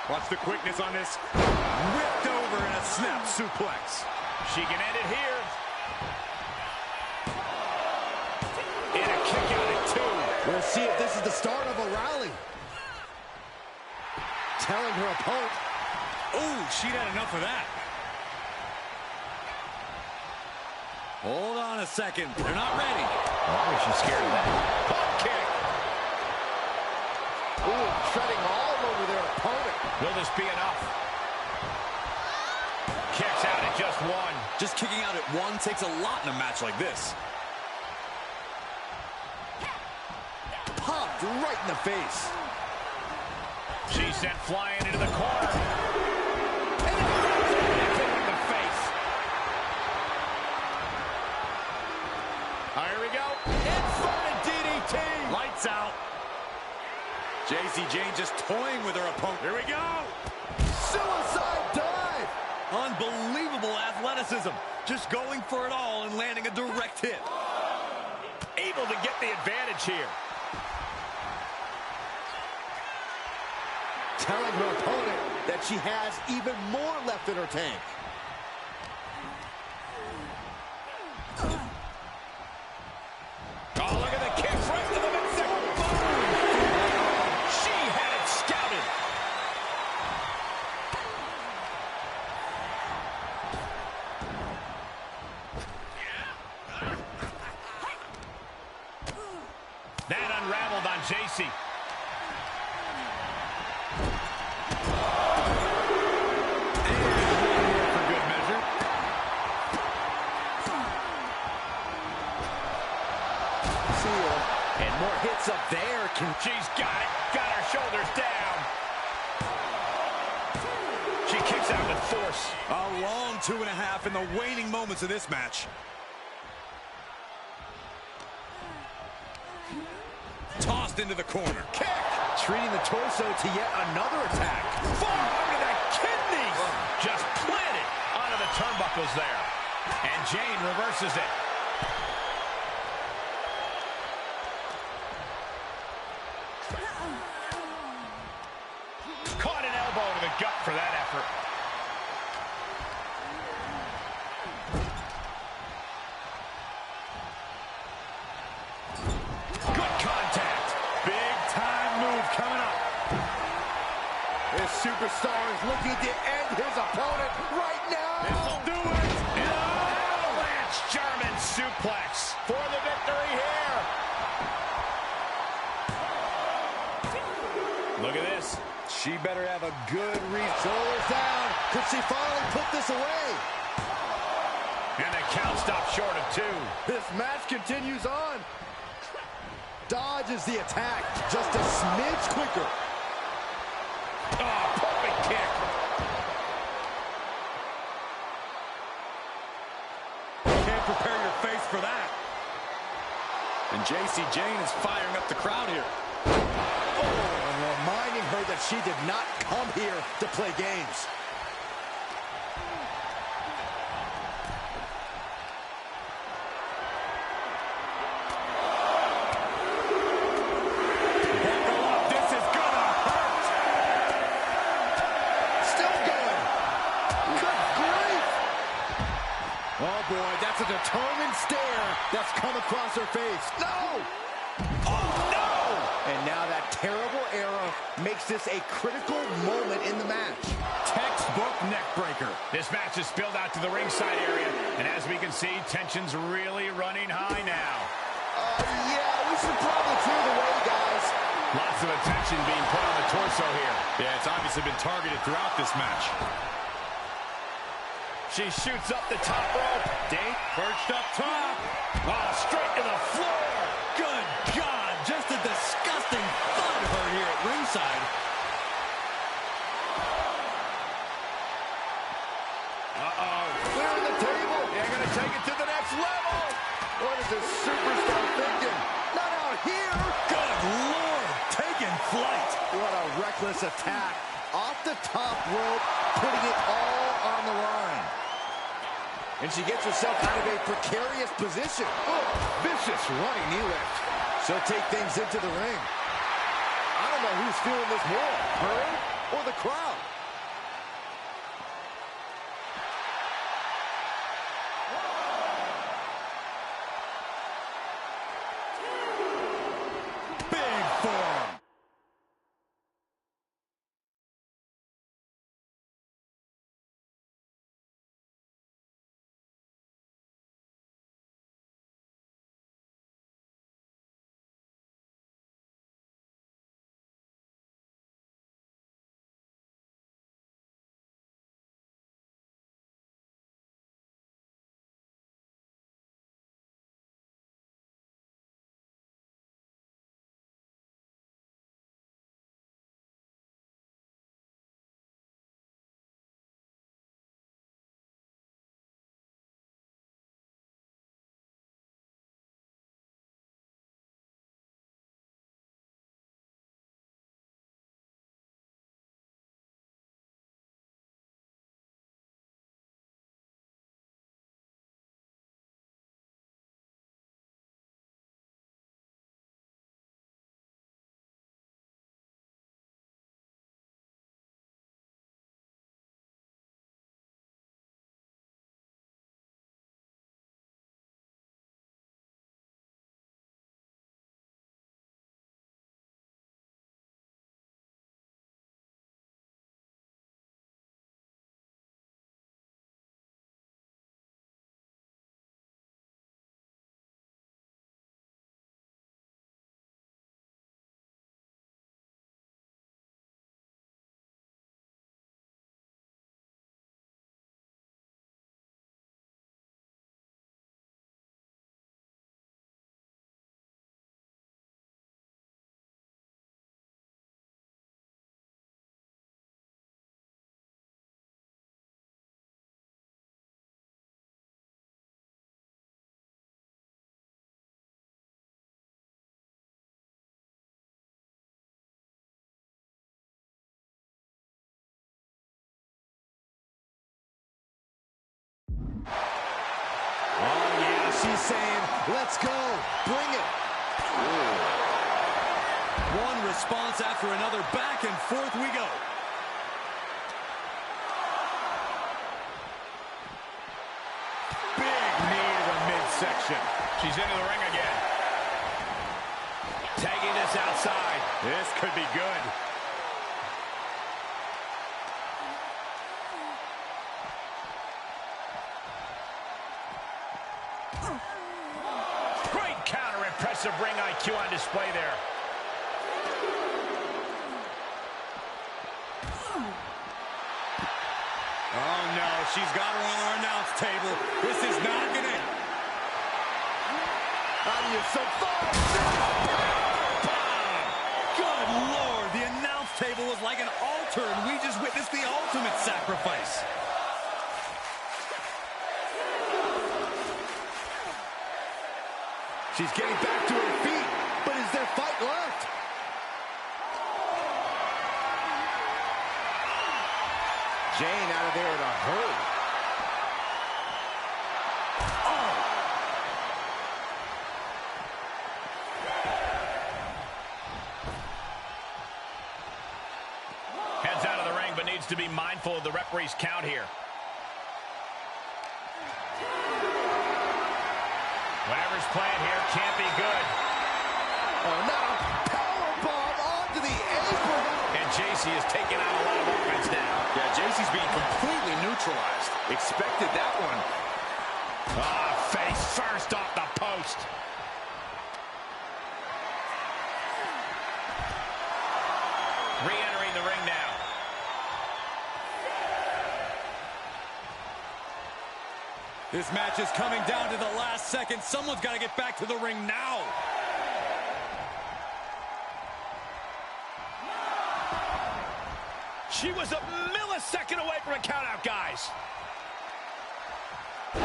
Watch the quickness on this. Whipped over in a snap suplex. She can end it here. And a kick out at 2. We'll see if this is the start of a rally. Telling her opponent. Ooh, she'd had enough of that. Hold on a second. They're not ready. Why is she scared of that? Pump kick. Ooh, treading all over their opponent. Will this be enough? Kicks out at just 1. Just kicking out at 1 takes a lot in a match like this. Popped right in the face. She's sent flying into the corner. And a kick in the face. Here we go. Inverted DDT. Lights out. JCJ just toying with her opponent. Here we go. Suicide dive. Unbelievable athleticism. Just going for it all and landing a direct hit. Able to get the advantage here. Telling her opponent that she has even more left in her tank. Oh, look at the kicks right to the midsection. Boom! She had it scouted. That unraveled on JC. And more hits up there. She's got it. Got her shoulders down. She kicks out with force. A long 2.5 in the waning moments of this match. Tossed into the corner. Kick. Treating the torso to yet another attack. Forearm to the kidneys. Just planted onto the turnbuckles there. And Jane reverses it. Caught an elbow to the gut for that effort. Good contact. Big time move coming up. This superstar is looking to end his opponent right now. This'll do it. Avalanche German better have a good read. Shoulders down. Could she finally put this away? And the count stopped short of 2. This match continues on. Dodges the attack just a smidge quicker. Oh, perfect kick. Can't prepare your face for that. And JC Jane is firing up the crowd here. Oh, and reminding her that she did not come here to play games. Buckle up, this is gonna hurt. Still going. Good grief. Oh boy, that's a determined stare that's come across her face. No! Oh no! And now that terrible error makes this a critical moment in the match. Textbook neck breaker. This match is spilled out to the ringside area, and as we can see, tension's really running high now. Yeah, we should probably clear the way, guys. Lots of attention being put on the torso here. Yeah, it's obviously been targeted throughout this match. She shoots up the top rope. Date perched up top. Oh, straight to the floor. Good God, just a disgusting thud of her here at ringside. Uh-oh. Clearing the table. They're going to take it to the next level. What is this superstar thinking? Not out here. Good Lord, taking flight. What a reckless attack. Off the top rope, putting it all on the line. And she gets herself out of a precarious position. Oh, vicious running knee lift. She'll take things into the ring. I don't know who's feeling this more, her or the crowd. Big form. Oh, yeah, she's saying, let's go, bring it. Ooh. One response after another, back and forth we go. Big knee to the midsection. She's into the ring again. Tagging this outside. This could be good. Great counter, impressive ring IQ on display there. no, she's got her on our announce table. This is not gonna... How do you survive? Good Lord, the announce table was like an altar, and we just witnessed the ultimate sacrifice. She's getting back to her feet, but is there fight left? Jane out of there in a hurry. Heads out of the ring, but needs to be mindful of the referee's count here. Whatever's playing here can't be good. Oh, now a powerbomb onto the apron. And JC is taking out a lot of offense now. Yeah, JC's being completely neutralized. Expected that one. Face first off the post. Re-entering the ring now. This match is coming down to the last second. Someone's got to get back to the ring now. She was a millisecond away from a countout, guys. Oh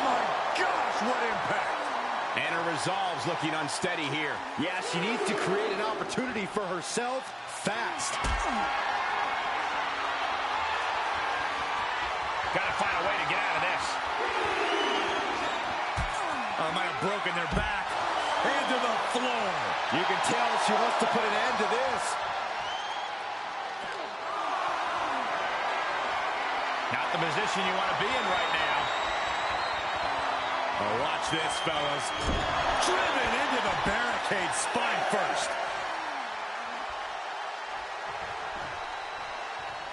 my gosh, what impact! And her resolve's looking unsteady here. Yeah, she needs to create an opportunity for herself fast. Gotta find a way to get out of this. Might have broken their back. Into the floor. You can tell she wants to put an end to this. Not the position you want to be in right now. Oh, watch this, fellas. Driven into the barricade, spine first.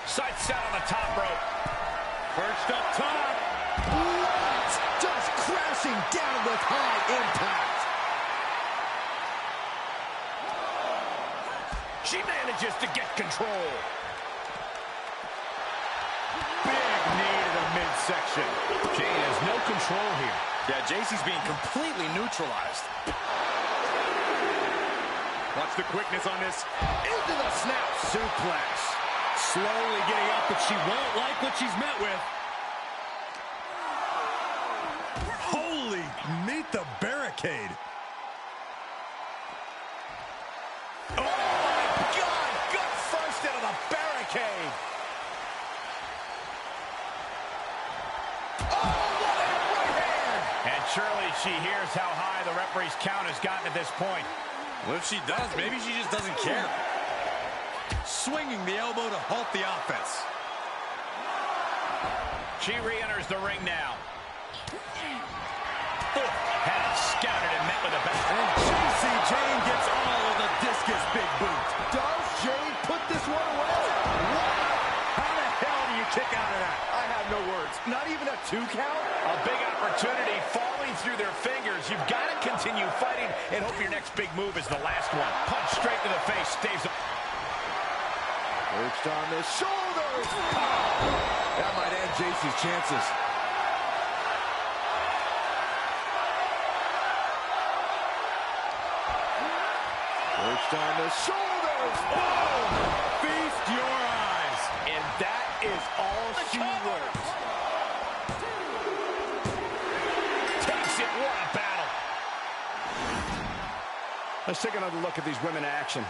Sights set on the top rope. First up top. What? Just crashing down with high impact. She manages to get control. Big knee to the midsection. Jane has no control here. Yeah, JC's being completely neutralized. Watch the quickness on this. Into the snap suplex. Slowly getting up, but she won't like what she's met with. Holy, meet the barricade. Oh, my God! Gut first into the barricade. Oh, what a right hand! And surely she hears how high the referee's count has gotten at this point. Well, if she does, maybe she just doesn't care. Swinging the elbow to halt the offense. She re-enters the ring now. Had scouted and met with a back. And JC Jane gets all of the discus big boot. Does Jane put this one away? Wow! How the hell do you kick out of that? I have no words. Not even a 2 count? A big opportunity falling through their fingers. You've got to continue fighting and hope your next big move is the last one. Punch straight to the face. Staves up. Perched on the shoulders. That might end JC's chances. Perched on the shoulders. Oh! Feast your eyes. And that is all she worked. Takes it. What a battle. Let's take another look at these women in action.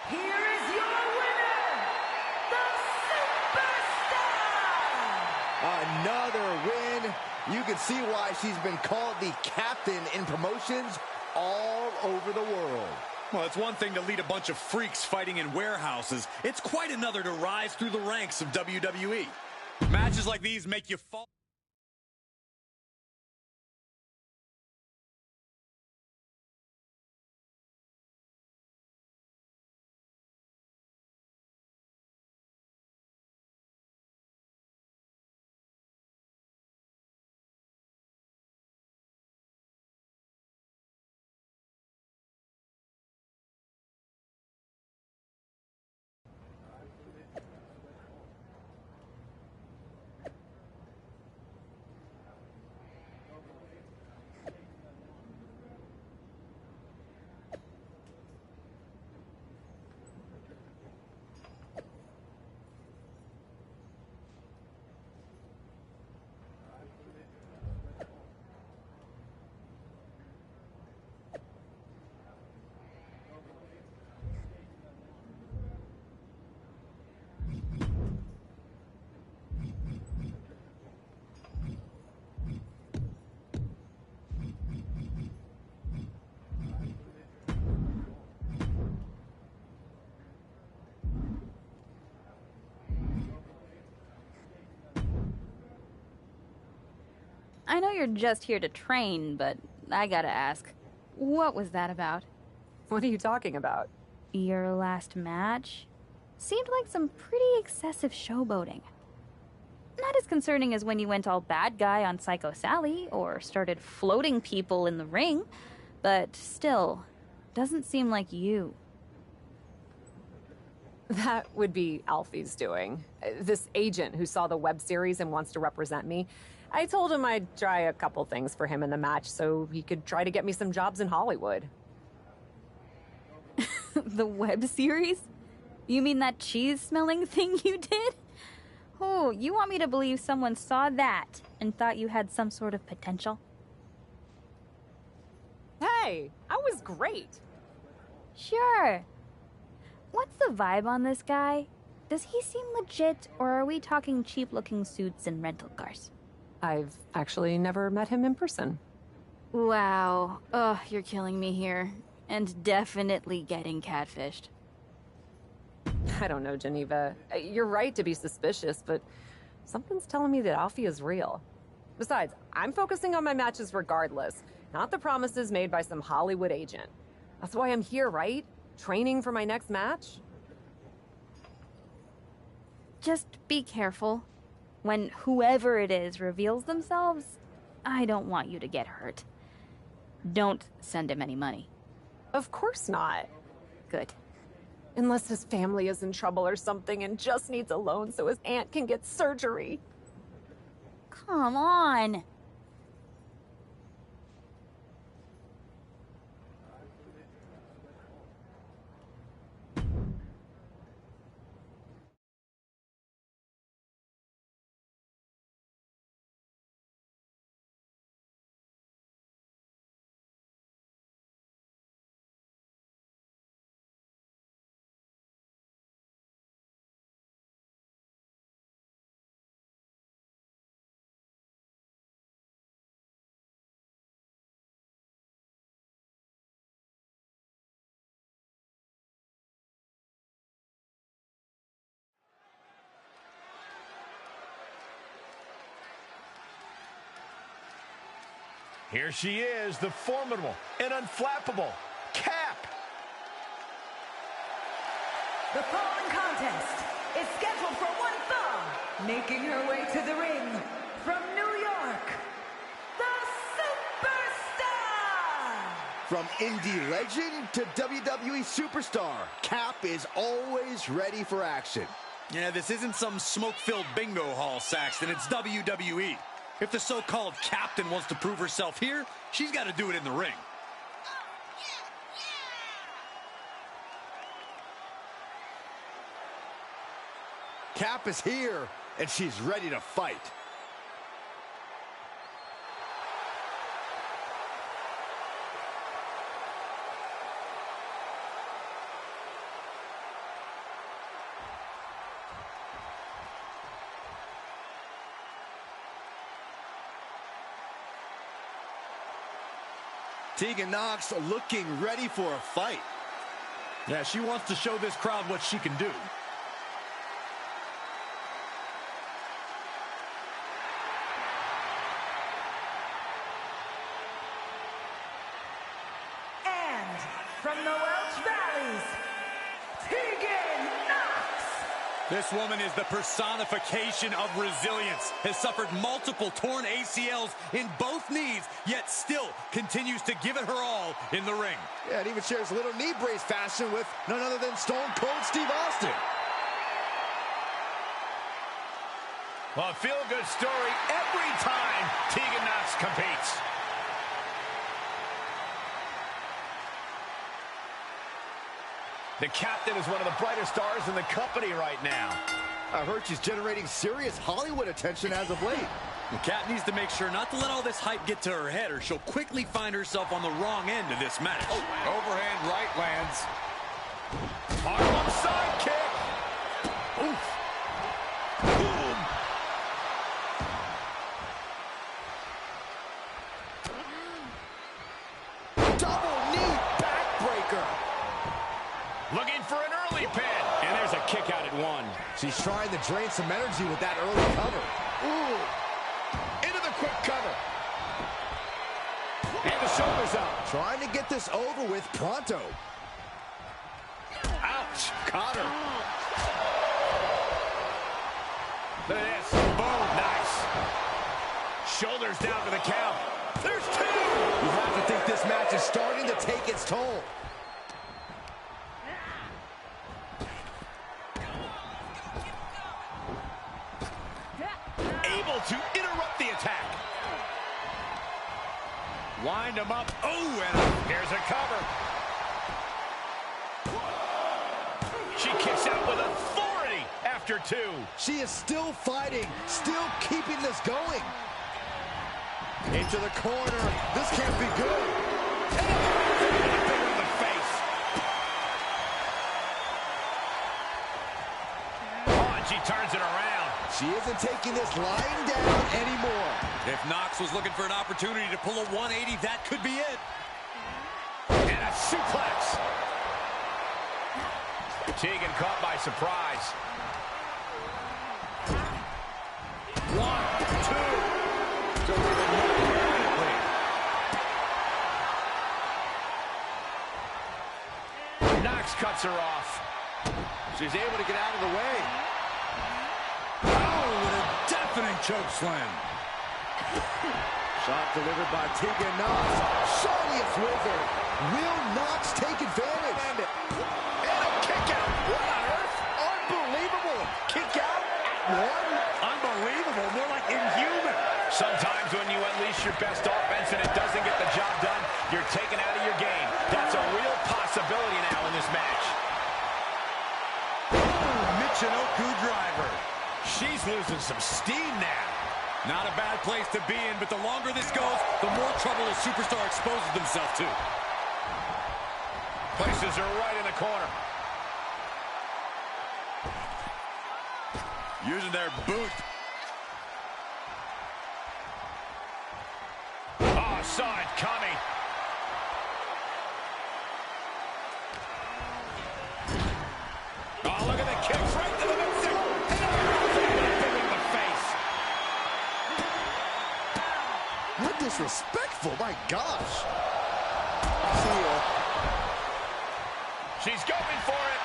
Here is your winner, the Superstar! Another win. You can see why she's been called the captain in promotions all over the world. Well, it's one thing to lead a bunch of freaks fighting in warehouses. It's quite another to rise through the ranks of WWE. Matches like these make you fall. I know you're just here to train, but I gotta ask, what was that about? What are you talking about? Your last match? Seemed like some pretty excessive showboating. Not as concerning as when you went all bad guy on Psycho Sally, or started floating people in the ring, but still, doesn't seem like you. That would be Alfie's doing. This agent who saw the web series and wants to represent me. I told him I'd try a couple things for him in the match so he could try to get me some jobs in Hollywood. The web series? You mean that cheese-smelling thing you did? Oh, you want me to believe someone saw that and thought you had some sort of potential? Hey, I was great. Sure. What's the vibe on this guy? Does he seem legit, or are we talking cheap-looking suits and rental cars? I've actually never met him in person. Wow. Ugh, you're killing me here. And definitely getting catfished. I don't know, Geneva. You're right to be suspicious, but something's telling me that Alfie is real. Besides, I'm focusing on my matches regardless, not the promises made by some Hollywood agent. That's why I'm here, right? Training for my next match? Just be careful. When whoever it is reveals themselves, I don't want you to get hurt. Don't send him any money. Of course not. Good. Unless his family is in trouble or something and just needs a loan so his aunt can get surgery. Come on. Here she is, the formidable and unflappable Cap. The following contest is scheduled for one fall. Making her way to the ring from New York, the Superstar! From indie legend to WWE superstar, Cap is always ready for action. Yeah, this isn't some smoke-filled bingo hall, Saxton. It's WWE. If the so-called captain wants to prove herself here, she's got to do it in the ring. Cap is here, and she's ready to fight. Tegan Nox looking ready for a fight. Yeah, she wants to show this crowd what she can do. And from the Welch Valleys, Tegan Nox! This woman is the personification of resilience, has suffered multiple torn ACLs in both knees, yet still continues to give it her all in the ring. Yeah, and even shares a little knee brace fashion with none other than Stone Cold Steve Austin. Well, a feel-good story every time Tegan Nox competes. The captain is one of the brightest stars in the company right now. I heard she's generating serious Hollywood attention as of late. The Cat needs to make sure not to let all this hype get to her head, or she'll quickly find herself on the wrong end of this match. Oh, overhand right lands. Harlem side kick. Oof. Boom. Double knee backbreaker. Looking for an early pin. And there's a kick out at one. She's trying to drain some energy with that early cover. Ooh. Into the quick cover. shoulders up. Trying to get this over with pronto. Ouch. Caught her. Look at this. Boom. Nice. Shoulders down for the count. There's two. You have to think this match is starting to take its toll. Able to interrupt the attack. Wind him up. Oh, and here's a cover. She kicks out with authority after two. She is still fighting, still keeping this going. Into the corner. This can't be good. In the face. Oh, and she turns it around. She isn't taking this lying down anymore. If Knox was looking for an opportunity to pull a 180, that could be it. And a suplex. Tegan caught by surprise. 1, 2. Delivered immediately. Knox cuts her off. She's able to get out of the way. Oh, with a deafening choke slam. Shot delivered by Tegan Knox. Surely it's with her. Will Knox take advantage? And a kick out. What on earth? Unbelievable. Kick out at one. Unbelievable. More like inhuman. Sometimes when you unleash your best offense and it doesn't get the job done, you're taken out of your game. That's a real possibility now in this match. Michinoku driver. She's losing some steam now. Not a bad place to be in, but the longer this goes, the more trouble a superstar exposes themselves to. Places her right in the corner. Using their boot. Oh, saw it coming. Oh, look at the kicks right to the midsection. In the face. How disrespectful, my gosh. See ya. She's going for it.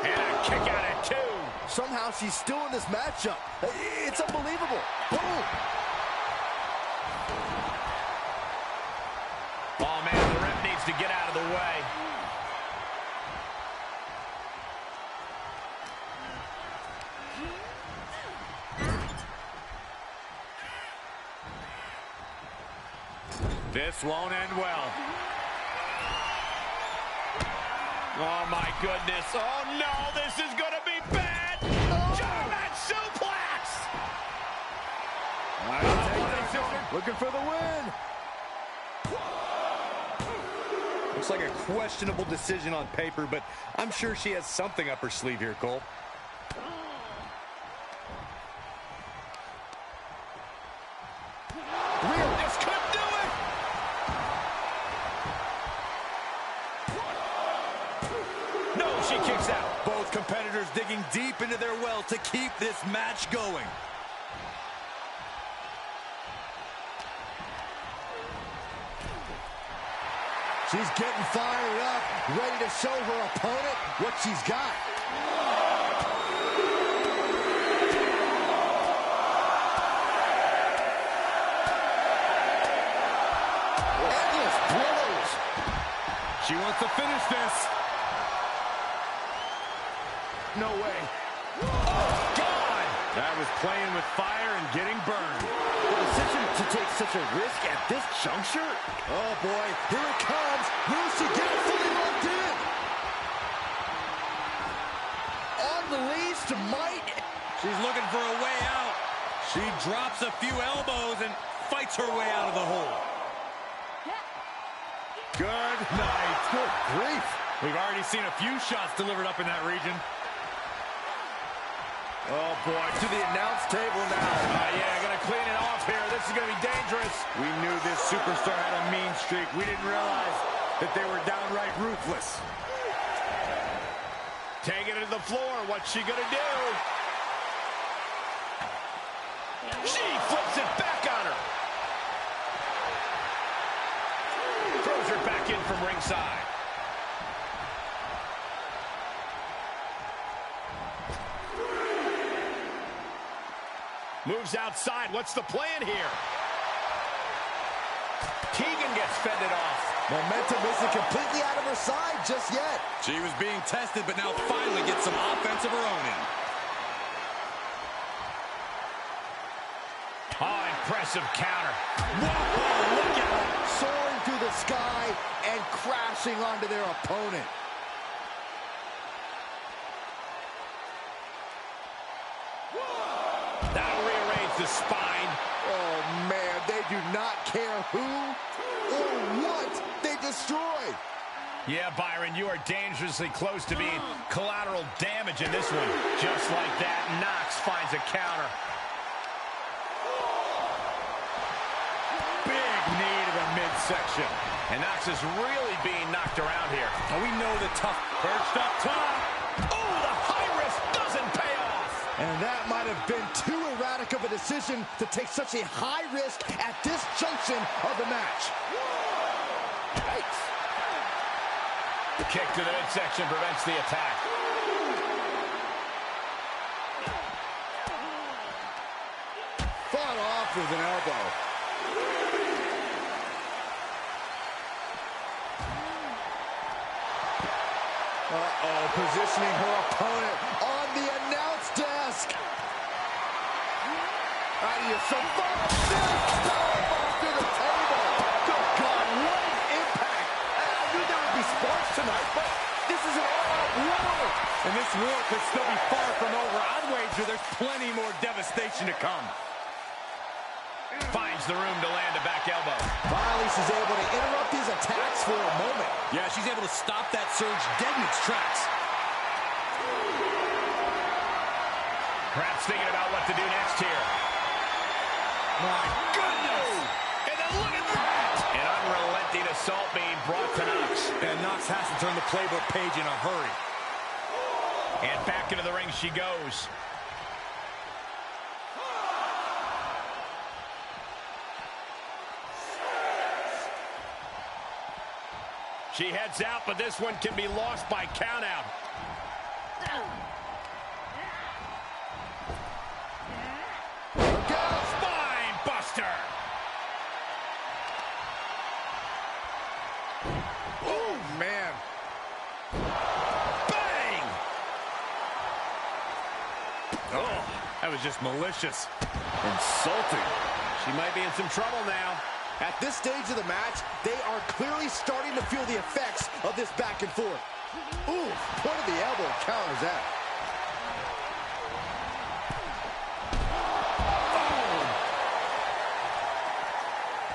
And a kick out at two. Somehow she's still in this matchup. It's unbelievable. Boom. Oh, man, the ref needs to get out of the way. This won't end well. Oh, my goodness. Oh, no, this is going to be bad. German suplex. Looking for the win. Looks like a questionable decision on paper, but I'm sure she has something up her sleeve here, Cole. This could do it. No, she kicks out. Both competitors digging deep into their well to keep this match going. She's getting fired up, ready to show her opponent what she's got. Endless blows. She wants to finish this. No way. Oh, God. That was playing with fire and getting burned. The decision to take such a risk at this juncture? Oh, boy. Here it comes. Will she get it fully locked in? On the leash to might. She's looking for a way out. She drops a few elbows and fights her way out of the hole. Good night. Good grief. We've already seen a few shots delivered up in that region. Oh, boy. To the announce table now. Yeah, gonna clean it off here. This is gonna be dangerous. We knew this superstar had a mean streak. We didn't realize that they were downright ruthless. Taking it to the floor. What's she gonna do? She flips it back on her. back in from ringside. Moves outside. What's the plan here? Tegan gets fended off. Momentum isn't completely out of her side just yet. She was being tested, but now finally gets some offense of her own in. Oh, impressive counter. Whoa, look at her. Soaring through the sky and crashing onto their opponent. That'll rearrange the spine. Oh, man, they do not care who or what they destroy. Yeah, Byron, you are dangerously close to being collateral damage in this one. Just like that, Knox finds a counter. Big knee to the midsection. And Knox is really being knocked around here. And we know the tough perched up top. Oh, the high risk doesn't pay off. And that might have been too erratic of a decision to take such a high risk at this junction of the match. Yikes. The kick to the midsection prevents the attack. Fought off with an elbow. Uh-oh, positioning her opponent on the announce desk. How do you survive this? Powerbomb through the table. Good God, what an impact. I knew there would be sparks tonight, but this is an all-out war. And this war could still be far from over. I'd wager there's plenty more devastation to come. Finds the room to land a back elbow. Finally, she's able to interrupt these attacks for a moment. Yeah, she's able to stop that surge dead in its tracks. Perhaps thinking about what to do next here. My goodness! And then look at that! An unrelenting assault being brought to Knox. And Knox has to turn the playbook page in a hurry. And back into the ring she goes. She heads out, but this one can be lost by countout. Spine buster. Oh, man. Bang! Oh, that was just malicious. Insulting. She might be in some trouble now. At this stage of the match, they are clearly starting to feel the effects of this back and forth. Ooh, point of the elbow counters that.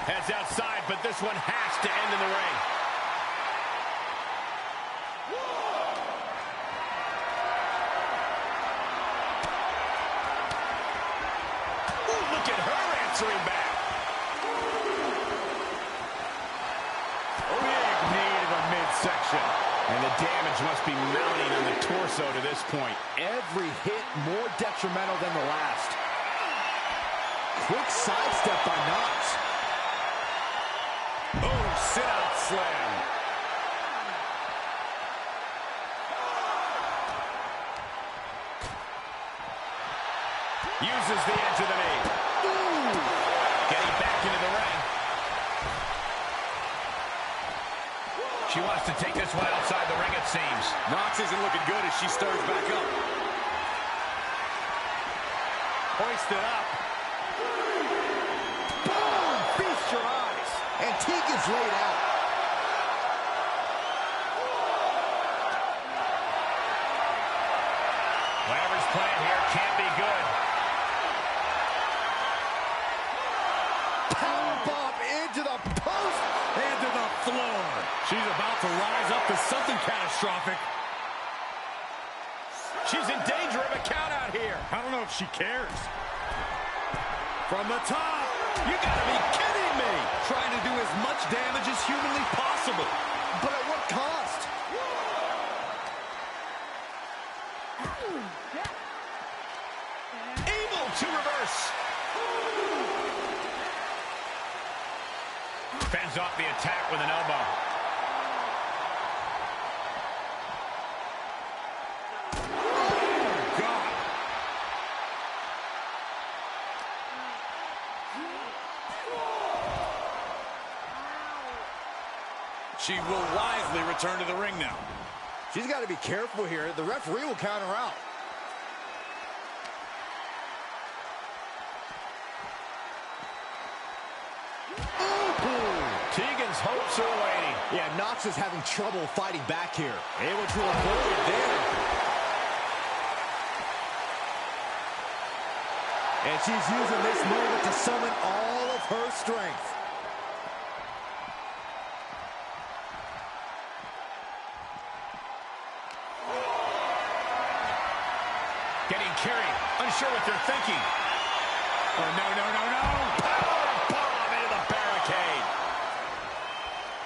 Heads outside, but this one has to end in the ring. Ooh, look at her answering back. Midsection. And the damage must be mounting on the torso to this point. Every hit more detrimental than the last. Quick sidestep by Knox. Oh, sit-out slam. Uses the edge of the knee. Ooh. Getting back into the ring. She wants to take this one outside the ring, it seems. Knox isn't looking good as she stirs back up. Hoisted up. Boom! Feast your eyes. And Tegan's laid out. Whatever's playing here can't be good. Powerbomb into the post and to the floor. She's about to rise up to something catastrophic. She's in danger of a count out here. I don't know if she cares. From the top. You gotta be kidding me. Trying to do as much damage as humanly possible. But at what cost? Able to reverse. Fends off the attack with an elbow. She will wisely return to the ring now. She's got to be careful here. The referee will count her out. Tegan's hopes are waning. Yeah, Nox is having trouble fighting back here. Able to avoid there. And she's using this moment to summon all of her strength. Getting carried, unsure what they're thinking. Oh, no, no, no, no. Power bomb into the barricade.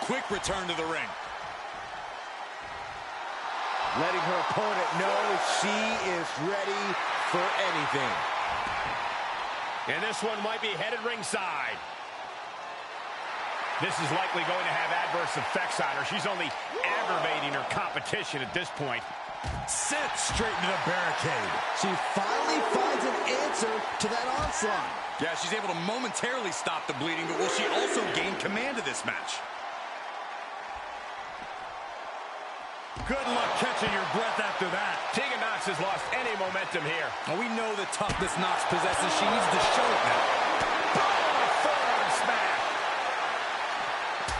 Quick return to the ring. Letting her opponent know she is ready for anything. And this one might be headed ringside. This is likely going to have adverse effects on her. She's only aggravating her competition at this point. Sent straight into the barricade. She finally finds an answer to that onslaught. Yeah, she's able to momentarily stop the bleeding, but will she also gain command of this match? Good luck catching your breath after that. Tegan Nox has lost any momentum here. Oh, we know the toughness Nox possesses. She needs to show it now. Oh, forearm smack.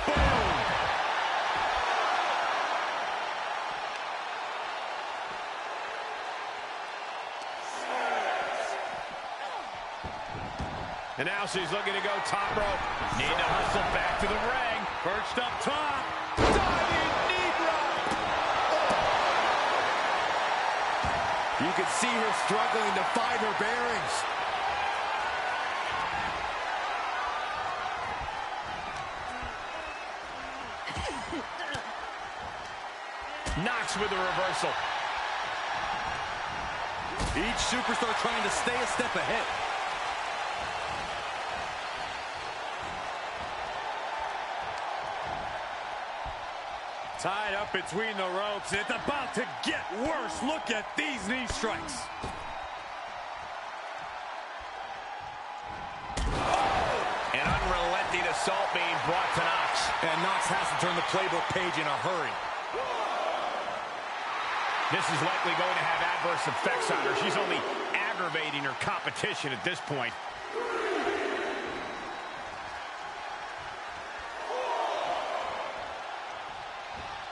Boom. And now she's looking to go top rope. Need to hustle back to the ring. Perched up top. Diving knee drop. You can see her struggling to find her bearings. Nox with a reversal. Each superstar trying to stay a step ahead. Tied up between the ropes. It's about to get worse. Look at these knee strikes. An unrelenting assault being brought to Nox. And Nox has to turn the playbook page in a hurry. This is likely going to have adverse effects on her. She's only aggravating her competition at this point.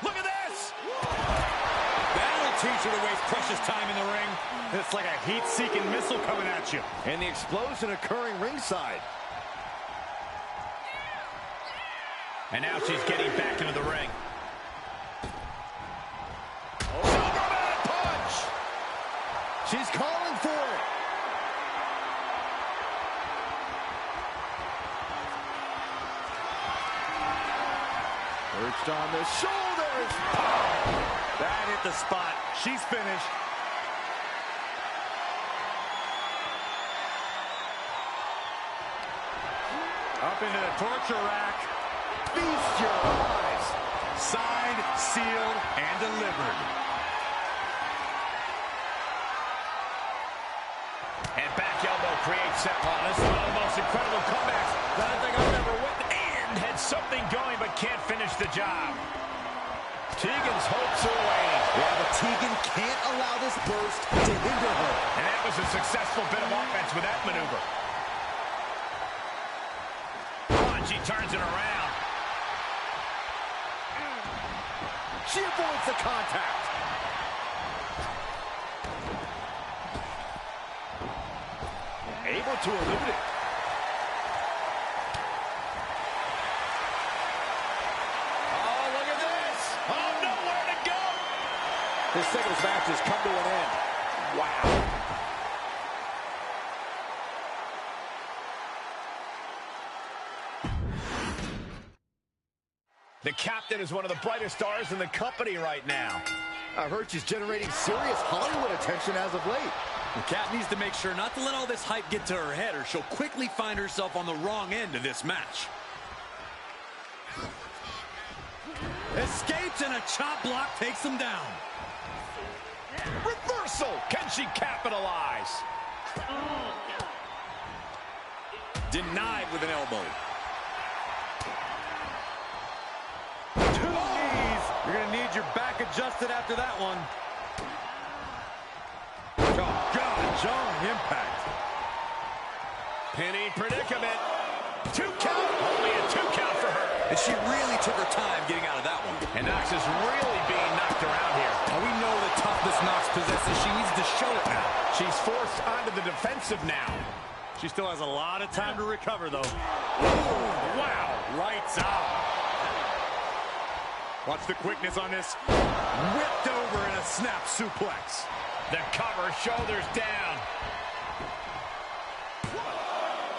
Look at this! That'll teach her to waste precious time in the ring. It's like a heat-seeking missile coming at you. And the explosion occurring ringside. And now she's getting back into the ring. She's calling for it. Perched on the shoulders. That hit the spot. She's finished. Up into the torture rack. Feast your eyes. Signed, sealed, and delivered. And back elbow creates that. Oh, this is one of the most incredible comebacks that I think I've ever witnessed. And had something going but can't finish the job. Tegan's hopes are waning. Yeah, but Tegan can't allow this burst to hinder her. And that was a successful bit of offense with that maneuver. Oh, and she turns it around. She avoids the contact. Able to elude it. Oh, look at this. Oh, nowhere to go. This singles match has come to an end. Wow. The captain is one of the brightest stars in the company right now. I've heard she's generating serious Hollywood attention as of late. The Cat needs to make sure not to let all this hype get to her head, or she'll quickly find herself on the wrong end of this match. Escapes, and a chop block takes him down. Reversal! Can she capitalize? Denied with an elbow. Oh! your back adjusted after that one. Oh, God, jarring impact. Pinning predicament. 2 count. Only a 2 count for her. And she really took her time getting out of that one. And Knox is really being knocked around here. Now we know the toughness Knox possesses. She needs to show it now. She's forced onto the defensive now. She still has a lot of time to recover, though. Ooh, wow, lights out. Watch the quickness on this. Whipped over in a snap suplex. The cover, shoulders down.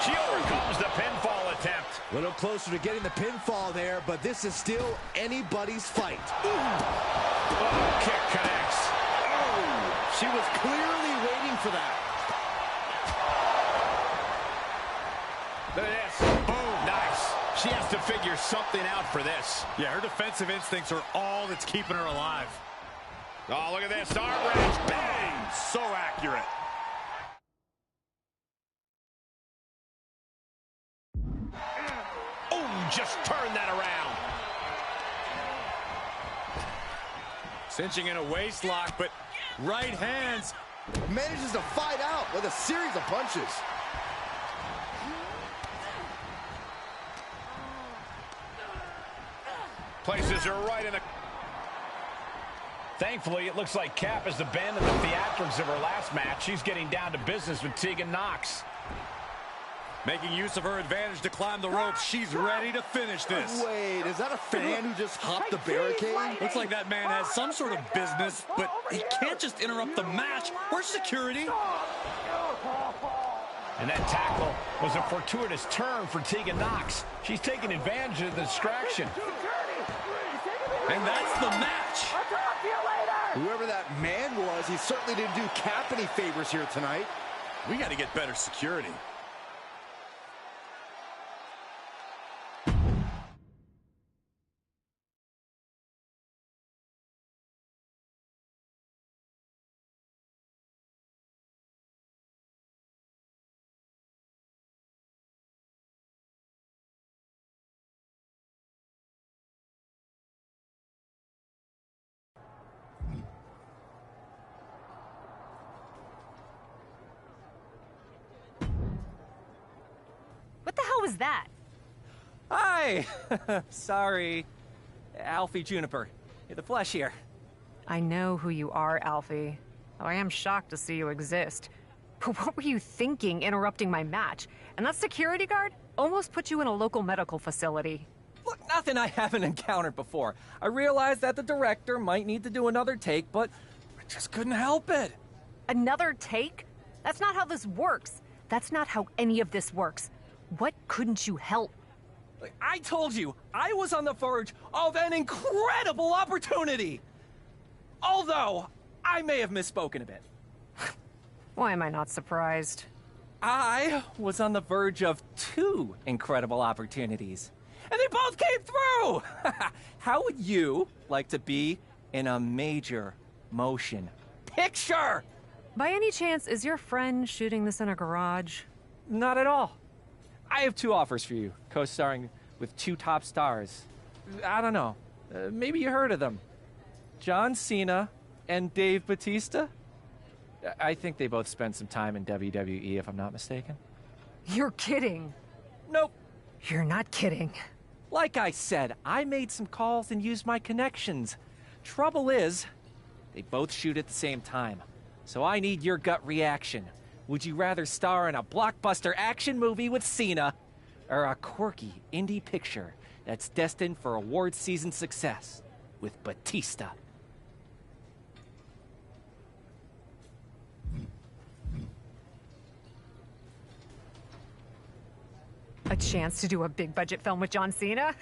She overcomes the pinfall attempt. A little closer to getting the pinfall there, but this is still anybody's fight. Oh, kick connects. Oh, she was clearly waiting for that. Look at this. Boom. Nice. She has to figure something out for this. Yeah, her defensive instincts are all that's keeping her alive. Oh, look at this. Arm wrench. Bang. So accurate. Oh, just turn that around. Cinching in a waist lock, but right hands. Manages to fight out with a series of punches. Places her right in the... Thankfully, it looks like Cap has abandoned the theatrics of her last match. She's getting down to business with Tegan Knox. Making use of her advantage to climb the ropes. She's ready to finish this. Wait, is that a fan who just hopped the barricade? Looks like that man has some sort of business, but he can't just interrupt the match. Where's security? And that tackle was a fortuitous turn for Tegan Knox. She's taking advantage of the distraction. And that's the match. Whoever that man was, he certainly didn't do Cap any favors here tonight. We got to get better security. What the hell was that? Hi! Sorry. Alfie Juniper. The flesh here. I know who you are, Alfie. Though I am shocked to see you exist. But what were you thinking interrupting my match? And that security guard almost put you in a local medical facility. Look, nothing I haven't encountered before. I realized that the director might need to do another take, but I just couldn't help it. Another take? That's not how this works. That's not how any of this works. What couldn't you help? I told you, I was on the verge of an incredible opportunity! Although, I may have misspoken a bit. Why am I not surprised? I was on the verge of 2 incredible opportunities. And they both came through! How would you like to be in a major motion picture? By any chance, is your friend shooting this in a garage? Not at all. I have 2 offers for you, co-starring with 2 top stars. I don't know. Maybe you heard of them. John Cena and Dave Bautista? I think they both spent some time in WWE, if I'm not mistaken. You're kidding. Nope. You're not kidding. Like I said, I made some calls and used my connections. Trouble is, they both shoot at the same time. So I need your gut reaction. Would you rather star in a blockbuster action movie with Cena, or a quirky indie picture that's destined for award season success with Batista? A chance to do a big budget film with John Cena?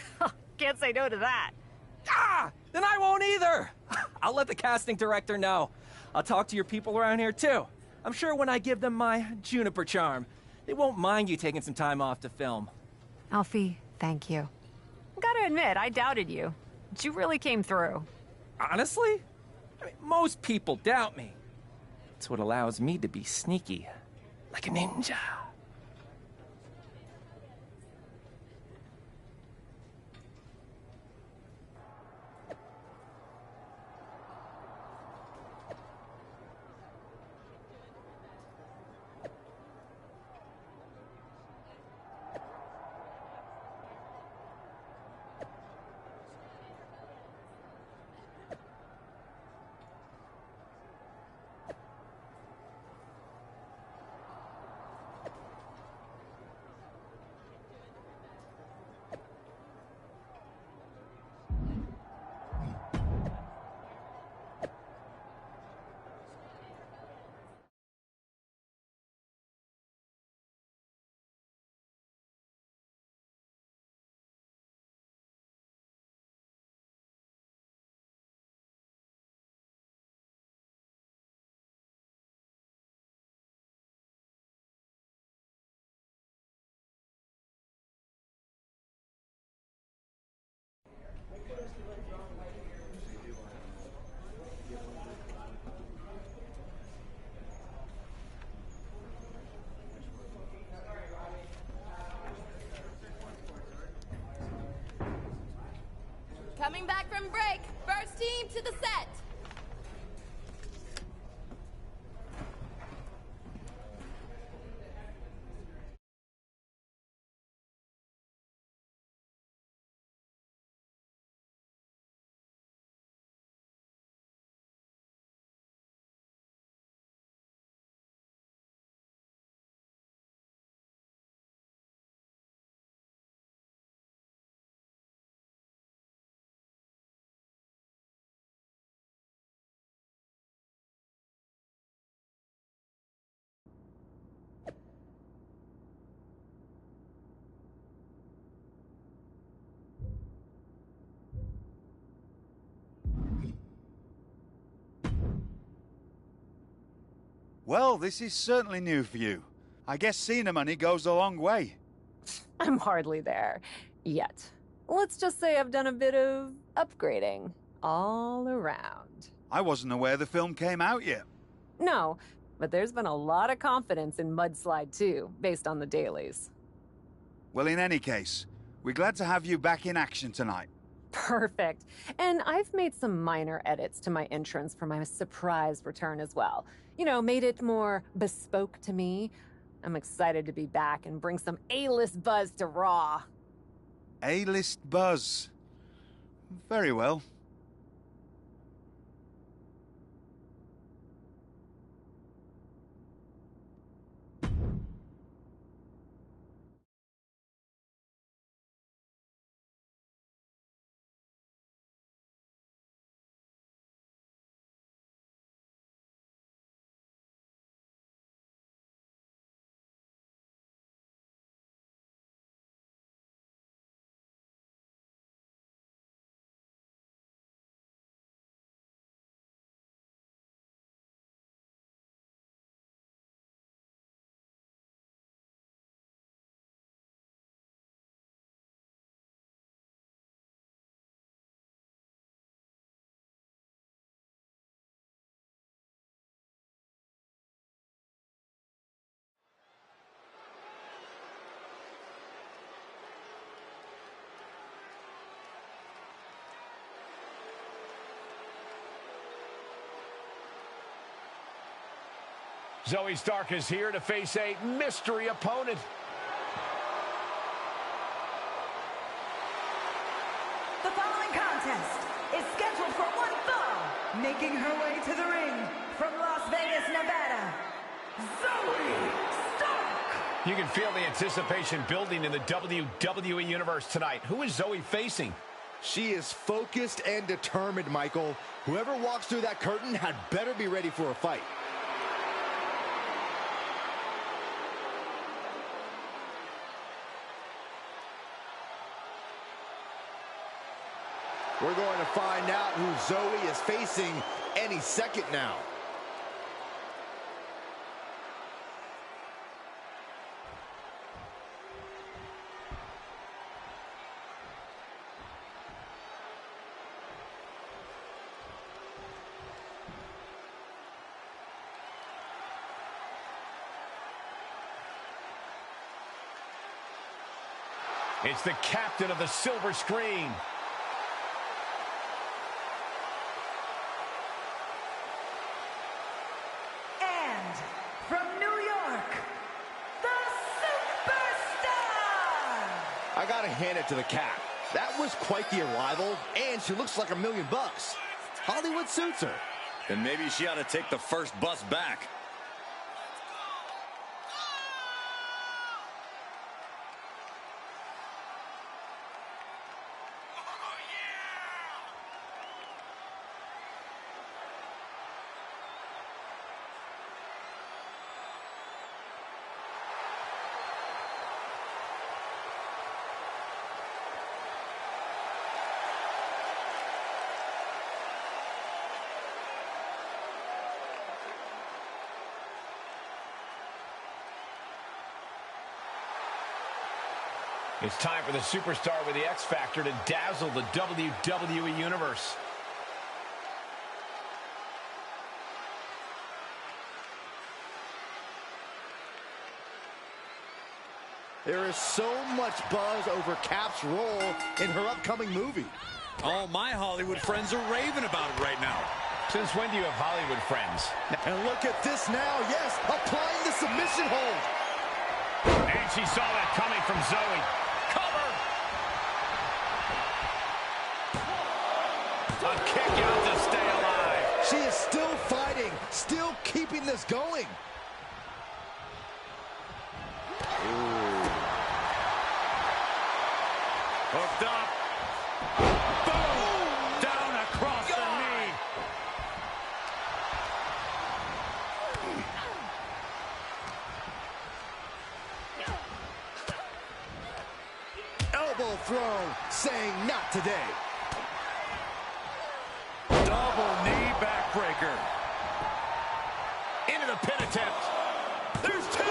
Can't say no to that. Ah! Then I won't either! I'll let the casting director know. I'll talk to your people around here too. I'm sure when I give them my Juniper charm, they won't mind you taking some time off to film. Alfie, thank you. Gotta admit, I doubted you. But you really came through. Honestly? I mean, most people doubt me. It's what allows me to be sneaky, like a ninja. Coming back from break. First team to the set. Well, this is certainly new for you. I guess Cena money goes a long way. I'm hardly there. Yet. Let's just say I've done a bit of upgrading. All around. I wasn't aware the film came out yet. No, but there's been a lot of confidence in Mudslide 2, based on the dailies. Well, in any case, we're glad to have you back in action tonight. Perfect. And I've made some minor edits to my entrance for my surprise return as well. You know, made it more bespoke to me. I'm excited to be back and bring some A-list buzz to Raw. A-list buzz. Very well. Zoe Stark is here to face a mystery opponent. The following contest is scheduled for one fall. Making her way to the ring from Las Vegas, Nevada, Zoe Stark. You can feel the anticipation building in the WWE Universe tonight. Who is Zoe facing? She is focused and determined, Michael. Whoever walks through that curtain had better be ready for a fight. We're going to find out who Zoe is facing any second now. It's the captain of the silver screen. And from New York, the Superstar! I gotta hand it to the Cap. That was quite the arrival, and she looks like $1 million. Hollywood suits her. Then maybe she ought to take the first bus back. It's time for the superstar with the X Factor to dazzle the WWE Universe. There is so much buzz over Cap's role in her upcoming movie. All my Hollywood friends are raving about it right now. Since when do you have Hollywood friends? And look at this now. Yes, applying the submission hold. And she saw that coming from Zoe. Cover! A kick out to stay alive. She is still fighting, still keeping this going. Hooked up. Boom! Down across the knee. Elbow throw, saying not today. Double knee backbreaker. Into the pin attempt. There's two!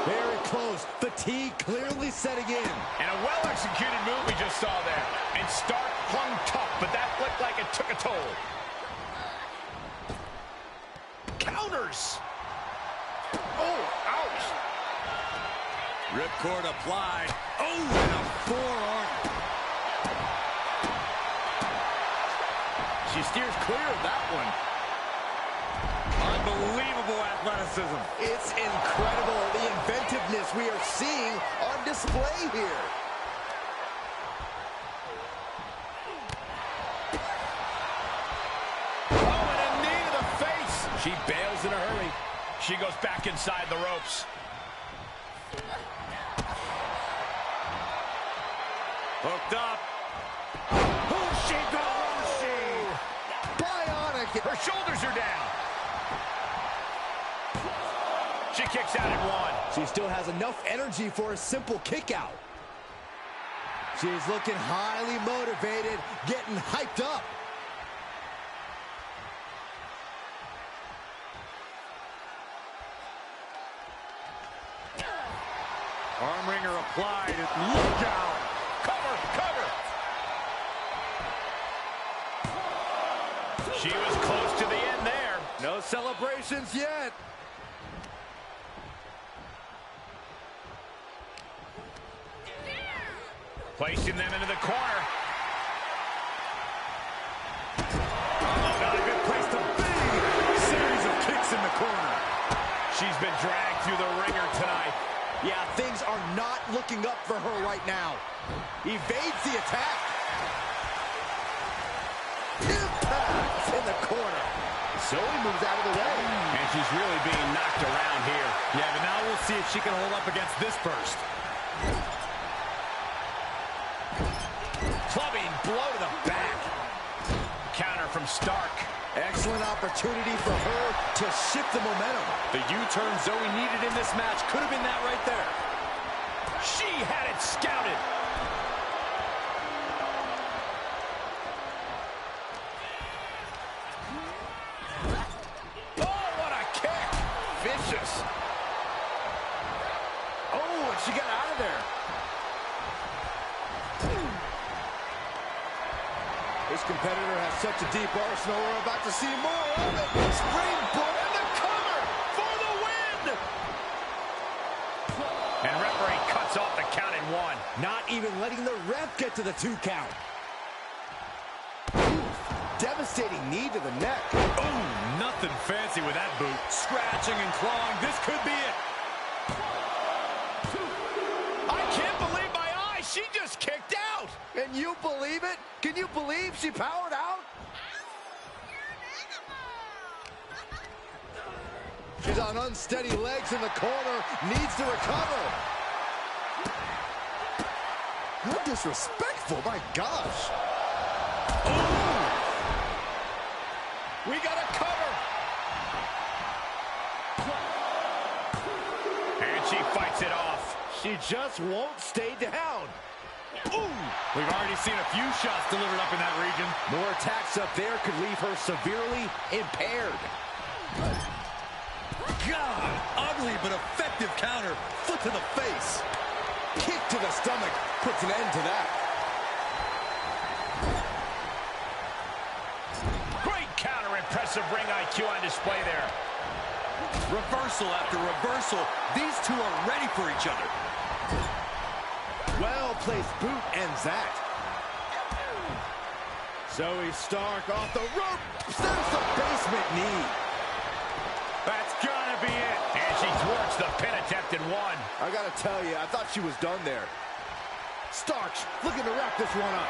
Very close. Fatigue clearly setting in. And a well-executed move we just saw there. And Stark hung tough, but that looked like it took a toll. Counters! Oh, ouch! Ripcord applied. Oh, and a forearm. She steers clear of that one. Unbelievable athleticism. It's incredible, the inventiveness we are seeing on display here. Oh, and a knee to the face. She bails in a hurry. She goes back inside the ropes. Hooked up. Bionic. Her shoulders are down. She kicks out at one. She still has enough energy for a simple kick out. She's looking highly motivated, getting hyped up. Arm wringer applied. Look out. Cover, cover. She was close to the end there. No celebrations yet. Placing them into the corner. Not a good place to be. Series of kicks in the corner. She's been dragged through the ringer tonight. Yeah, things are not looking up for her right now. Evades the attack. Impact in the corner. Zoe moves out of the way. And she's really being knocked around here. Yeah, but now we'll see if she can hold up against this burst. Clubbing blow to the back. Counter from Stark. Excellent opportunity for her to shift the momentum. The U-turn Zoe needed in this match could have been that right there. She had it scouted. Oh, what a kick. Vicious. Oh, and she got out of there. This competitor has such a deep arsenal. We're about to see more of it. Springboard and the cover for the win. And referee cuts off the count at one. Not even letting the ref get to the 2 count. Devastating knee to the neck. Oh, nothing fancy with that boot. Scratching and clawing. This could be it. I can't believe my eyes. She just kicked out. And you believe it? Can you believe she powered out? She's on unsteady legs in the corner. Needs to recover. How disrespectful, my gosh. Ooh. We got a cover. And she fights it off. She just won't stay down. Ooh! We've already seen a few shots delivered up in that region. More attacks up there could leave her severely impaired. God, ugly but effective counter. Foot to the face. Kick to the stomach puts an end to that. Great counter. Impressive ring IQ on display there. Reversal after reversal. These two are ready for each other. Well-placed boot ends that. Zoe Stark off the rope. There's the basement knee. That's gotta be it. And she thwarts the pin attempt in one. I gotta tell you, I thought she was done there. Starks looking to wrap this one up.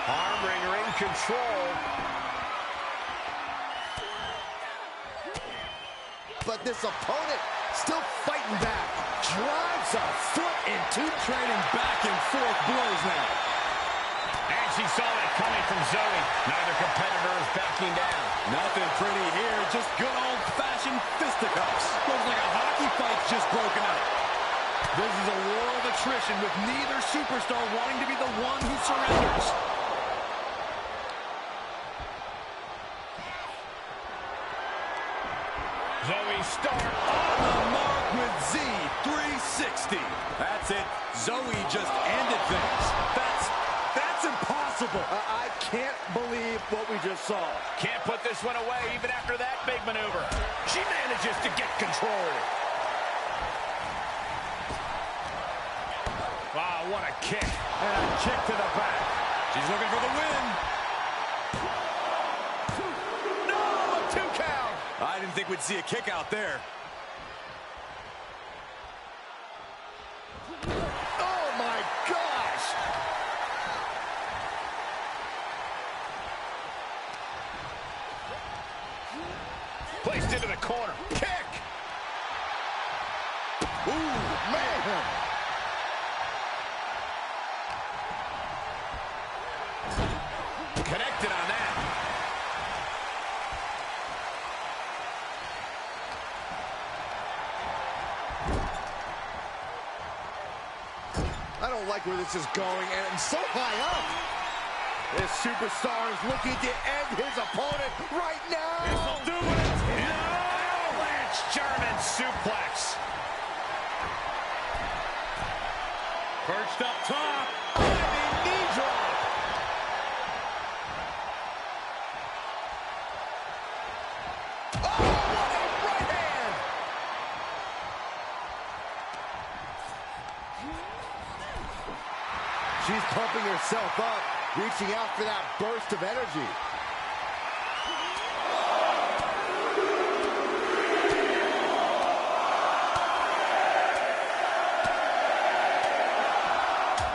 Armbringer in control. But this opponent still fighting back. Drives a foot into. Trading back and forth blows now. And she saw that coming from Zoe. Neither competitor is backing down. Nothing pretty here, just good old-fashioned fisticuffs. Looks like a hockey fight's just broken out. This is a war of attrition with neither superstar wanting to be the one who surrenders. Zoe Stark on the mark with Z360. That's it. Zoe just ended things. That's impossible. I can't believe what we just saw. Can't put this one away even after that big maneuver. She manages to get control. Wow, what a kick. And a kick to the back. She's looking for the win. No, a 2 count. I didn't think we'd see a kick out there. Oh, my gosh. Placed into the corner. Kick. Ooh, man. Connected on that. I don't like where this is going, and I'm so high up. This superstar is looking to end his opponent right now. This'll do it. No! Avalanche German suplex. Perched up top. Heavy knee drop. Oh, what a right hand. She's pumping herself up, reaching out for that burst of energy.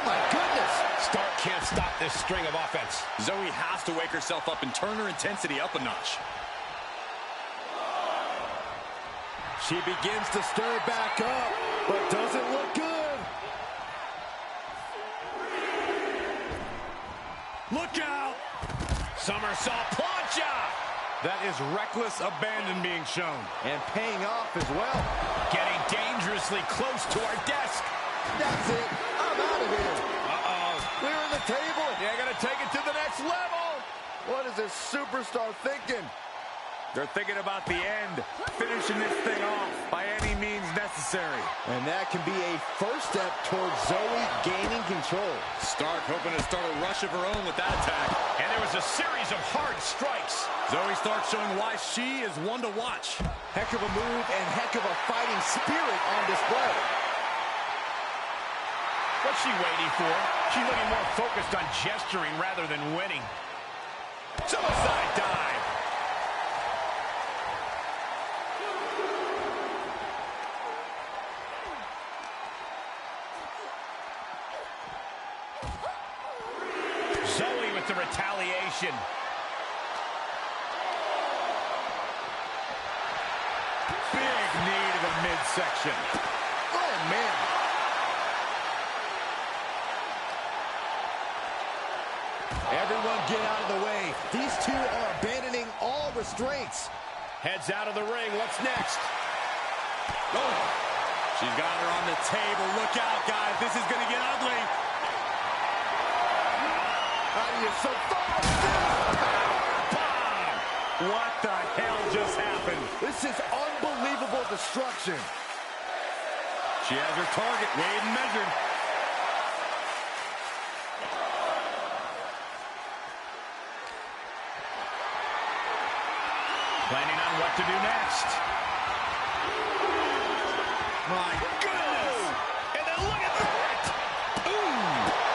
My goodness! Stark can't stop this string of offense. Zoe has to wake herself up and turn her intensity up a notch. She begins to stir back up, but doesn't look good. Look out! Somersault plancha! That is reckless abandon being shown. And paying off as well. Getting dangerously close to our desk. That's it. I'm out of here. Uh-oh. Clearing the table. Yeah, gotta take it to the next level. What is this superstar thinking? They're thinking about the end, finishing this thing off by any means necessary. And that can be a first step towards Zoe gaining control. Stark hoping to start a rush of her own with that attack. And there was a series of hard strikes. Zoe Stark showing why she is one to watch. Heck of a move and heck of a fighting spirit on display. What's she waiting for? She's looking more focused on gesturing rather than winning. Suicide dive. Zoe with the retaliation. Big knee to the midsection. Oh, man. Everyone get out of the way. These two are abandoning all restraints. Heads out of the ring. What's next? Oh, she's got her on the table. Look out, guys. This is going to get ugly. How do you survive this? What the hell just happened? This is unbelievable destruction. She has her target weighed and measured. Planning on what to do next. My goodness! And then look at that! Ooh!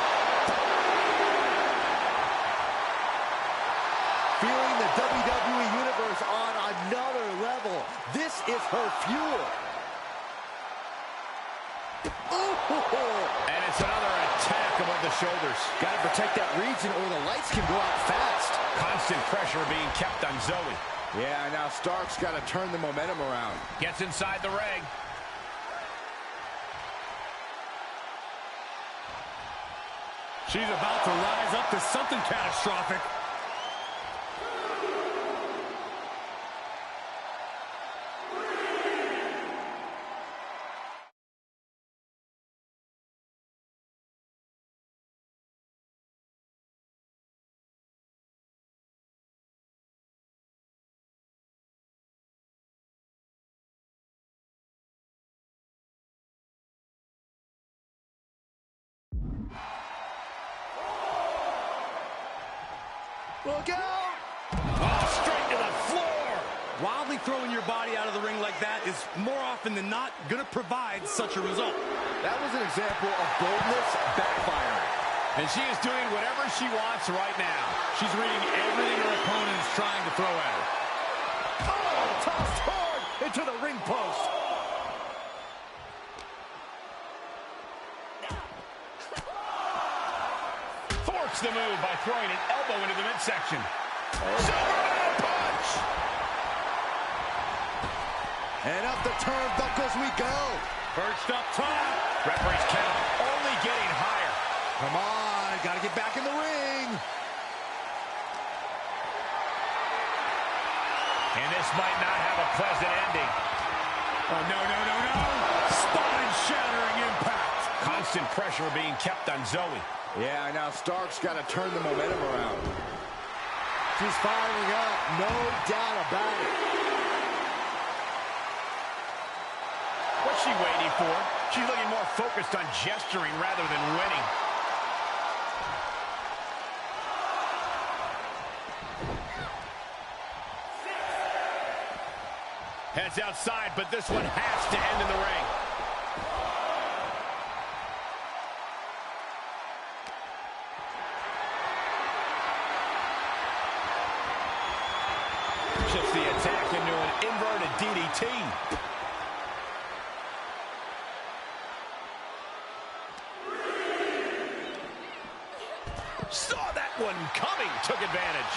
And it's another attack above the shoulders. Got to protect that region or the lights can go out fast. Constant pressure being kept on Zoe. Yeah, now Stark's got to turn the momentum around. Gets inside the ring. She's about to rise up to something catastrophic. Look out! Oh, straight to the floor! Wildly throwing your body out of the ring like that is more often than not going to provide such a result. That was an example of boldness backfiring. And she is doing whatever she wants right now. She's reading everything her opponent is trying to throw at her. Oh, tossed hard into the ring post. Thwarts the move by throwing an elbow into the midsection. Superman punch! And up the turnbuckles we go. Perched up top. Referee's count only getting higher. Come on, gotta get back in the ring. And this might not have a pleasant ending. Oh, no, no, no, no. Spine-shattering impact. Constant pressure being kept on Zoe. Yeah, now Stark's got to turn the momentum around. She's firing up, no doubt about it. What's she waiting for? She's looking more focused on gesturing rather than winning. Heads outside, but this one has to end in the ring. Shifts the attack into an inverted DDT. Saw that one coming, took advantage.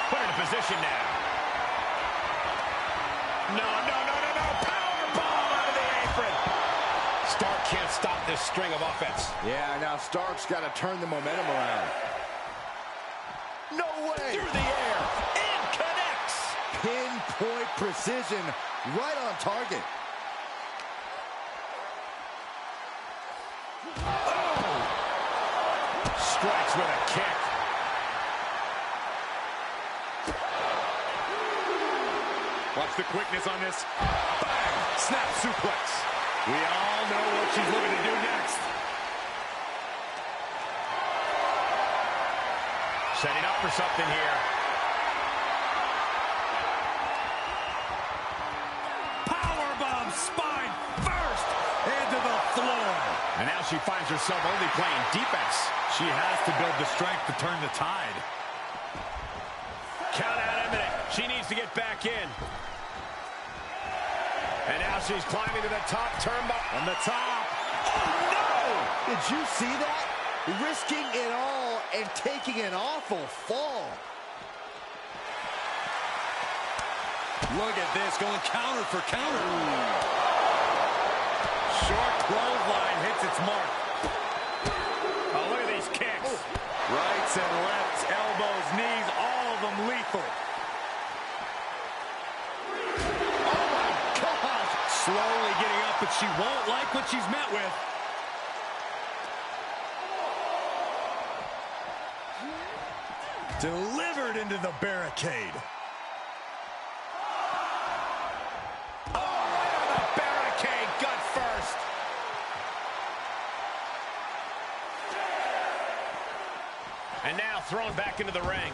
Put her in position now. No, no, no, no, no. Powerbomb out of the apron. Stark can't stop this string of offense. Yeah, now Stark's got to turn the momentum around. No way! Through the air. And connects. Pinpoint precision. Right on target. Oh! Strikes with a kick. Watch the quickness on this. Bang! Snap suplex. We all know what she's looking to do next. Setting up for something here. Powerbomb, spine first into the floor. And now she finds herself only playing defense. She has to build the strength to turn the tide. Count out imminent. She needs to get back in. And now she's climbing to the top turnbuckle. On the top. Oh, no! Did you see that? Risking it all and taking an awful fall. Look at this, going counter for counter. Short clothesline hits its mark. Oh, look at these kicks. Rights and lefts, elbows, knees, all of them lethal. Slowly getting up, but she won't like what she's met with. Delivered into the barricade. Oh, right on the barricade, gut first. And now thrown back into the ring.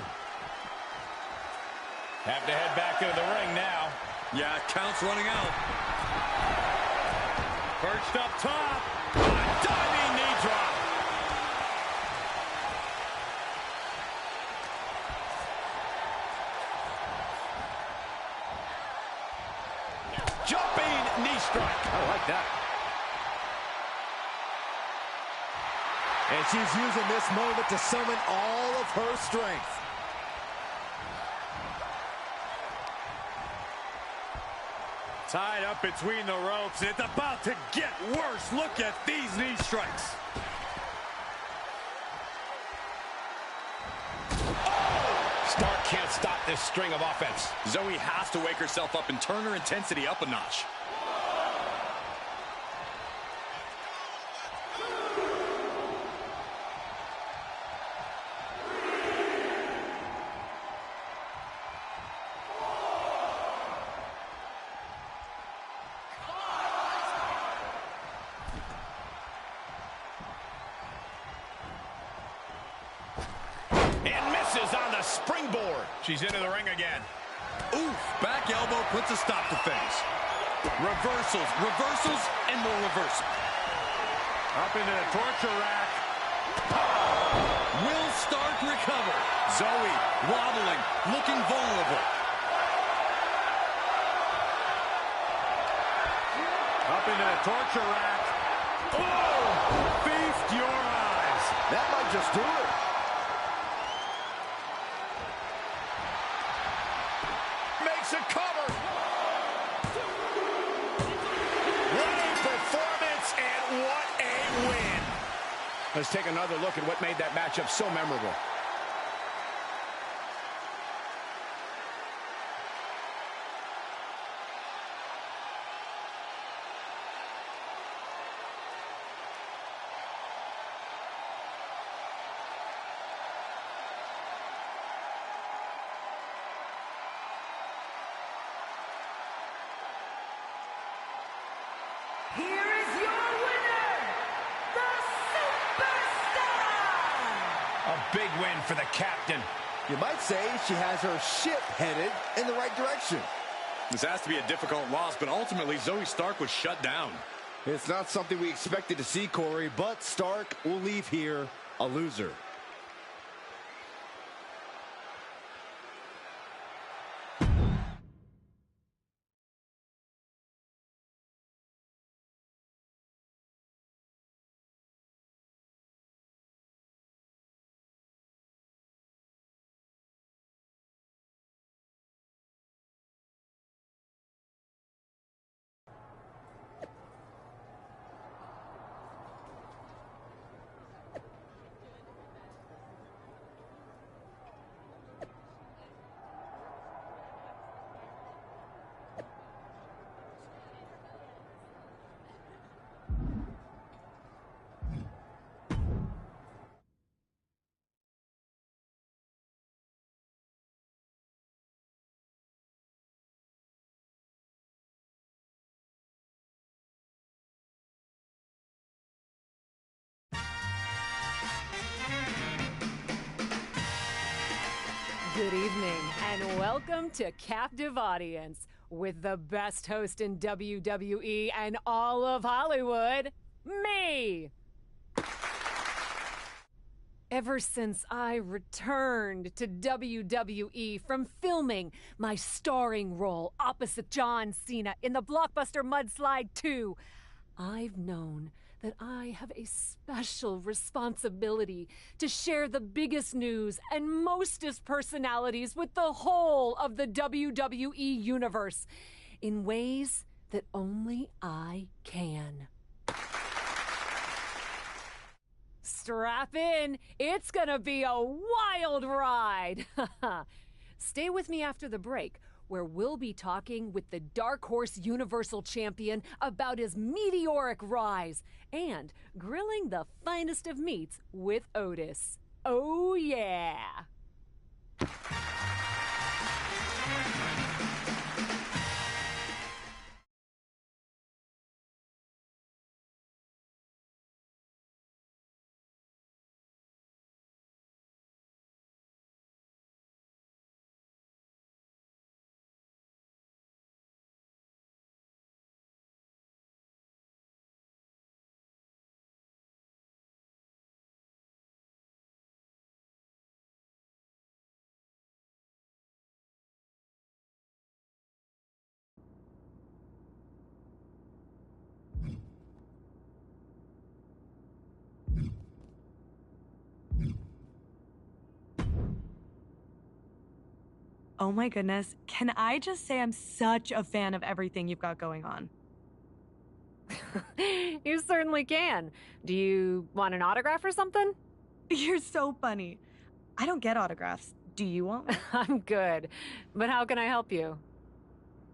Have to head back into the ring now. Yeah, count's running out. Perched up top. A diving knee drop. Jumping knee strike. I like that. And she's using this moment to summon all of her strength. Tied up between the ropes. It's about to get worse. Look at these knee strikes. Stark can't stop this string of offense. Zoe has to wake herself up and turn her intensity up a notch. On the springboard. She's into the ring again. Oof, back elbow puts a stop to things. Reversals, reversals, and more reversal. Up into the torture rack. Will Stark recover? Zoe wobbling, looking vulnerable. Up into the torture rack. Oh! Feast your eyes. That might just do it. Makes a cover. What a performance and what a win. Let's take another look at what made that matchup so memorable. Here is your winner, the Superstar! A big win for the captain. You might say she has her ship headed in the right direction. This has to be a difficult loss, but ultimately Zoe Stark was shut down. It's not something we expected to see, Corey, but Stark will leave here a loser. Good evening, and welcome to Captive Audience with the best host in WWE and all of Hollywood, me! Ever since I returned to WWE from filming my starring role opposite John Cena in the blockbuster Mudslide 2, I've known that I have a special responsibility to share the biggest news and mostest personalities with the whole of the WWE universe in ways that only I can. Strap in, it's gonna be a wild ride. Stay with me after the break, where we'll be talking with the Dark Horse Universal Champion about his meteoric rise and grilling the finest of meats with Otis. Oh, yeah! Oh my goodness, can I just say I'm such a fan of everything you've got going on? You certainly can. Do you want an autograph or something? You're so funny. I don't get autographs. Do you want one? I'm good. But how can I help you?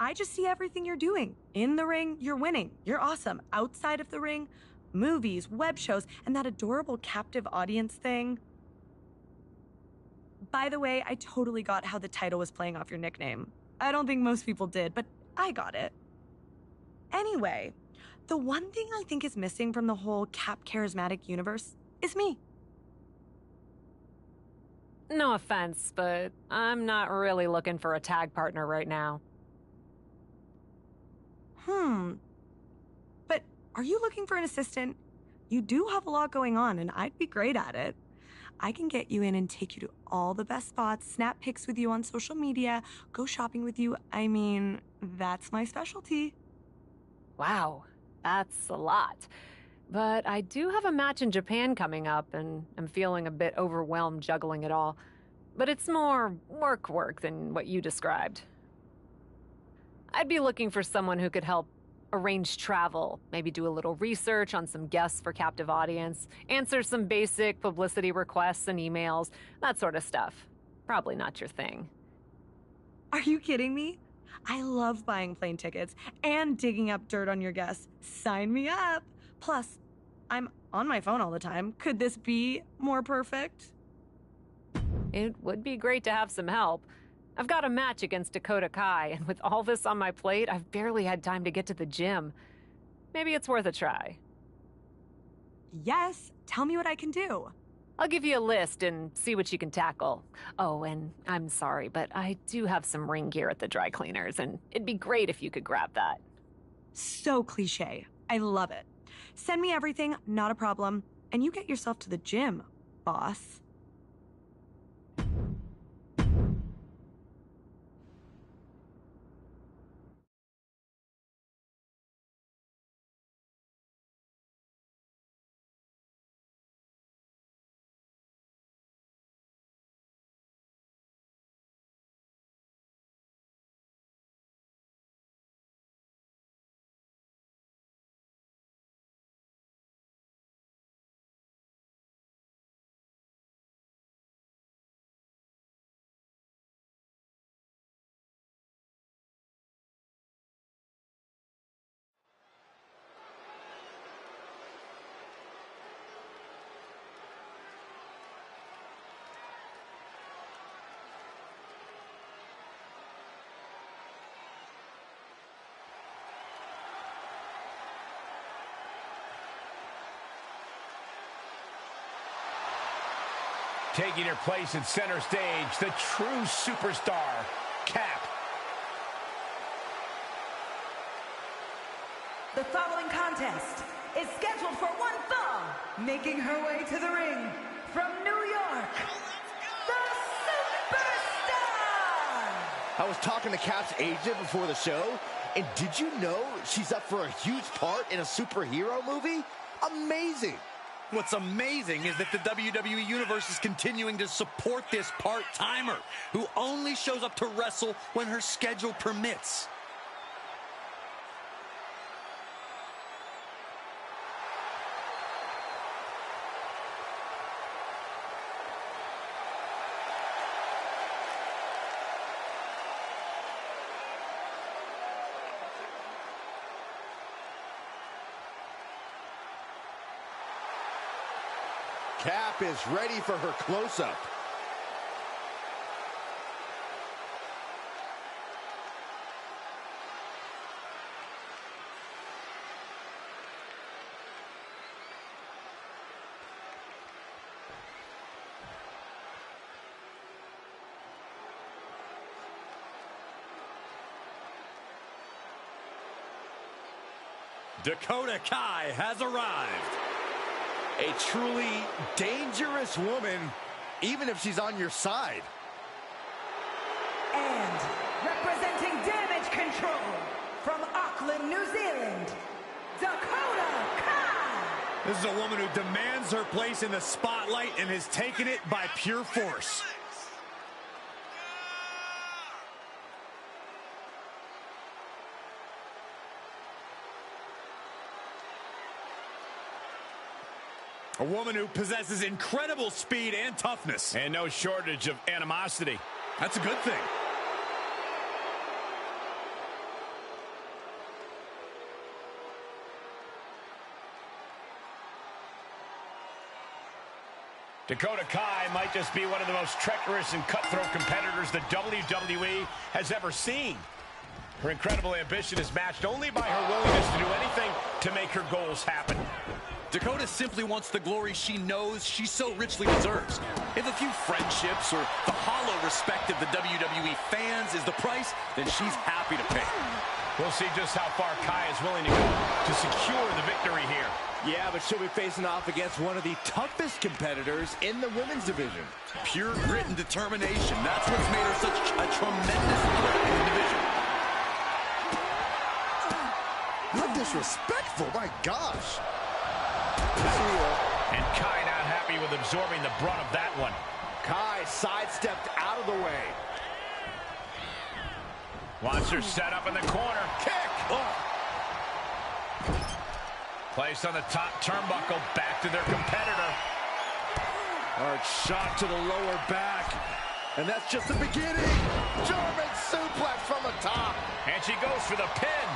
I just see everything you're doing. In the ring, you're winning. You're awesome. Outside of the ring, movies, web shows, and that adorable captive audience thing. By the way, I totally got how the title was playing off your nickname. I don't think most people did, but I got it. Anyway, the one thing I think is missing from the whole Cap charismatic universe is me. No offense, but I'm not really looking for a tag partner right now. But are you looking for an assistant? You do have a lot going on, and I'd be great at it. I can get you in and take you to all the best spots, snap pics with you on social media, go shopping with you. I mean, that's my specialty. Wow, that's a lot. But I do have a match in Japan coming up, and I'm feeling a bit overwhelmed juggling it all. But it's more work than what you described. I'd be looking for someone who could help arrange travel, maybe do a little research on some guests for captive audience, answer some basic publicity requests and emails, that sort of stuff. Probably not your thing. Are you kidding me? I love buying plane tickets and digging up dirt on your guests. Sign me up. Plus, I'm on my phone all the time. Could this be more perfect? It would be great to have some help. I've got a match against Dakota Kai, and with all this on my plate, I've barely had time to get to the gym. Maybe it's worth a try. Yes, tell me what I can do. I'll give you a list and see what you can tackle. Oh, and I'm sorry, but I do have some ring gear at the dry cleaners, and it'd be great if you could grab that. So cliche. I love it. Send me everything, not a problem. And you get yourself to the gym, boss. Taking her place at center stage, the true superstar, Cap. The following contest is scheduled for one fall, making her way to the ring from New York, the Superstar! I was talking to Cap's agent before the show, and did you know she's up for a huge part in a superhero movie? Amazing! What's amazing is that the WWE Universe is continuing to support this part-timer who only shows up to wrestle when her schedule permits. Cap is ready for her close-up. Dakota Kai has arrived. A truly dangerous woman, even if she's on your side. And representing Damage Control from Auckland, New Zealand, Dakota Kai! This is a woman who demands her place in the spotlight and has taken it by pure force. A woman who possesses incredible speed and toughness. And no shortage of animosity. That's a good thing. Dakota Kai might just be one of the most treacherous and cutthroat competitors the WWE has ever seen. Her incredible ambition is matched only by her willingness to do anything to make her goals happen. Dakota simply wants the glory she knows she so richly deserves. If a few friendships or the hollow respect of the WWE fans is the price, then she's happy to pay. We'll see just how far Kai is willing to go to secure the victory here. Yeah, but she'll be facing off against one of the toughest competitors in the women's division. Pure grit and determination. That's what's made her such a tremendous threat in the division. Not disrespectful, my gosh. And Kai not happy with absorbing the brunt of that one. Kai sidestepped out of the way. Wants her set up in the corner. Kick! Oh. Placed on the top turnbuckle, back to their competitor. Hard shot to the lower back. And that's just the beginning. German suplex from the top. And she goes for the pin.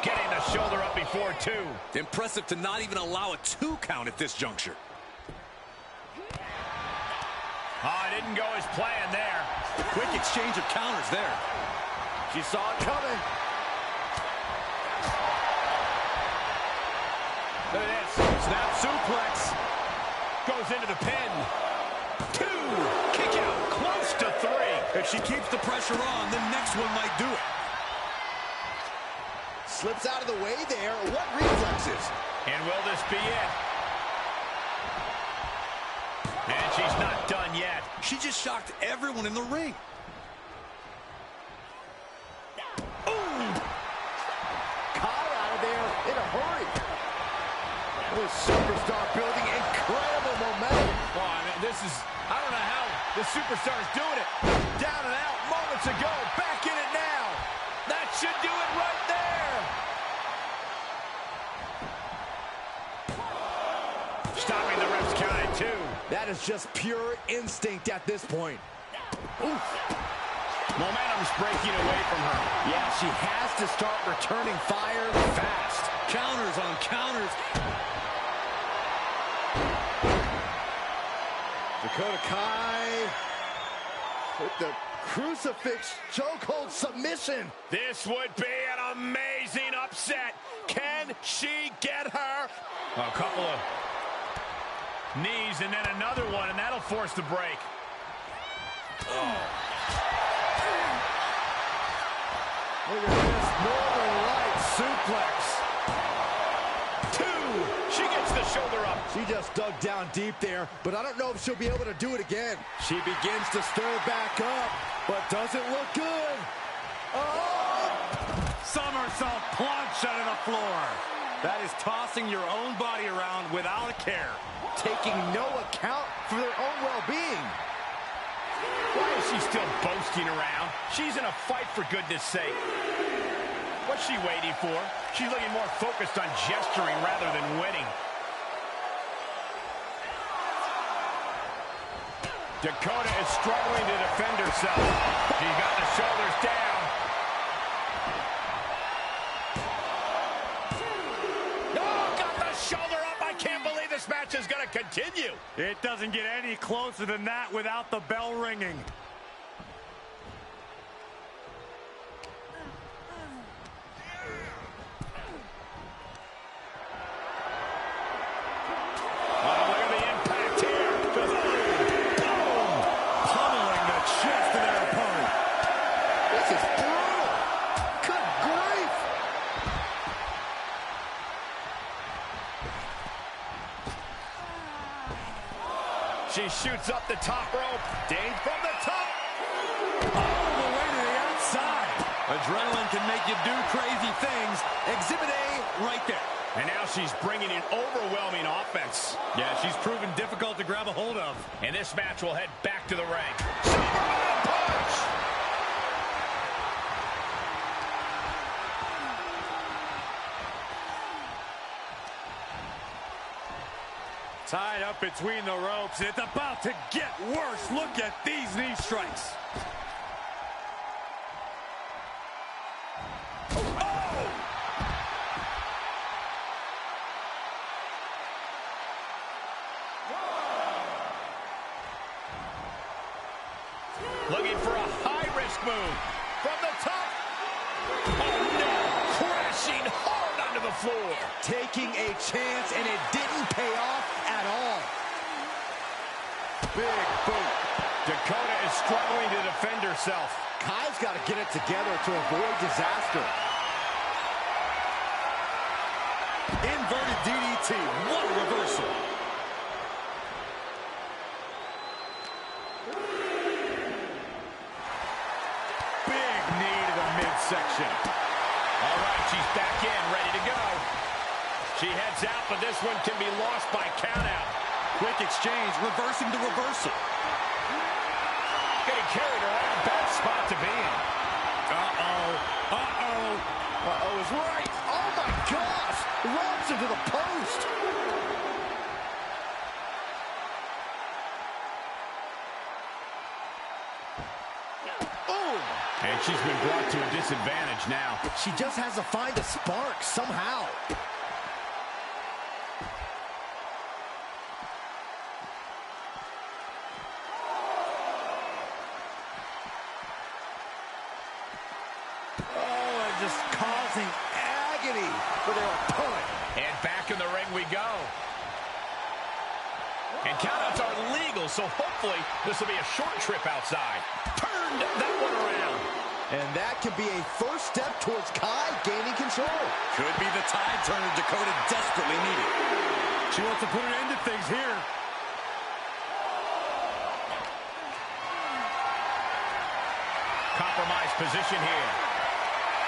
Getting the shoulder up before two. Impressive to not even allow a 2 count at this juncture. Oh, it didn't go as planned there. Quick exchange of counters there. She saw it coming. Look at this. Snap suplex. Goes into the pin. 2. Kick out. Close to 3. If she keeps the pressure on, the next one might do it. Slips out of the way there. What reflexes? And will this be it? And she's not done yet. She just shocked everyone in the ring. Ooh! Kai out of there in a hurry. This superstar building incredible momentum. Oh, I mean, this is, I don't know how the superstar is doing it. Down and out moments ago. Back in it now. That should do it right there. Stopping the ref's count at 2. That is just pure instinct at this point. Oof. Momentum's breaking away from her. Yeah, she has to start returning fire fast. Counters on counters. Dakota Kai with the crucifix chokehold submission. This would be an amazing upset. Can she get her? A couple of knees and then another one, and that'll force the break. Oh. Look at this Northern Lights suplex. 2. She gets the shoulder up. She just dug down deep there, but I don't know if she'll be able to do it again. She begins to stir back up, but doesn't look good. Oh! Somersault plunge under the floor. That is tossing your own body around without a care. Taking no account for their own well-being. Why is she still boasting around? She's in a fight, for goodness sake. What's she waiting for? She's looking more focused on gesturing rather than winning. Dakota is struggling to defend herself. She's got the shoulders down. Shoulder up. I can't believe this match is going to continue. It doesn't get any closer than that without the bell ringing. Oh, look at the impact here. Just boom. Pummeling the chest of their opponent. This is brutal. Good grief. She shoots up the top rope. Dane from the top. All the way to the outside. Adrenaline can make you do crazy things. Exhibit A right there. And now she's bringing in overwhelming offense. Yeah, she's proven difficult to grab a hold of. And this match will head back to the ring. Superman punch! Tied up between the ropes, and it's about to get worse. Look at these knee strikes. Looking for a high-risk move from the top. Oh, no. Crashing hard onto the floor. Taking a chance, and it didn't pay off at all. Big boot. Dakota is struggling to defend herself. Kai's got to get it together to avoid disaster. Inverted DDT. What a reversal. Big knee to the midsection. All right, she's back in, ready to go. She heads out, but this one can be lost by countout. Quick exchange, reversing the reversal. Getting carried around, bad spot to be in. Uh-oh. Uh-oh. Uh-oh is right. Oh, my gosh. Runs into the post. And she's been brought to a disadvantage now. She just has to find a spark somehow. Oh, and just causing agony for their opponent. And back in the ring we go. And countouts are legal, so hopefully this will be a short trip outside. Turned that one around. And that could be a first step towards Kai gaining control. Could be the tide turner Dakota desperately needed. She wants to put an end to things here. Compromised position here.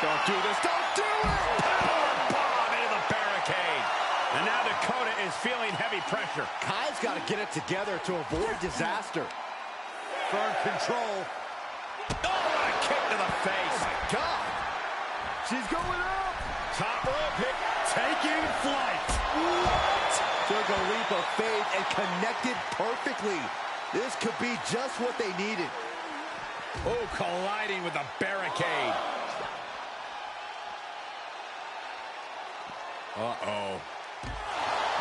Don't do this. Don't do it! Power bomb into the barricade. And now Dakota is feeling heavy pressure. Kai's got to get it together to avoid disaster. Firm control. Oh, what a kick to the face. Oh, my God. She's going up. Top rope hit. Taking flight. What? Took a leap of faith and connected perfectly. This could be just what they needed. Oh, colliding with the barricade. Uh-oh.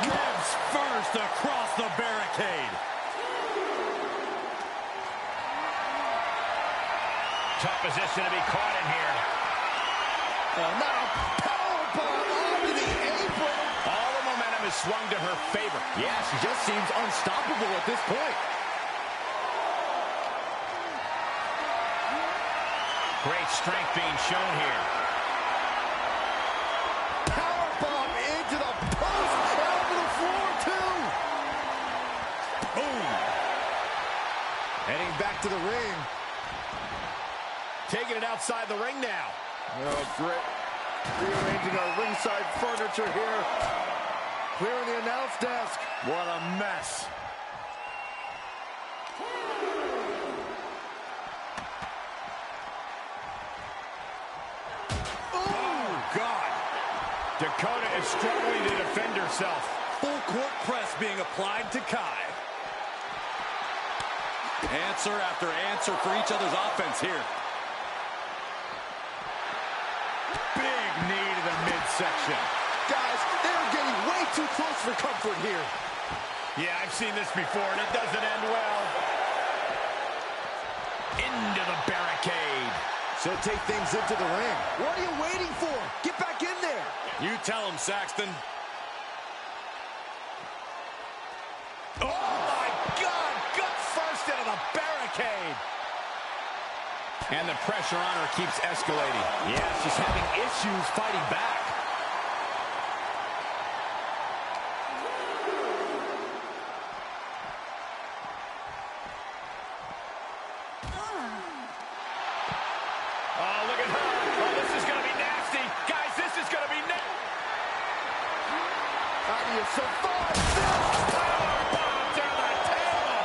Gives first across the barricade. Tough position to be caught in here. Now powerbomb onto the apron. All the momentum is swung to her favor. Yeah, she just seems unstoppable at this point. Great strength being shown here. Powerbomb into the post and onto the floor, too. Boom. Heading back to the ring. Taking it outside the ring now. Oh, great. Rearranging our ringside furniture here. Clearing the announce desk. What a mess. Oh, God. Dakota is struggling to defend herself. Full court press being applied to Kai. Answer after answer for each other's offense here. Big knee to the midsection. Guys, they're getting way too close for comfort here. Yeah, I've seen this before, and it doesn't end well. Into the barricade. So take things into the ring. What are you waiting for? Get back in there. You tell him, Saxton. Oh, my God! Gut first into the barricade. And the pressure on her keeps escalating. Yeah, she's having issues fighting back. Oh, look at her. Oh, this is going to be nasty. Guys, this is going to be nasty. How do you survive this? Powerbomb to the table.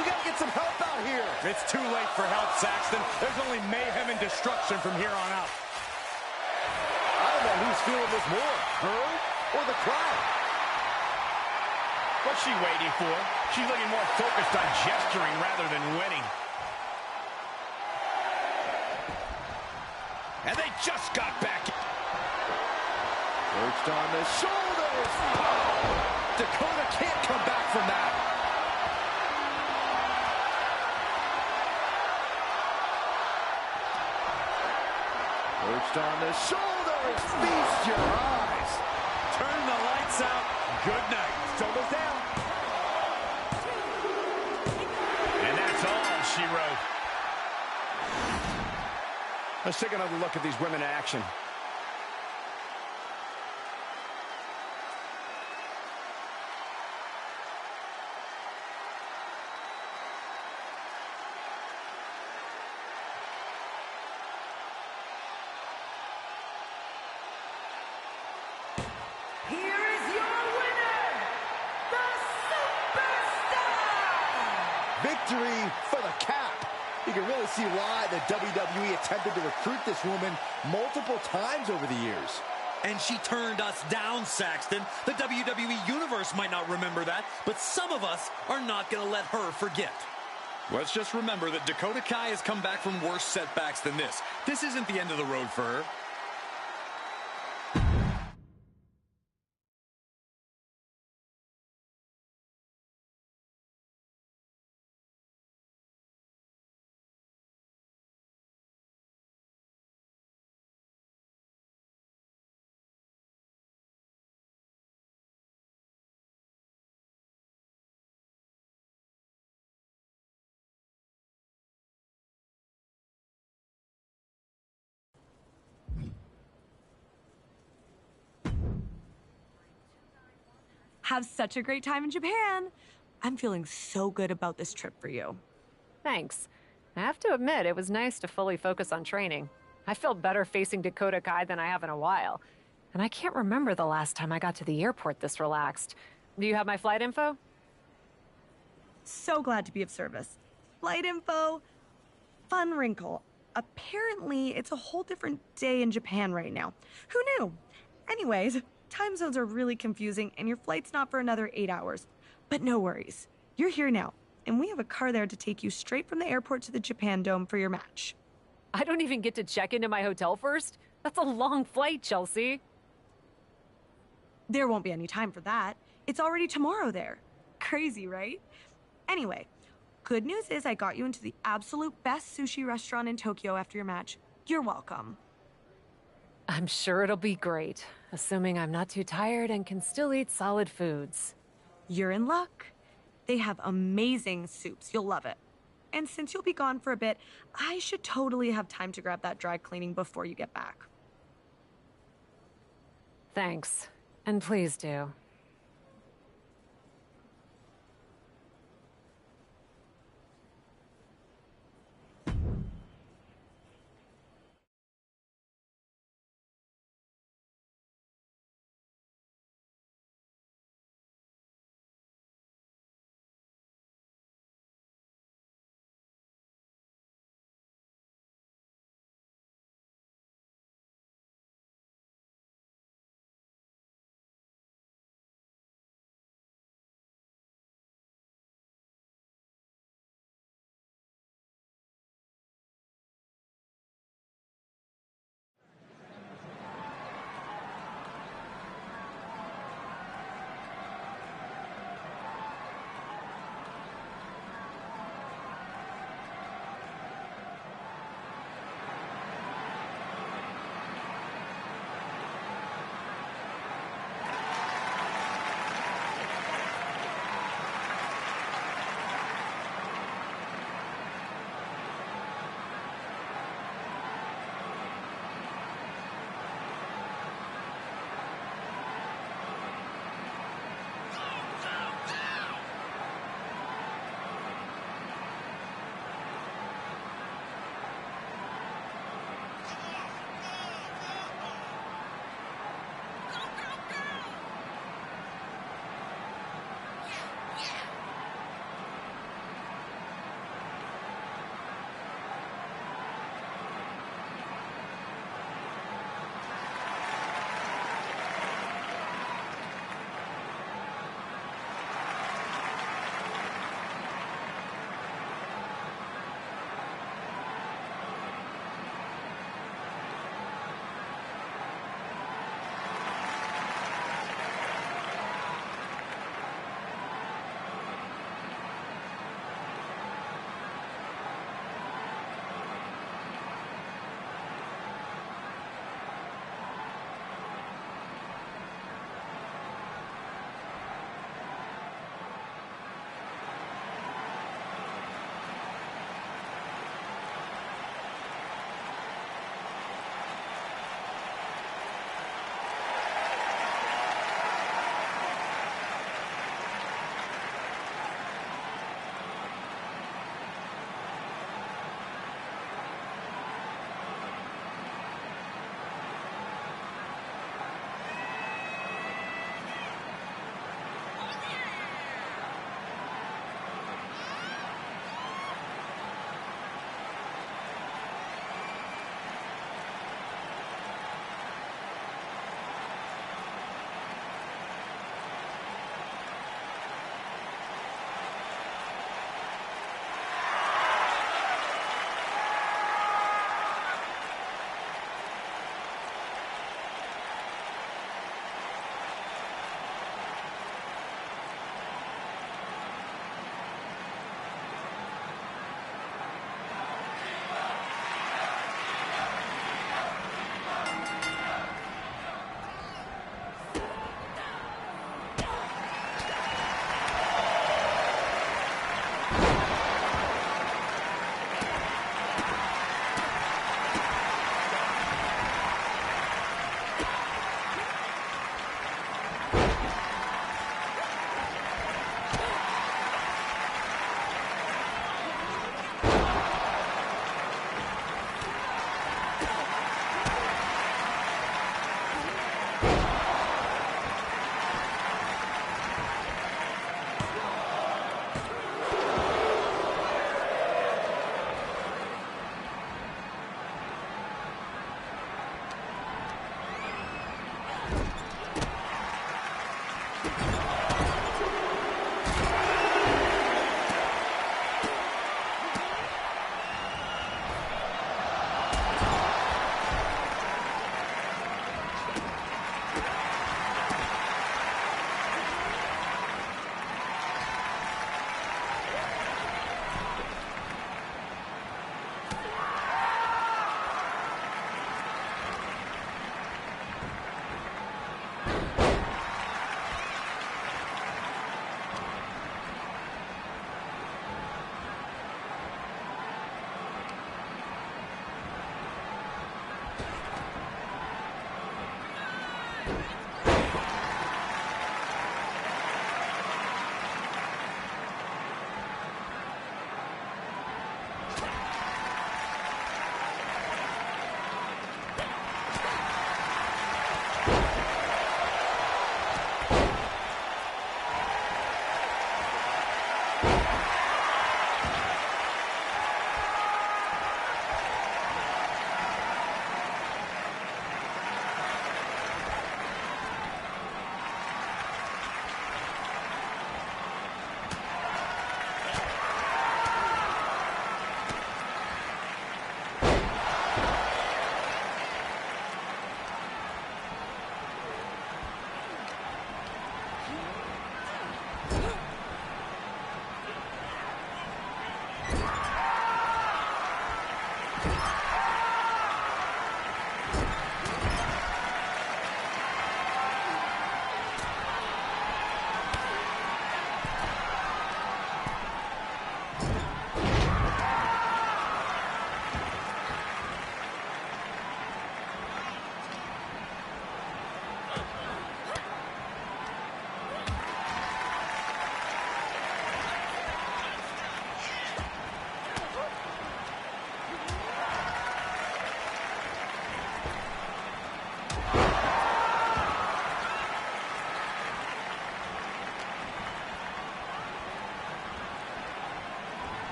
We got to get some help out here. It's too late for help, Saxton. There's only mayhem and destruction from here on out. I don't know who's feeling this more, her or the crowd. What's she waiting for? She's looking more focused on gesturing rather than winning. And they just got back. Perched on the shoulders. Oh, Dakota can't come back from that. Perched on the shoulders. Feast your eyes. Turn the lights out. Good night. Shoulders down. And that's all she wrote. Let's take another look at these women in action. Here is your winner, the Superstar! Victory for the cap. You can really see why the WWE attempted to recruit this woman multiple times over the years. And she turned us down, Saxton. The WWE Universe might not remember that, but some of us are not going to let her forget. Let's just remember that Dakota Kai has come back from worse setbacks than this. This isn't the end of the road for her. Have such a great time in Japan. I'm feeling so good about this trip for you. Thanks. I have to admit, it was nice to fully focus on training. I felt better facing Dakota Kai than I have in a while. And I can't remember the last time I got to the airport this relaxed. Do you have my flight info? So glad to be of service. Flight info, fun wrinkle. Apparently, it's a whole different day in Japan right now. Who knew? Anyways, time zones are really confusing and your flight's not for another 8 hours. But no worries. You're here now, and we have a car there to take you straight from the airport to the Japan Dome for your match. I don't even get to check into my hotel first? That's a long flight, Chelsea. There won't be any time for that. It's already tomorrow there. Crazy, right? Anyway, good news is I got you into the absolute best sushi restaurant in Tokyo after your match. You're welcome. I'm sure it'll be great, assuming I'm not too tired and can still eat solid foods. You're in luck. They have amazing soups. You'll love it. And since you'll be gone for a bit, I should totally have time to grab that dry cleaning before you get back. Thanks. And please do.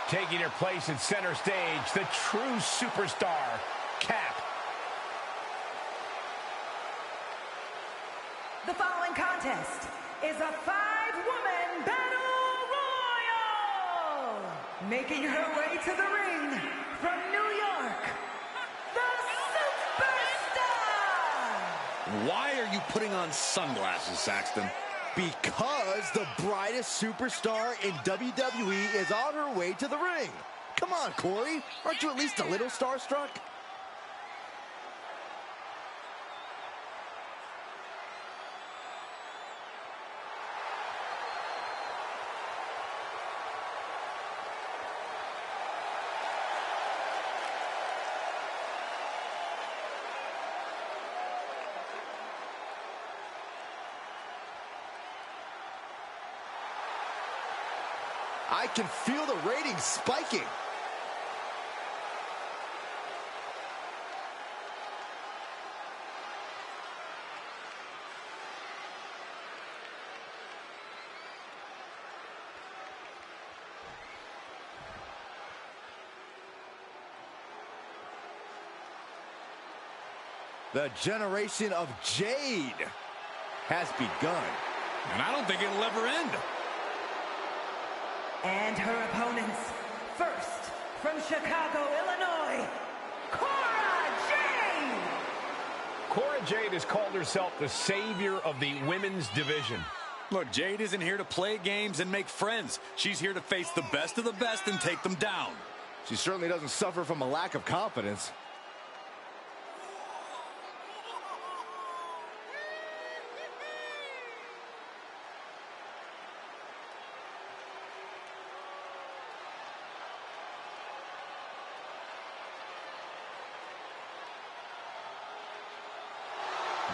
Taking her place at center stage, the true superstar, Cap. The following contest is a 5-woman battle royal. Making her way to the ring from New York, the Superstar. Why are you putting on sunglasses, Saxton? Because the brightest superstar in WWE is on her way to the ring. Come on, Corey. Aren't you at least a little starstruck? I can feel the ratings spiking. The generation of Jade has begun. And I don't think it'll ever end. And her opponents, first from Chicago, Illinois, Cora Jade! Cora Jade has called herself the savior of the women's division. Look, Jade isn't here to play games and make friends. She's here to face the best of the best and take them down. She certainly doesn't suffer from a lack of confidence.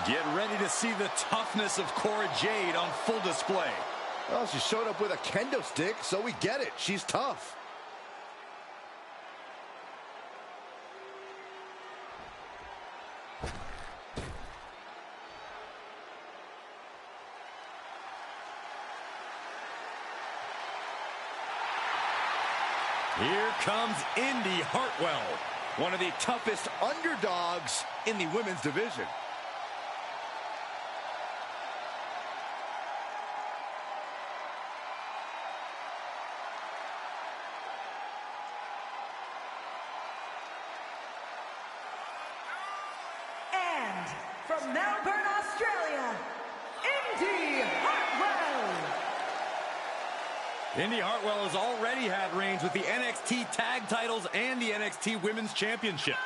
Get ready to see the toughness of Cora Jade on full display. Well, she showed up with a kendo stick, so we get it. She's tough. Here comes Indy Hartwell, one of the toughest underdogs in the women's division. From Melbourne, Australia, Indy Hartwell. Indy Hartwell has already had reigns with the NXT Tag Titles and the NXT Women's Championship.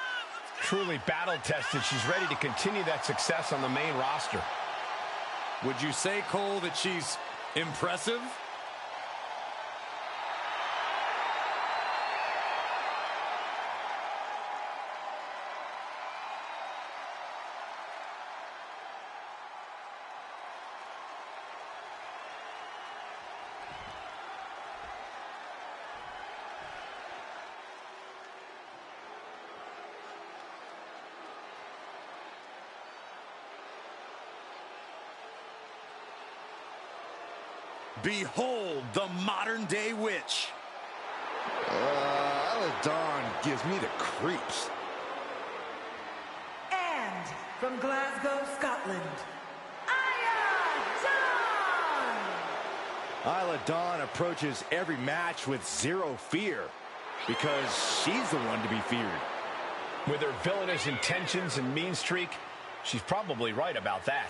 Truly battle-tested. She's ready to continue that success on the main roster. Would you say, Cole, that she's impressive? Behold the modern-day witch. Dawn gives me the creeps. And from Glasgow, Scotland, Isla Dawn approaches every match with zero fear because she's the one to be feared. With her villainous intentions and mean streak, she's probably right about that.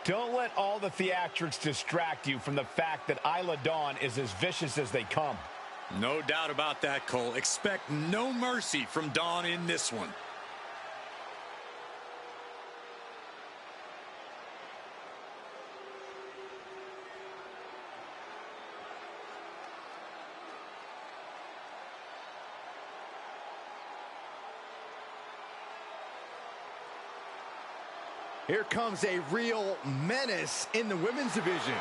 Don't let all the theatrics distract you from the fact that Isla Dawn is as vicious as they come. No doubt about that, Cole. Expect no mercy from Dawn in this one. Here comes a real menace in the women's division,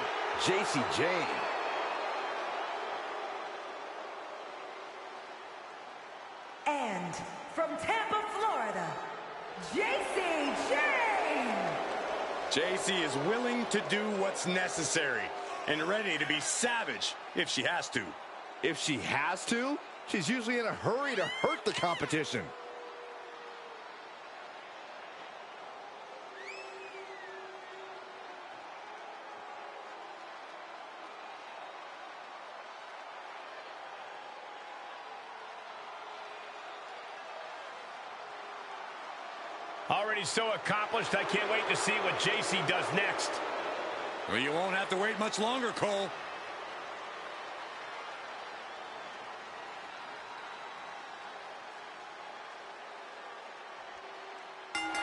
Jacy Jayne. And from Tampa, Florida, Jacy Jayne. Jacy is willing to do what's necessary and ready to be savage if she has to. If she has to, she's usually in a hurry to hurt the competition. Already so accomplished, I can't wait to see what Jacy does next. Well, you won't have to wait much longer, Cole.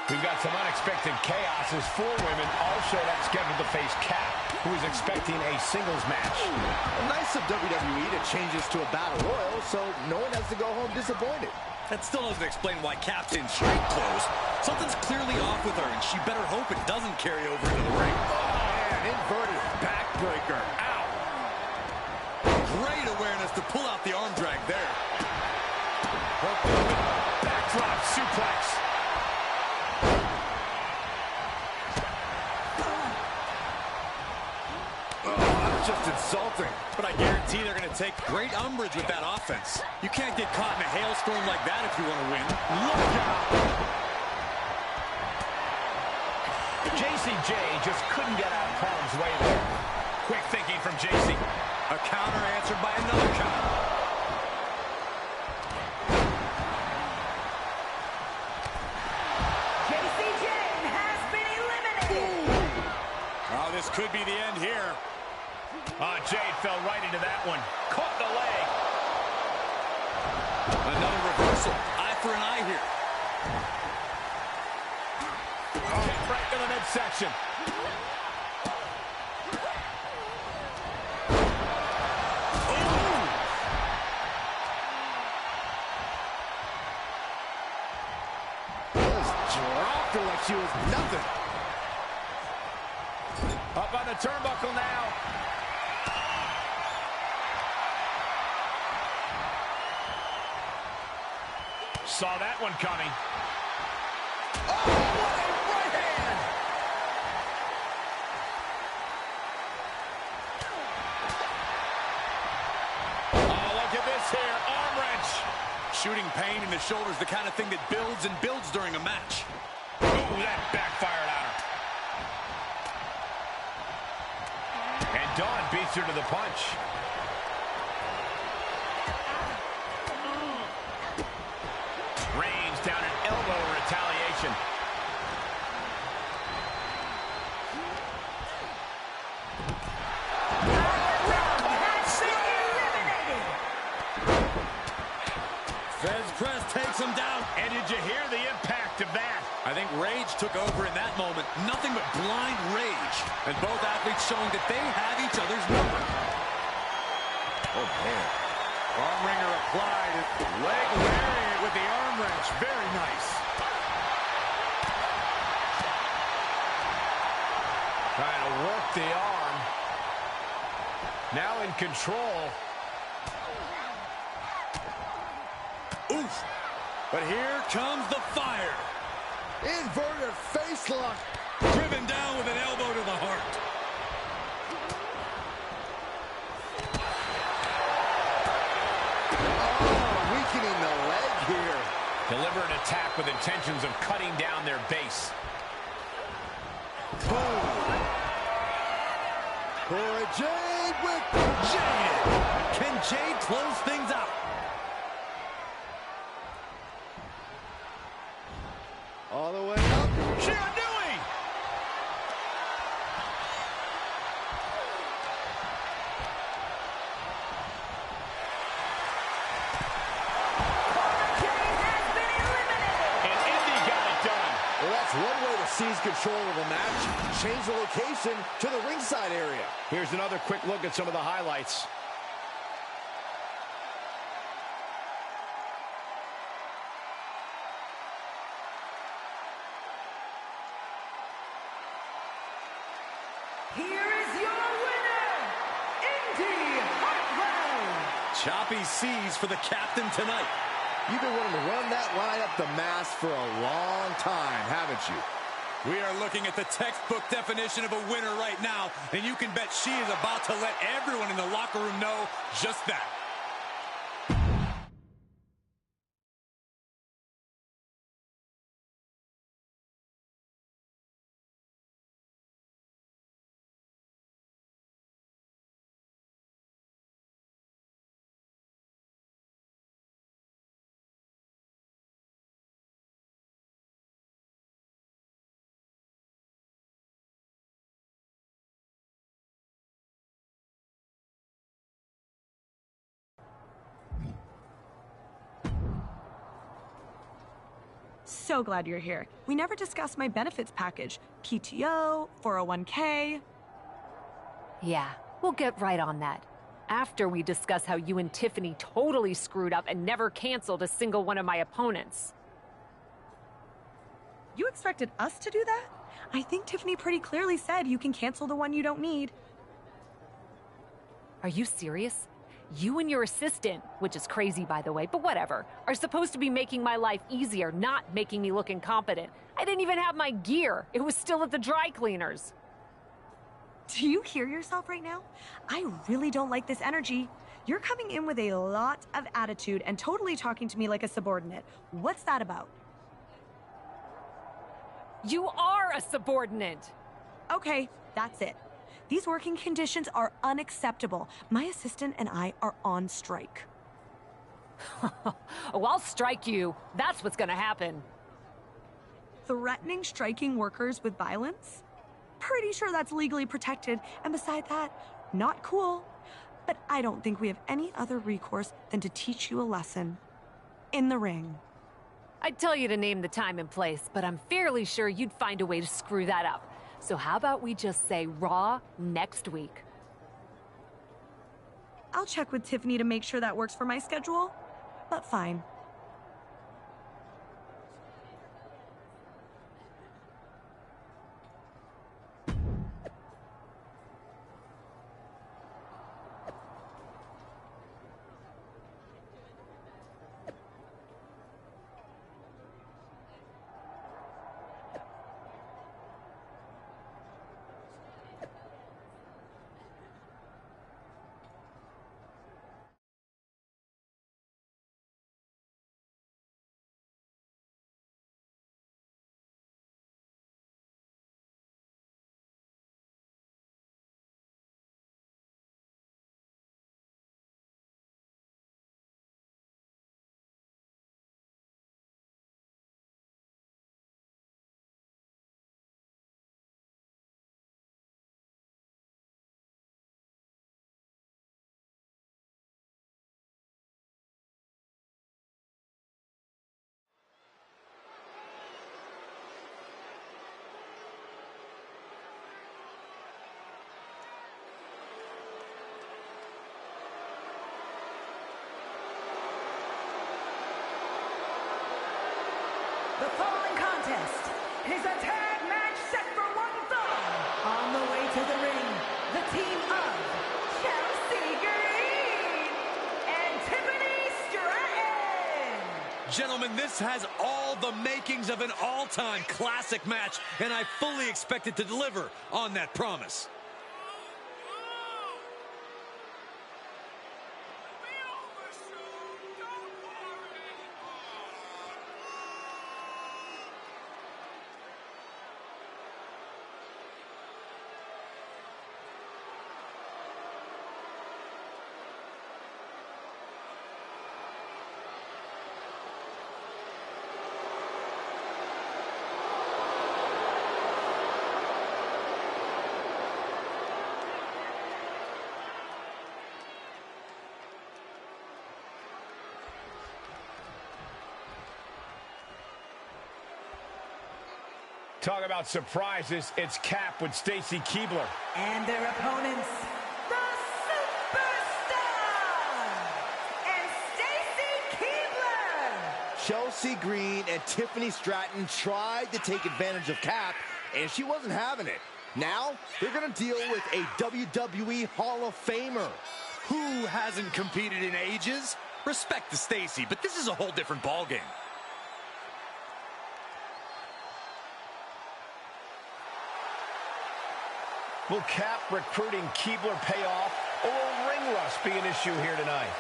We've got some unexpected chaos as 4 women all showed up scheduled to face Kat, who is expecting a singles match. Nice of WWE to change this to a battle royal so no one has to go home disappointed. That still doesn't explain why Captain street clothes. Something's clearly off with her, and she better hope it doesn't carry over into the ring. Oh, man, inverted backbreaker. Ow. Great awareness to pull out the arm drag there. Backdrop suplex. Just insulting. But I guarantee they're going to take great umbrage with that offense. You can't get caught in a hailstorm like that if you want to win. Look out! JCJ just couldn't get out of harm's way there. Quick thinking from JC. A counter answered by another counter. JCJ has been eliminated. Oh, this could be the end here. Jade fell right into that one. Caught the leg. Another reversal. Eye for an eye here. Kick right to the midsection. Just dropped her like she was nothing. Up on the turnbuckle now. Saw that one coming. Oh, what a right hand! Oh, look at this here. Arm wrench. Shooting pain in the shoulder is the kind of thing that builds and builds during a match. Ooh, that backfired on her. And Dawn beats her to the punch. Range down an elbow retaliation. Fez press takes him down. And did you hear the impact of that? I think rage took over in that moment. Nothing but blind rage. And both athletes showing that they have each other's number. Oh, man. Arm wringer applied. Leg lariat with the arm wrench. Very nice. Trying to work the arm. Now in control. Oof. But here comes the fire. Inverted face lock. Driven down with an elbow to the heart. Oh, weakening the leg here. Deliver an attack with intentions of cutting down their base. Boom. Boy, Jade with Jade. Can Jade close things out? all the way up. Shiranui! And Indy got it done. Well, that's one way to seize control of a match. Change the location to the ringside area. Here's another quick look at some of the highlights. Here is your winner, Indy Hartwell. Choppy seas for the captain tonight. You've been wanting to run that line up the mast for a long time, haven't you? We are looking at the textbook definition of a winner right now, and you can bet she is about to let everyone in the locker room know just that. So glad you're here. We never discussed my benefits package. PTO, 401k. Yeah, we'll get right on that. After we discuss how you and Tiffany totally screwed up and never canceled a single one of my opponents. You expected us to do that? I think Tiffany pretty clearly said you can cancel the one you don't need. Are you serious? You and your assistant, which is crazy by the way, but whatever, are supposed to be making my life easier, not making me look incompetent. I didn't even have my gear. It was still at the dry cleaners. Do you hear yourself right now? I really don't like this energy. You're coming in with a lot of attitude and totally talking to me like a subordinate. What's that about? You are a subordinate! Okay, that's it. These working conditions are unacceptable. My assistant and I are on strike. Oh, I'll strike you. That's what's gonna happen. Threatening striking workers with violence? Pretty sure that's legally protected, and beside that, not cool. But I don't think we have any other recourse than to teach you a lesson. In the ring. I'd tell you to name the time and place, but I'm fairly sure you'd find a way to screw that up. So how about we just say Raw next week? I'll check with Tiffany to make sure that works for my schedule, but fine. The following contest is a tag match set for one fall. On the way to the ring, the team of Chelsea Green and Tiffany Stratton. Gentlemen, this has all the makings of an all-time classic match, and I fully expect it to deliver on that promise. Talk about surprises. It's Cap with Stacy Keibler. And their opponents, the Superstar and Stacy Keibler. Chelsea Green and Tiffany Stratton tried to take advantage of Cap, and she wasn't having it. Now, they're going to deal with a WWE Hall of Famer. Who hasn't competed in ages? Respect to Stacy, but this is a whole different ballgame. Will Cap recruiting Keibler pay off, or will ring rust be an issue here tonight?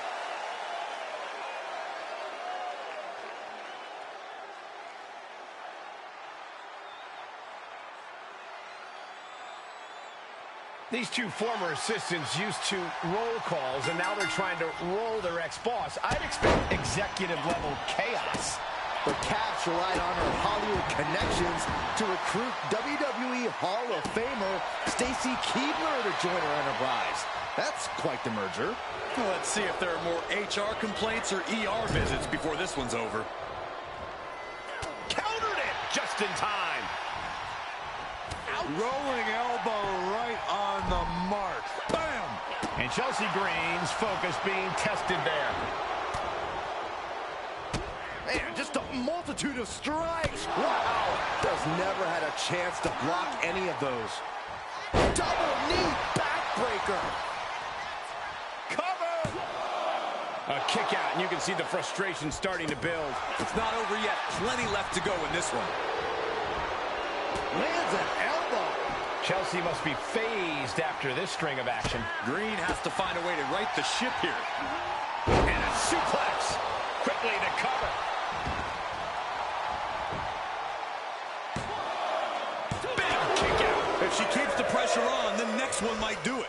These two former assistants used to roll calls, and now they're trying to roll their ex-boss. I'd expect executive-level chaos. But Caps relied on her Hollywood connections to recruit WWE Hall of Famer Stacy Keibler to join her enterprise. That's quite the merger. Well, let's see if there are more HR complaints or ER visits before this one's over. Countered it just in time. Rolling elbow right on the mark. Bam! And Chelsea Green's focus being tested there. Man, just a multitude of strikes. Wow. Does never had a chance to block any of those. Double knee backbreaker. Cover. A kick out, and you can see the frustration starting to build. It's not over yet. Plenty left to go in this one. Lands an elbow. Chelsea must be phased after this string of action. Green has to find a way to right the ship here. And a suplex. Quickly to cover. Big kick out. If she keeps the pressure on, the next one might do it.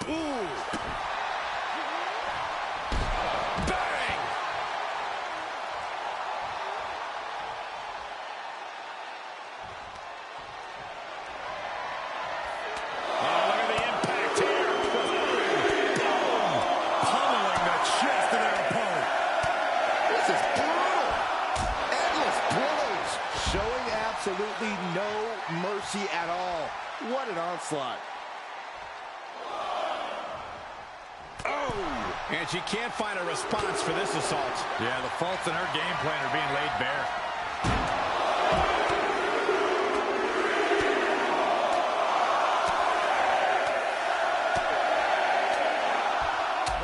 Ooh. Bang. Oh, look at the impact here. Boom. Pummeling the chest of their opponent. This is brutal. Endless blows. Showing absolutely no mercy at all. What an onslaught. Oh! And she can't find a response for this assault. Yeah, the faults in her game plan are being laid bare.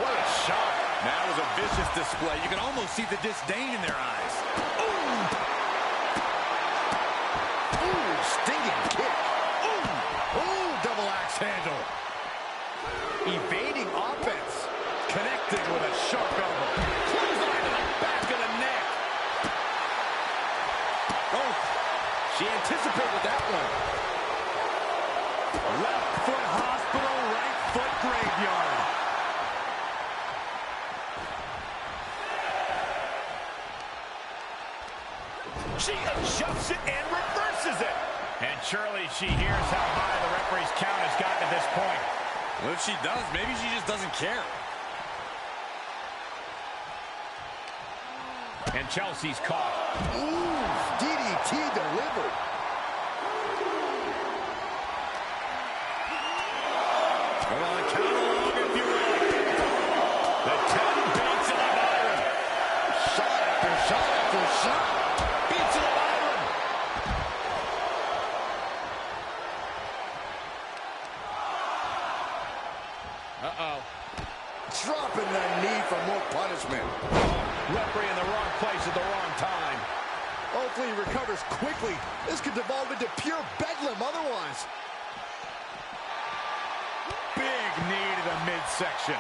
What a shot. That was a vicious display. You can almost see the disdain in their eyes. Ooh, stinging kick. Ooh, double axe handle. Evading offense. Connecting with a sharp elbow. Clothesline to the back of the neck. Oh, She anticipated that one. left foot hospital, right foot graveyard. She adjusts it and reverses it. And surely she hears how high the referee's count has gotten at this point. Well, if she does, maybe she just doesn't care. And Chelsea's caught. Ooh, DDT delivered. Come on, count along if you will. The 10 beats of the Byron. Shot after shot after shot. Beats of the Byron. Uh-oh. Dropping the knee for more punishment. Referee in the wrong place at the wrong time. Hopefully he recovers quickly. This could devolve into pure bedlam otherwise. Big knee to the midsection.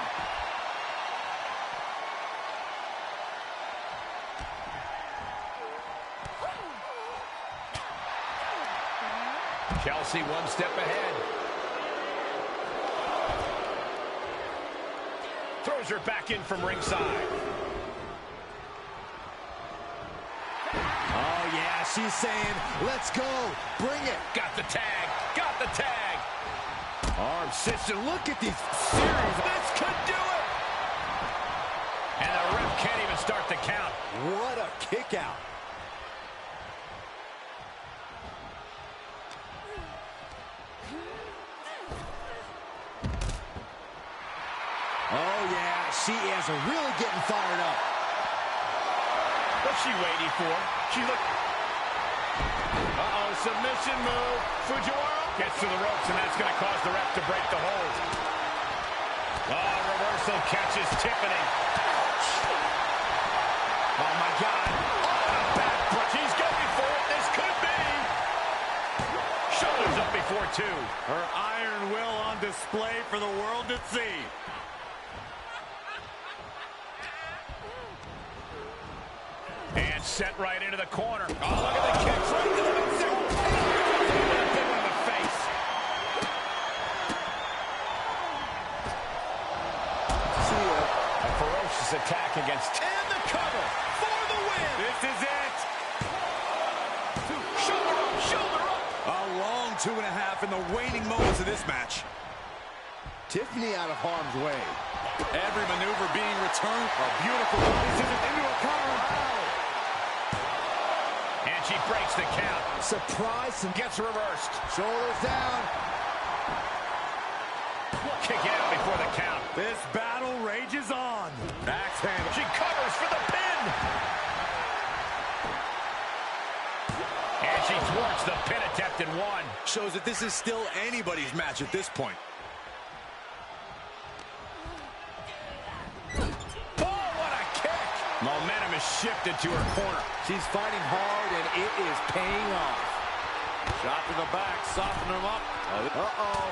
Chelsea one step ahead. Throws her back in from ringside. Oh, yeah, she's saying, let's go. Bring it. Got the tag. Got the tag. Arm system. Look at these series. This could do it. And the ref can't even start the count. What a kick out. Oh, yeah, she is really getting fired up. What's she waiting for? She looked... Uh-oh, submission move. Fujiwara gets to the ropes, and that's going to cause the ref to break the hold. Oh, reversal catches Tiffany. Oh, my God. Oh, a back punch. He's going for it. This could be. Shoulders up before two. Her iron will on display for the world to see. And set right into the corner. Oh, look at the kicks right into the midsection. A big one in the face. See ya. A ferocious attack against... And the cover for the win. This is it. Shoulder up, shoulder up. A long 2.5 in the waning moments of this match. Tiffany out of harm's way. Every maneuver being returned. A beautiful decision into a cover. And she breaks the count. Surprise and Gets reversed. shoulders down. kicking out before the count. This battle rages on. Axe handle. She covers for the pin. And she thwarts the pin attempt in one. Shows that this is still anybody's match at this point. Oh, what a kick. Momentum is shifted to her corner. She's fighting hard, and it is paying off. Shot to the back, soften him up. Uh-oh.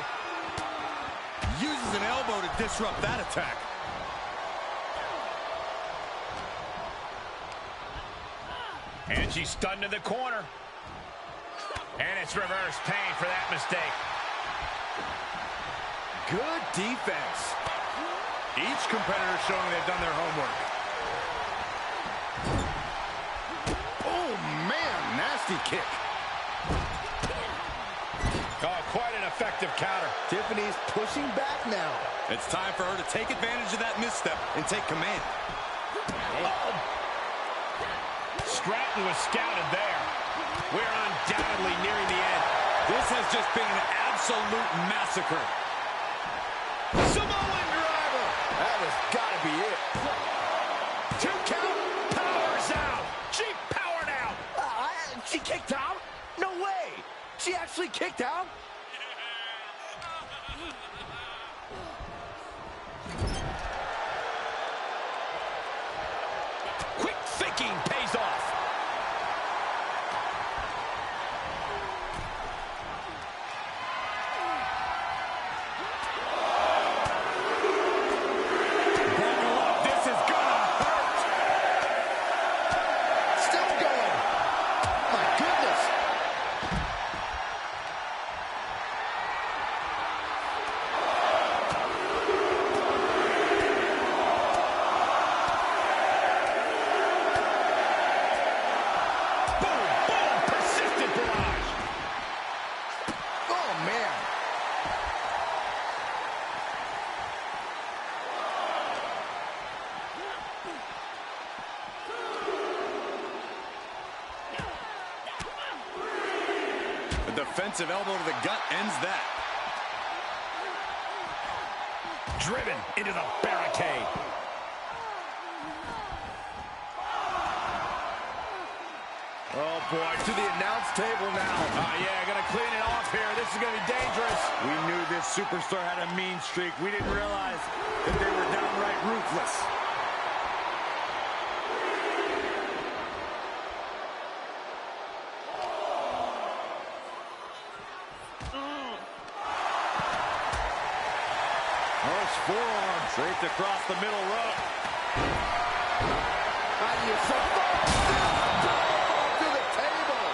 Uses an elbow to disrupt that attack. And she's stunned in the corner. And it's reverse pain for that mistake. Good defense. Each competitor showing they've done their homework. Oh, man, nasty kick. Oh, quite an effective counter. Tiffany's pushing back now. It's time for her to take advantage of that misstep and take command. Uh-oh. Stratton was scouted there. We're undoubtedly nearing the end. This has just been an absolute massacre. Samoan driver. That has got to be it. 2 count. Powers out. She powered out. She kicked out? No way. She actually kicked out? Quick thinking pays off. Defensive elbow to the gut ends that. Driven into the barricade. Oh, boy, to the announce table now. Yeah, gonna clean it off here. This is gonna be dangerous. We knew this superstar had a mean streak. We didn't realize that they were downright ruthless. Forearm draped across the middle rope. To the table.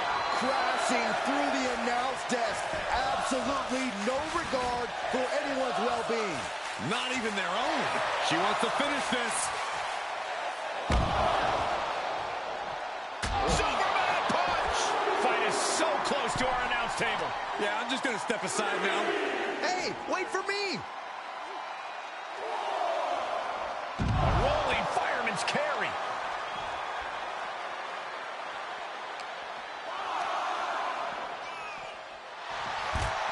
Crashing through the announce desk. Absolutely no regard for anyone's well-being. Not even their own. She wants to finish this. Superman punch! Fight is so close to our announce table. Yeah, I'm just going to step aside now. Hey, wait for me. Rolling fireman's carry.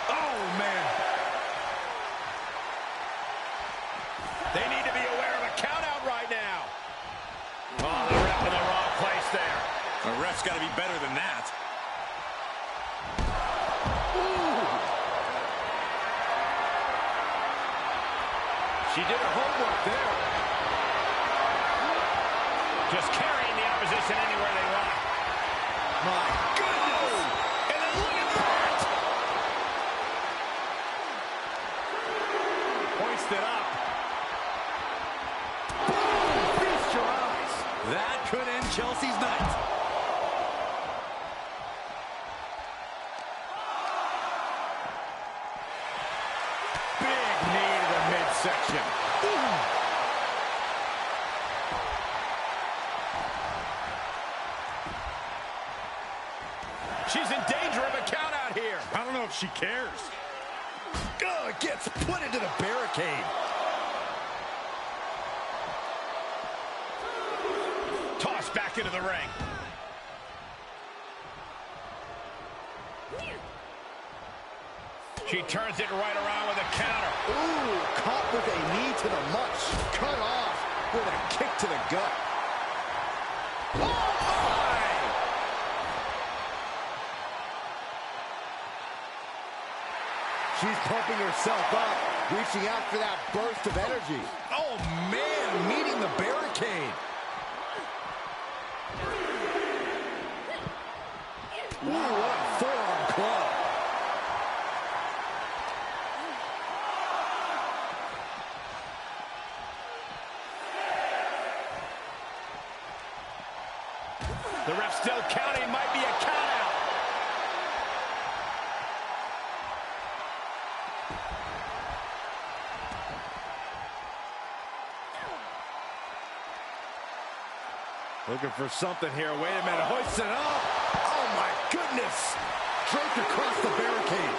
Oh, man. They need to be aware of a countout right now. Oh, the ref in the wrong place there. The ref's got to be better than that. She did her homework there. Just carrying the opposition anywhere they want. My goodness! And then look at that! Hoist it up. Feast your eyes. That could end Chelsea's night. Big knee to the midsection. She's in danger of a count out here. I don't know if she cares. Gets put into the barricade. Tossed back into the ring. She turns it right around with a counter. Ooh, caught with a knee to the mush. Cut off with a kick to the gut. Oh, my! She's pumping herself up, reaching out for that burst of energy. Oh, man, meeting the barricade. Ooh, what a forearm club. The ref still counting, might be a count out. Looking for something here. Wait a minute. Hoists it up. Oh, my goodness. Draped across the barricade.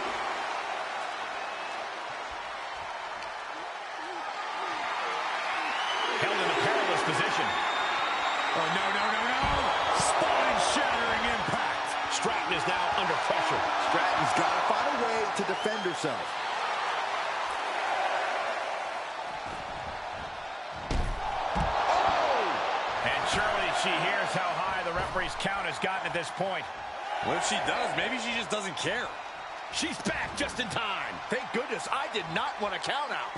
Held in a perilous position. Oh, no, no, no, no. Spine-shattering impact. Stratton is now under pressure. Stratton's got to find a way to defend herself. Surely she hears how high the referee's count has gotten at this point. What if she does? Maybe she just doesn't care. She's back just in time. Thank goodness I did not want a count out.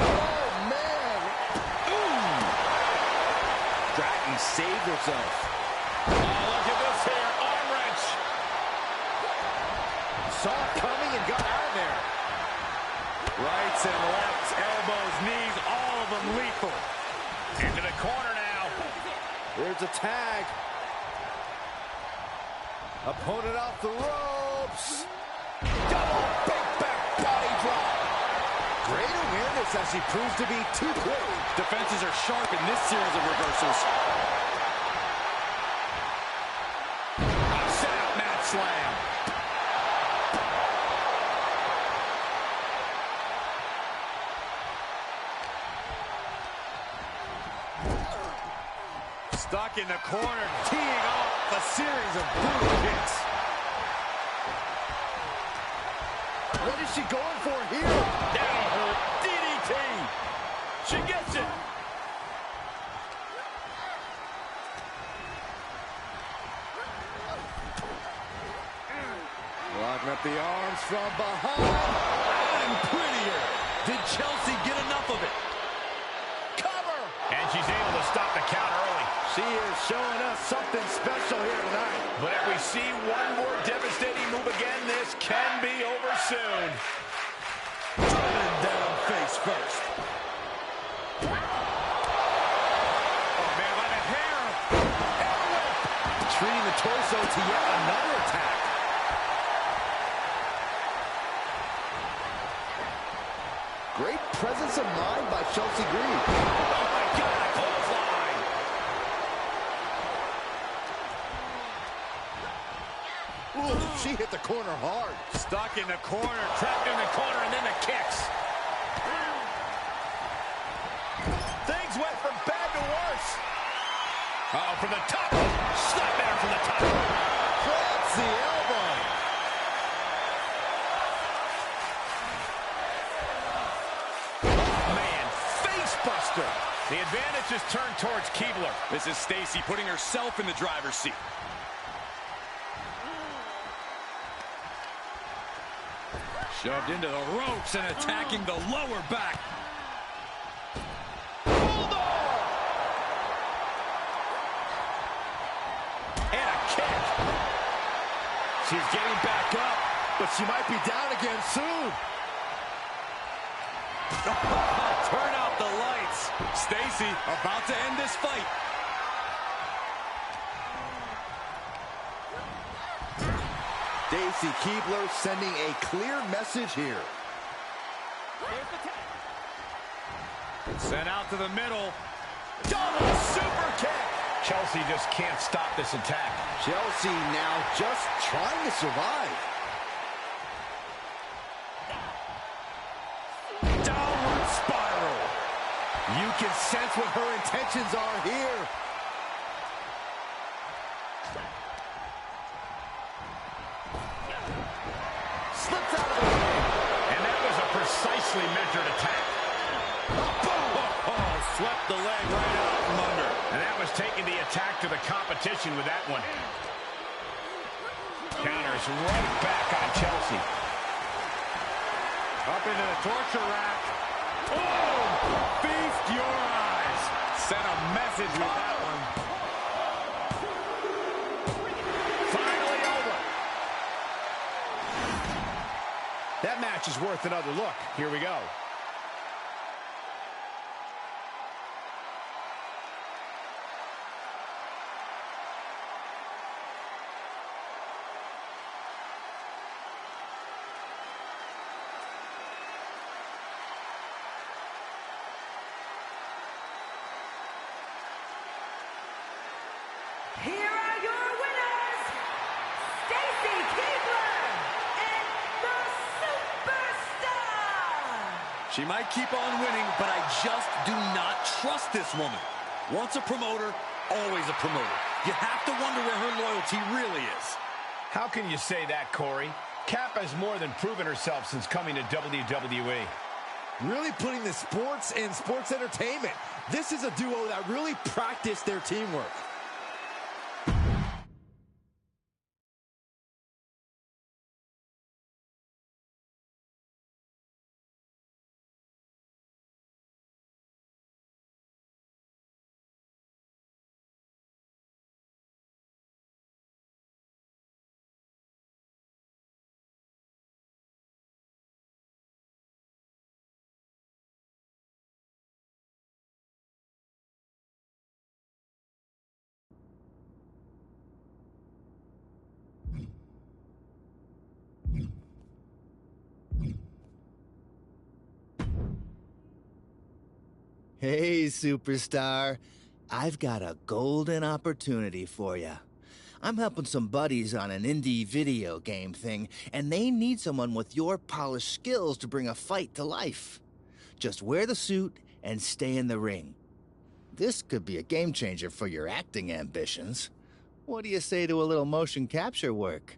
Oh, man. Ooh. Stratton saved herself. Oh, look at this here. Arm wrench. Saw it coming and got out of there. Rights and lefts, elbows, knees, all of them lethal. Into the corner now. There's a tag. Opponent off the ropes. Double big back body drop. Great awareness as she proves to be too quick. Defenses are sharp in this series of reversals. Set up mat slam. Stuck in the corner, teeing off a series of brutal hits. What is she going for here? That'll hurt. DDT. She gets it. Locking up the arms from behind. And prettier. Did Chelsea get enough of it? Cover. And she's able to stop the count early. She is showing us something special here tonight. But if we see one more devastating move again, this can be over soon. Turning down face first. Oh, man, by the hair. Treating the torso to yet another attack. Great presence of mind by Chelsea Green. Oh, my God, clothesline. Ooh, she hit the corner hard. Stuck in the corner, Trapped in the corner, and then the kicks. Things went from bad to worse. Uh-oh, from the top. Snap there from the top. Plants the elbow. Man, face buster. The advantage is turned towards Keebler. This is Stacy putting herself in the driver's seat. Shoved into the ropes and attacking the lower back. Bulldog! And a kick. She's getting back up, but she might be down again soon. Turn out the lights. Stacy about to end this fight. Stacy Keebler sending a clear message here. sent out to the middle. Double super kick. Chelsea just can't stop this attack. Chelsea now just trying to survive. Downward spiral. You can sense what her intentions are here. measured attack. Oh, swept the leg right out from under. And that was taking the attack to the competition with that one. Counters right back on Chelsea. Up into the torture rack. Oh! Feast your eyes. Sent a message with that one. Finally over. That match is worth another look. Here we go. Here are your winners, Stacy Keibler and the Superstar. She might keep on winning, but I just do not trust this woman. Once a promoter, always a promoter. You have to wonder where her loyalty really is. How can you say that, Corey? Cap has more than proven herself since coming to WWE. Really putting the sports and sports entertainment. This is a duo that really practiced their teamwork. Hey, superstar. I've got a golden opportunity for you. I'm helping some buddies on an indie video game thing, and they need someone with your polished skills to bring a fight to life. Just wear the suit and stay in the ring. This could be a game changer for your acting ambitions. What do you say to a little motion capture work?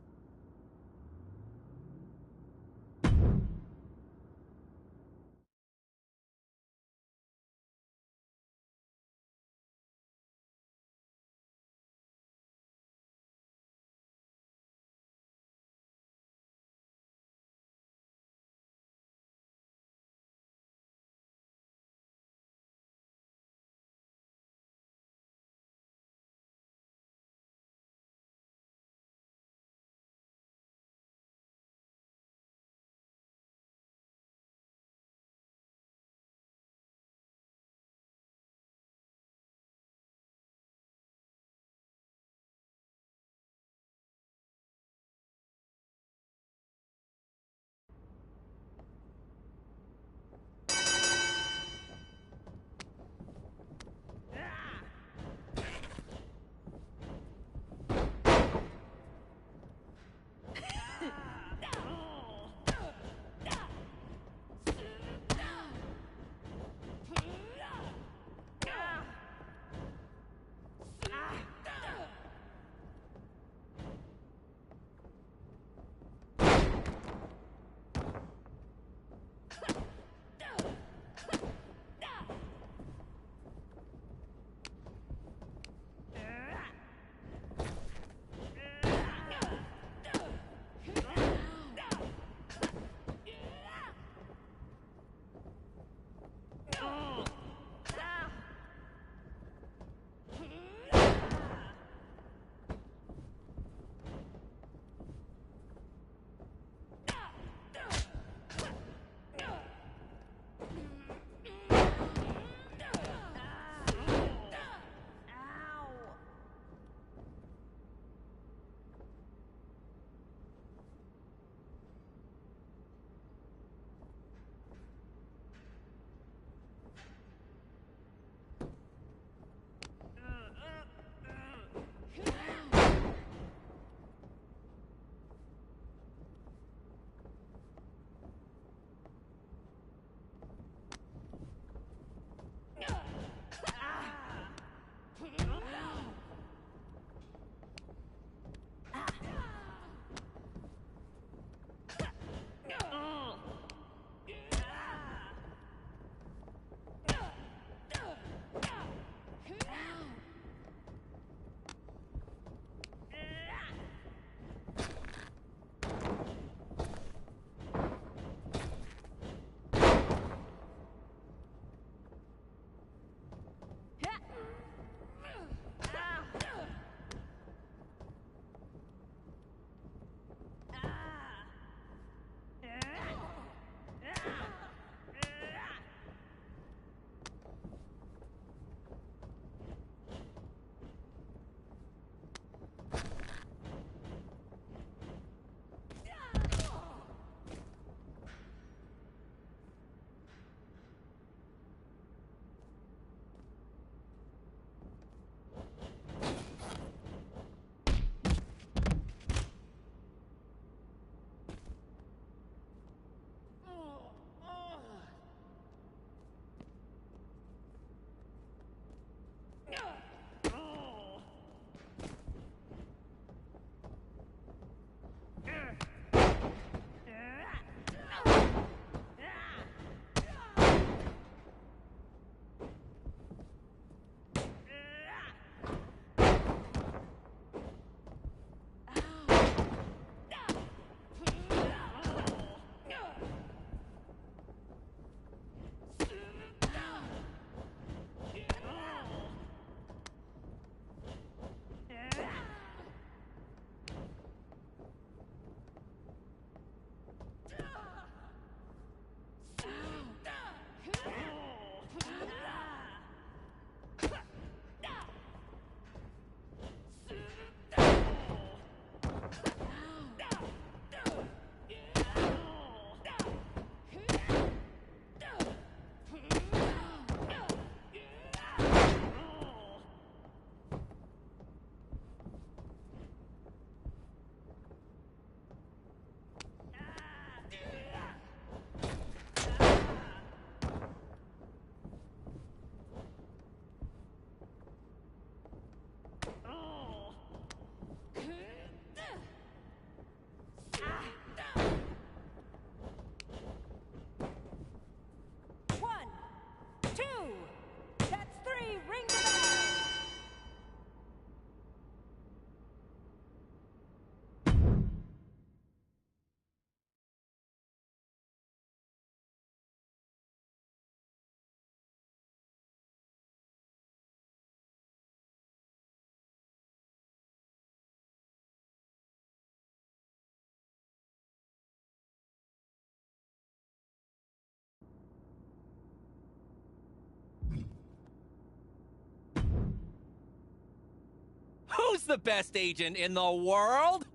Who's the best agent in the world?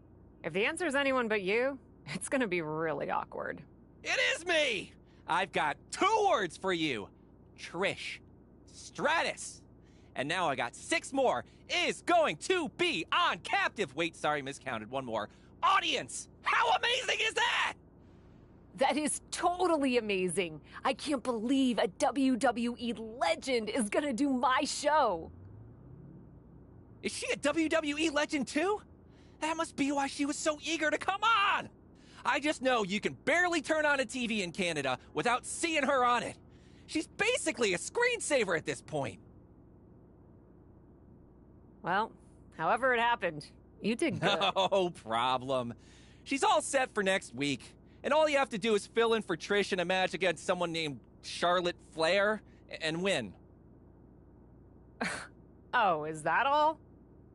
If the answer is anyone but you, it's gonna be really awkward. It is me! I've got 2 words for you. Trish Stratus. And now I got 6 more. Is going to be on Captive. Wait, sorry, miscounted. 1 more. Audience. How amazing is that? That is totally amazing. I can't believe a WWE legend is gonna do my show. Is she a WWE legend too? That must be why she was so eager to come on. I just know you can barely turn on a TV in Canada without seeing her on it. She's basically a screensaver at this point. Well, however it happened, you did good. No problem. She's all set for next week. And all you have to do is fill in for Trish in a match against someone named Charlotte Flair and win. Oh, is that all?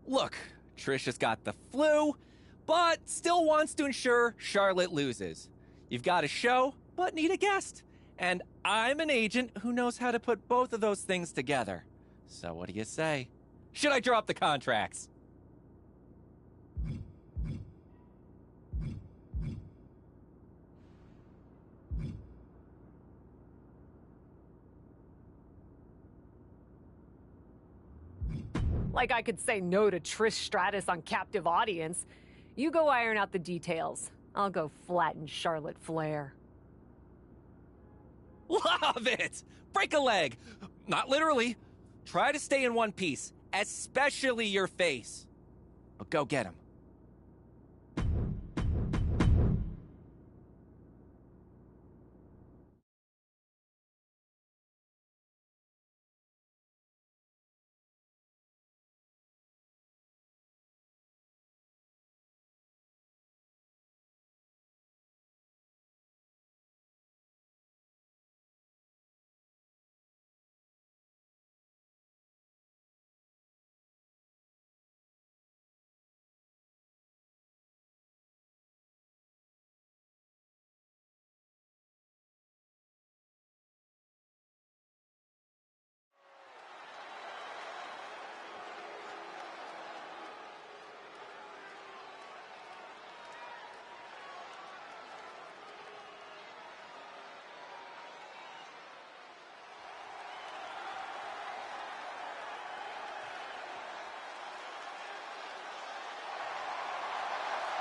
Look, Trish has got the flu, but still wants to ensure Charlotte loses. You've got a show, but need a guest. And I'm an agent who knows how to put both of those things together. So what do you say? Should I drop the contracts? Like I could say no to Trish Stratus on Captive Audience. You go iron out the details. I'll go flatten Charlotte Flair. Love it! Break a leg. Not literally. Try to stay in one piece, especially your face. But go get him.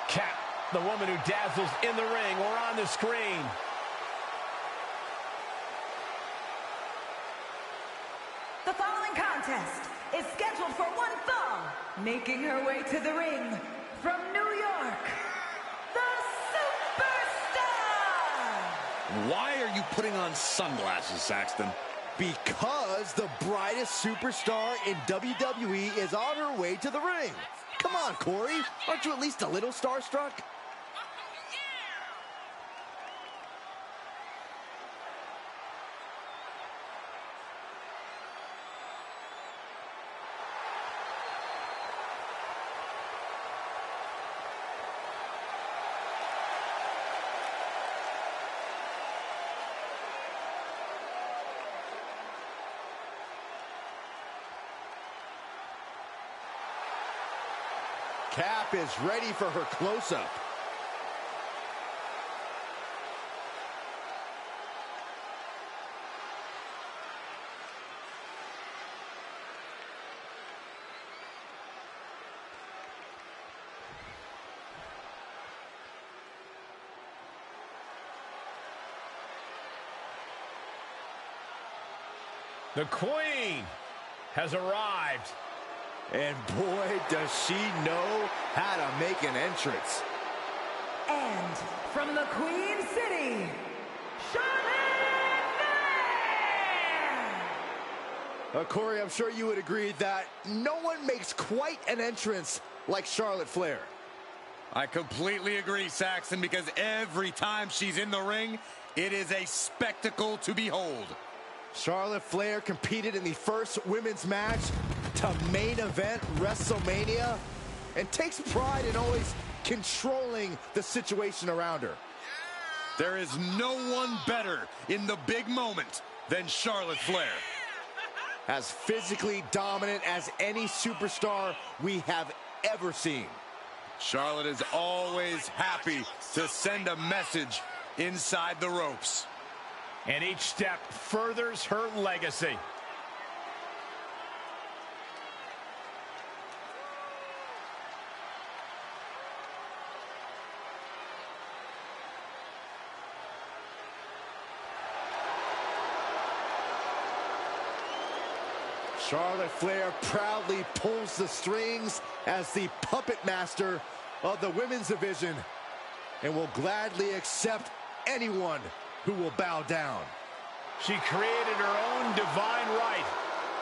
Kat, the woman who dazzles in the ring or on the screen. The following contest is scheduled for one fall. Making her way to the ring from New York, the Superstar! Why are you putting on sunglasses, Saxton? Because the brightest superstar in WWE is on her way to the ring. Come on, Corey. Aren't you at least a little starstruck? Cap is ready for her close-up. The Queen has arrived. And boy, does she know how to make an entrance. And from the Queen City, Charlotte Flair! Corey, I'm sure you would agree that no one makes quite an entrance like Charlotte Flair. I completely agree, Saxon, because every time she's in the ring, it is a spectacle to behold. Charlotte Flair competed in the first women's match to main event WrestleMania and takes pride in always controlling the situation around her. There is no one better in the big moment than Charlotte Flair. as physically dominant as any superstar we have ever seen. Charlotte is always happy to send a message inside the ropes. And each step furthers her legacy. Charlotte Flair proudly pulls the strings as the puppet master of the women's division and will gladly accept anyone who will bow down. She created her own divine right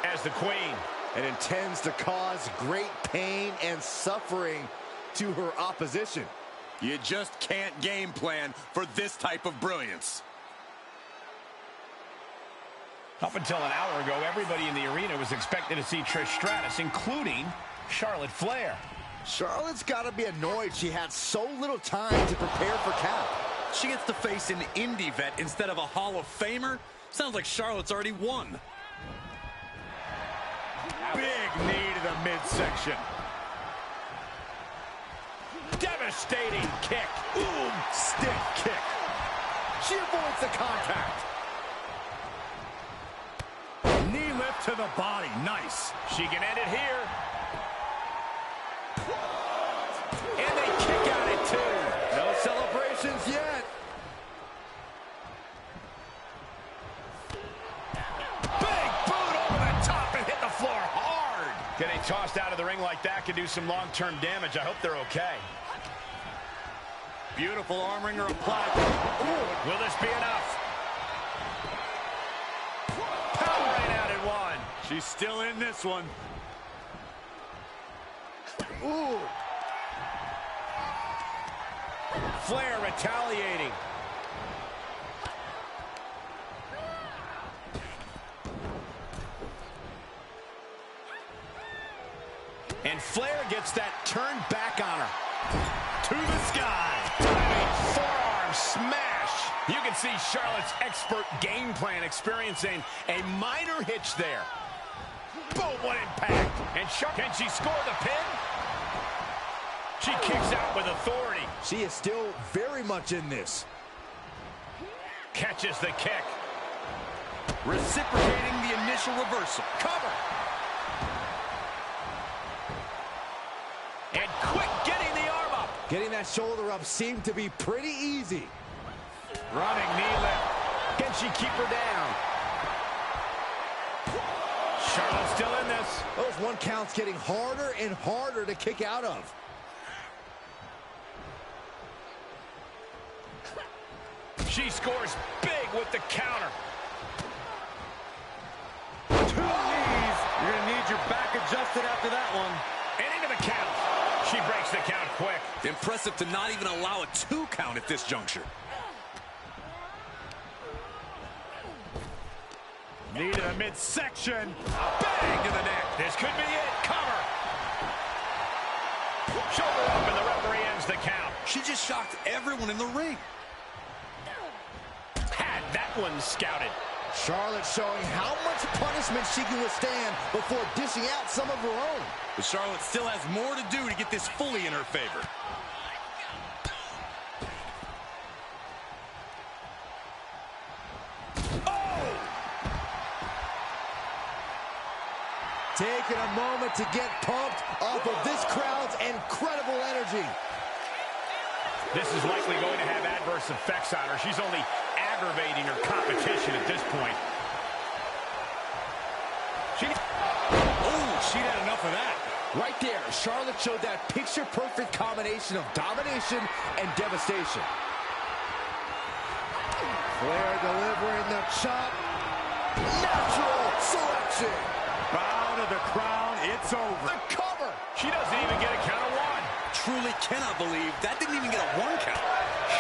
as the queen and intends to cause great pain and suffering to her opposition. You just can't game plan for this type of brilliance. Up until an hour ago, everybody in the arena was expecting to see Trish Stratus, including Charlotte Flair. Charlotte's got to be annoyed she had so little time to prepare for Cap. She gets to face an indie vet instead of a Hall of Famer? Sounds like Charlotte's already won. Big knee to the midsection. Devastating kick. Boom, stiff kick. She avoids the contact. Knee lift to the body. Nice. She can end it here. And they kick out at two. No celebrations yet. Big boot over the top and hit the floor hard. Getting tossed out of the ring like that can do some long-term damage. I hope they're okay. Beautiful arm wringer applied. Will this be enough? Powering out at one. She's still in this one. Ooh. Flair retaliating. And Flair gets that turned back on her. To the sky. Diving forearm smash. You can see Charlotte's expert game plan experiencing a minor hitch there. Boom, what impact. And can she score the pin? She kicks out with authority. She is still very much in this. Catches the kick. Reciprocating the initial reversal. Cover. And quick getting the arm up. Getting that shoulder up seemed to be pretty easy. Running knee lift. Can she keep her down? Charlotte's still in this. Those one counts getting harder and harder to kick out of. She scores big with the counter. 2 knees. You're going to need your back adjusted after that one. And into the count. She breaks the count quick. Impressive to not even allow a 2 count at this juncture. Knee to the midsection. Bang to the neck. This could be it. Cover. Shoulder up and the referee ends the count. She just shocked everyone in the ring. Had that one scouted. Charlotte showing how much punishment she can withstand before dishing out some of her own. But Charlotte still has more to do to get this fully in her favor. Taking a moment to get pumped off of this crowd's incredible energy. This is likely going to have adverse effects on her. She's only aggravating her competition at this point. She'd had enough of that. Right there, Charlotte showed that picture-perfect combination of domination and devastation. Flair delivering the chop. Natural selection. Bow to the crown, it's over. The cover. She doesn't even get a count of one. Truly cannot believe that didn't even get a 1 count.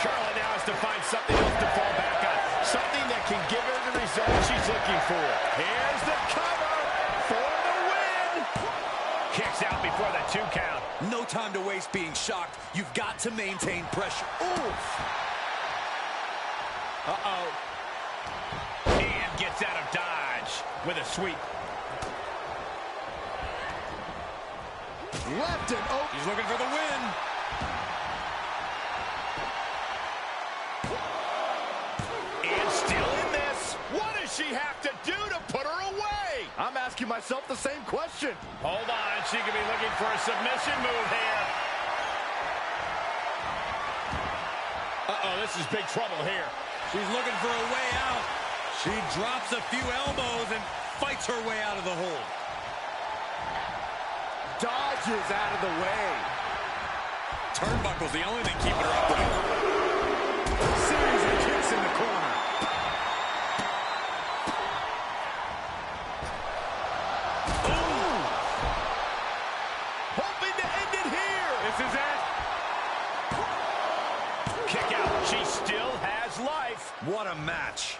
Charlotte now has to find something else to fall back on. Something that can give her the result she's looking for. Here's the cover for the win. Kicks out before the 2 count. No time to waste being shocked. You've got to maintain pressure. Oof. Uh-oh. And gets out of dodge with a sweep. left and oh. He's looking for the win. And still in this. What does she have to do to put her away? I'm asking myself the same question. Hold on, she could be looking for a submission move here. Uh-oh, this is big trouble here. She's looking for a way out. She drops a few elbows and fights her way out of the hole. Dodges out of the way. Turnbuckle's the only thing keeping her upright. Series of kicks in the corner. Ooh. Hoping to end it here. This is it. Kick out. She still has life. What a match.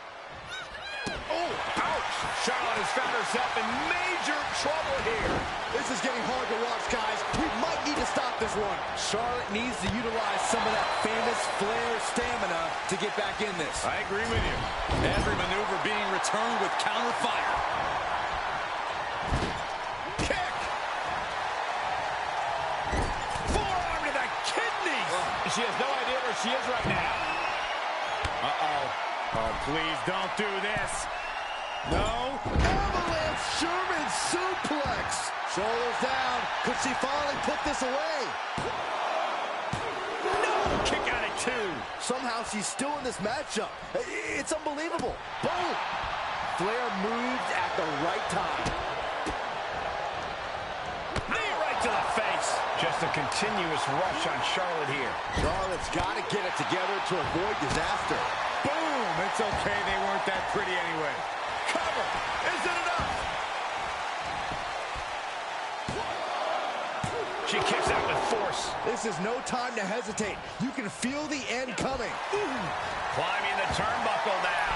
Oh, ouch. Charlotte has found herself in major trouble here. This is getting hard to watch, guys. We might need to stop this one. Charlotte needs to utilize some of that famous Flair stamina to get back in this. I agree with you. Every maneuver being returned with counter fire. Kick. Forearm to the kidneys. She has no idea where she is right now. Uh-oh. Oh, please don't do this. No. Avalanche German suplex. Shoulders down. Could she finally put this away? No. Kick out at 2. Somehow she's still in this matchup. It's unbelievable. Boom. Flair moved at the right time. Knee right to the face. Just a continuous rush on Charlotte here. Charlotte's got to get it together to avoid disaster. Boom! It's okay, they weren't that pretty anyway. Cover! Is it enough? She kicks out with force. This is no time to hesitate. You can feel the end coming. Climbing the turnbuckle now.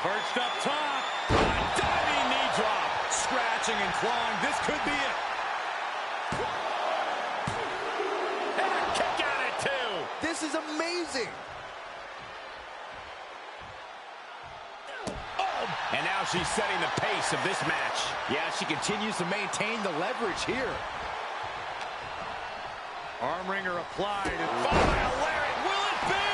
Perched up top. A diving knee drop. Scratching and clawing. This could be it. And a kick out at 2. This is amazing. And now she's setting the pace of this match. Yeah, she continues to maintain the leverage here. Arm wringer applied. And followed by a lariat. Will it be?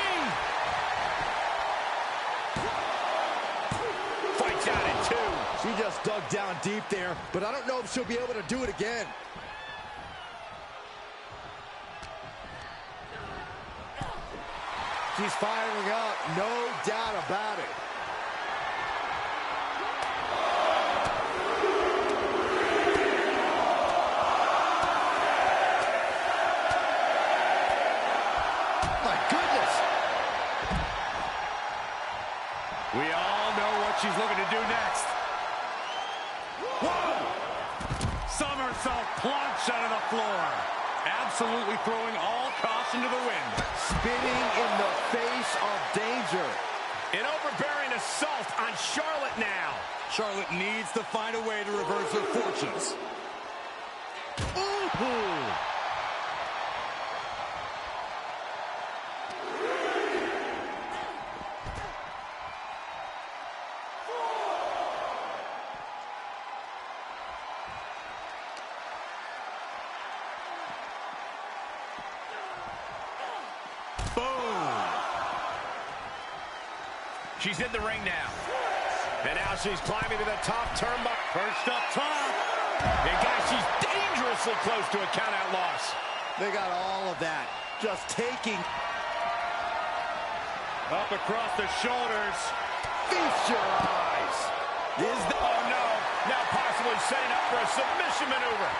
Fights out at 2. She just dug down deep there, but I don't know if she'll be able to do it again. She's firing up, no doubt about it. we all know what she's looking to do next. Whoa! Somersault plunge out of the floor. Absolutely throwing all caution to the wind. Spinning in the face of danger. An overbearing assault on Charlotte now. Charlotte needs to find a way to reverse her fortunes. Ooh! She's in the ring now. And now she's climbing to the top turnbuckle. First up top. And guys, she's dangerously close to a count-out loss. They got all of that. Just taking. Up across the shoulders. Feast your eyes. Oh, no. Now possibly setting up for a submission maneuver.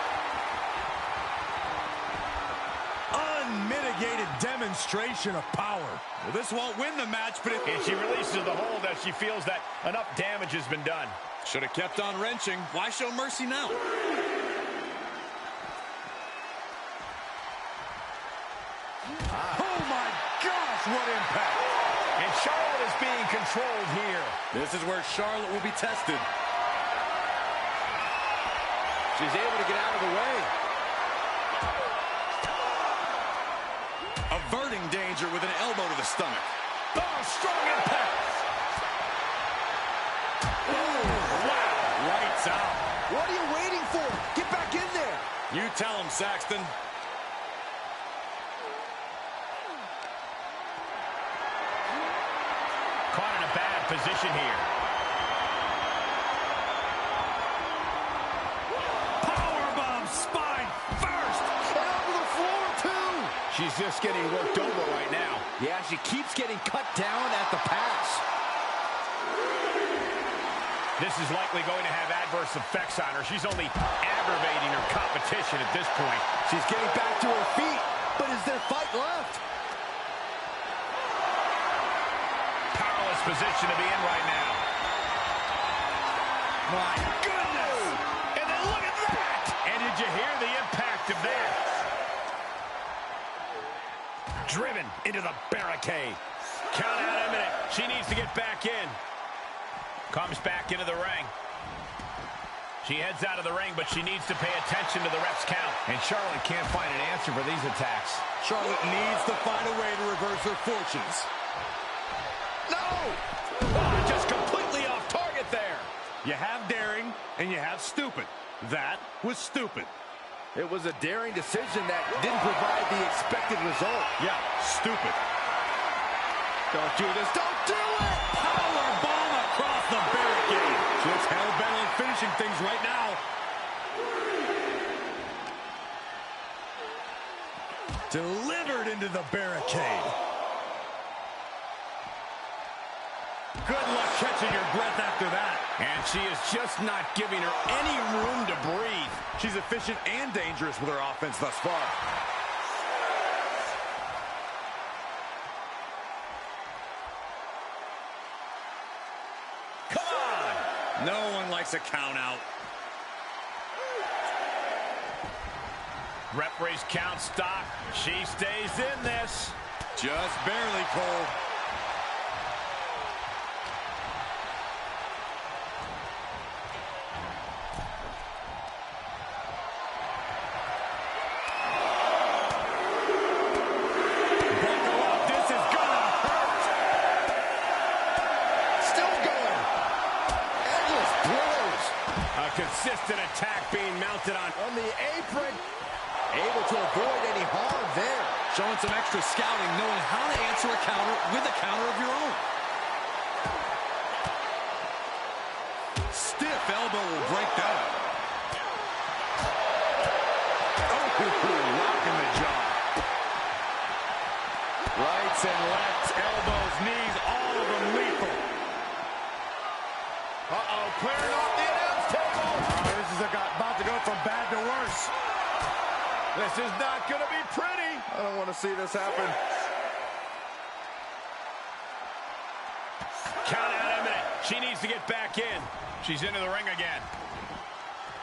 Unmitigated demonstration of power. Well, this won't win the match, but And she releases the hold as she feels that enough damage has been done. should have kept on wrenching. Why show mercy now? Oh, my gosh, what impact. And Charlotte is being controlled here. This is where Charlotte will be tested. She's able to get out of the way. Averting danger with an elbow to the stomach. Oh, strong impact. Wow, lights out. What are you waiting for? Get back in there. You tell him, Saxton. Caught in a bad position here. Powerbomb, spine first. And onto the floor, too. She's just getting worked over right now. Yeah, she keeps getting cut down at the pass. This is likely going to have adverse effects on her. She's only aggravating her competition at this point. She's getting back to her feet, but is there fight left? Powerless position to be in right now. My goodness! And then look at that! And did you hear the impact of that? Driven into the barricade. Count out imminent. She needs to get back in. Comes back into the ring. She heads out of the ring, but she needs to pay attention to the ref's count. And Charlotte can't find an answer for these attacks. Charlotte needs to find a way to reverse her fortunes. No! Oh, just completely off target there. You have daring, and you have stupid. That was stupid. It was a daring decision that didn't provide the expected result. Yeah, stupid. Don't do this. Don't do it! Power bomb across the barricade. She looks hell-bent on finishing things right now. Delivered into the barricade. Good luck catching your breath after that. And she is just not giving her any room to breathe. She's efficient and dangerous with her offense thus far. Come on! No one likes a count out. Referee's count stop. She stays in this. Just barely, Cole. Consistent attack being mounted on the apron. Able to avoid any harm there. Showing some extra scouting, knowing how to answer a counter with a counter of your own. Stiff elbow will break that up. Oh, rocking the jaw. Rights and lefts, elbows, knees, all of them lethal. Uh-oh, clearing off the announce table. This is about to go from bad to worse. This is not going to be pretty. I don't want to see this happen. Count out imminent. She needs to get back in. She's into the ring again.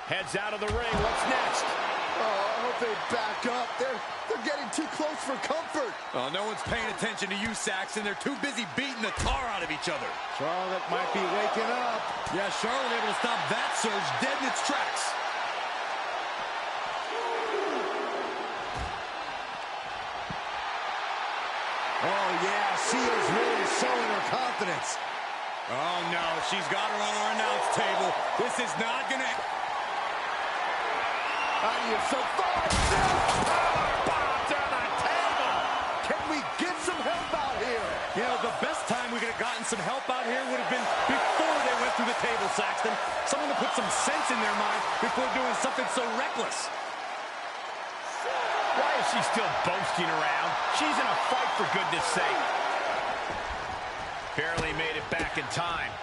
Heads out of the ring. What's next? Oh, I hope they back up. They're getting too close for comfort. Oh, no one's paying attention to you, Saxton. They're too busy beating the tar out of each other. Charlotte might be waking up. Yeah, Charlotte able to stop that surge dead in its tracks. Oh, yeah, she is really showing her confidence. Oh, no, she's got her on our announce table. This is not going to... How do you survive this? Powerbomb to the table. Can we get some help out here? You know, the best time we could have gotten some help out here would have been before they went through the table, Saxton. Someone to put some sense in their mind before doing something so reckless. Why is she still boasting around? She's in a fight, for goodness sake. Barely made it back in time.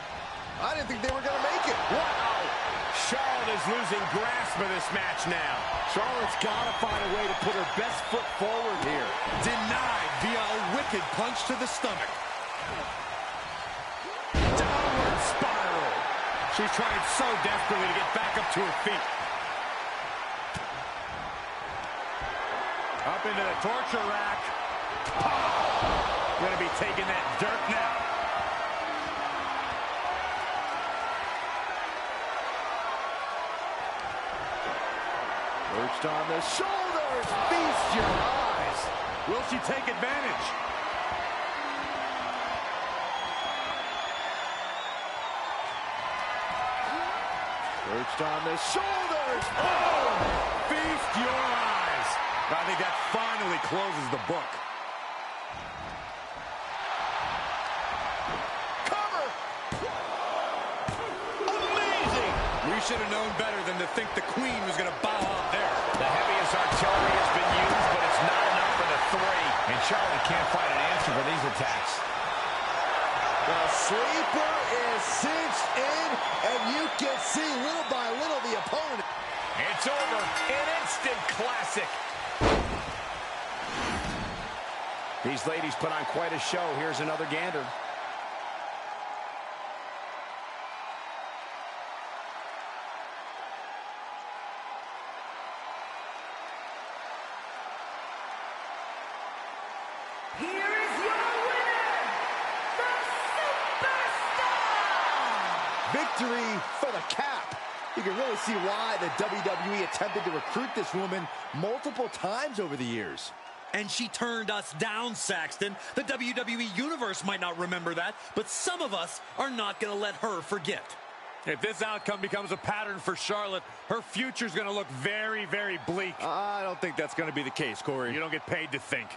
I didn't think they were going to make it. Wow. Charlotte is losing grasp of this match now. Charlotte's got to find a way to put her best foot forward here. Denied via a wicked punch to the stomach. Downward spiral. She's trying so desperately to get back up to her feet. Up into the torture rack. Going to be taking that dirt now. Perched on the shoulders. Feast your eyes. Will she take advantage? Perched on the shoulders. Oh! feast your eyes. I think that finally closes the book. Cover! Amazing! We should have known better than to think the Queen was going to bow out there. The heaviest artillery has been used, but it's not enough for the three. And Charlotte can't find an answer for these attacks. The sleeper is cinched in, and you can see little by little the opponent. It's over. An instant classic. These ladies put on quite a show. Here's another gander. Here is your winner, the Superstar! Victory for the cap. You can really see why the WWE attempted to recruit this woman multiple times over the years. And she turned us down, Saxton. The WWE Universe might not remember that, but some of us are not going to let her forget. If this outcome becomes a pattern for Charlotte, her future's going to look very, very bleak. I don't think that's going to be the case, Corey. You don't get paid to think.